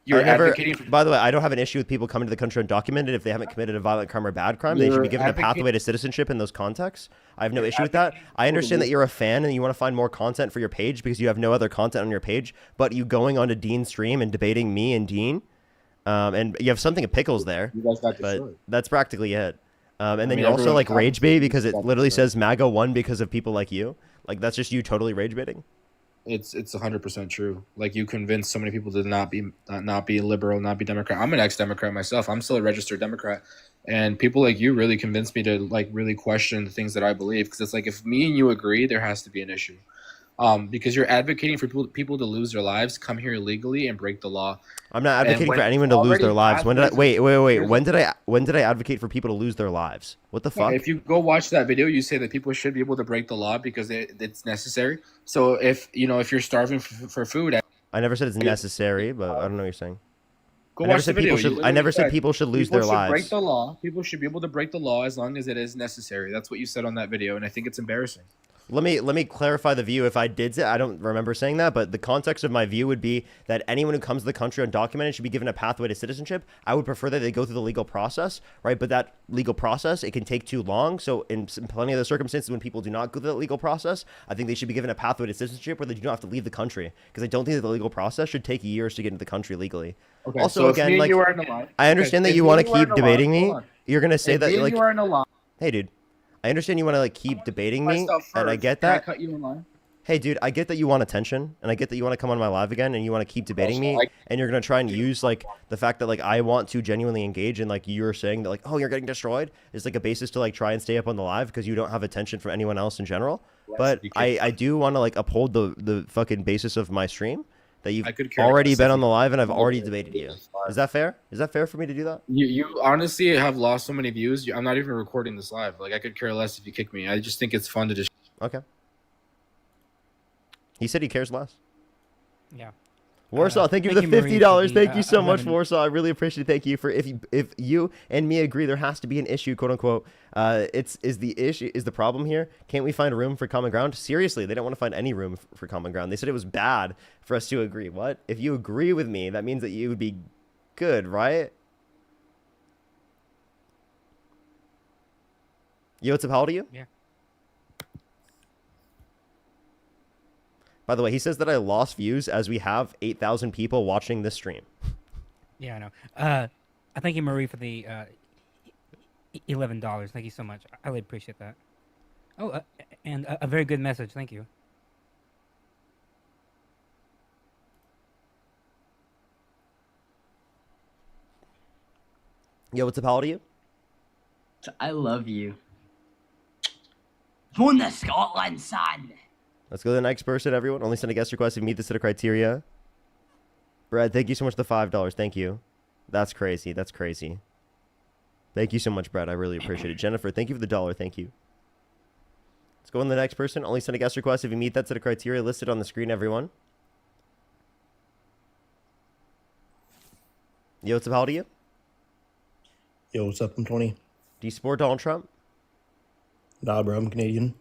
You're advocating for. By the way, I don't have an issue with people coming to the country undocumented if they haven't committed a violent crime or bad crime. They should You're be given a advocating- pathway to citizenship in those contexts. I have no issue with that. I understand that you're a fan and you want to find more content for your page because you have no other content on your page. But you going onto Dean's stream and debating me and Dean, and you have something of pickles there. You guys got But destroyed. that's practically it. And then mean, you're also everyone like got rage bait because it got literally destroyed. says MAGA won because of people like you. Like that's just you totally rage baiting. It's 100% true. Like you convinced so many people to not be liberal, not be Democrat. I'm an ex-Democrat myself. I'm still a registered Democrat, and people like you really convinced me to like really question the things that I believe. Because it's like if me and you agree, there has to be an issue. Because you're advocating for people to lose their lives, come here illegally, and break the law. I'm not And advocating when for anyone to lose already their lives. When did I pathways- wait? Here's When did I advocate for people to lose their lives? What the fuck? If you go watch that video, you say that people should be able to break the law because it's necessary. So if you're starving for food, I never said it's necessary, but I don't know what you're saying. go I never watch the said video. people You should. I never literally said people should lose people their should lives. break the law. People should be able to break the law as long as it is necessary. That's what you said on that video, and I think it's embarrassing. Let me clarify the view. If I did say, I don't remember saying that, but the context of my view would be that anyone who comes to the country undocumented should be given a pathway to citizenship. I would prefer that they go through the legal process, right? But that legal process, it can take too long. So in plenty of the circumstances when people do not go through that legal process, I think they should be given a pathway to citizenship where they do not have to leave the country. Because I don't think that the legal process should take years to get into the country legally. Okay, Also, so if me again, and like, you are in a line- I understand okay, that if you me want and to you are keep in a line- debating me. hold on. You're gonna say If that me and like, you are in a line- hey, dude, I understand you want to like keep debating me, myself and I first. get Can I that. cut you in line? Hey, dude, I get that you want attention, and I get that you want to come on my live again, and you want to keep debating me, and you're gonna try and use like the fact that like I want to genuinely engage, and like you're saying that like, oh, you're getting destroyed is like a basis to like try and stay up on the live because you don't have attention from anyone else in general. But I do want to like uphold the fucking basis of my stream that you've already been on the live and I've already debated you. Is that fair? Is that fair for me to do that? You honestly have lost so many views. I'm not even recording this live. Like I could care less if you kick me. I just think it's fun to just. Okay. He said he cares less. Yeah. Warsaw, thank you for the Marie, $50. for the, Thank you so much, 11 Warsaw. I really appreciate it. Thank you for if you and me agree there has to be an issue, quote unquote. Is the problem here? Can't we find room for common ground? Seriously, they don't want to find any room for common ground. They said it was bad for us to agree. What? If you agree with me, that means that you would be good, right? Yo, what's up? How old are you? Yeah. By the way, he says that I lost views as we have 8,000 people watching this stream. Yeah, I know. I thank you, Marie, for the $11. Thank you so much. I really appreciate that. Oh, and a very good message. Thank you. Yo, what's up? How old are you? I love you. From the Scotland, son. Let's go to the next person, everyone. Only send a guest request if you meet this set of criteria. Brad, thank you so much for the $5. Thank you. That's crazy. That's crazy. Thank you so much, Brad. I really appreciate it. Jennifer, thank you for the $1. Thank you. Let's go on to the next person. Only send a guest request if you meet that set of criteria listed on the screen, everyone. Yo, what's up? How old are you? Yo, what's up? I'm 20. Do you support Donald Trump? Nah, bro, I'm Canadian.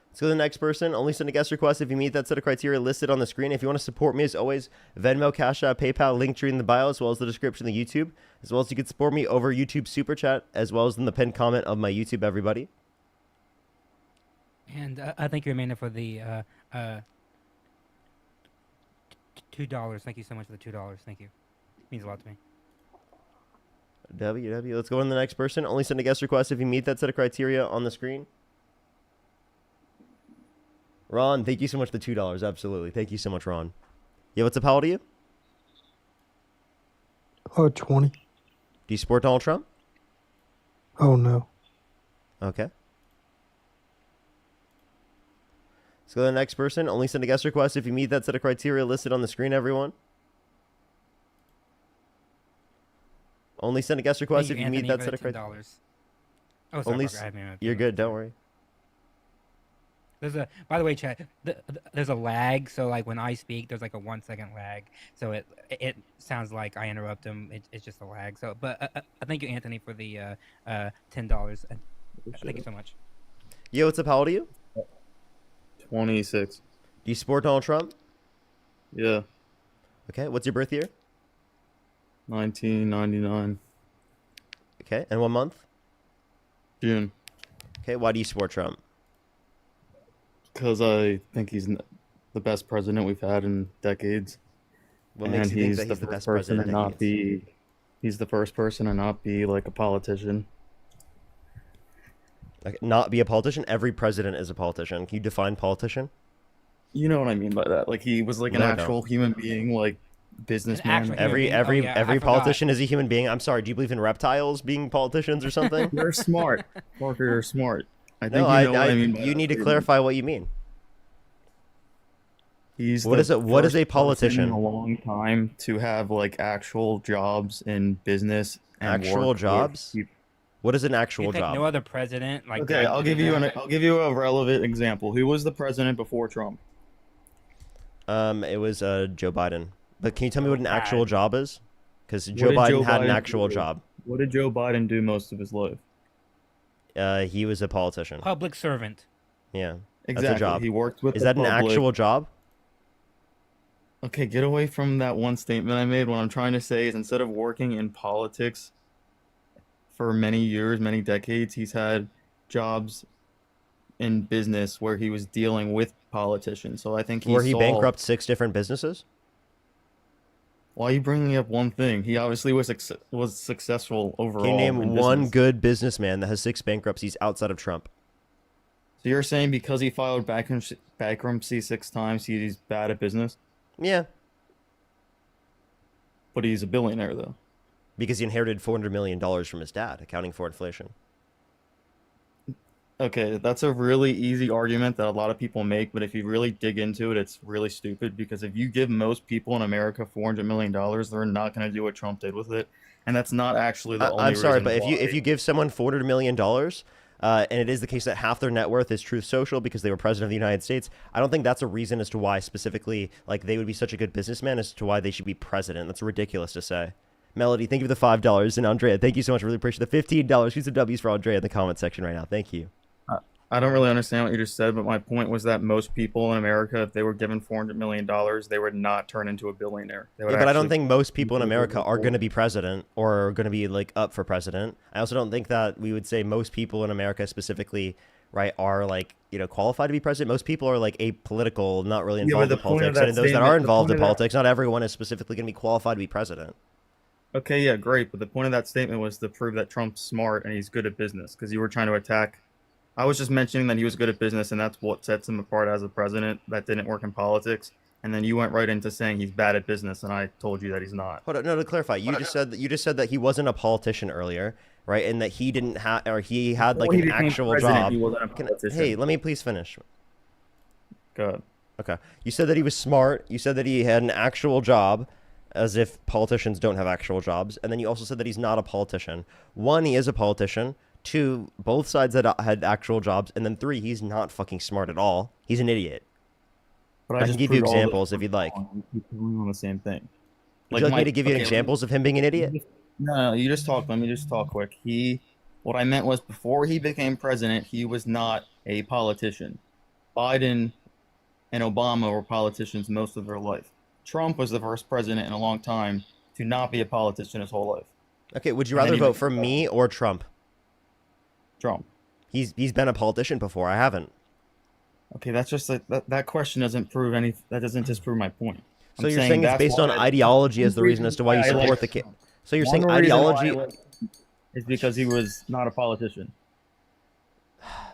Let's go to the next person. Only send a guest request if you meet that set of criteria listed on the screen. If you want to support me, as always, Venmo, Cash App, PayPal, Linktree in the bio, as well as the description of the YouTube. As well as you can support me over YouTube Super Chat, as well as in the pinned comment of my YouTube, everybody. And I thank you, Amanda, for the $2. Thank you so much for the $2. Thank you. It means a lot to me. WW. Let's go on to the next person. Only send a guest request if you meet that set of criteria on the screen. Ron, thank you so much for the $2. Absolutely. Thank you so much, Ron. Yeah, what's up? How old are you? Oh, 20. Do you support Donald Trump? Oh, no. Okay. Let's go to the next person. Only send a guest request if you meet that set of criteria listed on the screen, everyone. Only send a guest request if you meet that set of criteria. Oh, sorry, Only Parker, I had my you're good. Don't worry. There's a, by the way, chat. There's a lag, so like when I speak, there's like a 1 second lag, so it sounds like I interrupt him. It's just a lag. So, but I thank you, Anthony, for the $10. Thank you so much. Yo, what's up? How old are you? 26. Do you support Donald Trump? Yeah. Okay. What's your birth year? 1999. Okay. And what month? June. Okay. Why do you support Trump? Because I think he's the best president we've had in decades. What makes you think that he's the best president in decades? He's the first person to not be like a politician. Like, not be a politician? Every president is a politician. Can you define politician? You know what I mean by that. Like he was like an actual human being, like businessman. Every politician is a human being. I'm sorry. Do you believe in reptiles being politicians or something? You're smart, Parker. You're smart. I think No, you know what I mean. By you that. need to clarify what you mean. He's What the is it? What is first a politician? person in a long time to have like actual jobs in business and Actual work with jobs? people. What is an Do you actual think job? no other president like? Okay, I'll give you a relevant example. Who was the president before Trump? It was Joe Biden. But can you tell me what an actual job is? Because What Joe did Biden Joe had an Biden actual do? job. What did Joe Biden do most of his life? he was a politician. Public servant. Yeah. Exactly. That's a job. He worked with Is the that an public. actual job? Okay, get away from that one statement I made. What I'm trying to say is instead of working in politics for many years, many decades, he's had jobs in business where he was dealing with politicians. So I think he Where he saw... bankrupt 6 different businesses? Why are you bringing up one thing? He obviously was successful overall. Can you name in one business. good businessman that has 6 bankruptcies outside of Trump? So you're saying because he filed bankruptcy 6 times, he's bad at business? Yeah. But he's a billionaire, though. Because he inherited $400 million from his dad, accounting for inflation. Okay, that's a really easy argument that a lot of people make, but if you really dig into it, it's really stupid because if you give most people in America $400 million, they're not going to do what Trump did with it, and that's not actually the only I'm sorry, reason but why. if you give someone $400 million, and it is the case that half their net worth is Truth Social because they were president of the United States, I don't think that's a reason as to why specifically like they would be such a good businessman as to why they should be president. That's ridiculous to say. Melody, thank you for the $5, and Andrea, thank you so much. Really appreciate the $15. Here's some W's for Andrea in the comment section right now. Thank you. I don't really understand what you just said, but my point was that most people in America, if they were given $400 million, they would not turn into a billionaire. They would Yeah, but I don't actually- think most people in America are going to be president or are going to be like up for president. I also don't think that we would say most people in America specifically, right, are like, you know, qualified to be president. Most people are like apolitical, not really Yeah, but involved the in point of politics. that And those that statement- are the involved point in of that- politics, not everyone is specifically going to be qualified to be president. Okay, yeah, great, but the point of that statement was to prove that Trump's smart and he's good at business because you were trying to attack. I was just mentioning that he was good at business and that's what sets him apart as a president that didn't work in politics. And then you went right into saying he's bad at business, and I told you that he's not. Hold on, no, to clarify, you just said that he wasn't a politician earlier, right? And that he didn't have, or he had like Before he an became actual president, job. he wasn't a politician. Hey, let me please finish. Good. Okay. You said that he was smart. You said that he had an actual job, as if politicians don't have actual jobs. And then you also said that he's not a politician. 1, he is a politician. 2, both sides had actual jobs. And then 3, he's not fucking smart at all. He's an idiot. But I can just give you proved all this examples if you'd like. wrong. You keep going on the same thing. Would you like me to give you okay, examples of him being an idiot? No, you just talk. Let me just talk quick. What I meant was before he became president, he was not a politician. Biden and Obama were politicians most of their life. Trump was the first president in a long time to not be a politician his whole life. Okay, would you And then rather he vote for me or Trump? Trump. He's been a politician before. I haven't. Okay, that's just that question doesn't prove any. That doesn't disprove my point. So I'm you're saying it's that's based on why- ideology as the reason as to why you I like support the kid. So you're One saying reason why I ideology. like is because he was not a politician.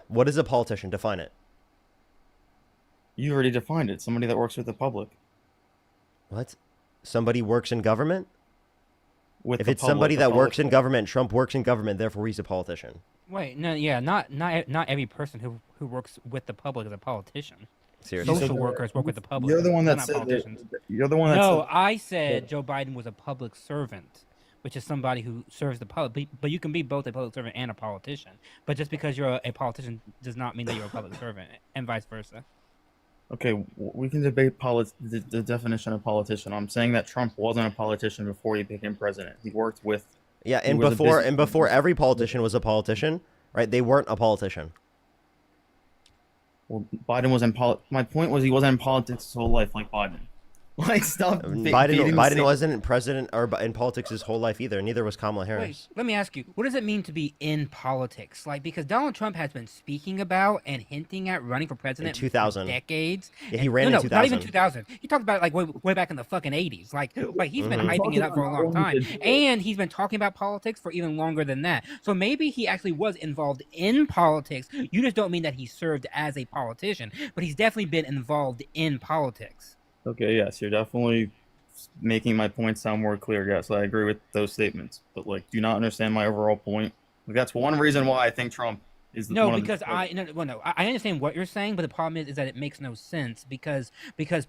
What is a politician? Define it. You already defined it. Somebody that works with the public. What? Somebody works in government? With If the it's somebody public, that works in government, Trump works in government, therefore he's a politician. Wait, no, yeah, not every person who works with the public is a politician. Seriously. Social workers work with the public. You're the one They're that not said politicians. you're the one that No, said, I said Joe Biden was a public servant, which is somebody who serves the public. But you can be both a public servant and a politician. But just because you're a politician does not mean that you're a public servant, and vice versa. Okay, we can debate the definition of politician. I'm saying that Trump wasn't a politician before he became president. He worked with. Yeah, he and was a before every politician was a politician, right? They weren't a politician. Well, Biden was in My point was he wasn't in politics his whole life like Biden. Like stop. Biden wasn't president or in politics his whole life either. Neither was Kamala Harris. Wait, let me ask you, what does it mean to be in politics? Like, because Donald Trump has been speaking about and hinting at running for president In 2000. for decades. Yeah, he And- ran no, in not even 2000. 2000. He talked about it like way back in the fucking 80s. Like he's been Mhm. hyping it up for a long time, and he's been talking about politics for even longer than that. So maybe he actually was involved in politics. You just don't mean that he served as a politician, but he's definitely been involved in politics. Okay, yes, you're definitely making my point sound more clear. Yes, I agree with those statements. But like, do you not understand my overall point? Like, that's one reason why I think Trump is No, one of because I understand what you're saying, but the problem is that it makes no sense because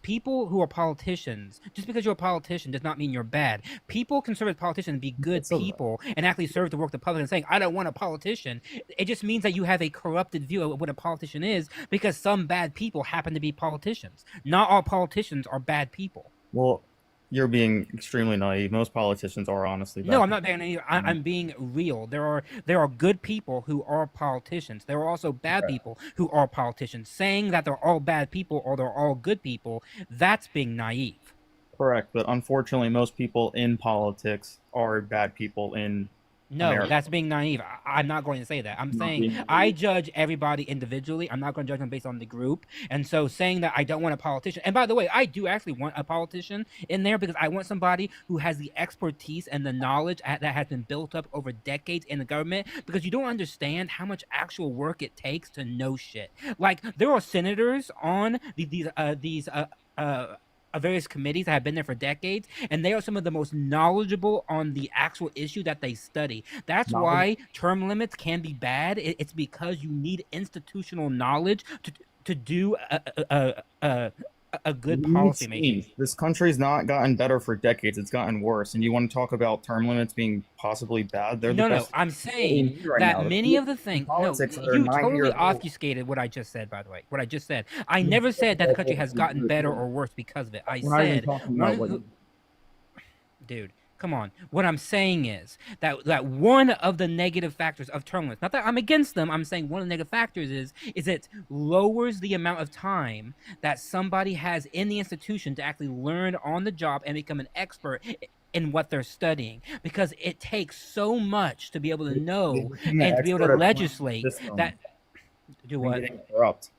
people who are politicians, just because you're a politician does not mean you're bad. People can serve as politicians and be good people and actually serve to work the public and saying, I don't want a politician. It just means that you have a corrupted view of what a politician is because some bad people happen to be politicians. Not all politicians are bad people. Well, you're being extremely naive. Most politicians are honestly. No, I'm not being naive. I'm being real. There are good people who are politicians. There are also bad people who are politicians. Saying that they're all bad people or they're all good people, that's being naive. Correct, but unfortunately, most people in politics are bad people in No, America. that's being naive. I'm not going to say that. I'm saying I judge everybody individually. I'm not going to judge them based on the group. And so saying that I don't want a politician, and by the way, I do actually want a politician in there because I want somebody who has the expertise and the knowledge that has been built up over decades in the government, because you don't understand how much actual work it takes to know shit. Like, there are senators on these various committees that have been there for decades, and they are some of the most knowledgeable on the actual issue that they study. That's why term limits can be bad. It's because you need institutional knowledge to do a good policy making. This country's not gotten better for decades. It's gotten worse. And you want to talk about term limits being possibly bad? They're the No, best I'm saying right that now. many of the things. No, Politics that are you 9 totally years old. obfuscated what I just said. By the way, what I just said. I never said that the country has gotten better or worse because of it. I We're not even said, talking about what dude, come on. What I'm saying is that one of the negative factors of term limits, not that I'm against them, I'm saying one of the negative factors is it lowers the amount of time that somebody has in the institution to actually learn on the job and become an expert in what they're studying, because it takes so much to be able to know and to be able to legislate that. Do what? Corrupt.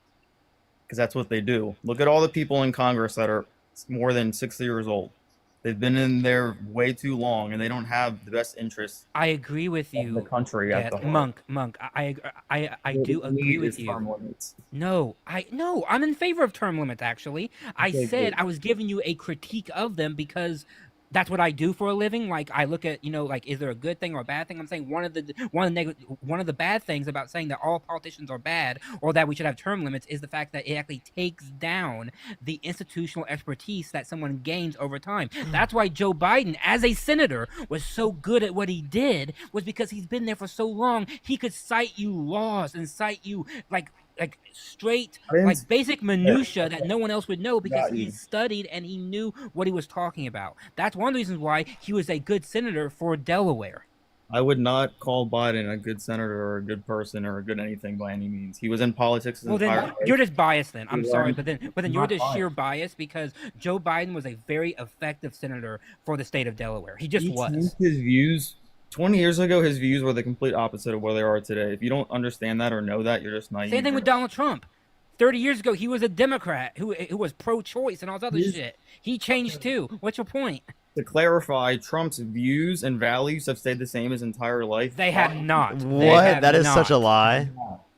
Because that's what they do. Look at all the people in Congress that are more than 60 years old. They've been in there way too long, and they don't have the best interests. I agree with you. The country at the heart. Monk. I do agree with you. Term limits. No, I'm in favor of term limits. Actually, I Okay, said good. I was giving you a critique of them because that's what I do for a living. Like, I look at, like, is there a good thing or a bad thing? I'm saying one of the bad things about saying that all politicians are bad or that we should have term limits is the fact that it actually takes down the institutional expertise that someone gains over time. That's why Joe Biden, as a senator, was so good at what he did, was because he's been there for so long. He could cite you laws and cite you like straight, like, basic minutia that no one else would know because he studied and he knew what he was talking about. That's one of the reasons why he was a good senator for Delaware. I would not call Biden a good senator or a good person or a good anything by any means. He was in politics his Well, entire then life. you're just biased. Then I'm He sorry, learned- but then you're not just sheer biased. bias because Joe Biden was a very effective senator for the state of Delaware. He just He was. changed his views 20 years ago. His views were the complete opposite of where they are today. If you don't understand that or know that, you're just naive. Same thing with Donald Trump. 30 years ago, he was a Democrat who was pro-choice and all this other shit. He changed too. What's your point? To clarify, Trump's views and values have stayed the same his entire life. They have not. They What? have That is such a not. lie.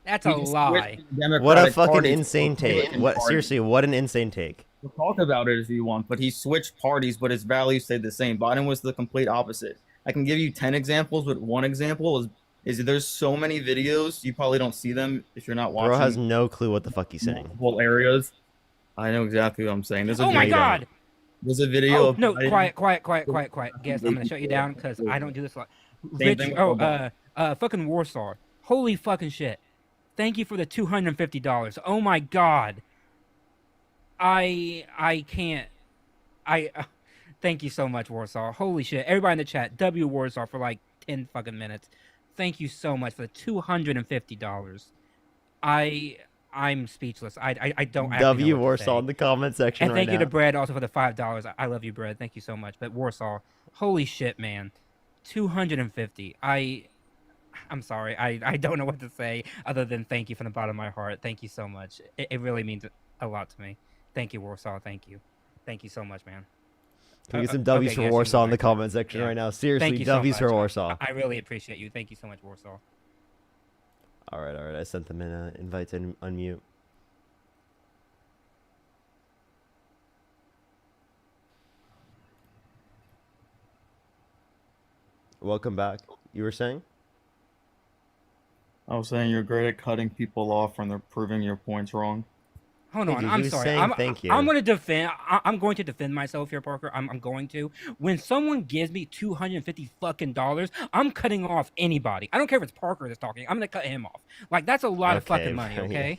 That's He a just lie. switched to the What a Democratic fucking Party to insane the take. Republican What? Party. Seriously, what an insane take. We'll talk about it if you want, but he switched parties, but his values stayed the same. Biden was the complete opposite. I can give you 10 examples, but one example is there's so many videos, you probably don't see them if you're not watching. Bro has no clue what the fuck he's saying. multiple areas. I know exactly what I'm saying. There's a Oh my video- God! There's a video Oh, of no, Biden- quiet. Guess I'm gonna shut you down because I don't do this a lot. Same Rich, thing with Obama. fucking Warsaw. Holy fucking shit! Thank you for the $250. Oh my God. I can't. Thank you so much, Warsaw. Holy shit! Everybody in the chat, W Warsaw for like 10 fucking minutes. Thank you so much for the $250. I'm speechless. I don't. actually W know what to Warsaw say. in the comment section And thank right you now. to Brad also for the $5. I love you, Brad. Thank you so much. But Warsaw, holy shit, man, 250. I'm sorry. I don't know what to say other than thank you from the bottom of my heart. Thank you so much. It really means a lot to me. Thank you, Warsaw. Thank you. Thank you so much, man. Can we get some W's for Warsaw in the comment section right now? Seriously, Thank you so W's for much. Warsaw. I really appreciate you. Thank you so much, Warsaw. All right. I sent them in invite to unmute. Welcome back. You were saying? I was saying you're great at cutting people off when they're proving your points wrong. Hold Thank on, you. I'm He was sorry. saying thank you. I'm going to defend. I'm going to defend myself here, Parker. I'm going to. When someone gives me $250 fucking dollars, I'm cutting off anybody. I don't care if it's Parker that's talking. I'm going to cut him off. Like, that's a lot of fucking money. Okay.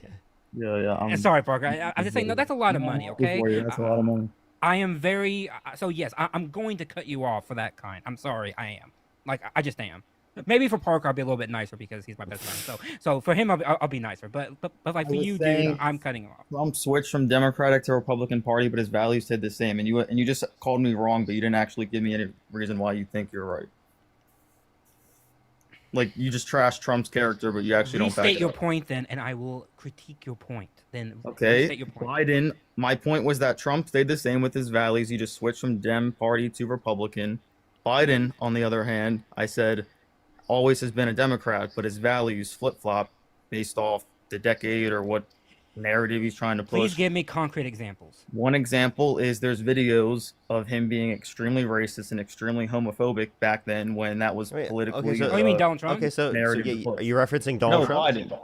Yeah. Sorry, Parker. I'm just saying. No, that's a lot of money. Okay. That's a lot of money. I am very so yes. I'm going to cut you off for that kind. I'm sorry. I am. Like I just am. Maybe for Parker, I'll be a little bit nicer because he's my best friend. So for him, I'll be nicer. But like I for was you, saying dude, I'm cutting him off. Trump switched from Democratic to Republican Party, but his values stayed the same. And you just called me wrong, but you didn't actually give me any reason why you think you're right. Like you just trashed Trump's character, but you actually don't back Restate it your up. point, then, and I will critique your point. Then Okay, restate your point. Biden. My point was that Trump stayed the same with his values. He just switched from Dem Party to Republican. Biden, on the other hand, I said, always has been a Democrat, but his values flip-flop based off the decade or what narrative he's trying to push. Please give me concrete examples. One example is there's videos of him being extremely racist and extremely homophobic back then when that was politically. Okay, so, Oh, you mean Donald Trump? Okay, so narrative yeah, to push. are you referencing Donald No, Trump? Biden.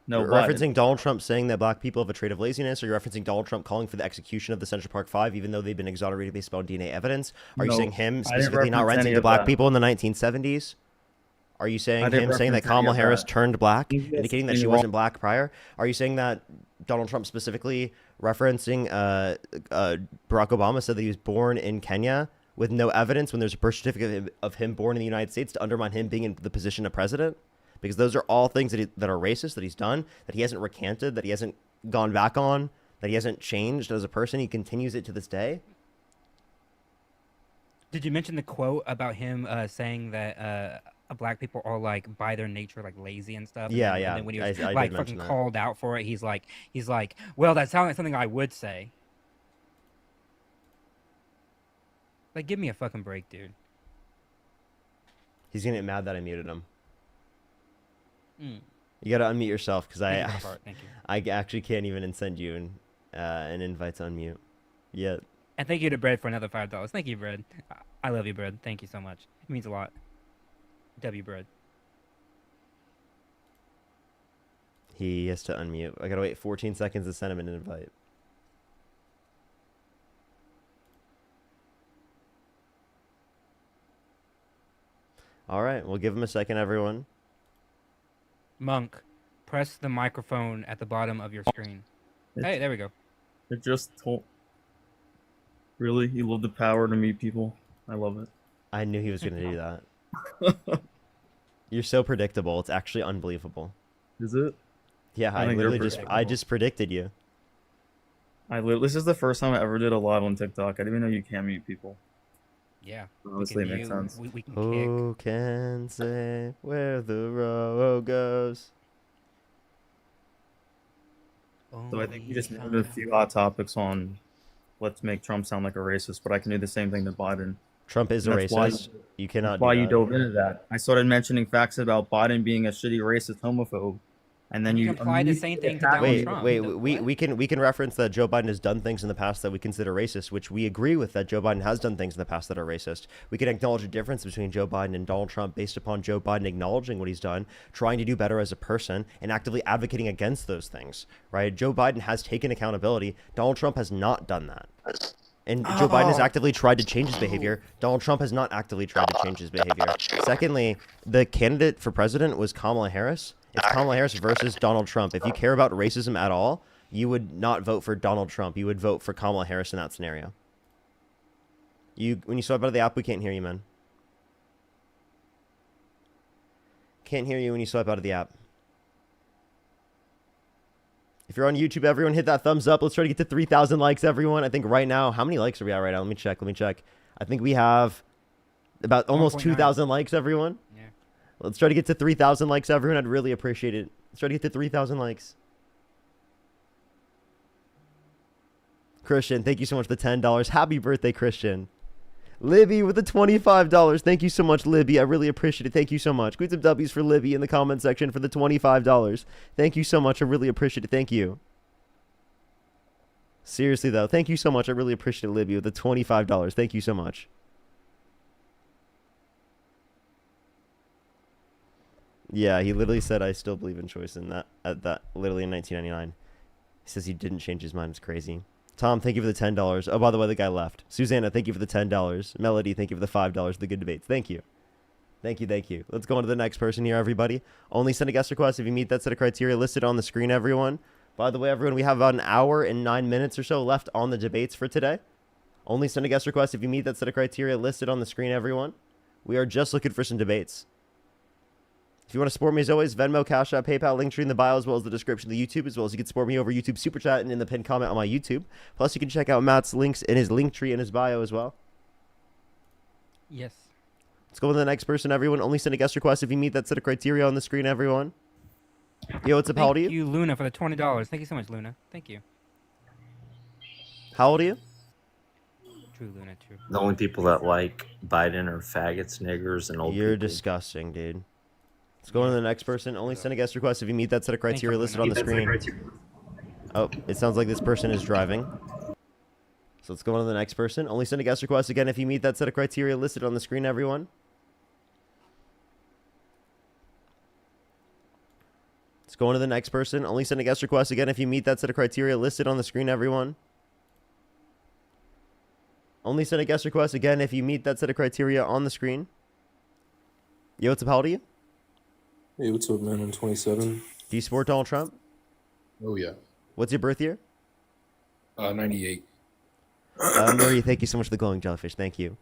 No, You're Biden. referencing Donald Trump saying that black people have a trait of laziness? Are you referencing Donald Trump calling for the execution of the Central Park Five, even though they've been exonerated based on DNA evidence? Are you No, saying him I didn't specifically not reference renting any to of black that. people in the 1970s? Are you I saying didn't him saying that reference any Kamala of Harris that. turned black, You just indicating that being she wrong. wasn't black prior? Are you saying that Donald Trump specifically referencing Barack Obama said that he was born in Kenya with no evidence when there's a birth certificate of him born in the United States to undermine him being in the position of president? Because those are all things that are racist, that he's done, that he hasn't recanted, that he hasn't gone back on, that he hasn't changed as a person. He continues it to this day. Did you mention the quote about him saying that black people are like by their nature like lazy and stuff? Yeah, and yeah, then when he was I did like mention fucking that. called out for it, he's like, well, that sounds like something I would say. Like, give me a fucking break, dude. He's gonna get mad that I muted him. Mm. You gotta unmute yourself because Thank you, Bart, thank you. I actually can't even send you an invite to unmute yet. And thank you to Bread for another $5. Thank you, Bread. I love you, Bread. Thank you so much. It means a lot. W Bread. He has to unmute. I gotta wait 14 seconds to send him an invite. All right, we'll give him a second, everyone. Monk, press the microphone at the bottom of your screen. Hey, there we go. It just told. Really, you love the power to meet people. I love it. I knew he was gonna do that. You're so predictable. It's actually unbelievable. Is it? Yeah, I I think literally you're I just predicted you. This is the first time I ever did a live on TikTok. I didn't even know you can mute people. Yeah. Honestly, it makes sense. We can kick. Who can say where the road goes? So I think we just named a few hot topics on let's make Trump sound like a racist, but I can do the same thing to Biden. Trump is a And that's why- racist. You cannot That's do why you that. dove into that. I started mentioning facts about Biden being a shitty racist homophobe, and then You you can apply the same thing to Donald Wait, Trump. we can reference that Joe Biden has done things in the past that we consider racist, which we agree with, that Joe Biden has done things in the past that are racist. We can acknowledge a difference between Joe Biden and Donald Trump based upon Joe Biden acknowledging what he's done, trying to do better as a person, and actively advocating against those things, right? Joe Biden has taken accountability. Donald Trump has not done that. And Joe Biden has actively tried to change his behavior. Donald Trump has not actively tried to change his behavior. Secondly, the candidate for president was Kamala Harris. It's Kamala Harris versus Donald Trump. If you care about racism at all, you would not vote for Donald Trump. You would vote for Kamala Harris in that scenario. When you swipe out of the app, we can't hear you, man. Can't hear you when you swipe out of the app. If you're on YouTube, everyone hit that thumbs up. Let's try to get to 3,000 likes, everyone. I think right now, how many likes are we at right now? Let me check. I think we have about almost 1.9. 2,000 likes, everyone. Yeah. Let's try to get to 3,000 likes, everyone. I'd really appreciate it. Let's try to get to 3,000 likes. Christian, thank you so much for the $10. Happy birthday, Christian. Libby with the $25. Thank you so much, Libby. I really appreciate it. Thank you so much. Put some W's for Libby in the comment section for the $25. Thank you so much. I really appreciate it. Thank you. Seriously, though, thank you so much. I really appreciate it, Libby, with the $25. Thank you so much. Yeah, he literally said, I still believe in choice in that, literally in 1999. He says he didn't change his mind. It's crazy. Tom, thank you for the $10. Oh, by the way, the guy left. Susanna, thank you for the $10. Melody, thank you for the $5. The good debates. Thank you. Thank you. Let's go on to the next person here, everybody. Only send a guest request if you meet that set of criteria listed on the screen, everyone. By the way, everyone, we have about an hour and 9 minutes or so left on the debates for today. Only send a guest request if you meet that set of criteria listed on the screen, everyone. We are just looking for some debates. If you want to support me, as always, Venmo, Cash App, PayPal, link tree in the bio, as well as the description of the YouTube, as well as you can support me over YouTube Super Chat and in the pinned comment on my YouTube. Plus, you can check out Matt's links in his link tree in his bio as well. Yes. Let's go with the next person, everyone. Only send a guest request if you meet that set of criteria on the screen, everyone. Yo, what's up? How old are you? Thank you, Luna, for the $20. Thank you so much, Luna. Thank you. How old are you? True, Luna, true. The only people that like Biden are faggots, niggers, and old You're people. disgusting, dude. Let's go on to the next person. Only send a guest request if you meet that set of criteria listed on the screen. Oh, it sounds like this person is driving. So let's go on to the next person. Only send a guest request again if you meet that set of criteria listed on the screen, everyone. Let's go on to the next person. Only send a guest request again if you meet that set of criteria listed on the screen, everyone. Only send a guest request again if you meet that set of criteria on the screen. Yo, what's up? How old are you? Hey, what's up, man? I'm 27. Do you support Donald Trump? Oh, yeah. What's your birth year? 98. Murray, thank you so much for the glowing jellyfish. Thank you.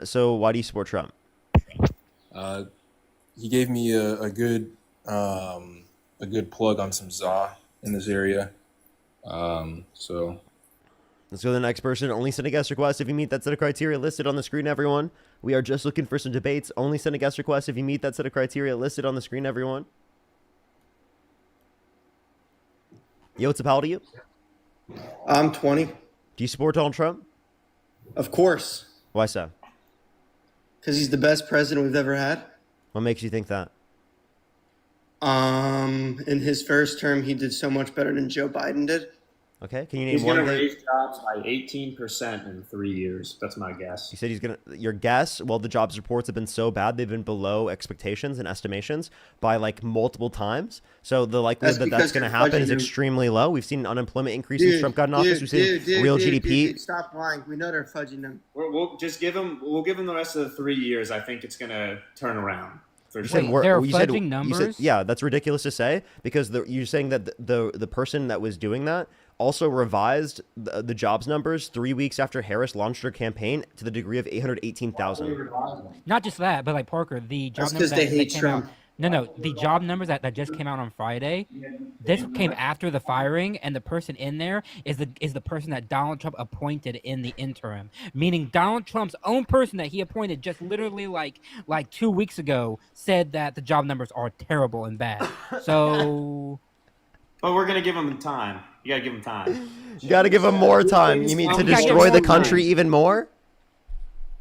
So why do you support Trump? He gave me a good plug on some ZA in this area. So Let's go to the next person. Only send a guest request if you meet that set of criteria listed on the screen, everyone. We are just looking for some debates. Only send a guest request if you meet that set of criteria listed on the screen, everyone. Yo, what's up? How old are you? I'm 20. Do you support Donald Trump? Of course. Why so? Because he's the best president we've ever had. What makes you think that? In his first term, he did so much better than Joe Biden did. Okay, can you name He's one going to thing? raise jobs by 18% in 3 years. That's my guess. You said he's gonna. Your guess? Well, the jobs reports have been so bad; they've been below expectations and estimations by like multiple times. So the likelihood that that's going to happen is extremely low. We've seen unemployment increase since Trump got in office. We've seen real GDP. Stop lying. We know they're fudging them. We'll just give him. We'll give him the rest of the 3 years. I think it's going to turn around. You said yeah, that's ridiculous to say because you're saying that the person that was doing that also revised the jobs numbers 3 weeks after Harris launched her campaign to the degree of 818,000. Not just that, but like Parker, the job That's numbers 'cause they that hate came Trump. out. No, the job numbers that just came out on Friday. This came after the firing, and the person in there is the person that Donald Trump appointed in the interim. Meaning Donald Trump's own person that he appointed just literally like 2 weeks ago said that the job numbers are terrible and bad. So, But we're going to give him time. You got to give him time. You got to give him more time. You mean to destroy the country even more?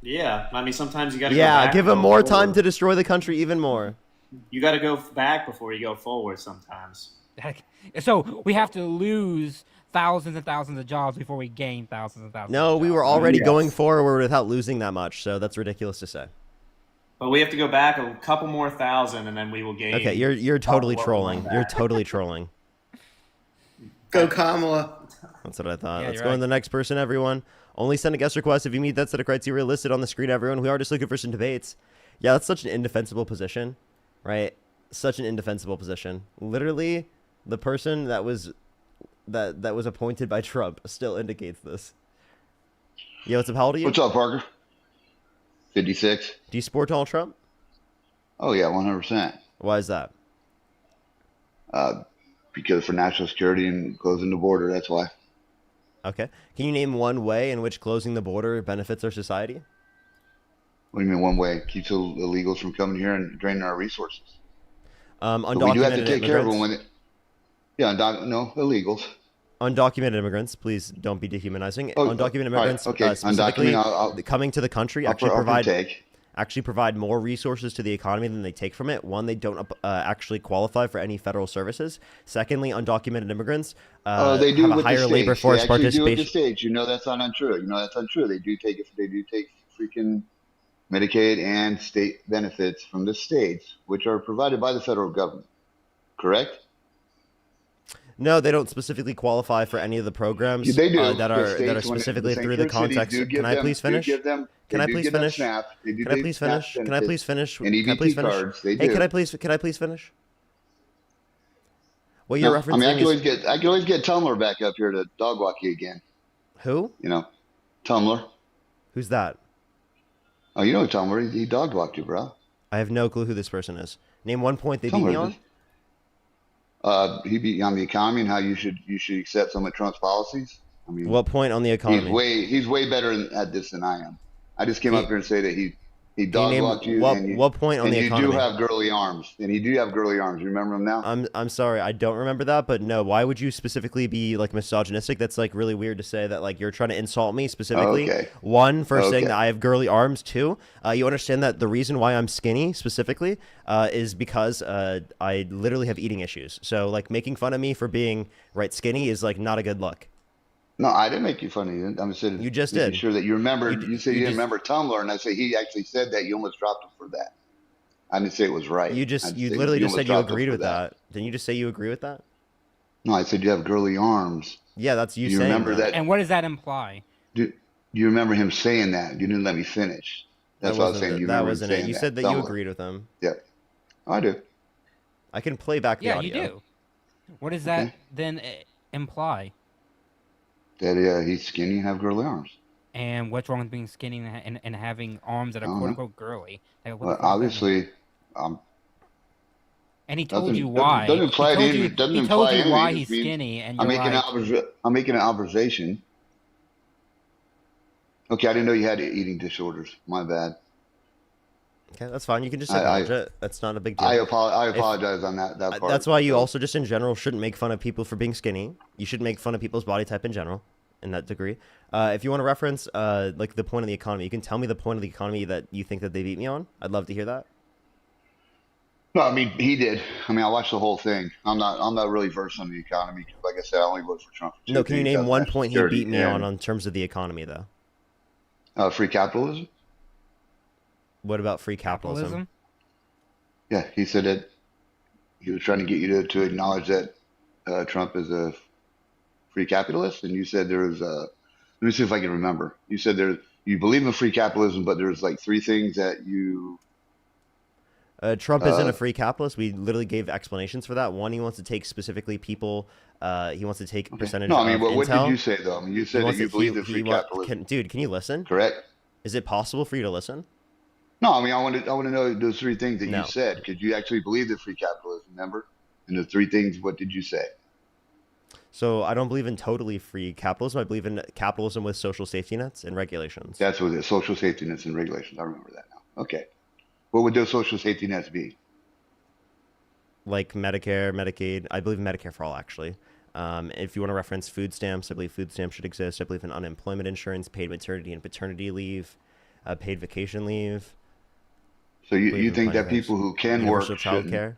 Yeah, I mean sometimes you got to. Yeah, go back give and him go more forward. time to destroy the country even more. You got to go back before you go forward. Sometimes. so we have to lose thousands and thousands of jobs before we gain thousands and thousands. No, of we jobs. were already going forward without losing that much, so that's ridiculous to say. But we have to go back a couple more thousand, and then we will gain. Okay, you're totally trolling. You're totally trolling. Go Kamala. That's what I thought. Yeah, Let's you're go on right. the next person, everyone. Only send a guest request if you meet that set of criteria listed on the screen, everyone. We are just looking for some debates. Yeah, that's such an indefensible position, right? Such an indefensible position. Literally, the person that was appointed by Trump still indicates this. Yo, what's up? How old are you? What's up, Parker? 56. Do you support Donald Trump? Oh, yeah, 100%. Why is that? Because for national security and closing the border, that's why. Okay. Can you name one way in which closing the border benefits our society? What do you mean one way? Keeps illegals from coming here and draining our resources. Undocumented But we do have to take care of them immigrants. no, illegals. Undocumented immigrants, please don't be dehumanizing. Oh, Undocumented all right, immigrants, okay. specifically Undocumented, coming to the country, I'll actually provide more resources to the economy than they take from it. One, they don't actually qualify for any federal services. Secondly, undocumented immigrants they do have a with higher the labor states. force They actually do with the participation. states. You know that's not untrue. They do take freaking Medicaid and state benefits from the states, which are provided by the federal government. Correct? No, they don't specifically qualify for any of the programs They do. that The are states, specifically when through the sanctuary cities context. do give Can I them- please do finish? give them- Can they I do please give them finish? SNAP. They do Can I take please SNAP finish? Can I please benefits finish? and Can I please EBT finish? cards. They Hey, do. can I please finish? What you're No, I referencing mean, I is can always get Tumblr back up here to dog walk you again. who? You know, Tumblr. Who's that? Oh, you know Tumblr. He dog walked you, bro. I have no clue who this person is. Name one point they beat me on. He beat you on the economy and how you should accept some of Trump's policies. I mean, What point on the economy? he's way better at this than I am. I just came up here and say that he dog name walked you. what point on and the you economy? do have girly arms, and you do have girly arms. You remember them now? I'm sorry, I don't remember that, but no. Why would you specifically be like misogynistic? That's like really weird to say that like you're trying to insult me specifically. Okay. One, for saying Okay. that I have girly arms. Two, you understand that the reason why I'm skinny specifically is because I literally have eating issues. So like making fun of me for being skinny is like not a good look. No, I didn't make you fun of you. I'm saying You just making did. sure that you remembered. You said you didn't just- remember Tumblr, and I say he actually said that. You almost dropped him for that. I didn't say it was right. You I just said literally just almost said you dropped him agreed for with that. Didn't you just say you agree with that? No, I said you have girly arms. Yeah, that's you Do you saying remember that? And what does that imply? Do you remember him saying that? You didn't let me finish. That's what I was saying. You That remember him wasn't it. saying You that. said that you Tumblr. agreed with him. Yeah, I do. I can play back the Yeah, audio. you do. What does that then imply? That he's skinny and have girly arms. And what's wrong with being skinny and having arms that are I don't quote know. unquote girly? Like, what the Well, fuck does that mean? obviously, And he told doesn't- you doesn't- why. doesn't imply he told any- you, doesn't he told imply you why anything. It he's means skinny, and I'm you're making like, I'm making an observation. Okay, I didn't know you had eating disorders. My bad. Okay, that's fine. You can just I- acknowledge it. That's not a big deal. I If- apologize on that part. That's why you also just in general shouldn't make fun of people for being skinny. You should make fun of people's body type in general, in that degree. If you want to reference like the point of the economy, you can tell me the point of the economy that you think that they beat me on. I'd love to hear that. No, I mean he did. I mean I watched the whole thing. I'm not really versed on the economy. Like I said, I only voted for Trump. For two No, can you things. name That's one national point he security beat me on and, terms of the economy though? free capitalism. What about free capitalism? capitalism? Yeah, he said that he was trying to get you to acknowledge that Trump is a free capitalist, and you said there's let me see if I can remember. You said you believe in free capitalism, but there's like three things that you. Trump isn't a free capitalist. We literally gave explanations for that. One, he wants to take specifically people. He wants to take percentage. No, I mean, of what intel. did you say though? I mean, you He said that wants you to- believe he- in he free wa- capitalism. Dude, can you listen? Correct. Is it possible for you to listen? No, I mean, I want to know those three things that No. you said. Could you actually believe in free capitalism? Remember? And the three things. What did you say? So I don't believe in totally free capitalism. I believe in capitalism with social safety nets and regulations. That's what it is. Social safety nets and regulations. I remember that now. Okay. What would those social safety nets be? Like Medicare, Medicaid. I believe in Medicare for all, actually. If you want to reference food stamps, I believe food stamps should exist. I believe in unemployment insurance, paid maternity and paternity leave, paid vacation leave. So Believe you in think plenty that of things. people who can Universal work shouldn't? childcare.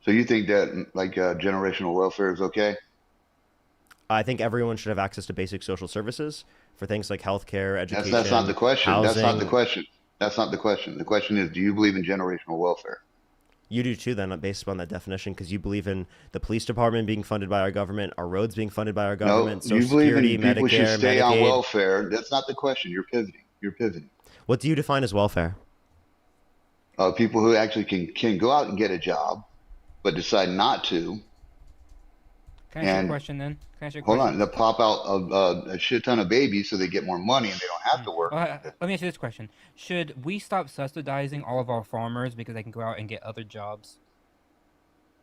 So you think that like generational welfare is okay? I think everyone should have access to basic social services for things like healthcare, education. That's not the question. That's not the housing. question. That's not the question. The question is, do you believe in generational welfare? You do too, then, based upon that definition, because you believe in the police department being funded by our government, our roads being funded by our government, No, Social you believe Security, in people should Medicare, stay on Medicaid. welfare. That's not the question. You're pivoting. You're pivoting. What do you define as welfare? People who actually can go out and get a job, but decide not to. Can I ask you a And- question then? Can I ask you a Hold question? on, they pop out a shit ton of babies so they get more money and they don't have to work. Let me ask you this question: should we stop subsidizing all of our farmers because they can go out and get other jobs?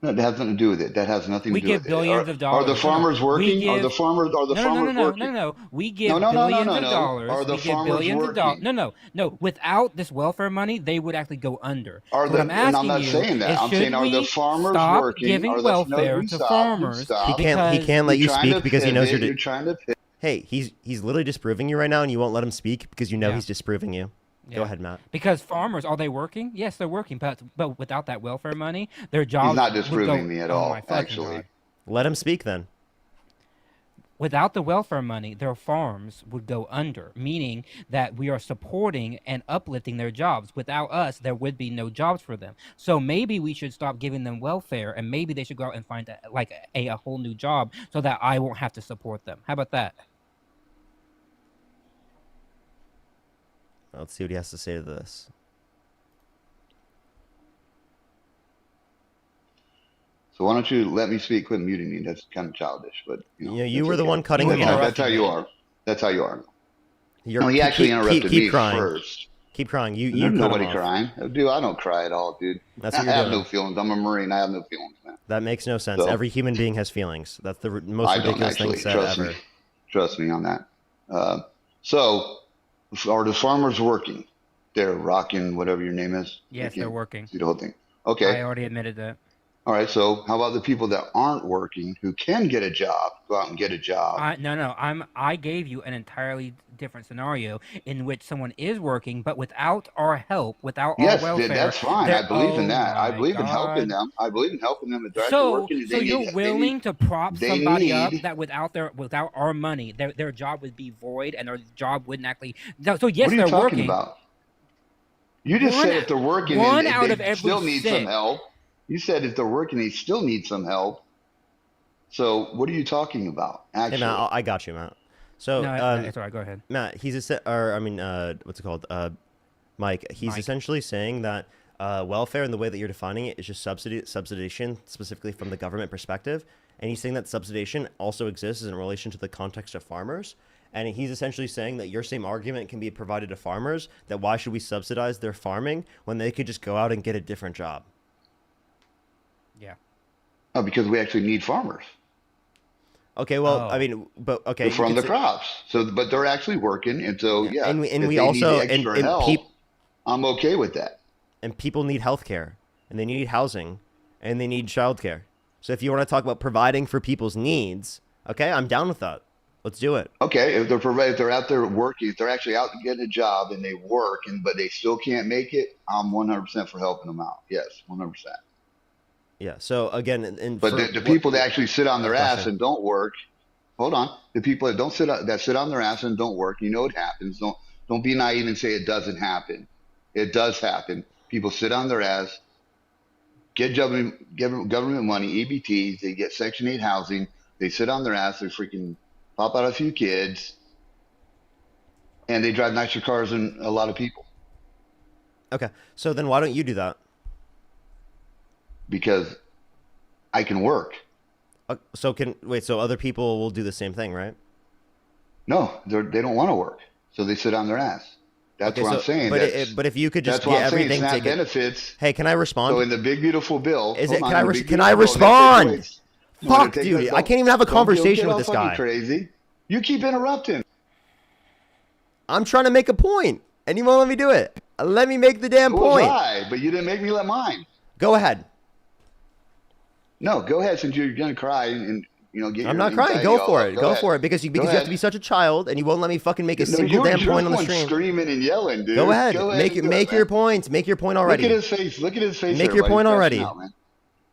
No, that has nothing to do with it. That has nothing We to do give with billions it. of dollars. Are the farmers We working? Are give- the farmers working? No. We give No. billions of dollars. Are the we give farmers billions of dollars. working? No. Without this welfare money, they would actually go under. Are So the, what I'm and I'm asking not you saying that. is, I'm should saying, are the we farmers stop working? giving Are welfare no, to stop, farmers? stop. He can't because- let you You're trying speak to because he knows pivot, you're. You're trying to pivot. Hey, he's literally disproving you right now, and you won't let him speak because you know Yeah. he's disproving you. Go Yeah. ahead, Matt. Because farmers, are they working? Yes, they're working, but without that welfare money, their jobs. He's not would disproving go, me at oh all, my fucking actually. God. Let him speak then. Without the welfare money, their farms would go under, meaning that we are supporting and uplifting their jobs. Without us, there would be no jobs for them. So maybe we should stop giving them welfare, and maybe they should go out and find a whole new job so that I won't have to support them. How about that? Let's see what he has to say to this. So why don't you let me speak? Quit muting me. That's kind of childish, but you know. Yeah, you that's were the okay. one cutting him That's off. how you are. That's how you are. You're, No, he actually keep, interrupted keep me crying. first. Keep crying. You There's cut him nobody off. crying. Dude, I don't cry at all, dude. That's I what you're have doing. no feelings. I'm a Marine. I have no feelings, man. That makes no sense. So- Every human being has feelings. That's the most I don't ridiculous thing actually. said Trust ever. me. Trust me on that. So, are the farmers working? They're rocking whatever your name is. Yes, they're working. See the whole thing. Okay. I already admitted that. All right. So, how about the people that aren't working who can get a job? Go out and get a job. No. I gave you an entirely different scenario in which someone is working, but without our help, without Yes, our welfare. that's fine. I they're- believe in oh that. I my believe in helping God. them. I believe in helping them if they're actually So, working. so you're willing to prop they somebody up need- that without our money, their job would be void and their job wouldn't actually. So yes, what are you they're talking working. about? You just One- said if they're working, one and out they of every still need some six. help. You said if they're working, they still need some help. So what are you talking about? Actually, Hey, Matt, I got you, Matt. So, No, it's all right. Go ahead. Matt, what's it called? Mike, he's Mike. essentially saying that welfare and the way that you're defining it is just subsidization, specifically from the government perspective. And he's saying that subsidization also exists in relation to the context of farmers. And he's essentially saying that your same argument can be provided to farmers, that why should we subsidize their farming when they could just go out and get a different job? Yeah. oh, because we actually need farmers. Okay, well, Oh. I mean, but okay. you from could the say- crops. So, but they're actually working, and so yeah. And we if they also need the extra and help, peop- I'm okay with that. and people need healthcare, and they need housing, and they need childcare. So if you want to talk about providing for people's needs, okay, I'm down with that. Let's do it. Okay, if they're out there working, if they're actually out getting a job and they work, but they still can't make it, I'm 100% for helping them out. Yes, 100%. Yeah. So again, But the people that actually sit on their Go ass ahead. and don't work, hold on. The people that don't sit on their ass and don't work, you know it happens. Don't be naive and say it doesn't happen. It does happen. People sit on their ass, get government money, EBTs, they get Section 8 housing, they sit on their ass, they freaking pop out a few kids, and they drive nicer cars than a lot of people Okay. So then why don't you do that? because I can work. So other people will do the same thing, right? No, they don't want to work, so they sit on their ass. That's Okay, what so- I'm saying. But if you could just that's what get I'm saying. everything SNAP taken. benefits. Hey, can I respond? So in the big beautiful bill, Is hold it? on, Can I in the res- big can I beautiful bill, respond? they take away- You wanna Fuck, take dude! that- I can't even have a don't conversation get with this all fucking guy. Crazy. You keep interrupting. I'm trying to make a point, and you won't let me do it. Let me make the damn So was point. I, but you didn't make me let mine. Go ahead. No, go ahead since you're gonna cry and get. I'm your not crying. anxiety Go all for up. it. Go ahead. for it because you Go have to ahead. be such a child, and you won't let me fucking make a No, single damn you're point on the one stream. screaming and yelling, dude. Go ahead. Make and do make it, your man. points. Make your point already. Look at his face. Look at his face. Make your everybody. point He's already. crashing out, man.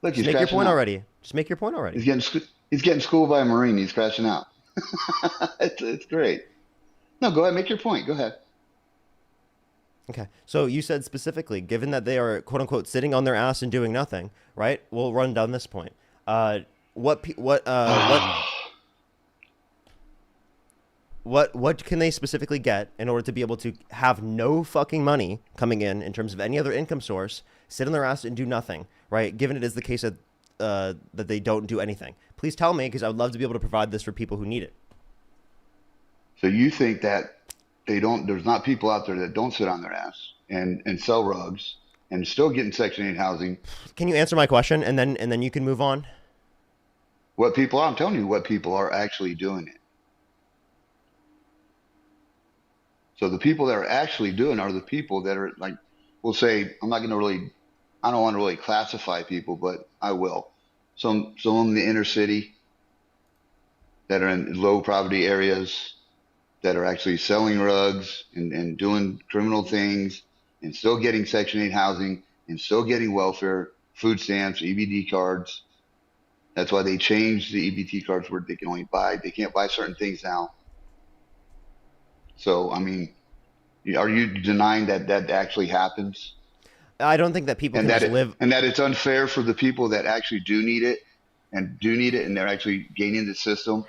Look, Just he's make your crashing point out. already. Just make your point already. He's getting schooled by a Marine. He's crashing out. it's great. No, go ahead. Make your point. Go ahead. Okay. So you said specifically, given that they are quote unquote sitting on their ass and doing nothing, right? We'll run down this point. What can they specifically get in order to be able to have no fucking money coming in terms of any other income source, sit on their ass and do nothing, right? Given it is the case that they don't do anything. Please tell me, because I would love to be able to provide this for people who need it. So you think that there's not people out there that don't sit on their ass and sell rugs and still getting Section 8 housing. Can you answer my question and then you can move on? What people are, I'm telling you what people are actually doing it. So the people that are actually doing are the people that are like, we'll say, I don't want to really classify people, but I will. Some in the inner city that are in low poverty areas that are actually selling rugs and doing criminal things and still getting Section 8 housing and still getting welfare, food stamps, EBT cards. That's why they changed the EBT cards where they can't buy certain things now. So, I mean, are you denying that actually happens? I don't think that people And can that just live. and that it's unfair for the people that actually do need it, and they're actually gaining the system,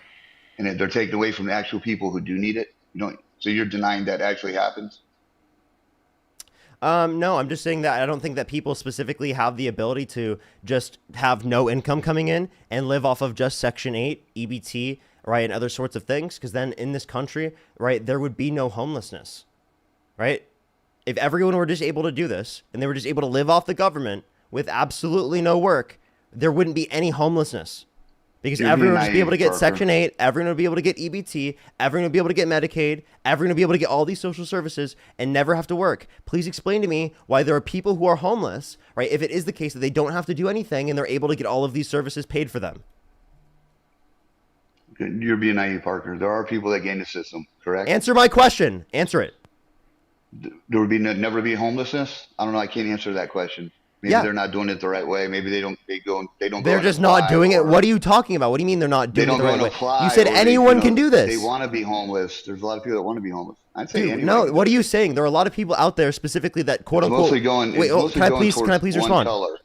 and that they're taken away from the actual people who do need it. So you're denying that actually happens? No, I'm just saying that I don't think that people specifically have the ability to just have no income coming in and live off of just Section 8, EBT, right, and other sorts of things, because then in this country, right, there would be no homelessness, right? If everyone were just able to do this and they were just able to live off the government with absolutely no work, there wouldn't be any homelessness. Because everyone would just be able to get Section 8, everyone would be able to get EBT, everyone would be able to get Medicaid, everyone would be able to get all these social services and never have to work. Please explain to me why there are people who are homeless, right, if it is the case that they don't have to do anything and they're able to get all of these services paid for them. You're being naive, Parker. There are people that game the system, correct? Answer my question. Answer it. There would be never be homelessness? I don't know. I can't answer that question. Maybe they're not doing it the right way. Maybe they don't. They're just not doing it. What are you talking about? What do you mean they're not doing it the right way? You said anyone can do this. They want to be homeless. There's a lot of people that want to be homeless. I'd say anyone. No. What are you saying? There are a lot of people out there specifically that quote unquote. Mostly going. Wait, can I please respond? Color.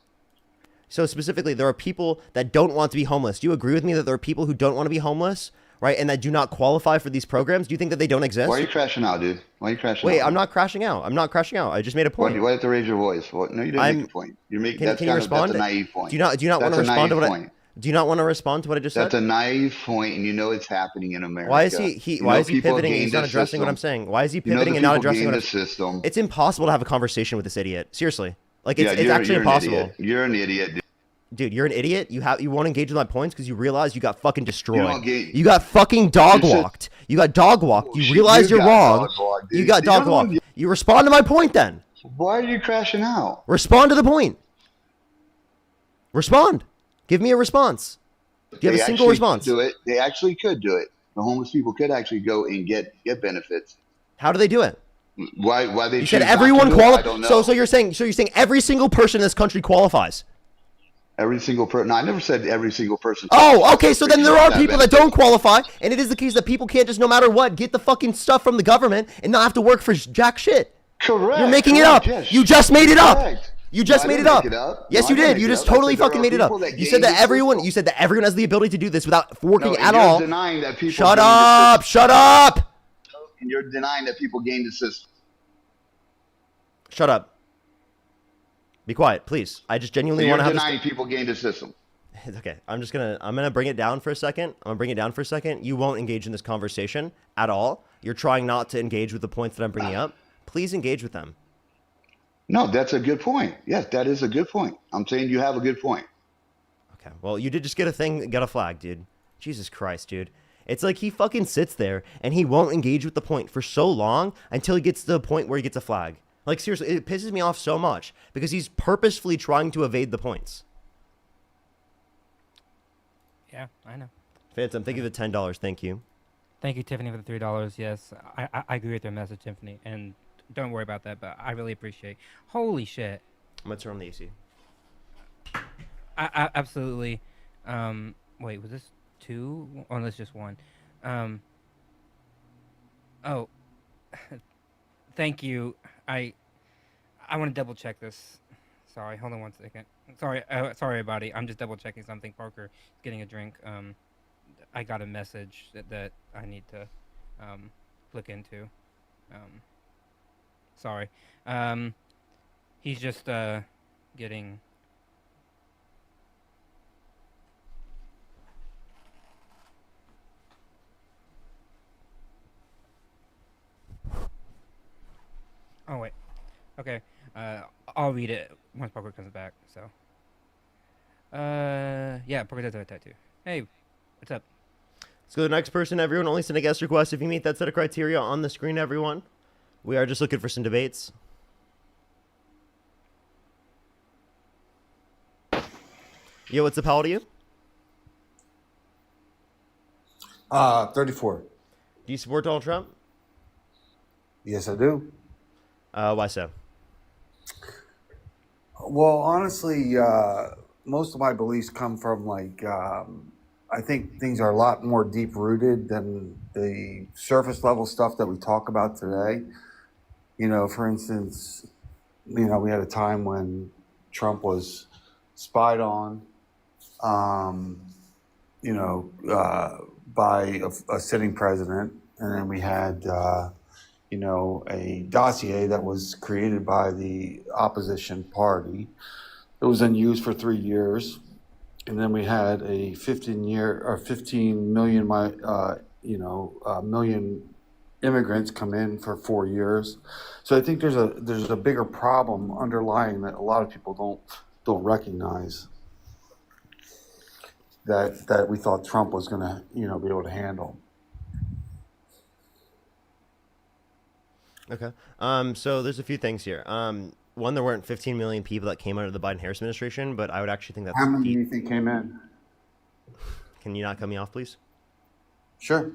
So specifically, there are people that don't want to be homeless. Do you agree with me that there are people who don't want to be homeless, right, and that do not qualify for these programs? Do you think that they don't exist? Why are you crashing out, dude? Why are you crashing out? Wait, I'm not crashing out. I'm not crashing out. I just made a point. Why do you have to raise your voice? No, you didn't make a point. You're making. That's Can you respond? That's a naive point. Do you not want to respond to what I? Do you not want to respond to what I just said? That's a naive point, and you know it's happening in America. Why is he pivoting and he's not addressing what I'm saying? Why is he pivoting and not addressing what I'm saying? It's impossible to have a conversation with this idiot. Seriously. Like, it's actually impossible. You're an idiot, dude. Dude, you're an idiot. You won't engage with my points because you realize you got fucking destroyed. You got fucking dog walked. You got dog walked. You realize you're wrong. You got dog walked. You respond to my point then. Why are you crashing out? Respond to the point. Respond. Give me a response. Do you have a single response? Do it. They actually could do it. The homeless people could actually go and get benefits. How do they do it? Why they? You said everyone qualifies. So you're saying every single person in this country qualifies. Every single person. No, I never said every single person. Oh, okay. So then there are people that don't qualify, and it is the case that people can't just, no matter what, get the fucking stuff from the government and not have to work for jack shit. Correct. You're making it up. Yes. You just made it up. Correct. You just made it up. Yes, you did. You just totally fucking made it up. You said that everyone. You said that everyone has the ability to do this without working at all. You're denying that people. Shut up! Shut up! And you're denying that people gain the system. Shut up. Be quiet, please. I just genuinely want to have this. You're denying people gain the system. Okay, I'm gonna bring it down for a second. You won't engage in this conversation at all. You're trying not to engage with the points that I'm bringing up. Please engage with them. No, that's a good point. Yes, that is a good point. I'm saying you have a good point. Okay, well, you did just get a flag, dude. Jesus Christ, dude. It's like he fucking sits there and he won't engage with the point for so long until he gets to the point where he gets a flag. Like, seriously, it pisses me off so much because he's purposefully trying to evade the points. Yeah, I know. Phantom, thank you for the $10. Thank you. Thank you, Tiffany, for the $3. Yes, I agree with your message, Tiffany, and don't worry about that. But I really appreciate. Holy shit! I'm gonna turn on the AC. I absolutely. Wait, was this two? Or that's just one. Oh, thank you. I want to double check this. Sorry, hold on 1 second. Sorry, everybody. I'm just double checking something. Parker is getting a drink. I got a message that I need to look into. Sorry. He's just getting. Oh wait. Okay. I'll read it once Parker comes back. So. Yeah, Parker does have a tattoo. Hey, what's up? Let's go to the next person, everyone. Only send a guest request if you meet that set of criteria on the screen, everyone. We are just looking for some debates. Yo, what's up? How old are you? 34. Do you support Donald Trump? Yes, I do. Why so? Well, honestly, most of my beliefs come from I think things are a lot more deep rooted than the surface level stuff that we talk about today. You know, for instance, we had a time when Trump was spied on, by a sitting president. And then we had, a dossier that was created by the opposition party. It was then used for 3 years. and then we had a 15 million, million immigrants come in for 4 years. So I think there's a bigger problem underlying that a lot of people don't recognize that we thought Trump was going to, be able to handle. Okay. So there's a few things here. One, there weren't 15 million people that came out of the Biden-Harris administration, but I would actually think that's... How many do you think came in? Can you not cut me off, please? Sure.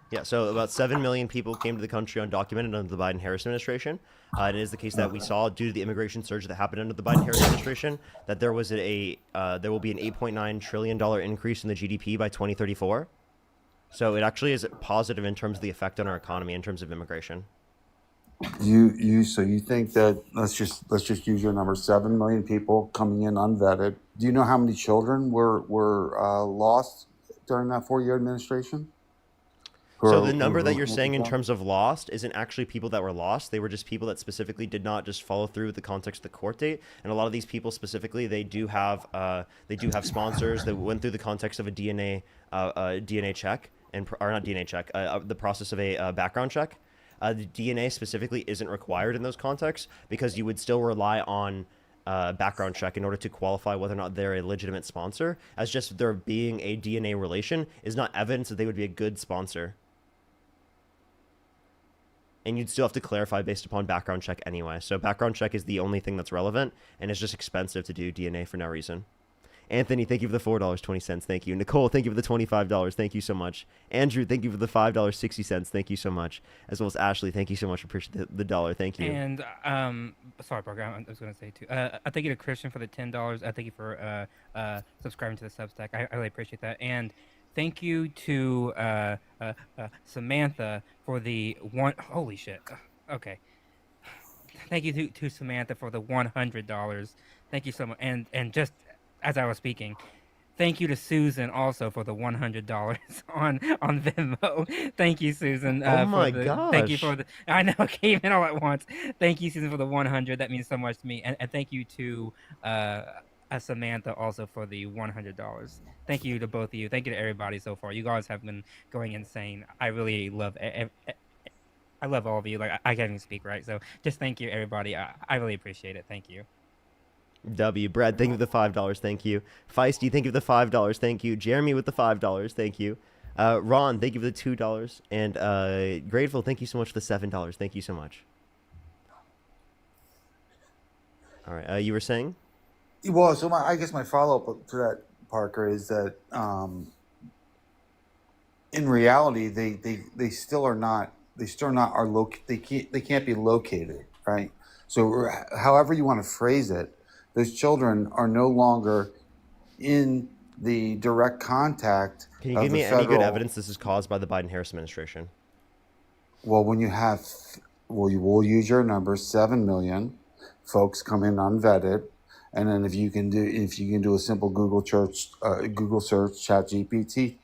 Yeah, so about 7 million people came to the country undocumented under the Biden-Harris administration. It is the case that we saw, due to the immigration surge that happened under the Biden-Harris administration, that there was there will be an $8.9 trillion increase in the GDP by 2034. So it actually is positive in terms of the effect on our economy in terms of immigration. So you think that let's just use your number, 7 million people coming in unvetted. Do you know how many children were lost during that 4-year administration? So the number that you're saying in terms of lost isn't actually people that were lost. They were just people that specifically did not just follow through with the context of the court date. And a lot of these people specifically, they do have sponsors that went through the context of a DNA check, or not DNA check, the process of a background check. The DNA specifically isn't required in those contexts because you would still rely on background check in order to qualify whether or not they're a legitimate sponsor, as just there being a DNA relation is not evidence that they would be a good sponsor. And you'd still have to clarify based upon background check anyway. So background check is the only thing that's relevant, and it's just expensive to do DNA for no reason. Anthony, thank you for the $4.20. Thank you. Nicole, thank you for the $25. Thank you so much. Andrew, thank you for the $5.60. Thank you so much. As well as Ashley, thank you so much. Appreciate the dollar. Thank you. And sorry, Parker, I was going to say too. I thank you to Christian for the $10. I thank you for subscribing to the Substack. I really appreciate that. And thank you to Samantha for the one. Holy shit. Okay. Thank you to Samantha for the $100. Thank you so much. And just as I was speaking, thank you to Susan also for the $100 on Venmo. Thank you, Susan. Oh my gosh. Thank you for the. I know, it came in all at once. Thank you, Susan, for the $100. That means so much to me. And thank you to Samantha also for the $100. Thank you to both of you. Thank you to everybody so far. You guys have been going insane. I really love. I love all of you. Like I can't even speak right. So just thank you, everybody. I really appreciate it. Thank you. W. Brad, thank you for the $5. Thank you. Feisty, thank you for the $5. Thank you. Jeremy with the $5. Thank you. Ron, thank you for the $2. And Grateful, thank you so much for the $7. Thank you so much. All right. You were saying? Well, so I guess my follow-up to that, Parker, is that in reality, they still are not. They can't be located, right? So however you want to phrase it, those children are no longer in the direct contact. Can you give me any good evidence this is caused by the Biden-Harris administration? Well, when you have, you will use your number, 7 million folks come in unvetted, and then if you can do a simple Google search, ChatGPT,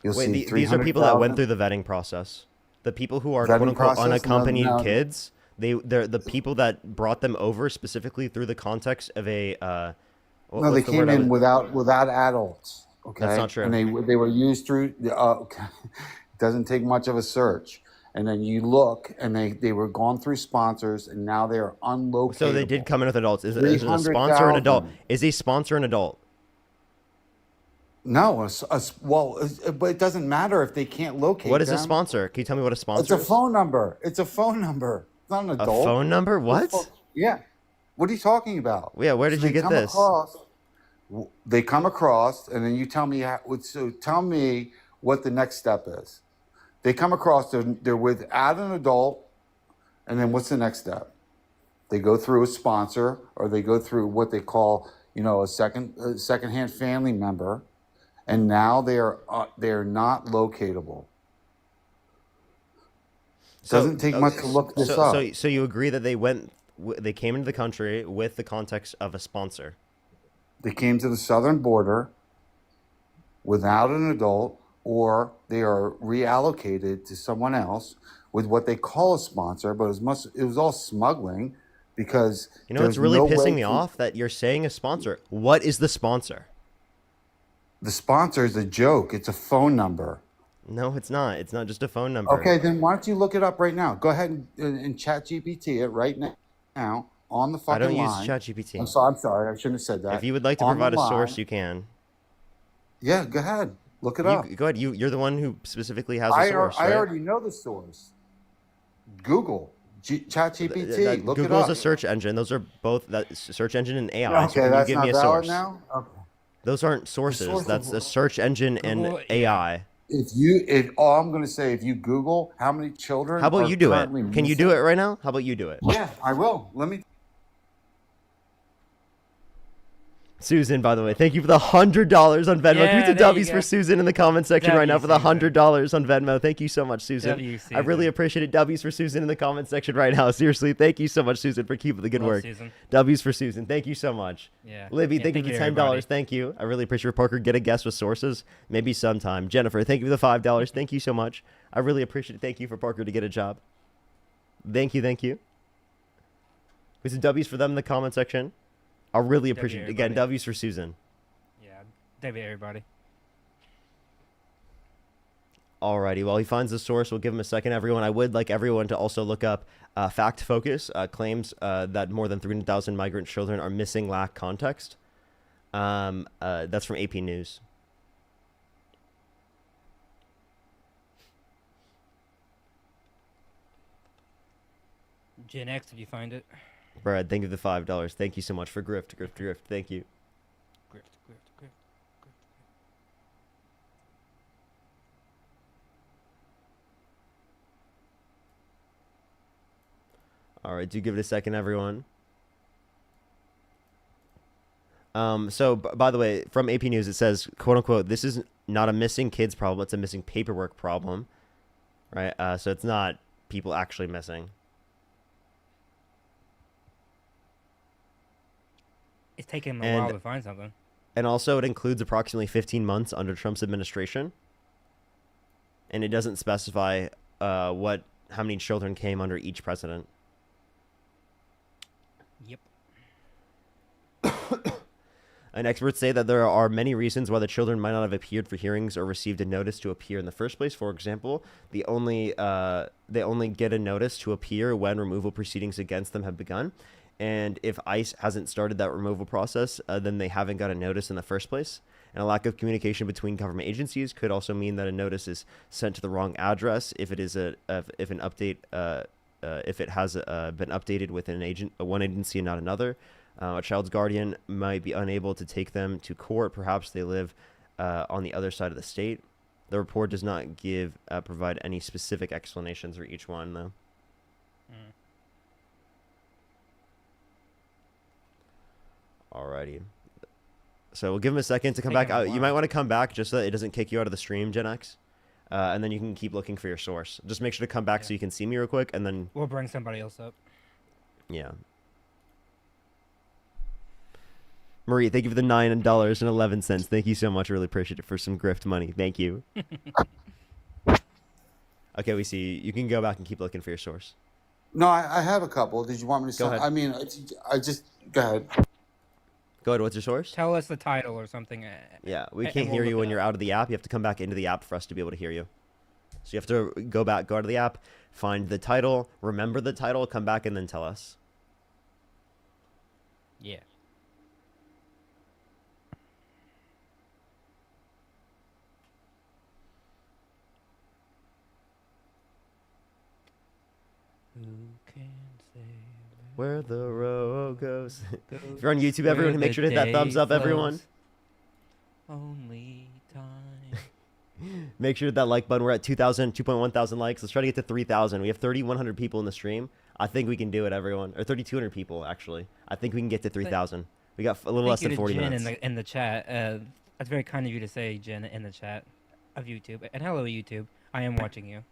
you'll see 300,000. These are people that went through the vetting process. The people who are quote unquote unaccompanied kids. They're the people that brought them over specifically through the context of a. No, they came in without adults. Okay, that's not true. And they were used through. Okay. It doesn't take much of a search, and then you look, and they were gone through sponsors, and now they are unlocatable. So they did come in with adults. Is a sponsor an adult? Is a sponsor an adult? No, but it doesn't matter if they can't locate. What is a sponsor? Can you tell me what a sponsor is? It's a phone number. It's a phone number. It's not an adult. A phone number? What? Yeah. What are you talking about? Yeah, where did you get this? They come across, and then you tell me. So tell me what the next step is. They come across. They're without an adult, and then what's the next step? They go through a sponsor, or they go through what they call, a second-hand family member, and now they are not locatable. Doesn't take much to look this up. So you agree that they came into the country with the context of a sponsor? They came to the southern border without an adult, or they are reallocated to someone else with what they call a sponsor, but it was all smuggling because it's really pissing me off that you're saying a sponsor. What is the sponsor? The sponsor is a joke. It's a phone number. No, it's not. It's not just a phone number. Okay, then why don't you look it up right now? Go ahead and chat GPT it right now on the I fucking don't use line. ChatGPT. I'm sorry. I shouldn't have said that. If you would like to On provide the a source, line. you can. Yeah, go ahead. Look it up. Go ahead. You're the one who specifically has a I source, I right? already know the source. Google. ChatGPT. Look it Google's up. a search engine. Those are both that search engine and AI. Okay, so can that's you give not me a valid source? now? Okay. Those aren't sources. source That's of- a search engine and AI. All I'm going to say, if you Google how many children. How about are you do it? currently Can you do it missing- right now? How about you do it? Yeah, I will. Let me. Susan, by the way, thank you for the $100 on Venmo. Yeah, Give me there the you W's go. for Susan in the comment section right now for the W, $100 on Venmo. Thank you so much, Susan. W, I really Susan. appreciate it. W's for Susan in the comment section right now. Seriously, thank you so much, Susan, for keeping the good Love work. Susan. W's for Susan. Thank you so much. Yeah. Libby, Yeah, thank you thank for you, the $10. everybody. Thank you. I really appreciate it. Parker, get a guest with sources. Maybe sometime. Jennifer, thank you for the $5. Thank you so much. I really appreciate it. Thank you for Parker to get a job. Thank you. Thank you. We said W's for them in the comment section. I really appreciate it. Again, W's for Susan. Yeah, David, everybody. Alrighty, while he finds the source, we'll give him a second, everyone. I would like everyone to also look up Fact Focus claims that more than 300,000 migrant children are missing, lack context. That's from AP News. Gen X, did you find it? Brad, thank you for the $5. Thank you so much for Grift. Thank you. Grift. All right, do give it a second, everyone. So, by the way, from AP News, it says, quote unquote, this is not a missing kids problem. It's a missing paperwork problem. Right? So it's not people actually missing. It's taking them a while to find something. And also, it includes approximately 15 months under Trump's administration. And it doesn't specify how many children came under each president. Yep. And experts say that there are many reasons why the children might not have appeared for hearings or received a notice to appear in the first place. For example, they only get a notice to appear when removal proceedings against them have begun. And if ICE hasn't started that removal process, then they haven't got a notice in the first place. And a lack of communication between government agencies could also mean that a notice is sent to the wrong address if it is if it has been updated with one agency and not another. A child's guardian might be unable to take them to court. Perhaps they live on the other side of the state. The report does not provide any specific explanations for each one, though. Alrighty. So we'll give him a second to come back. You might want to come back just so that it doesn't kick you out of the stream, Gen X. And then you can keep looking for your source. Just make sure to come back so you can see me real quick, and then... We'll bring somebody else up. Yeah. Marie, thank you for the $9.11. Thank you so much. I really appreciate it for some grift money. Thank you. Okay, we see. You can go back and keep looking for your source. No, I have a couple. Did you want me to? Go ahead. I mean, I just go ahead. Go ahead. What's your source? Tell us the title or something. Yeah, we and can't we'll hear look you it when up. you're out of the app. You have to come back into the app for us to be able to hear you. So you have to go out of the app, find the title, remember the title, come back, and then tell us. Yeah. Who can say Where the road goes. goes If you're on YouTube, where everyone, make the sure to hit that day thumbs up, everyone. flows? Only time. Make sure to hit that like button. We're at 2.1 thousand likes. Let's try to get to 3,000. We have 3,100 people in the stream. I think we can do it, everyone. Or 3,200 people, actually. I think we can get to 3,000. We got a little less Thank than you 40 to Jen minutes. in the chat. That's very kind of you to say, Jen, in the chat of YouTube. And hello, YouTube. I am watching you.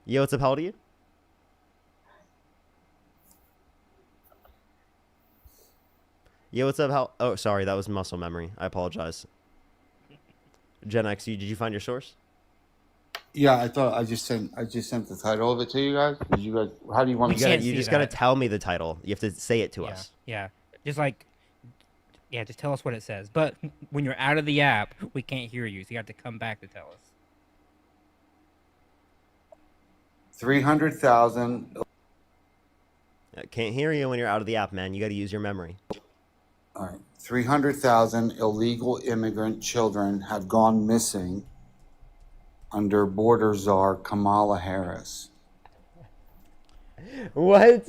Yo, what's up? How old are you? Yo, what's up? Oh, sorry. That was muscle memory. I apologize. Gen X, did you find your source? Yeah, I thought I just sent the title of it to you guys. Did you guys? How do you want me? You just gotta tell me the title. You have to say it to us. Yeah. Just like Yeah, just tell us what it says. But when you're out of the app, we can't hear you, so you have to come back to tell us. 300,000. I can't hear you when you're out of the app, man. You got to use your memory. All right. 300,000 illegal immigrant children have gone missing under border czar Kamala Harris. What?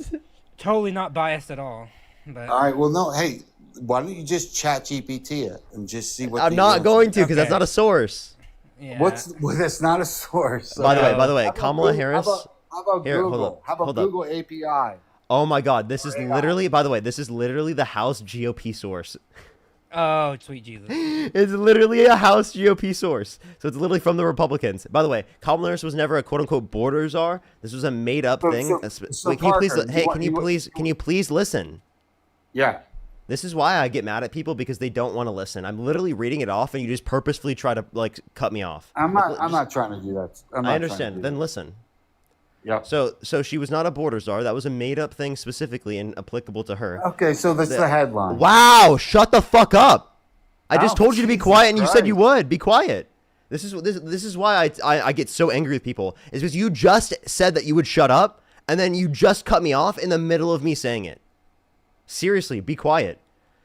Totally not biased at all. But All right. Well, no. Hey, why don't you just chat GPT it and just see what I'm the not answer going is? to because that's not a source. Yeah. Well, that's not a source. By the way, How about Kamala Google- Harris. How about Here, hold Google? up, How about hold up. Google API? Oh my God, this is literally. By the way, this is literally the House GOP source. oh, sweet Jesus. It's literally a House GOP source. So it's literally from the Republicans. By the way, Kamala Harris was never a quote unquote border czar. This was a made up thing. Wait, can you please? Parker, Hey, can you please listen? Yeah. This is why I get mad at people because they don't want to listen. I'm literally reading it off, and you just purposefully try to like cut me off. I'm not trying to do that. I understand. Then listen. Yeah. So she was not a border czar. That was a made up thing specifically and applicable to her. Okay, so that's the headline. Wow! Shut the fuck up! I just Oh, told you to be Jesus quiet, and you said you Christ. would. Be quiet. This is why I get so angry with people. Is because you just said that you would shut up, and then you just cut me off in the middle of me saying it. Seriously, be quiet.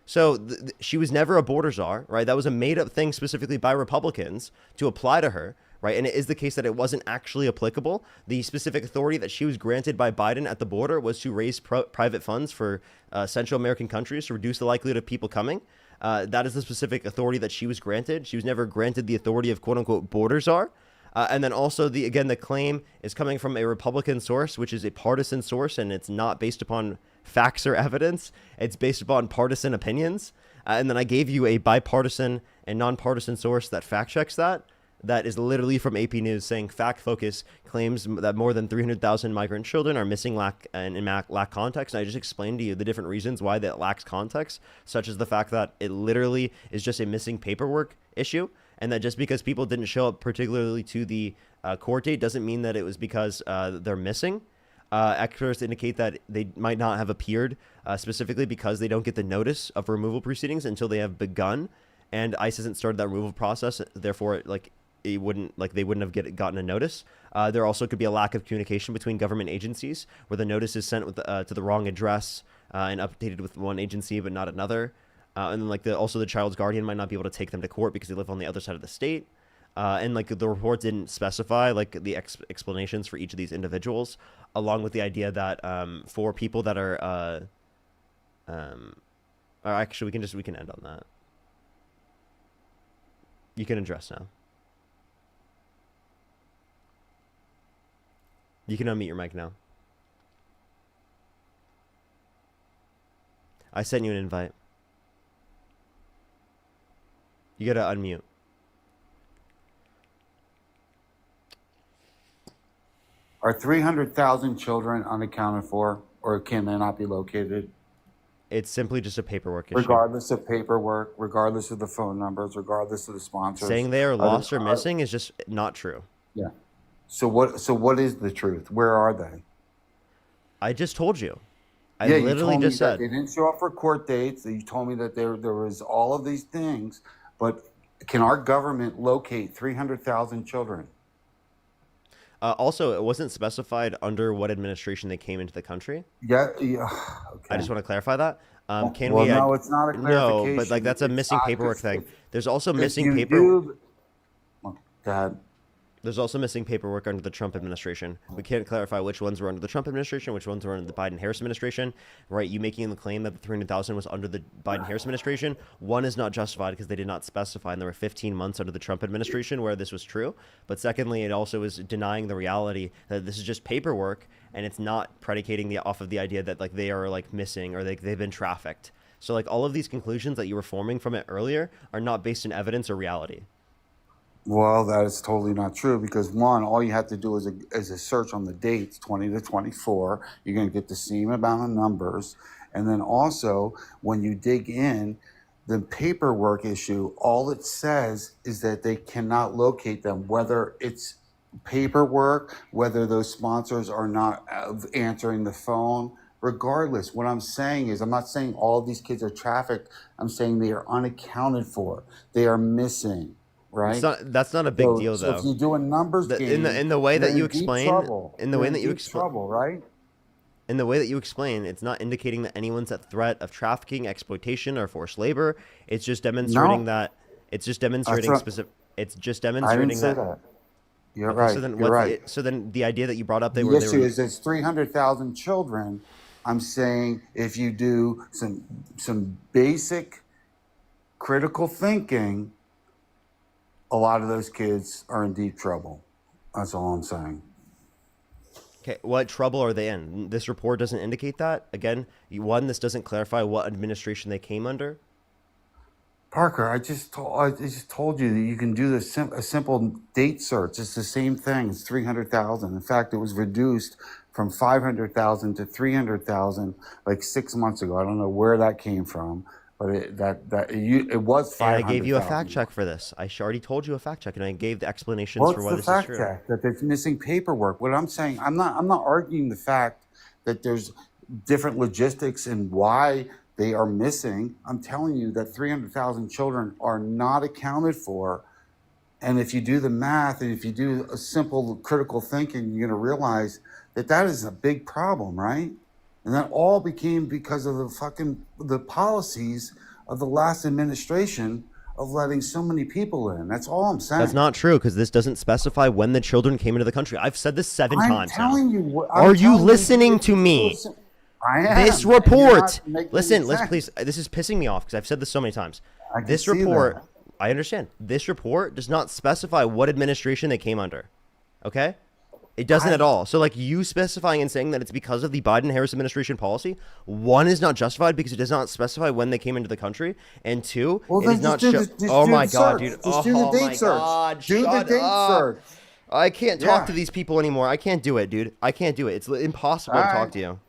So she was never a border czar, right? That was a made-up thing specifically by Republicans to apply to her, right? And it is the case that it wasn't actually applicable. The specific authority that she was granted by Biden at the border was to raise private funds for Central American countries to reduce the likelihood of people coming. That is the specific authority that she was granted. She was never granted the authority of quote-unquote border czar. And then also, the claim is coming from a Republican source, which is a partisan source, and it's not based upon facts or evidence. It's based upon partisan opinions. And then I gave you a bipartisan and nonpartisan source that fact checks that. That is literally from AP News saying Fact Focus claims that more than 300,000 migrant children are missing lack context. And I just explained to you the different reasons why that lacks context, such as the fact that it literally is just a missing paperwork issue. And that just because people didn't show up particularly to the court date doesn't mean that it was because they're missing. Experts indicate that they might not have appeared specifically because they don't get the notice of removal proceedings until they have begun, and ICE hasn't started that removal process. Therefore, they wouldn't have gotten a notice. There also could be a lack of communication between government agencies, where the notice is sent with to the wrong address and updated with one agency but not another. And then also the child's guardian might not be able to take them to court because they live on the other side of the state. And the report didn't specify the explanations for each of these individuals, along with the idea that for people that are or actually we can end on that. You can address now. You can unmute your mic now. I sent you an invite. You gotta unmute. Are 300,000 children unaccounted for, or can they not be located? It's simply just a paperwork issue. Regardless of paperwork, regardless of the phone numbers, regardless of the sponsors. Saying they are lost or missing is just not true. Yeah. So what is the truth? Where are they? I just told you. I you literally told me just that said they didn't show up for court dates. You told me that there was all of these things, but can our government locate 300,000 children? Also, it wasn't specified under what administration they came into the country. Yeah. Okay. I just want to clarify that. Can well, we? No, it's not a clarification. No, but that's a missing paperwork thing. There's also missing paperwork. Go ahead. There's also missing paperwork under the Trump administration. We can't clarify which ones were under the Trump administration, which ones were under the Biden-Harris administration, right? You making the claim that the 300,000 was under the Biden-Harris administration, one is not justified because they did not specify, and there were 15 months under the Trump administration where this was true. But secondly, it also is denying the reality that this is just paperwork, and it's not predicating off of the idea that they are missing or they've been trafficked. So all of these conclusions that you were forming from it earlier are not based in evidence or reality. Well, that is totally not true because one, all you have to do is a search on the dates, 20 to 24. You're going to get the same amount of numbers. And then also, when you dig in, the paperwork issue, all it says is that they cannot locate them, whether it's paperwork, whether those sponsors are not answering the phone, Regardless, what I'm saying is, I'm not saying all of these kids are trafficked. I'm saying they are unaccounted for. They are missing, right? That's not a big deal So though. if you do a numbers game, In the way you're that you in deep explain, trouble. in the You're way in that you deep explain, trouble, right? in the way that you explain, it's not indicating that anyone's at threat of trafficking, exploitation, or forced labor. It's just demonstrating that. It's just demonstrating specific. It's just I demonstrating didn't say that. You're Okay, right. So then, You're right. so then, the idea that you brought up, The issue is it's 300,000 children. I'm saying if you do some basic critical thinking, a lot of those kids are in deep trouble. That's all I'm saying. Okay, what trouble are they in? This report doesn't indicate that. Again, this doesn't clarify what administration they came under. Parker, I just told you that you can do a simple date search. It's the same thing. It's 300,000. In fact, it was reduced from 500,000 to 300,000 like 6 months ago. I don't know where that came from, but it was 500,000. And I gave you a fact check for this. I already told you a fact check, and I gave the explanations for why this is true. What's the fact check? That there's missing paperwork. What I'm saying, I'm not arguing the fact that there's different logistics and why they are missing. I'm telling you that 300,000 children are not accounted for. And if you do the math and if you do a simple critical thinking, you're going to realize that that is a big problem, right? And that all became because of the policies of the last administration of letting so many people in. That's all I'm saying. That's not true, because this doesn't specify when the children came into the country. I've said this 7 times now. Are you listening to me? I am. This and you're report. not making Listen, sense. please. This is pissing me off because I've said this so many times. I can This see report. that. I understand. This report does not specify what administration they came under. Okay? It doesn't at all. So, like, you specifying and saying that it's because of the Biden-Harris administration policy, one is not justified because it does not specify when they came into the country, and two, Well, it then is not just do show. the- just Oh do my the god, search. dude! Just do the Oh date my search. god! Do the Shut date up. search. I can't talk Yeah. to these people anymore. I can't do it, dude. I can't do it. It's impossible to talk Alright. to you.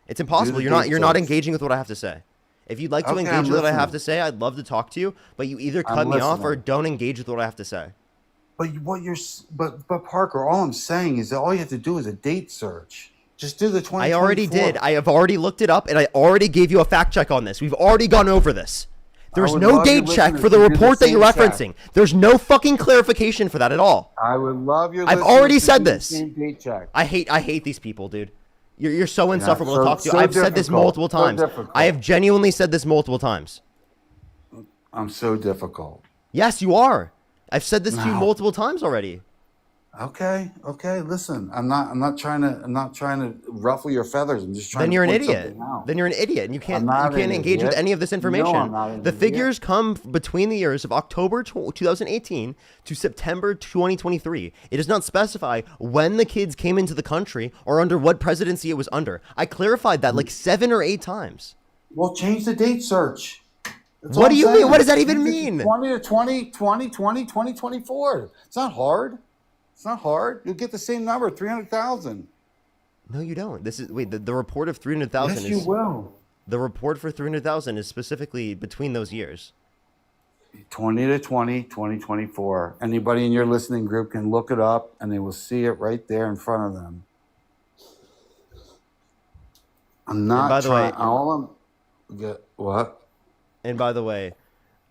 It's impossible. the You're not. date You're not search. engaging with what I have to say. If you'd like to Okay, engage I'm with what I have listening. to say, I'd love to talk to you. But you either I'm cut me off or listening. don't engage with what I have to say. But but Parker, all I'm saying is that all you have to do is a date search. Just do the 2024. I already did. I have already looked it up, and I already gave you a fact check on this. We've already gone over this. There's would no love your date check listeners for the to do the report that you're same check. referencing. There's no fucking clarification for that at all. I would love your. I've listeners already to said do the this. same date check. I hate these people, dude. You're so insufferable to so- talk to. so I've said this difficult. multiple So times. difficult. I have genuinely said this multiple times. I'm so difficult. Yes, you are. I've said this to you No. multiple times already. Okay. Listen, I'm not trying to ruffle your feathers. I'm just trying. Then to you're an point idiot. something out. Then you're an idiot, and you can't not an engage with idiot. any of this No, information. I'm not an The idiot. figures come between the years of October 2018 to September 2023. It does not specify when the kids came into the country or under what presidency it was under. I clarified that like 7 or 8 times. Well, change the date search. That's What all do I'm you mean? saying. What does that even Change it to mean? 20 to 2020, 2024. It's not hard. It's not hard. You'll get the same number, 300,000. No, you don't. This is the report of 300,000 Yes, you will. The report for 300,000 is specifically between those years. 20 to 2024. Anybody in your listening group can look it up, and they will see it right there in front of them. I'm not by the trying. way- All what? And by the way,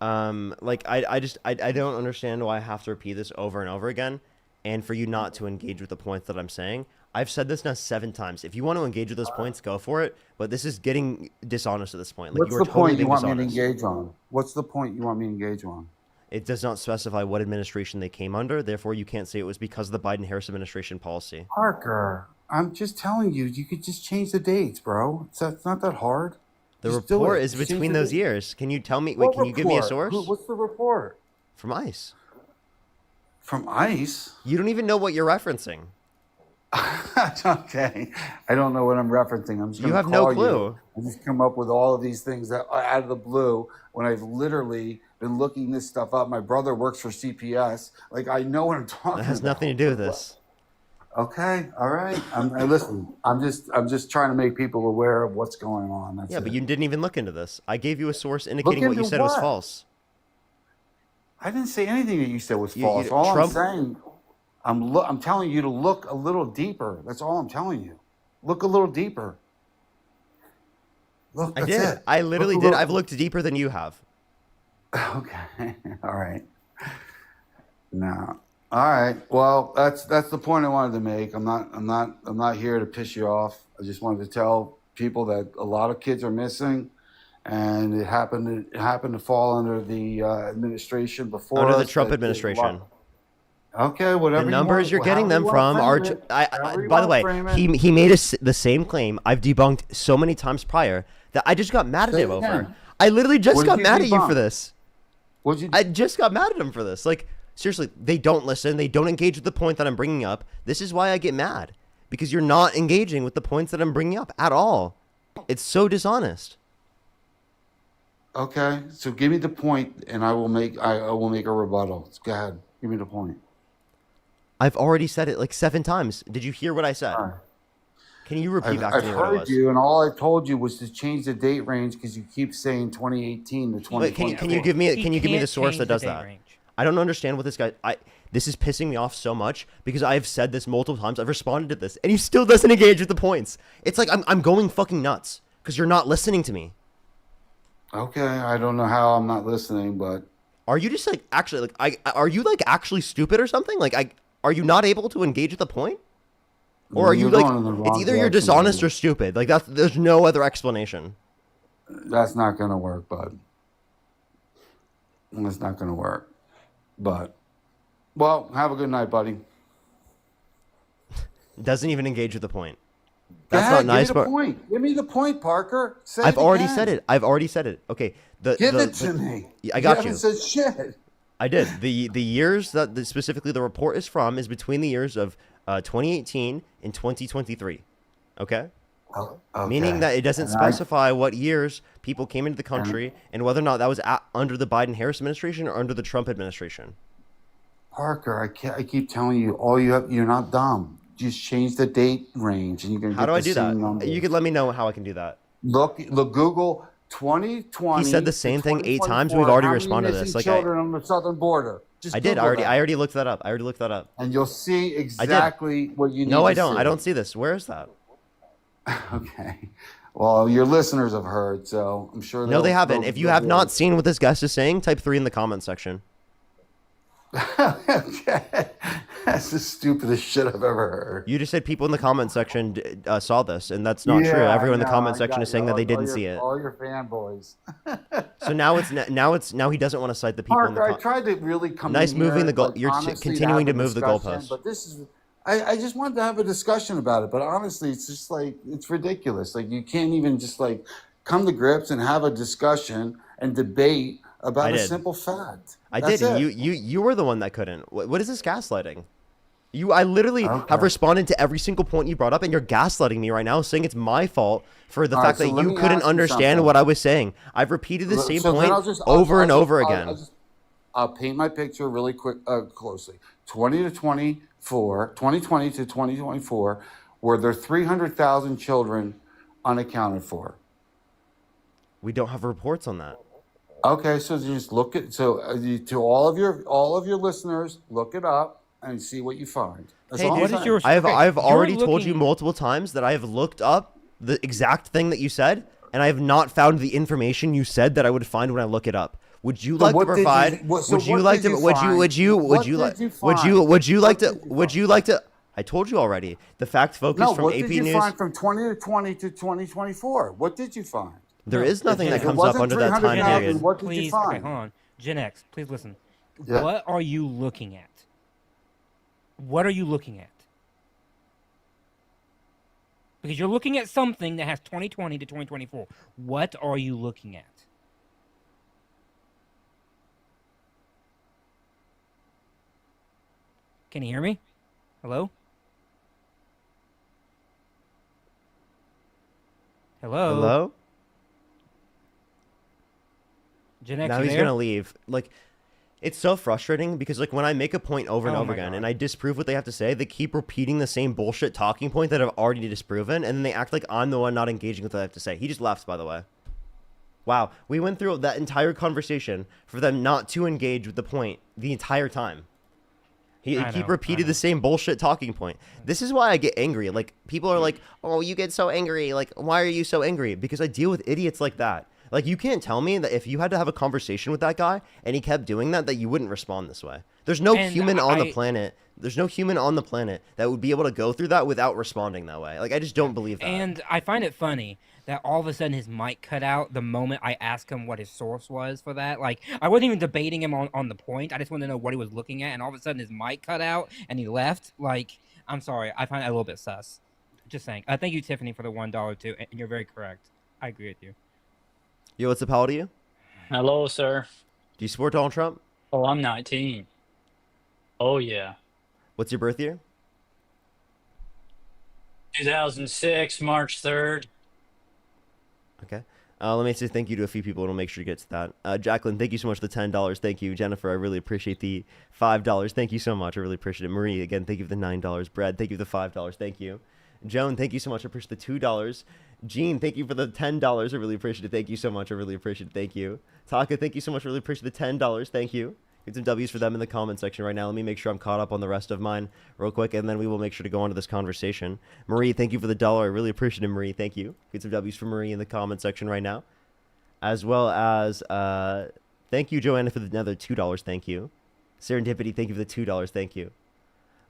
like I don't understand why I have to repeat this over and over again, and for you not to engage with the points that I'm saying. I've said this now 7 times. If you want to engage with those points, go for it. But this is getting dishonest at this point. Like What's you are the totally point you being want me to dishonest. engage on? What's the point you want me to engage on? It does not specify what administration they came under. Therefore, you can't say it was because of the Biden-Harris administration policy. Parker, I'm just telling you, you could just change the dates, bro. It's not that hard. The Just do report it. is Just change between the those date. years. Can you tell me? Wait, What can you give me a report? source? What's the report? From ICE. From ICE? You don't even know what you're referencing. Okay. I don't know what I'm referencing. I'm just You gonna have no call clue. I just come up with all of these things that are out of the blue when I've literally been looking this stuff up. My brother works for CPS. Like, I know what I'm talking That has about. nothing to do with this. Okay, all right. Listen, I'm just trying to make people aware of what's going on. That's Yeah, but it. you didn't even look into this. I gave you a source indicating what you into said was what? false. I didn't say anything that you said was You- false. you- All Trump- I'm saying, I'm telling you to look a little deeper. That's all I'm telling you. Look a little deeper. Look, I that's did. it. I literally Look, did. look. I've looked deeper than you have. Okay. All right. No. All right. Well, that's the point I wanted to make. I'm not here to piss you off. I just wanted to tell people that a lot of kids are missing, and it happened to fall under the administration before Under the us Trump that did a lot- administration. Okay, whatever. The you numbers want- you're getting however them you from wanna are. frame it, however you By the wanna way, frame it. he made the same claim I've debunked so many times prior that I just got mad at Say him it over. again. I literally just What got did you mad at you debunk? for this. What'd you? I just got mad at him for this. Like, seriously, they don't listen. They don't engage with the point that I'm bringing up. This is why I get mad, because you're not engaging with the points that I'm bringing up at all. It's so dishonest. Okay, so give me the point, and I will make a rebuttal. Go ahead. Give me the point. I've already said it like 7 times. Did you hear what I said? Can you repeat back I've to me what it heard was? you, and all I told you was to change the date range because you keep saying 2018 to Wait, 2020. can you give me the can't source change that the does date that? range. I don't understand what this guy. This is pissing me off so much because I've said this multiple times. I've responded to this, and he still doesn't engage with the points. It's like I'm going fucking nuts because you're not listening to me. Okay, I don't know how I'm not listening, but Are you just like actually like are you like actually stupid or something? Like are you not able to engage with the point? Or are you You're like going in the it's wrong either you're direction, dishonest buddy. or stupid. Like there's no other explanation. that's not gonna work, bud. That's not gonna work. But well, have a good night, buddy. Doesn't even engage with the point. Go That's ahead, not nice, give me the but point. Give me the point, Parker. Say I've it already again. said it. I've already said it. Okay. Give it to me. I got you. you. Haven't said shit. I did. The years that specifically the report is from is between the years of 2018 and 2023. Okay? Okay. Meaning that it doesn't And I- specify what years people came into the country and whether or not that was under the Biden-Harris administration or under the Trump administration. Parker, I keep telling you, you're not dumb. Just change the date range, and you can. How do I do that? You could let me know how I can do that. Look, Google 2020. He said the same to thing 8 times. 2024. We've already How many responded to this. missing Like children on the southern border. Just I did. I Google that. already looked that up. I already looked that up. And you'll see exactly what you need. No, I to don't. see. I don't see this. Where is that? Okay. Well, your listeners have heard, so I'm sure. No, they haven't. they'll- If you they'll have be not seen what this guest is saying, type 3 in the comment section. Okay. That's the stupidest shit I've ever heard. You just said people in the comment section saw this, and that's not true. Yeah, Everyone in I the know, comment I section got is you. saying that they All didn't your- see it. All your fanboys. So now he doesn't want to cite the people in the Parker, I com- tried to really come. Nice in moving here, the goal. like, You're honestly, continuing to have a move the discussion, goalposts. But this is. I just wanted to have a discussion about it, but honestly, it's just like it's ridiculous. Like you can't even just like come to grips and have a discussion and debate about I a did. simple fact. I That's did. it. You were the one that couldn't. What is this gaslighting? I literally Okay. have responded to every single point you brought up, and you're gaslighting me right now, saying it's my fault for the All fact right, so that let you me couldn't ask you understand something. what I was saying. I've repeated the So same then point I'll just- over and I'll over just- again. I'll paint my picture really quick, closely. 2020 to 2024, were there 300,000 children unaccounted for? We don't have reports on that. Okay, so just look at to all of your listeners, look it up and see what you find. That's Hey, all I'm dude, saying. I've already told you multiple times that I have looked up the exact thing that you said, and I have not found the information you said that I would find when I look it up. Would you So like to what did you- provide? what- so Would you what like did to? you Would you? find? Would you? What Would you did like? you Would you? find? Would you like What to? did you Would you like to? I told you already. The fact focus No, from what AP did you News. find from 2020 to 2024? What did you find? There is nothing If that it comes up wasn't under that time 300,000, period. What did Please, you find? okay, hold on. Gen X, please listen. Yeah. What are you looking at? What are you looking at? Because you're looking at something that has 2020 to 2024. What are you looking at? Can you hear me? Hello? Hello? Hello? Gen X, Now you he's there? gonna leave. Like, it's so frustrating because like when I make a point over and Oh over my again God. and I disprove what they have to say, they keep repeating the same bullshit talking point that I've already disproven, and then they act like I'm the one not engaging with what I have to say. He just left, by the way. Wow, we went through that entire conversation for them not to engage with the point the entire time. He I keep know, repeated the same bullshit talking point. This is why I get angry. Like, people are like, oh, you get so angry. Like, why are you so angry? Because I deal with idiots like that. Like, you can't tell me that if you had to have a conversation with that guy and he kept doing that, that you wouldn't respond this way. There's no And human on the planet. There's no human on the planet that would be able to go through that without responding that way. Like, I just don't believe that. And I find it funny that all of a sudden his mic cut out the moment I asked him what his source was for that. Like, I wasn't even debating him on the point. I just wanted to know what he was looking at, and all of a sudden his mic cut out and he left. Like, I'm sorry. I find it a little bit sus. Just saying. Thank you, Tiffany, for the $1 too. And you're very correct. I agree with you. Yo, what's up? How old are you? Hello, sir. Do you support Donald Trump? Oh, I'm 19. Oh, yeah. What's your birth year? 2006, March 3rd. Okay. Let me say thank you to a few people, and we'll make sure to get to that. Jacqueline, thank you so much for the $10. Thank you. Jennifer, I really appreciate the $5. Thank you so much. I really appreciate it. Marie, again, thank you for the $9. Brad, thank you for the $5. Thank you. Joan, thank you so much. I appreciate the $2. Gene, thank you for the $10. I really appreciate it. Thank you so much. I really appreciate it. Thank you. Taka, thank you so much. I really appreciate the $10. Thank you. Get some W's for them in the comment section right now. Let me make sure I'm caught up on the rest of mine real quick, and then we will make sure to go on to this conversation. Marie, thank you for the $1. I really appreciate it, Marie. Thank you. Get some W's for Marie in the comment section right now. As well as, thank you, Joanna, for another $2. Thank you. Serendipity, thank you for the $2. Thank you.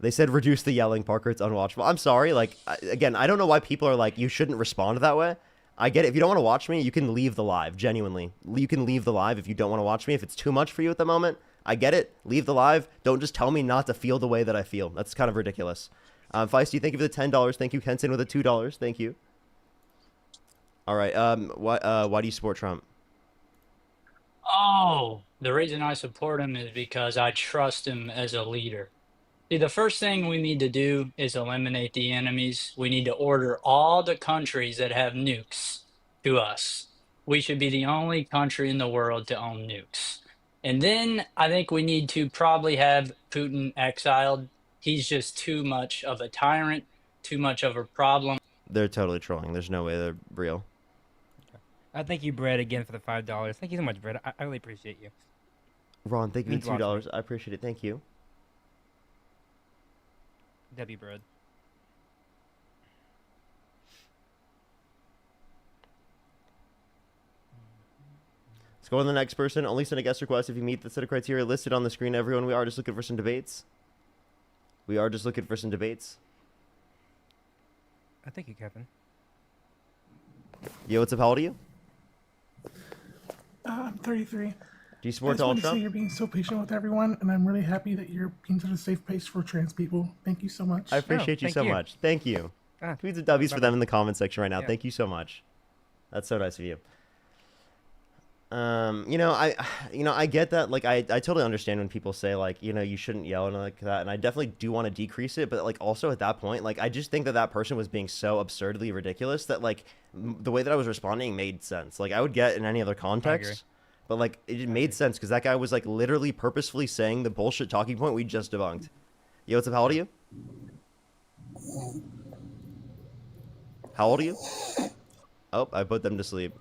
They said reduce the yelling, Parker. It's unwatchable. I'm sorry. Like, again, I don't know why people are like, you shouldn't respond that way. I get it. If you don't want to watch me, you can leave the live. Genuinely. You can leave the live if you don't want to watch me. If it's too much for you at the moment, I get it. Leave the live. Don't just tell me not to feel the way that I feel. That's kind of ridiculous. Feisty, thank you for the $10. Thank you, Kenton, with the $2. Thank you. All right. Why do you support Trump? Oh, the reason I support him is because I trust him as a leader. See, the first thing we need to do is eliminate the enemies. We need to order all the countries that have nukes to us. We should be the only country in the world to own nukes. And then I think we need to probably have Putin exiled. He's just too much of a tyrant, too much of a problem. They're totally trolling. There's no way they're real. Thank you, Brett, again for the $5. Thank you so much, Brett. I really appreciate you. Ron, thank you Means for a lot to $2. I appreciate it. Thank you. Debbie Bread. Let's go on to the next person. Only send a guest request if you meet the set of criteria listed on the screen. Everyone, we are just looking for some debates. We are just looking for some debates. Thank you, Kevin. Yo, what's up? How old are you? I'm 33. Do you I support just Donald want to say Trump? you're being so patient with everyone, and I'm really happy that you're being such a safe place for trans people. Thank you so much. I appreciate you so much. Thank you. Tweets and W's for them in the comment section right now. Yeah. Thank you so much. That's so nice of you. I get that. Like, I totally understand when people say, like, you shouldn't yell and like that, and I definitely do want to decrease it. But like, also at that point, like, I just think that person was being so absurdly ridiculous that like the way that I was responding made sense. Like, I would get in any other context, but like it made sense because that guy was like literally purposefully saying the bullshit talking point we just debunked. Yo, what's up? How old are you? How old are you? Oh, I put them to sleep.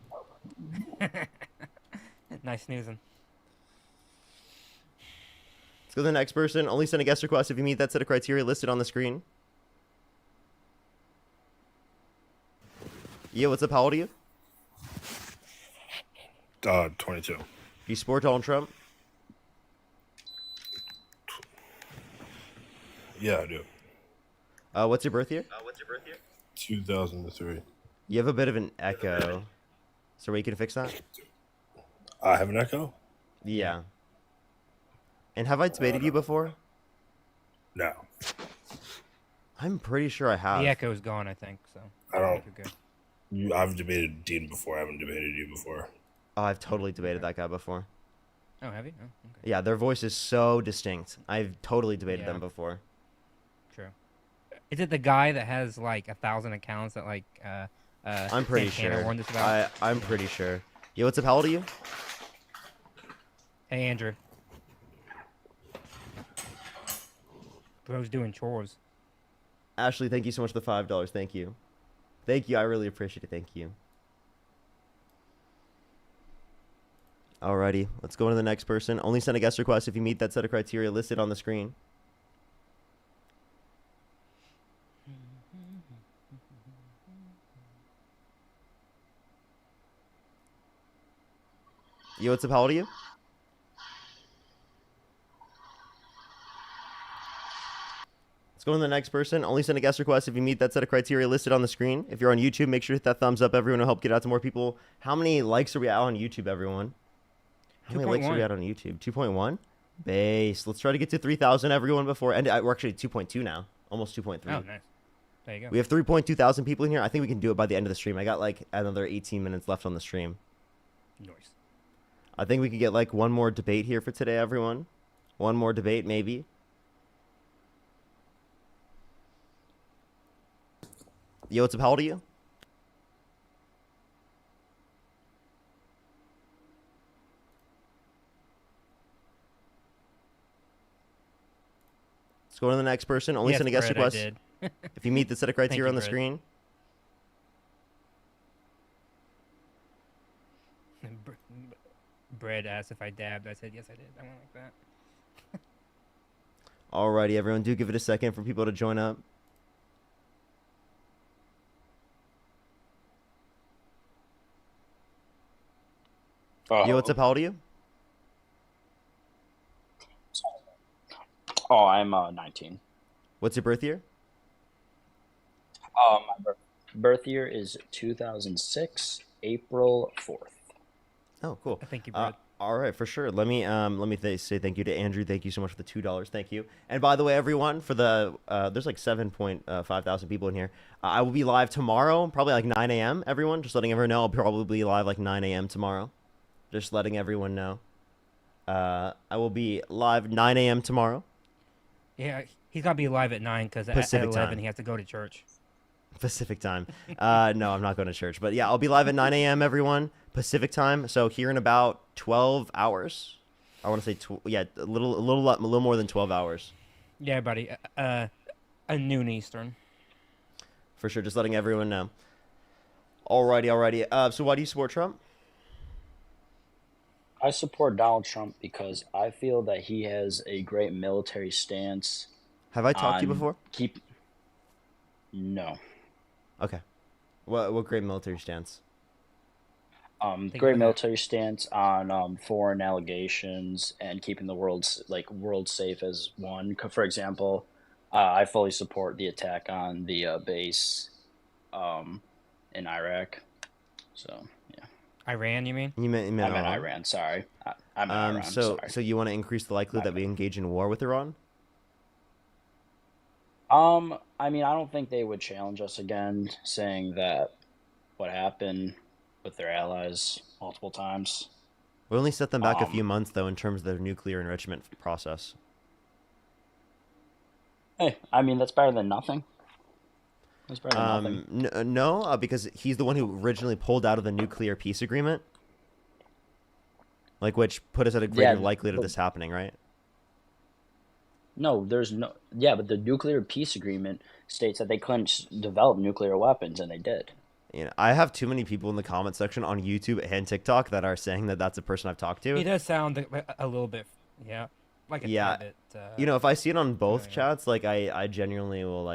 Nice snoozing. Let's go to the next person. Only send a guest request if you meet that set of criteria listed on the screen. Yo, what's up? How old are you? 22. Do you support Donald Trump? Yeah, I do. What's your birth year? 2003. You have a bit of an echo. So we can fix that? I have an echo? Yeah. And have I debated you before? No. I'm pretty sure I have. The echo's gone, I think. So I don't. think you're good. I've debated Dean before. I haven't debated you before. Oh, I've totally debated that guy before. Oh, have you? Oh, okay. Yeah, their voice is so distinct. I've totally debated Yeah. them before. True. Is it the guy that has like 1,000 accounts that like I'm pretty Santana sure. warned us about? I'm pretty sure. Yo, what's up? How old are you? Hey, Andrew. Bro's doing chores. Ashley, thank you so much for the $5. Thank you. Thank you. I really appreciate it. Thank you. Alrighty, let's go on to the next person. Only send a guest request if you meet that set of criteria listed on the screen. Yo, what's up? How old are you? Let's go to the next person. Only send a guest request if you meet that set of criteria listed on the screen. If you're on YouTube, make sure to hit that thumbs up. Everyone will help get out to more people. How many likes are we at on YouTube, everyone? How many likes are we at on YouTube? 2.1? Base. Let's try to get to 3,000, everyone, before. And we're actually 2.2 now. Almost 2.3. Oh, nice. There you go. We have 3.2 thousand people in here. I think we can do it by the end of the stream. I got like another 18 minutes left on the stream. Nice. I think we could get like one more debate here for today, everyone. One more debate, maybe. Yo, what's up? How old are you? Let's go to the next person. Only Yes, send a guest Brett, I request. did. If you meet the set of criteria you, on the Brett. screen. Brad asked if I dabbed. I said yes, I did. I went like that. Alrighty, everyone. Do give it a second for people to join up. Yo, what's up? How old are you? Oh, I'm 19. What's your birth year? My birth year is 2006, April 4th. Oh, cool. Thank you, Brad. All right, for sure. Let me say thank you to Andrew. Thank you so much for the $2. Thank you. And by the way, everyone, for the there's like 7.5 thousand people in here. I will be live tomorrow, probably like 9 a.m. Everyone, just letting everyone know. I'll probably be live like 9 a.m. tomorrow. Just letting everyone know. I will be live 9 a.m. tomorrow. Yeah, he's got to be live at 9 because at Pacific 11 time. he has to go to church. Pacific time. No, I'm not going to church, but yeah, I'll be live at 9 a.m. everyone, Pacific time. So here in about 12 hours. I want to say a little more than 12 hours. Yeah, buddy. A noon Eastern. For sure, just letting everyone know. Alrighty. So why do you support Trump? I support Donald Trump because I feel that he has a great military stance. Have I talked to you on before? No. Okay. What great military stance? Great military stance on foreign allegations and keeping the world safe as one. For example, I fully support the attack on the base in Iraq. So yeah. Iran, you mean? You meant I meant Iran. Sorry, I meant Iran. So Sorry. you want to increase the likelihood that we engage in war with Iran? I mean, I don't think they would challenge us again, saying that what happened with their allies multiple times. We only set them back a few months, though, in terms of their nuclear enrichment process. Hey, I mean, that's better than nothing. That's better than nothing. No, because he's the one who originally pulled out of the nuclear peace agreement, which put us at a greater likelihood of this happening, right? No, there's no. Yeah, but the nuclear peace agreement states that they couldn't develop nuclear weapons, and they did. You know, I have too many people in the comment section on YouTube and TikTok that are saying that that's a person I've talked to. He does sound a little bit, like a tad bit. You know, if I see it on both chats, I genuinely will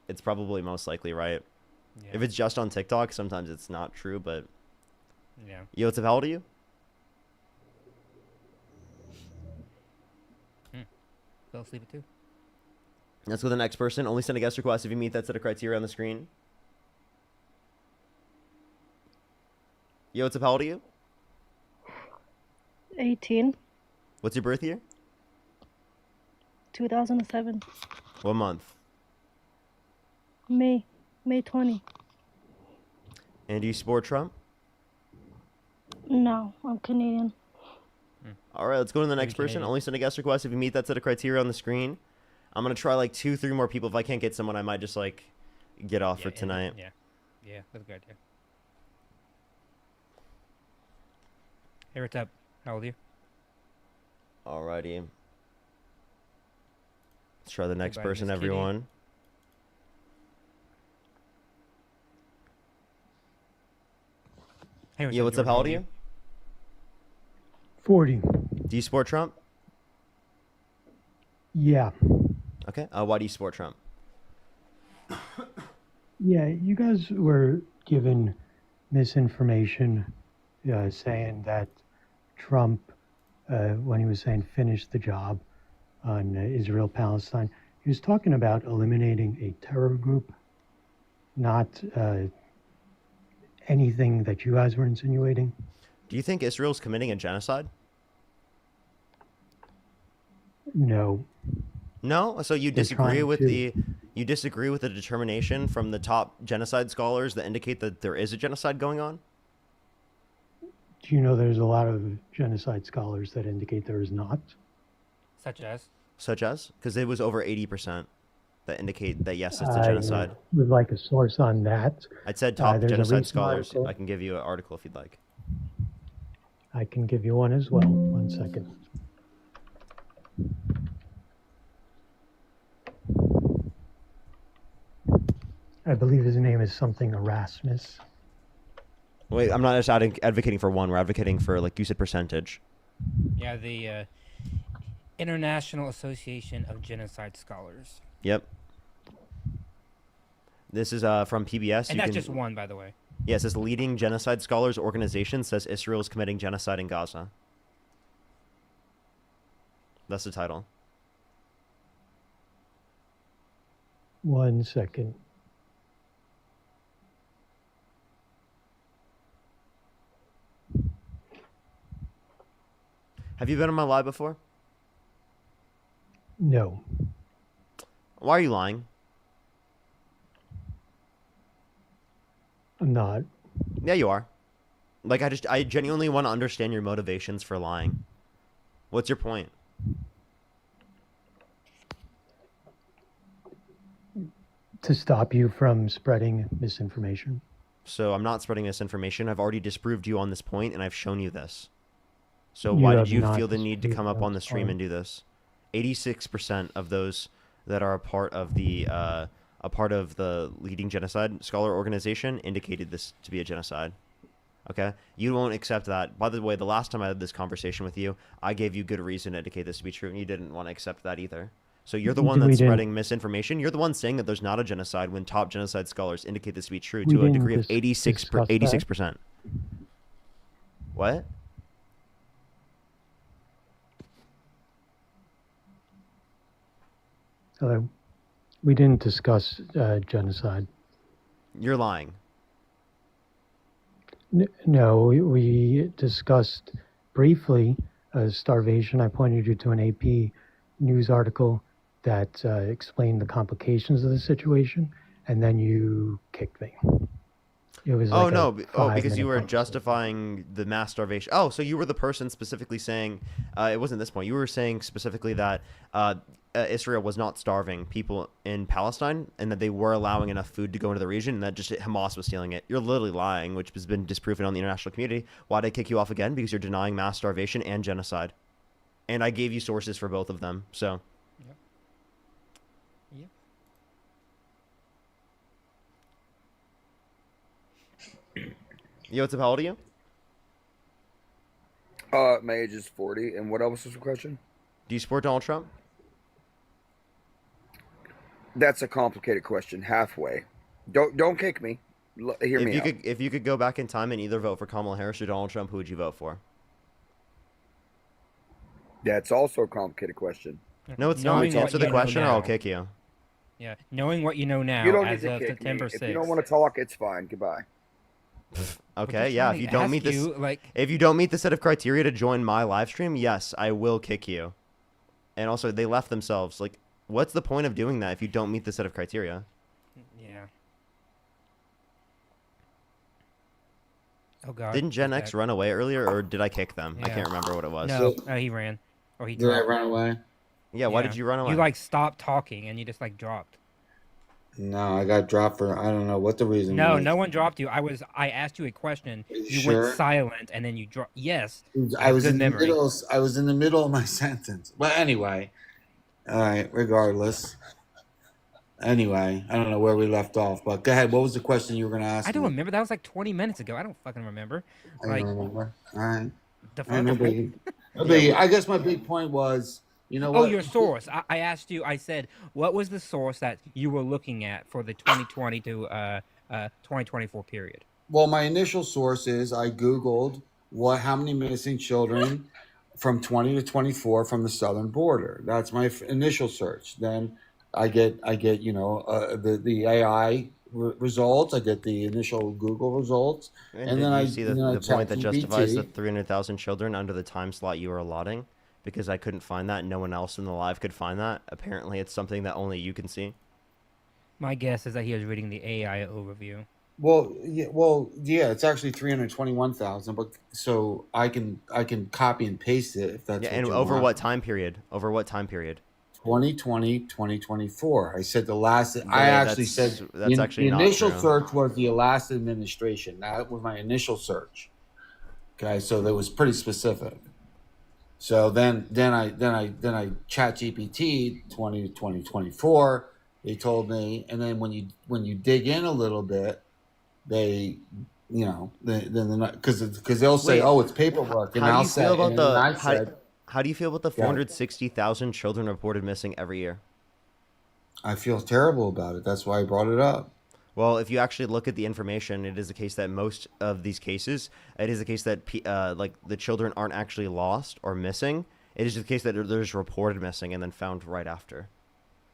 it's probably most likely right. Yeah. If it's just on TikTok, sometimes it's not true, but yeah. Yo, what's up? How old are you? Fell asleep at 2. Let's go to the next person. Only send a guest request if you meet that set of criteria on the screen. Yo, what's up? How old are you? 18, What's your birth year? 2007, What month? May 20. And do you support Trump? No, I'm Canadian. All right, let's go to the next person. Only send a guest request if you meet that set of criteria on the screen. I'm going to try 2-3 more people. If I can't get someone, I might just get off for tonight. Yeah, that's a good idea. Hey, what's up? How old are you? Alrighty. Let's try the next Goodbye, person, Miss Kitty. everyone. Hey, Yo, what's up? How old are you? 40. Do you support Trump? Yeah. Okay. Why do you support Trump? Yeah, you guys were given misinformation saying that Trump, when he was saying finish the job on Israel-Palestine, he was talking about eliminating a terror group, not anything that you guys were insinuating. Do you think Israel's committing a genocide? No. No? So you They're disagree trying with to. you disagree with the determination from the top genocide scholars that indicate that there is a genocide going on? Do you know there's a lot of genocide scholars that indicate there is not? Such as? Such as? Because it was over 80% that indicate that yes, it's a I genocide. would like a source on that. I said top there's a genocide recent scholars. article. I can give you an article if you'd like. I can give you one as well. 1 second. I believe his name is something Erasmus. Wait, I'm not just advocating for one. We're advocating for, like you said, percentage. Yeah, the International Association of Genocide Scholars. Yep. This is from PBS. And that's just one, by the way. Yeah, it says leading genocide scholars organization says Israel is committing genocide in Gaza. That's the title. 1 second. Have you been on my live before? No. Why are you lying? I'm not. Yeah, you are. Like, I genuinely want to understand your motivations for lying. What's your point? To stop you from spreading misinformation. So I'm not spreading misinformation. I've already disproved you on this point, and I've shown you this. So You why have did you not feel the need to disproved come up that on the stream point. and do this? 86% of those that are a part of the leading genocide scholar organization indicated this to be a genocide. Okay, you won't accept that. By the way, the last time I had this conversation with you, I gave you good reason to indicate this to be true, and you didn't want to accept that either. So you're the one We that's didn't- spreading misinformation. You're the one saying that there's not a genocide when top genocide scholars indicate this to be true We to a didn't degree of discuss that. 86%. What? We didn't discuss genocide. You're lying. No, we discussed briefly starvation. I pointed you to an AP news article that explained the complications of the situation, and then you kicked me. It was Oh like no! a Because you 5-minute were conversation. justifying the mass starvation. Oh, so you were the person specifically saying it wasn't this point. You were saying specifically that Israel was not starving people in Palestine, and that they were allowing enough food to go into the region, and that just Hamas was stealing it. You're literally lying, which has been disproven on the international community. Why did I kick you off again? Because you're denying mass starvation and genocide, and I gave you sources for both of them. So. Yo, what's up? How old are you? My age is 40. And what else was the question? Do you support Donald Trump? That's a complicated question. Halfway. Don't kick me. Hear me out. If you could go back in time and either vote for Kamala Harris or Donald Trump, who would you vote for? That's also a complicated question. No, it's not. Knowing what Answer the you know question, or I'll now. kick you. Yeah, knowing what you know now You don't need as to of kick me. September If 6th. you don't want to talk, it's fine. Goodbye. Okay, just yeah. trying If you to don't ask meet this, you, like- if you don't meet the set of criteria to join my live stream, yes, I will kick you. And also, they left themselves. Like, what's the point of doing that if you don't meet the set of criteria? Yeah. Oh God. Didn't Gen he's X back. run away earlier, or did I kick them? I Yeah. can't remember what it was. No, he ran. Or he Did I dropped. run away? Yeah, why did you run away? You like stopped talking and you just like dropped. No, I got dropped for I don't know what the reason No, was. no one dropped you. I asked you a question. You sure? went silent and then you dropped. Yes. I was good in memory. the middle. I was in the middle of my sentence. But anyway, all right. Regardless. Anyway, I don't know where we left off, but go ahead. What was the question you were going to ask? I don't me? remember. That was like 20 minutes ago. I don't fucking remember. I Like, don't remember. All right. the I fuck? know, but I guess my big point was, you know Oh, what? your source. I asked you. I said, what was the source that you were looking at for the 2020 to 2024 period? Well, my initial source is I Googled how many missing children from 20 to 24 from the southern border. That's my initial search. Then I get the AI results. I get the initial Google results, and then did I you see the I point that justifies the ChatGPT. 300,000 children under the time slot you were allotting? Because I couldn't find that. No one else in the live could find that. Apparently, it's something that only you can see. My guess is that he was reading the AI overview. Well, yeah, it's actually 321,000, but so I can copy and paste it if that's Yeah, what and you over want. what time period? Over what time period? 2020, 2024. I said the last. Yeah, I actually said that's the actually not initial true. search was the last administration. That was my initial search. Okay, so that was pretty specific. So then I chat GPT 2024. They told me, and then when you dig in a little bit, they because they'll say, Wait, oh, it's paperwork, and how do I'll you say, feel about and then I the said, how do you feel about the yeah, 460,000 children reported missing every year? I feel terrible about it. That's why I brought it up. Well, if you actually look at the information, it is the case that most of these cases, it is the case that like the children aren't actually lost or missing. It is the case that they're just reported missing and then found right after.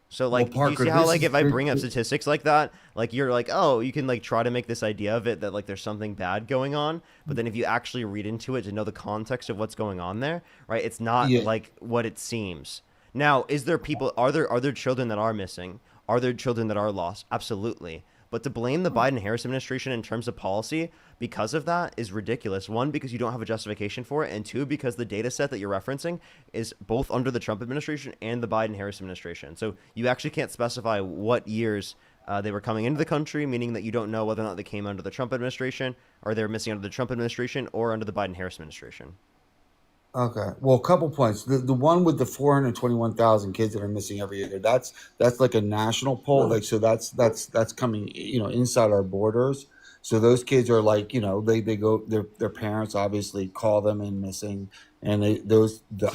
So like, do you Parker, see how this like is if I good- bring up statistics like that, like you're like, oh, you can like try to make this idea of it that like there's something bad going on, but then if you actually read into it to know the context of what's going on there, right? It's not Yeah. like what it seems. Now, is there people? Are there children that are missing? Are there children that are lost? Absolutely. But to blame the Biden-Harris administration in terms of policy because of that is ridiculous. One, because you don't have a justification for it, and two, because the data set that you're referencing is both under the Trump administration and the Biden-Harris administration. So you actually can't specify what years they were coming into the country, meaning that you don't know whether or not they came under the Trump administration, or they're missing under the Trump administration or under the Biden-Harris administration. Okay. Well, a couple points. The one with the 421,000 kids that are missing every year, that's like a national poll. Like, so that's coming, inside our borders. So those kids are like, they go, their parents obviously call them in missing, and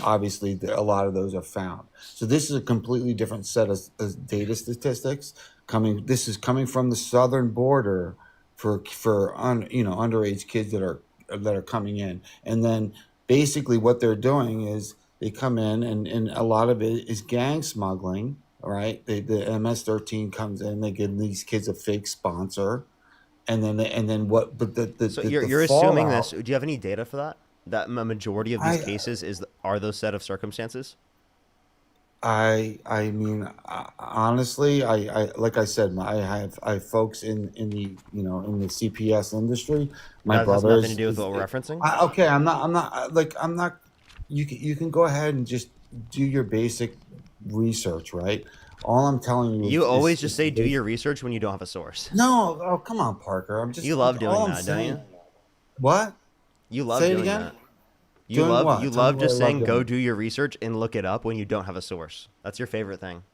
obviously a lot of those are found. So this is a completely different set of data statistics coming. This is coming from the southern border for underage kids that are coming in, and then basically what they're doing is they come in and a lot of it is gang smuggling, right? The MS-13 comes in, they give these kids a fake sponsor, and then what? But So the you're assuming fallout- this. Do you have any data for that? That a majority of these cases are those set of circumstances? I mean, honestly, I like I said, I have folks in the in the CPS industry. My That has brother nothing to do with what we're referencing? Okay, I'm not. You can go ahead and just do your basic research, right? All I'm telling you. You is, always is just say do your research when you don't have a source. No, oh come on, Parker. I'm just. You love doing all I'm that, don't saying- you? What? You love Say it doing again? that. You Doing love what? you Tell me love what just I love saying go doing. do your research and look it up when you don't have a source. That's your favorite thing.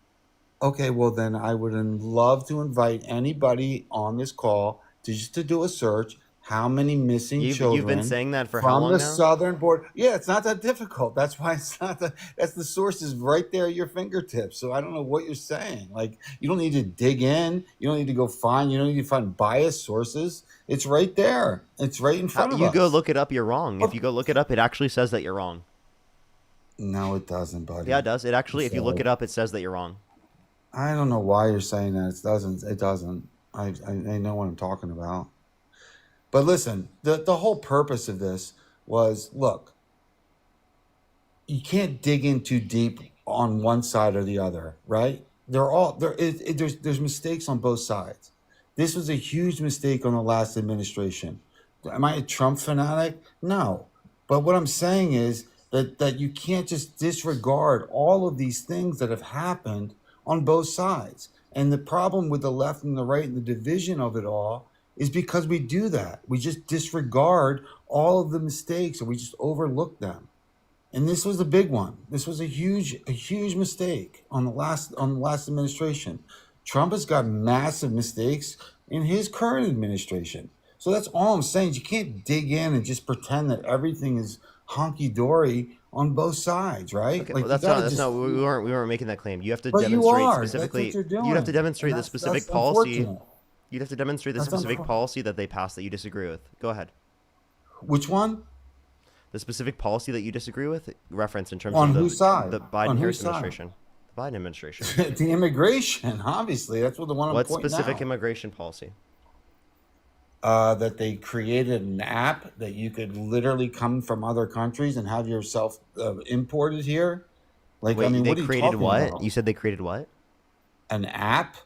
Okay, well then I would love to invite anybody on this call to do a search. How many missing children? You've been saying that for from how long the now? southern border? Yeah, it's not that difficult. That's why it's not that. That's the source is right there at your fingertips. So I don't know what you're saying. Like you don't need to dig in. You don't need to go find. You don't need to find biased sources. It's right there. It's right in front of You us. go look it up, you're wrong. If you go look it up, it actually says that you're wrong. No, it doesn't, buddy. Yeah, it does. It actually, if you look it up, it says that you're wrong. I don't know why you're saying that. It doesn't. It doesn't. I know what I'm talking about. But listen, the whole purpose of this was, look, you can't dig in too deep on one side or the other, right? There's mistakes on both sides. This was a huge mistake on the last administration. Am I a Trump fanatic? No. But what I'm saying is that you can't just disregard all of these things that have happened on both sides. And the problem with the left and the right and the division of it all is because we do that. We just disregard all of the mistakes and we just overlook them. And this was a big one. This was a huge mistake on the last administration. Trump has got massive mistakes in his current administration. So that's all I'm saying. You can't dig in and just pretend that everything is hunky dory on both sides, right? Okay, Like, well, that's not. We weren't making that claim. You have to But you demonstrate are. That's what specifically. you're doing. You'd have to demonstrate And the that's specific policy. unfortunate. You'd have to demonstrate the That's specific unfor- policy that they passed that you disagree with. Go ahead. Which one? The specific policy that you disagree with, reference in terms On of the, whose side? the On Biden-Harris whose side? administration. The Biden administration. The immigration, obviously, that's what the one I'm What pointing specific out. immigration policy? That they created an app that you could literally come from other countries and have yourself imported here. Like, Wait, I mean, they what are you created talking what? about? You said they created what? An app?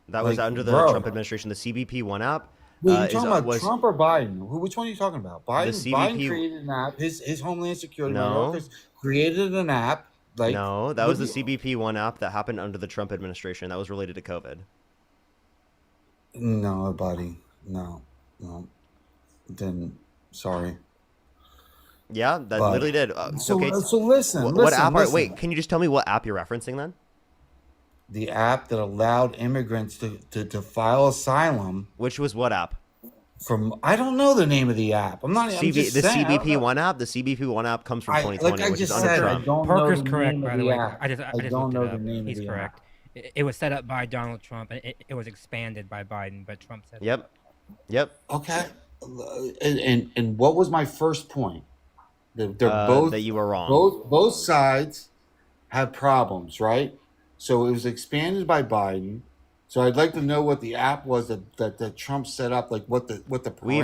That was Like, under the bro. Trump administration. The CBP One app. Wait, you is- talking about was- Trump or Biden? Which one are you talking about? Biden. Biden CBP created an app. His Homeland Security, my No. workers created an app. Like, No, that what was the do you- CBP One app that happened under the Trump administration. That was related to COVID. No, buddy. No. Didn't. Sorry. Yeah, that But- literally did. So okay, listen. what listen, app? listen. Wait, can you just tell me what app you're referencing then? The app that allowed immigrants to file asylum. Which was what app? From I don't know the name of the app. I'm not. I'm just the saying, I don't CBP know. One app. The CBP One app comes from I- 2020, like I which is just under said, I Trump. don't know Parker's the correct, name by of the the way. app. I just don't looked know it the up. name of He's the correct. app. It was set up by Donald Trump, and it was expanded by Biden, but Trump said. Yep. Yep. Okay. And what was my first point? They're both that you were wrong. Both sides have problems, right? So it was expanded by Biden. So I'd like to know what the app was that Trump set up, like what the We've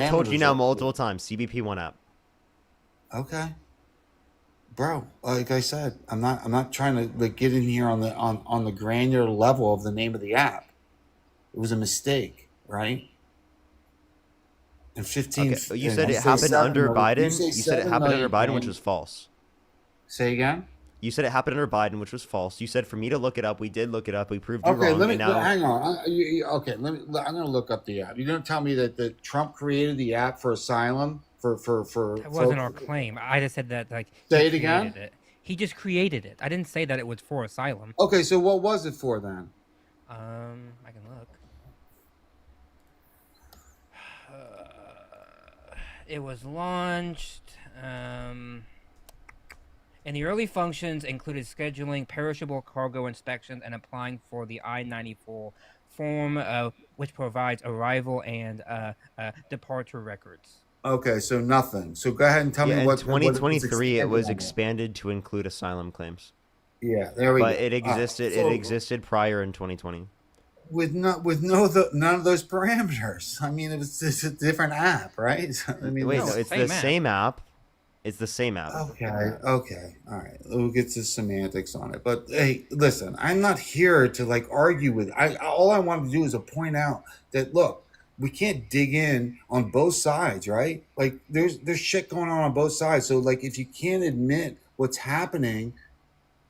told you parameters now are. multiple times. CBP One app. Okay. Bro, like I said, I'm not trying to like get in here on the granular level of the name of the app. It was a mistake, right? And 15. Okay, you and said you it say happened 7 under million- Biden. say You said it 7 happened under million, Biden, which man. was false. Say again? You said it happened under Biden, which was false. You said for me to look it up. We did look it up. We proved you Okay, wrong. let me and now, hang on. Okay, I'm gonna look up the app. You're gonna tell me that Trump created the app for asylum for That wasn't our claim. I just said that like. Say he it again? created it. He just created it. I didn't say that it was for asylum. Okay, so what was it for then? I can look. It was launched. And the early functions included scheduling perishable cargo inspections and applying for the I-94 form, which provides arrival and departure records. Okay, so nothing. So go ahead and tell yeah, me in what 2023 it was expanded expanded to include asylum claims. on. Yeah, there we But go. it existed. So It existed prior in 2020. with none of those parameters. I mean, it's a different app, right? I mean, Wait, no, it's the same app. It's the same app. Okay, all right. We'll get to semantics on it. But hey, listen, I'm not here to like argue with. All I want to do is to point out that look, we can't dig in on both sides, right? Like there's shit going on both sides. So like, if you can't admit what's happening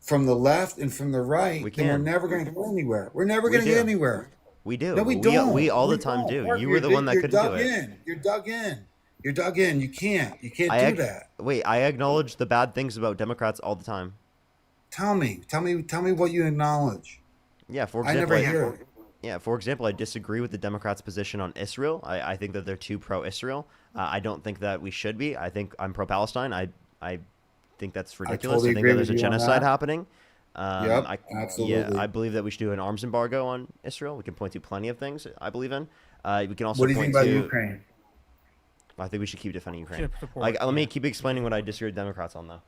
from the left and from the right, then we're can. never going to go anywhere. We're never We going to get do. anywhere. We do. No, we don't. We all the We time don't. do. Mark, You were the one that you're couldn't do dug it. in. You're dug in. You're dug in. You can't do that. Wait, I acknowledge the bad things about Democrats all the time. Tell me what you acknowledge. Yeah, for I example, never hear it. Yeah, for example, I disagree with the Democrats' position on Israel. I think that they're too pro-Israel. I don't think that we should be. I think I'm pro-Palestine. I think that's ridiculous. totally I think agree that there's a with you on genocide that. happening. Yep, absolutely. Yeah, I believe that we should do an arms embargo on Israel. We can point to plenty of things I believe in. We can also What do you point think about to Ukraine? I think we should keep defending Ukraine. Should support, Like, let me keep explaining what I disagree with Democrats on, though.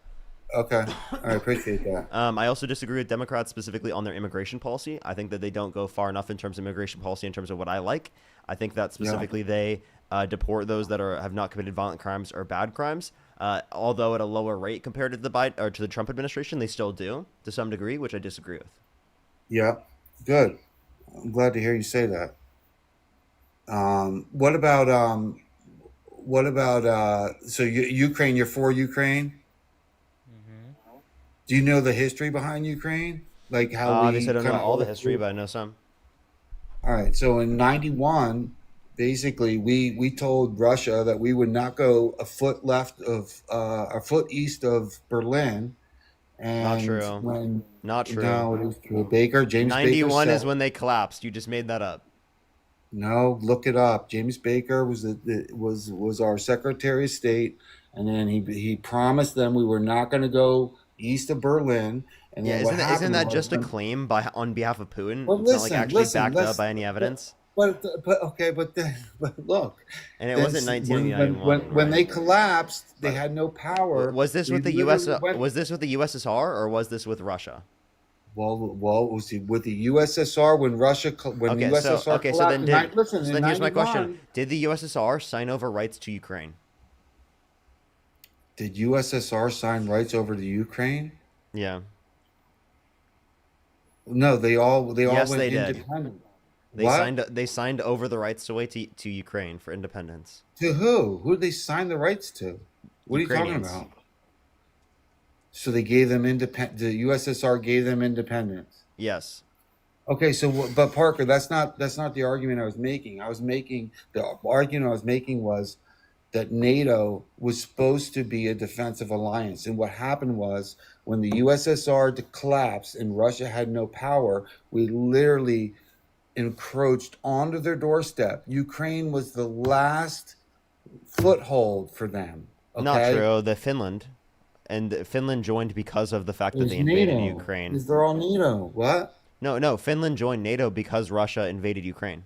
Okay, I appreciate that. I also disagree with Democrats specifically on their immigration policy. I think that they don't go far enough in terms of immigration policy in terms of what I like. I think that specifically they deport those that have not committed violent crimes or bad crimes. Although at a lower rate compared to the Biden or to the Trump administration, they still do to some degree, which I disagree with. Yeah, good. I'm glad to hear you say that. What about so Ukraine? You're for Ukraine? Do you know the history behind Ukraine? Like how we Obviously, I don't know kinda all the overthrew- history, but I know some. All right. So in '91, basically, we told Russia that we would not go a foot east of Berlin. And Not true. When, Not true. No, it is true. James Baker 91 is said- when they collapsed. You just made that up. No, look it up. James Baker was our Secretary of State, and then he promised them we were not going to go east of Berlin. And Yeah, then what isn't happened that was just a when- claim on behalf of Putin? Well, it's not like listen, actually backed let's- up by any evidence. but okay, but look, And it then wasn't when 1991. when they collapsed, they had no power. Was this We with the US? literally went- Was this with the USSR or was this with Russia? Well, was it with the USSR when when the USSR so collapsed? then Listen, so in then here's my 91, question: did the USSR sign over rights to Ukraine? Did USSR sign rights over to Ukraine? Yeah. No, they all Yes, went they did. independent. They What? signed over the rights to Ukraine for independence. To who? Who did they sign the rights to? What are you talking Ukrainians. about? So they gave them the USSR gave them independence. Yes. Okay, so but Parker, that's not the argument I was making. The argument I was making was that NATO was supposed to be a defensive alliance, and what happened was when the USSR collapsed and Russia had no power, we literally encroached onto their doorstep. Ukraine was the last foothold for them. Okay? Not true. The Finland joined because of the fact that It they was invaded NATO. Ukraine. Because they're all NATO. What? No. Finland joined NATO because Russia invaded Ukraine.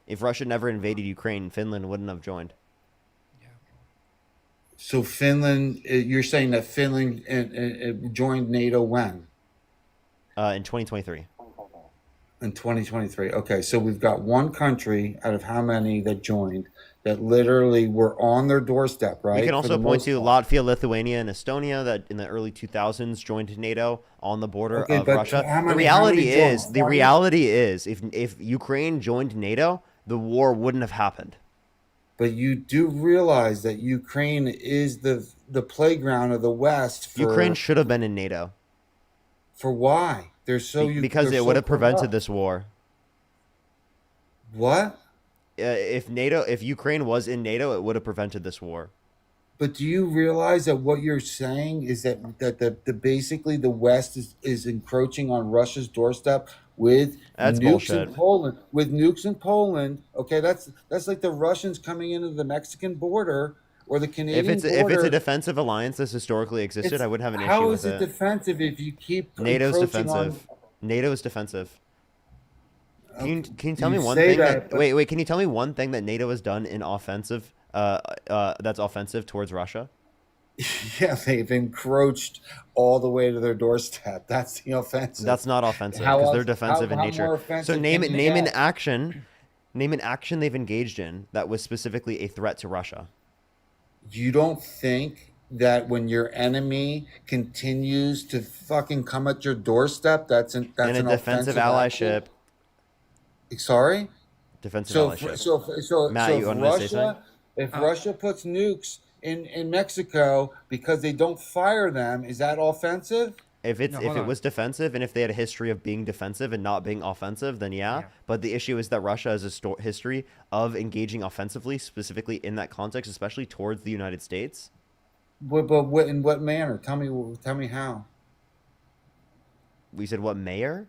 If Russia never invaded Ukraine, Finland wouldn't have joined. So Finland, you're saying that Finland joined NATO when? In 2023. In 2023. Okay, so we've got one country out of how many that joined that literally were on their doorstep, right? You can For also the point most to part. Latvia, Lithuania, and Estonia that in the early 2000s joined NATO on the border Okay, of but Russia. how The many reality joined? is, if Ukraine joined NATO, the war wouldn't have happened. But you do realize that Ukraine is the playground of the West for Ukraine should have been in NATO for why? They're so because they're it would so have prevented corrupt. this war. What? If Ukraine was in NATO, it would have prevented this war. But do you realize that what you're saying is that the basically the West is encroaching on Russia's doorstep with That's nukes bullshit. in Poland? With nukes in Poland, okay, that's like the Russians coming into the Mexican border or the Canadian If border. it's a defensive alliance that's historically existed, I wouldn't have an issue How with is it defensive if you keep NATO's encroaching on- defensive. NATO is defensive. Can you tell me You one say thing that, but- wait, can you tell me one thing that NATO has done in offensive that's offensive towards Russia? Yeah, they've encroached all the way to their doorstep. That's the offensive. That's not offensive How because they're else- defensive in how nature. more So offensive name can it they name an get? action they've engaged in that was specifically a threat to Russia. You don't think that when your enemy continues to fucking come at your doorstep, that's In an a defensive offensive allyship. action? Sorry. Defensive So allyship. Matt, you if wanted to say something? Russia puts nukes in Mexico because they don't fire them, is that offensive? If it hold on. was defensive and if they had a history of being defensive and not being offensive, then yeah. But the issue is that Russia has a history of engaging offensively, specifically in that context, especially towards the United States. But in what manner? Tell me how. We said what mayor?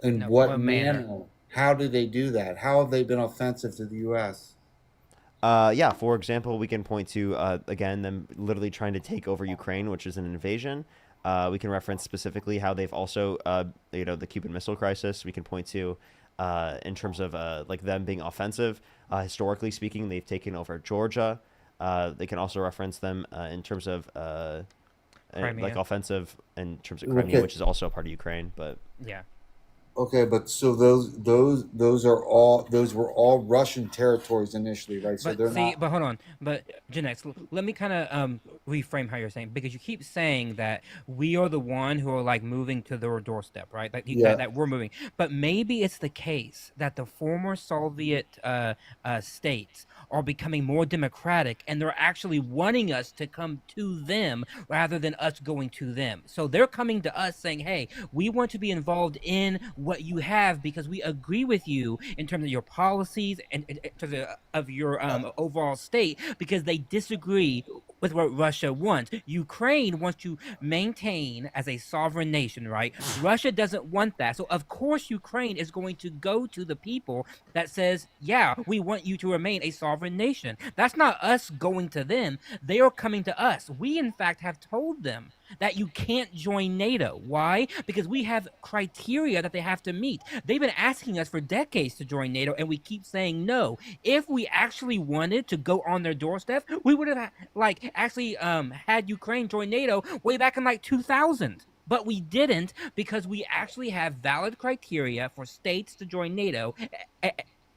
In No, what what manner? manner? How did they do that? How have they been offensive to the U.S.? Yeah, for example, we can point to, again, them literally trying to take over Ukraine, which is an invasion. We can reference specifically how they've also, the Cuban Missile Crisis. We can point to, in terms of like them being offensive. Historically speaking, they've taken over Georgia. They can also reference them in terms of like Crimea. offensive in terms of Crimea, Okay. which is also a part of Ukraine. But Yeah. Okay, but so those were all Russian territories initially, right? So But they're see, not. but hold on. But Genex, let me kind of reframe how you're saying, because you keep saying that we are the one who are like moving to their doorstep, right? Like Yeah. that we're moving. But maybe it's the case that the former Soviet states are becoming more democratic, and they're actually wanting us to come to them rather than us going to them. So they're coming to us saying, "Hey, we want to be involved in what you have because we agree with you in terms of your policies and in terms of your overall state, because they disagree with what Russia wants. Ukraine wants to maintain as a sovereign nation, right? Russia doesn't want that. So of course Ukraine is going to go to the people that says, yeah, we want you to remain a sovereign nation. That's not us going to them. They are coming to us. We in fact have told them that you can't join NATO. Why? Because we have criteria that they have to meet. They've been asking us for decades to join NATO, and we keep saying no. If we actually wanted to go on their doorstep, we would have actually had Ukraine join NATO way back in 2000. But we didn't, because we actually have valid criteria for states to join NATO.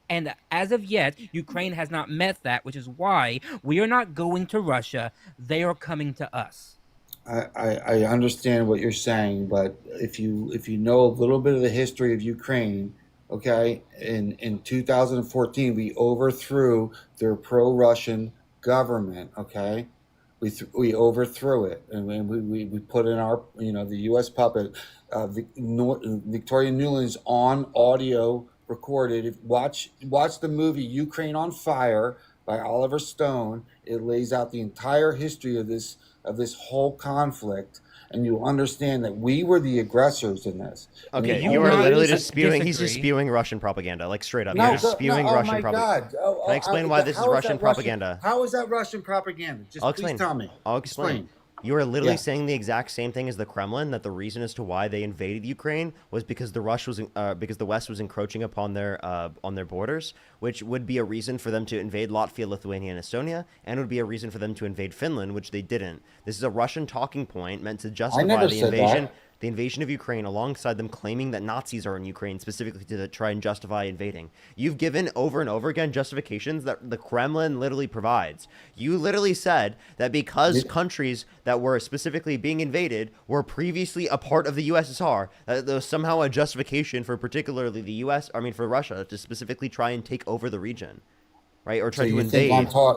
And as of yet, Ukraine has not met that, which is why we are not going to Russia. They are coming to us. I understand what you're saying, but if you know a little bit of the history of Ukraine, okay, in 2014 we overthrew their pro-Russian government, okay. We overthrew it, and we put in our, the U.S. puppet. Victoria Nuland's on audio recorded. Watch the movie Ukraine on Fire by Oliver Stone. It lays out the entire history of this whole conflict, and you understand that we were the aggressors in this. Okay, you are literally just spewing. He's just spewing Russian propaganda, like straight up. You're just spewing Russian propaganda. Can I explain why this is Russian propaganda? How is that Russian propaganda? Please tell me. I'll explain. You are literally saying the exact same thing as the Kremlin, that the reason as to why they invaded Ukraine was because the West was encroaching upon their borders, which would be a reason for them to invade Latvia, Lithuania, and Estonia, and would be a reason for them to invade Finland, which they didn't. This is a Russian talking point meant to justify the invasion of Ukraine, alongside them claiming that Nazis are in Ukraine, specifically to try and justify invading. You've given over and over again justifications that the Kremlin literally provides. You literally said that because countries that were specifically being invaded were previously a part of the USSR, that there was somehow a justification for particularly for Russia to specifically try and take over the region, right? Or try to invade.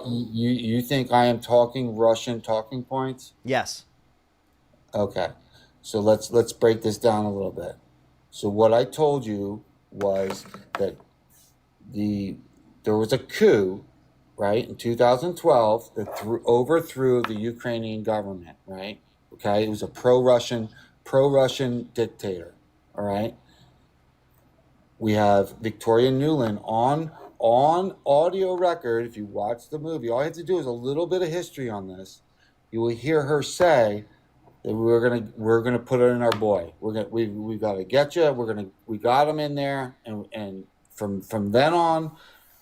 You think I am talking Russian talking points? Yes. Okay. So let's break this down a little bit. So what I told you was that there was a coup, right, in 2012 that overthrew the Ukrainian government, right? Okay, it was a pro-Russian dictator. All right. We have Victoria Nuland on audio record. If you watch the movie, all you have to do is a little bit of history on this. You will hear her say that we're gonna put it in our boy. We got to get you. We got him in there, and from then on,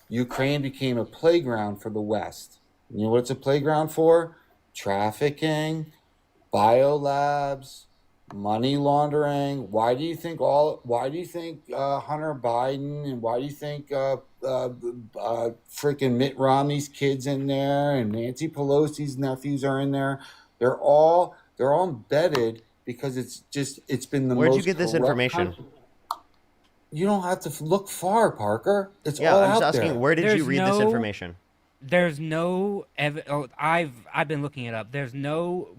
Ukraine became a playground for the West. You know what it's a playground for? Trafficking, biolabs, money laundering. Why do you think Hunter Biden, and why do you think freaking Mitt Romney's kids in there and Nancy Pelosi's nephews are in there? They're all embedded because it's been the most. Where'd you get this information? You don't have to look far, Parker. It's all I'm out just asking, there. where did you read this information? There's no I've been looking it up. There's no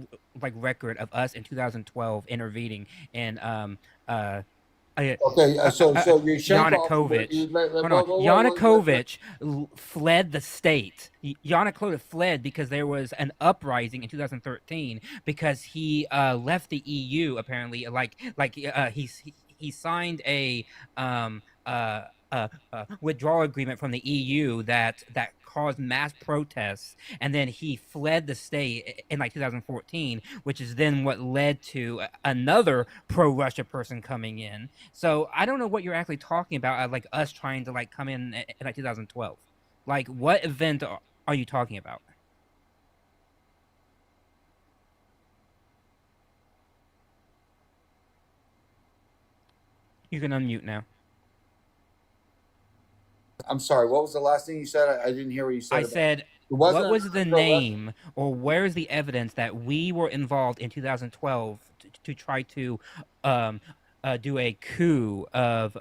record of us in 2012 intervening in Yanukovych. Yanukovych fled the state. Yanukovych fled because there was an uprising in 2013 because he left the EU. Apparently, he signed a withdrawal agreement from the EU that caused mass protests, and then he fled the state in 2014, which is then what led to another pro-Russia person coming in. So I don't know what you're actually talking about, us trying to come in 2012. What event are you talking about? You can unmute now. I'm sorry. What was the last thing you said? I didn't hear what you said. I said, what was the name, or where's the evidence that we were involved in 2012 to try to do a coup of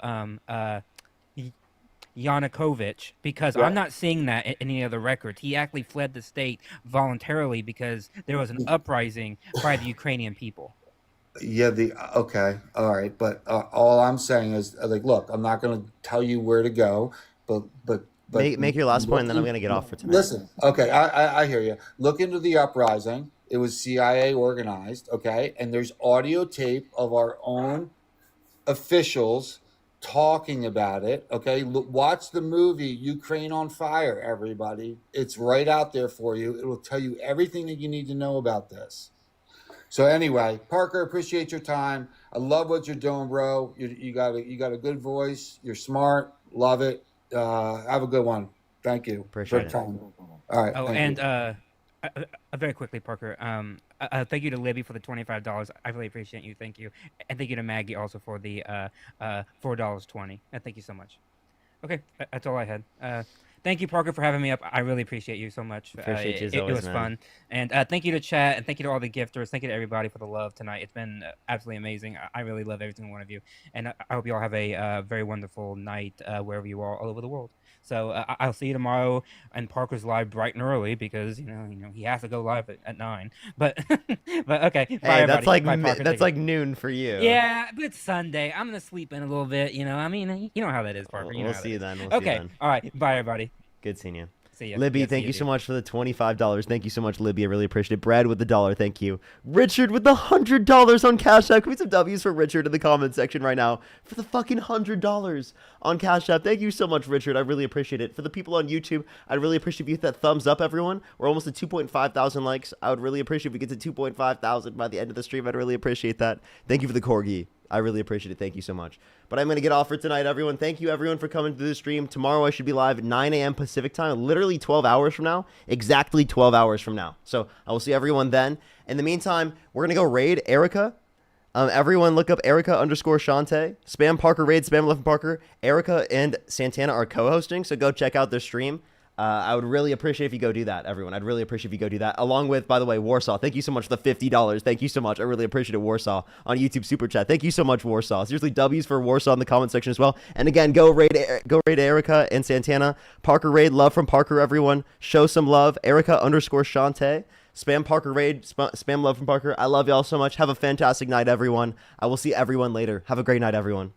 Yanukovych? Because I'm not seeing that in any other records. He actually fled the state voluntarily because there was an uprising by the Ukrainian people. Yeah, okay, all right, but all I'm saying is, look, I'm not going to tell you where to go, but make your last point, and then I'm going to get off for tonight. Listen, okay, I hear you. Look into the uprising. It was CIA organized, okay, and there's audio tape of our own officials talking about it, okay. Watch the movie Ukraine on Fire, everybody. It's right out there for you. It will tell you everything that you need to know about this. So anyway, Parker, appreciate your time. I love what you're doing, bro. You got a good voice. You're smart. Love it. Have a good one. Thank you. Appreciate it. All right. Oh, thank and you. very quickly, Parker. Thank you to Libby for the $25. I really appreciate you. Thank you, and thank you to Maggie also for the $4.20. Thank you so much. Okay, that's all I had. Thank you, Parker, for having me up. I really appreciate you so much. Appreciate you as it always, was man. fun. And thank you to chat, and thank you to all the gifters. Thank you to everybody for the love tonight. It's been absolutely amazing. I really love every single one of you. And I hope you all have a very wonderful night wherever you are all over the world. So I'll see you tomorrow. And Parker's live bright and early because you know he has to go live at 9. But okay. Hey, Bye, that's everybody. like Bye, Parker. that's Take like it. noon for you. Yeah, but it's Sunday. I'm gonna sleep in a little bit. I mean, you know how that is, Parker. You know We'll how see that you is. then. We'll see you Okay. then. All right. Bye, everybody. Good seeing you. See ya. Libby, Yeah, see thank ya, you so dude. much for the $25. Thank you so much, Libby. I really appreciate it. Brad with the $1. Thank you. Richard with the $100 on Cash App. Can we some W's for Richard in the comment section right now for the fucking $100 on Cash App? Thank you so much, Richard. I really appreciate it. For the people on YouTube, I'd really appreciate if you hit that thumbs up, everyone. We're almost at 2.5 thousand likes. I would really appreciate if we get to 2.5 thousand by the end of the stream. I'd really appreciate that. Thank you for the corgi. I really appreciate it. Thank you so much. But I'm going to get off for tonight, everyone. Thank you, everyone, for coming to the stream. Tomorrow I should be live at 9 a.m. Pacific time, literally 12 hours from now. Exactly 12 hours from now. So I will see everyone then. In the meantime, we're going to go raid Erica. Everyone look up Erica_Shante. Spam Parker raid, spam Left Parker. Erica and Santana are co-hosting, so go check out their stream. I would really appreciate if you go do that, everyone. I'd really appreciate if you go do that. Along with, by the way, Warsaw. Thank you so much for the $50. Thank you so much. I really appreciate it, Warsaw, on YouTube Super Chat. Thank you so much, Warsaw. Seriously, W's for Warsaw in the comment section as well. And again, go raid Erica and Santana. Parker raid, love from Parker, everyone. Show some love. Erica_Shante. Spam Parker raid, spam love from Parker. I love y'all so much. Have a fantastic night, everyone. I will see everyone later. Have a great night, everyone.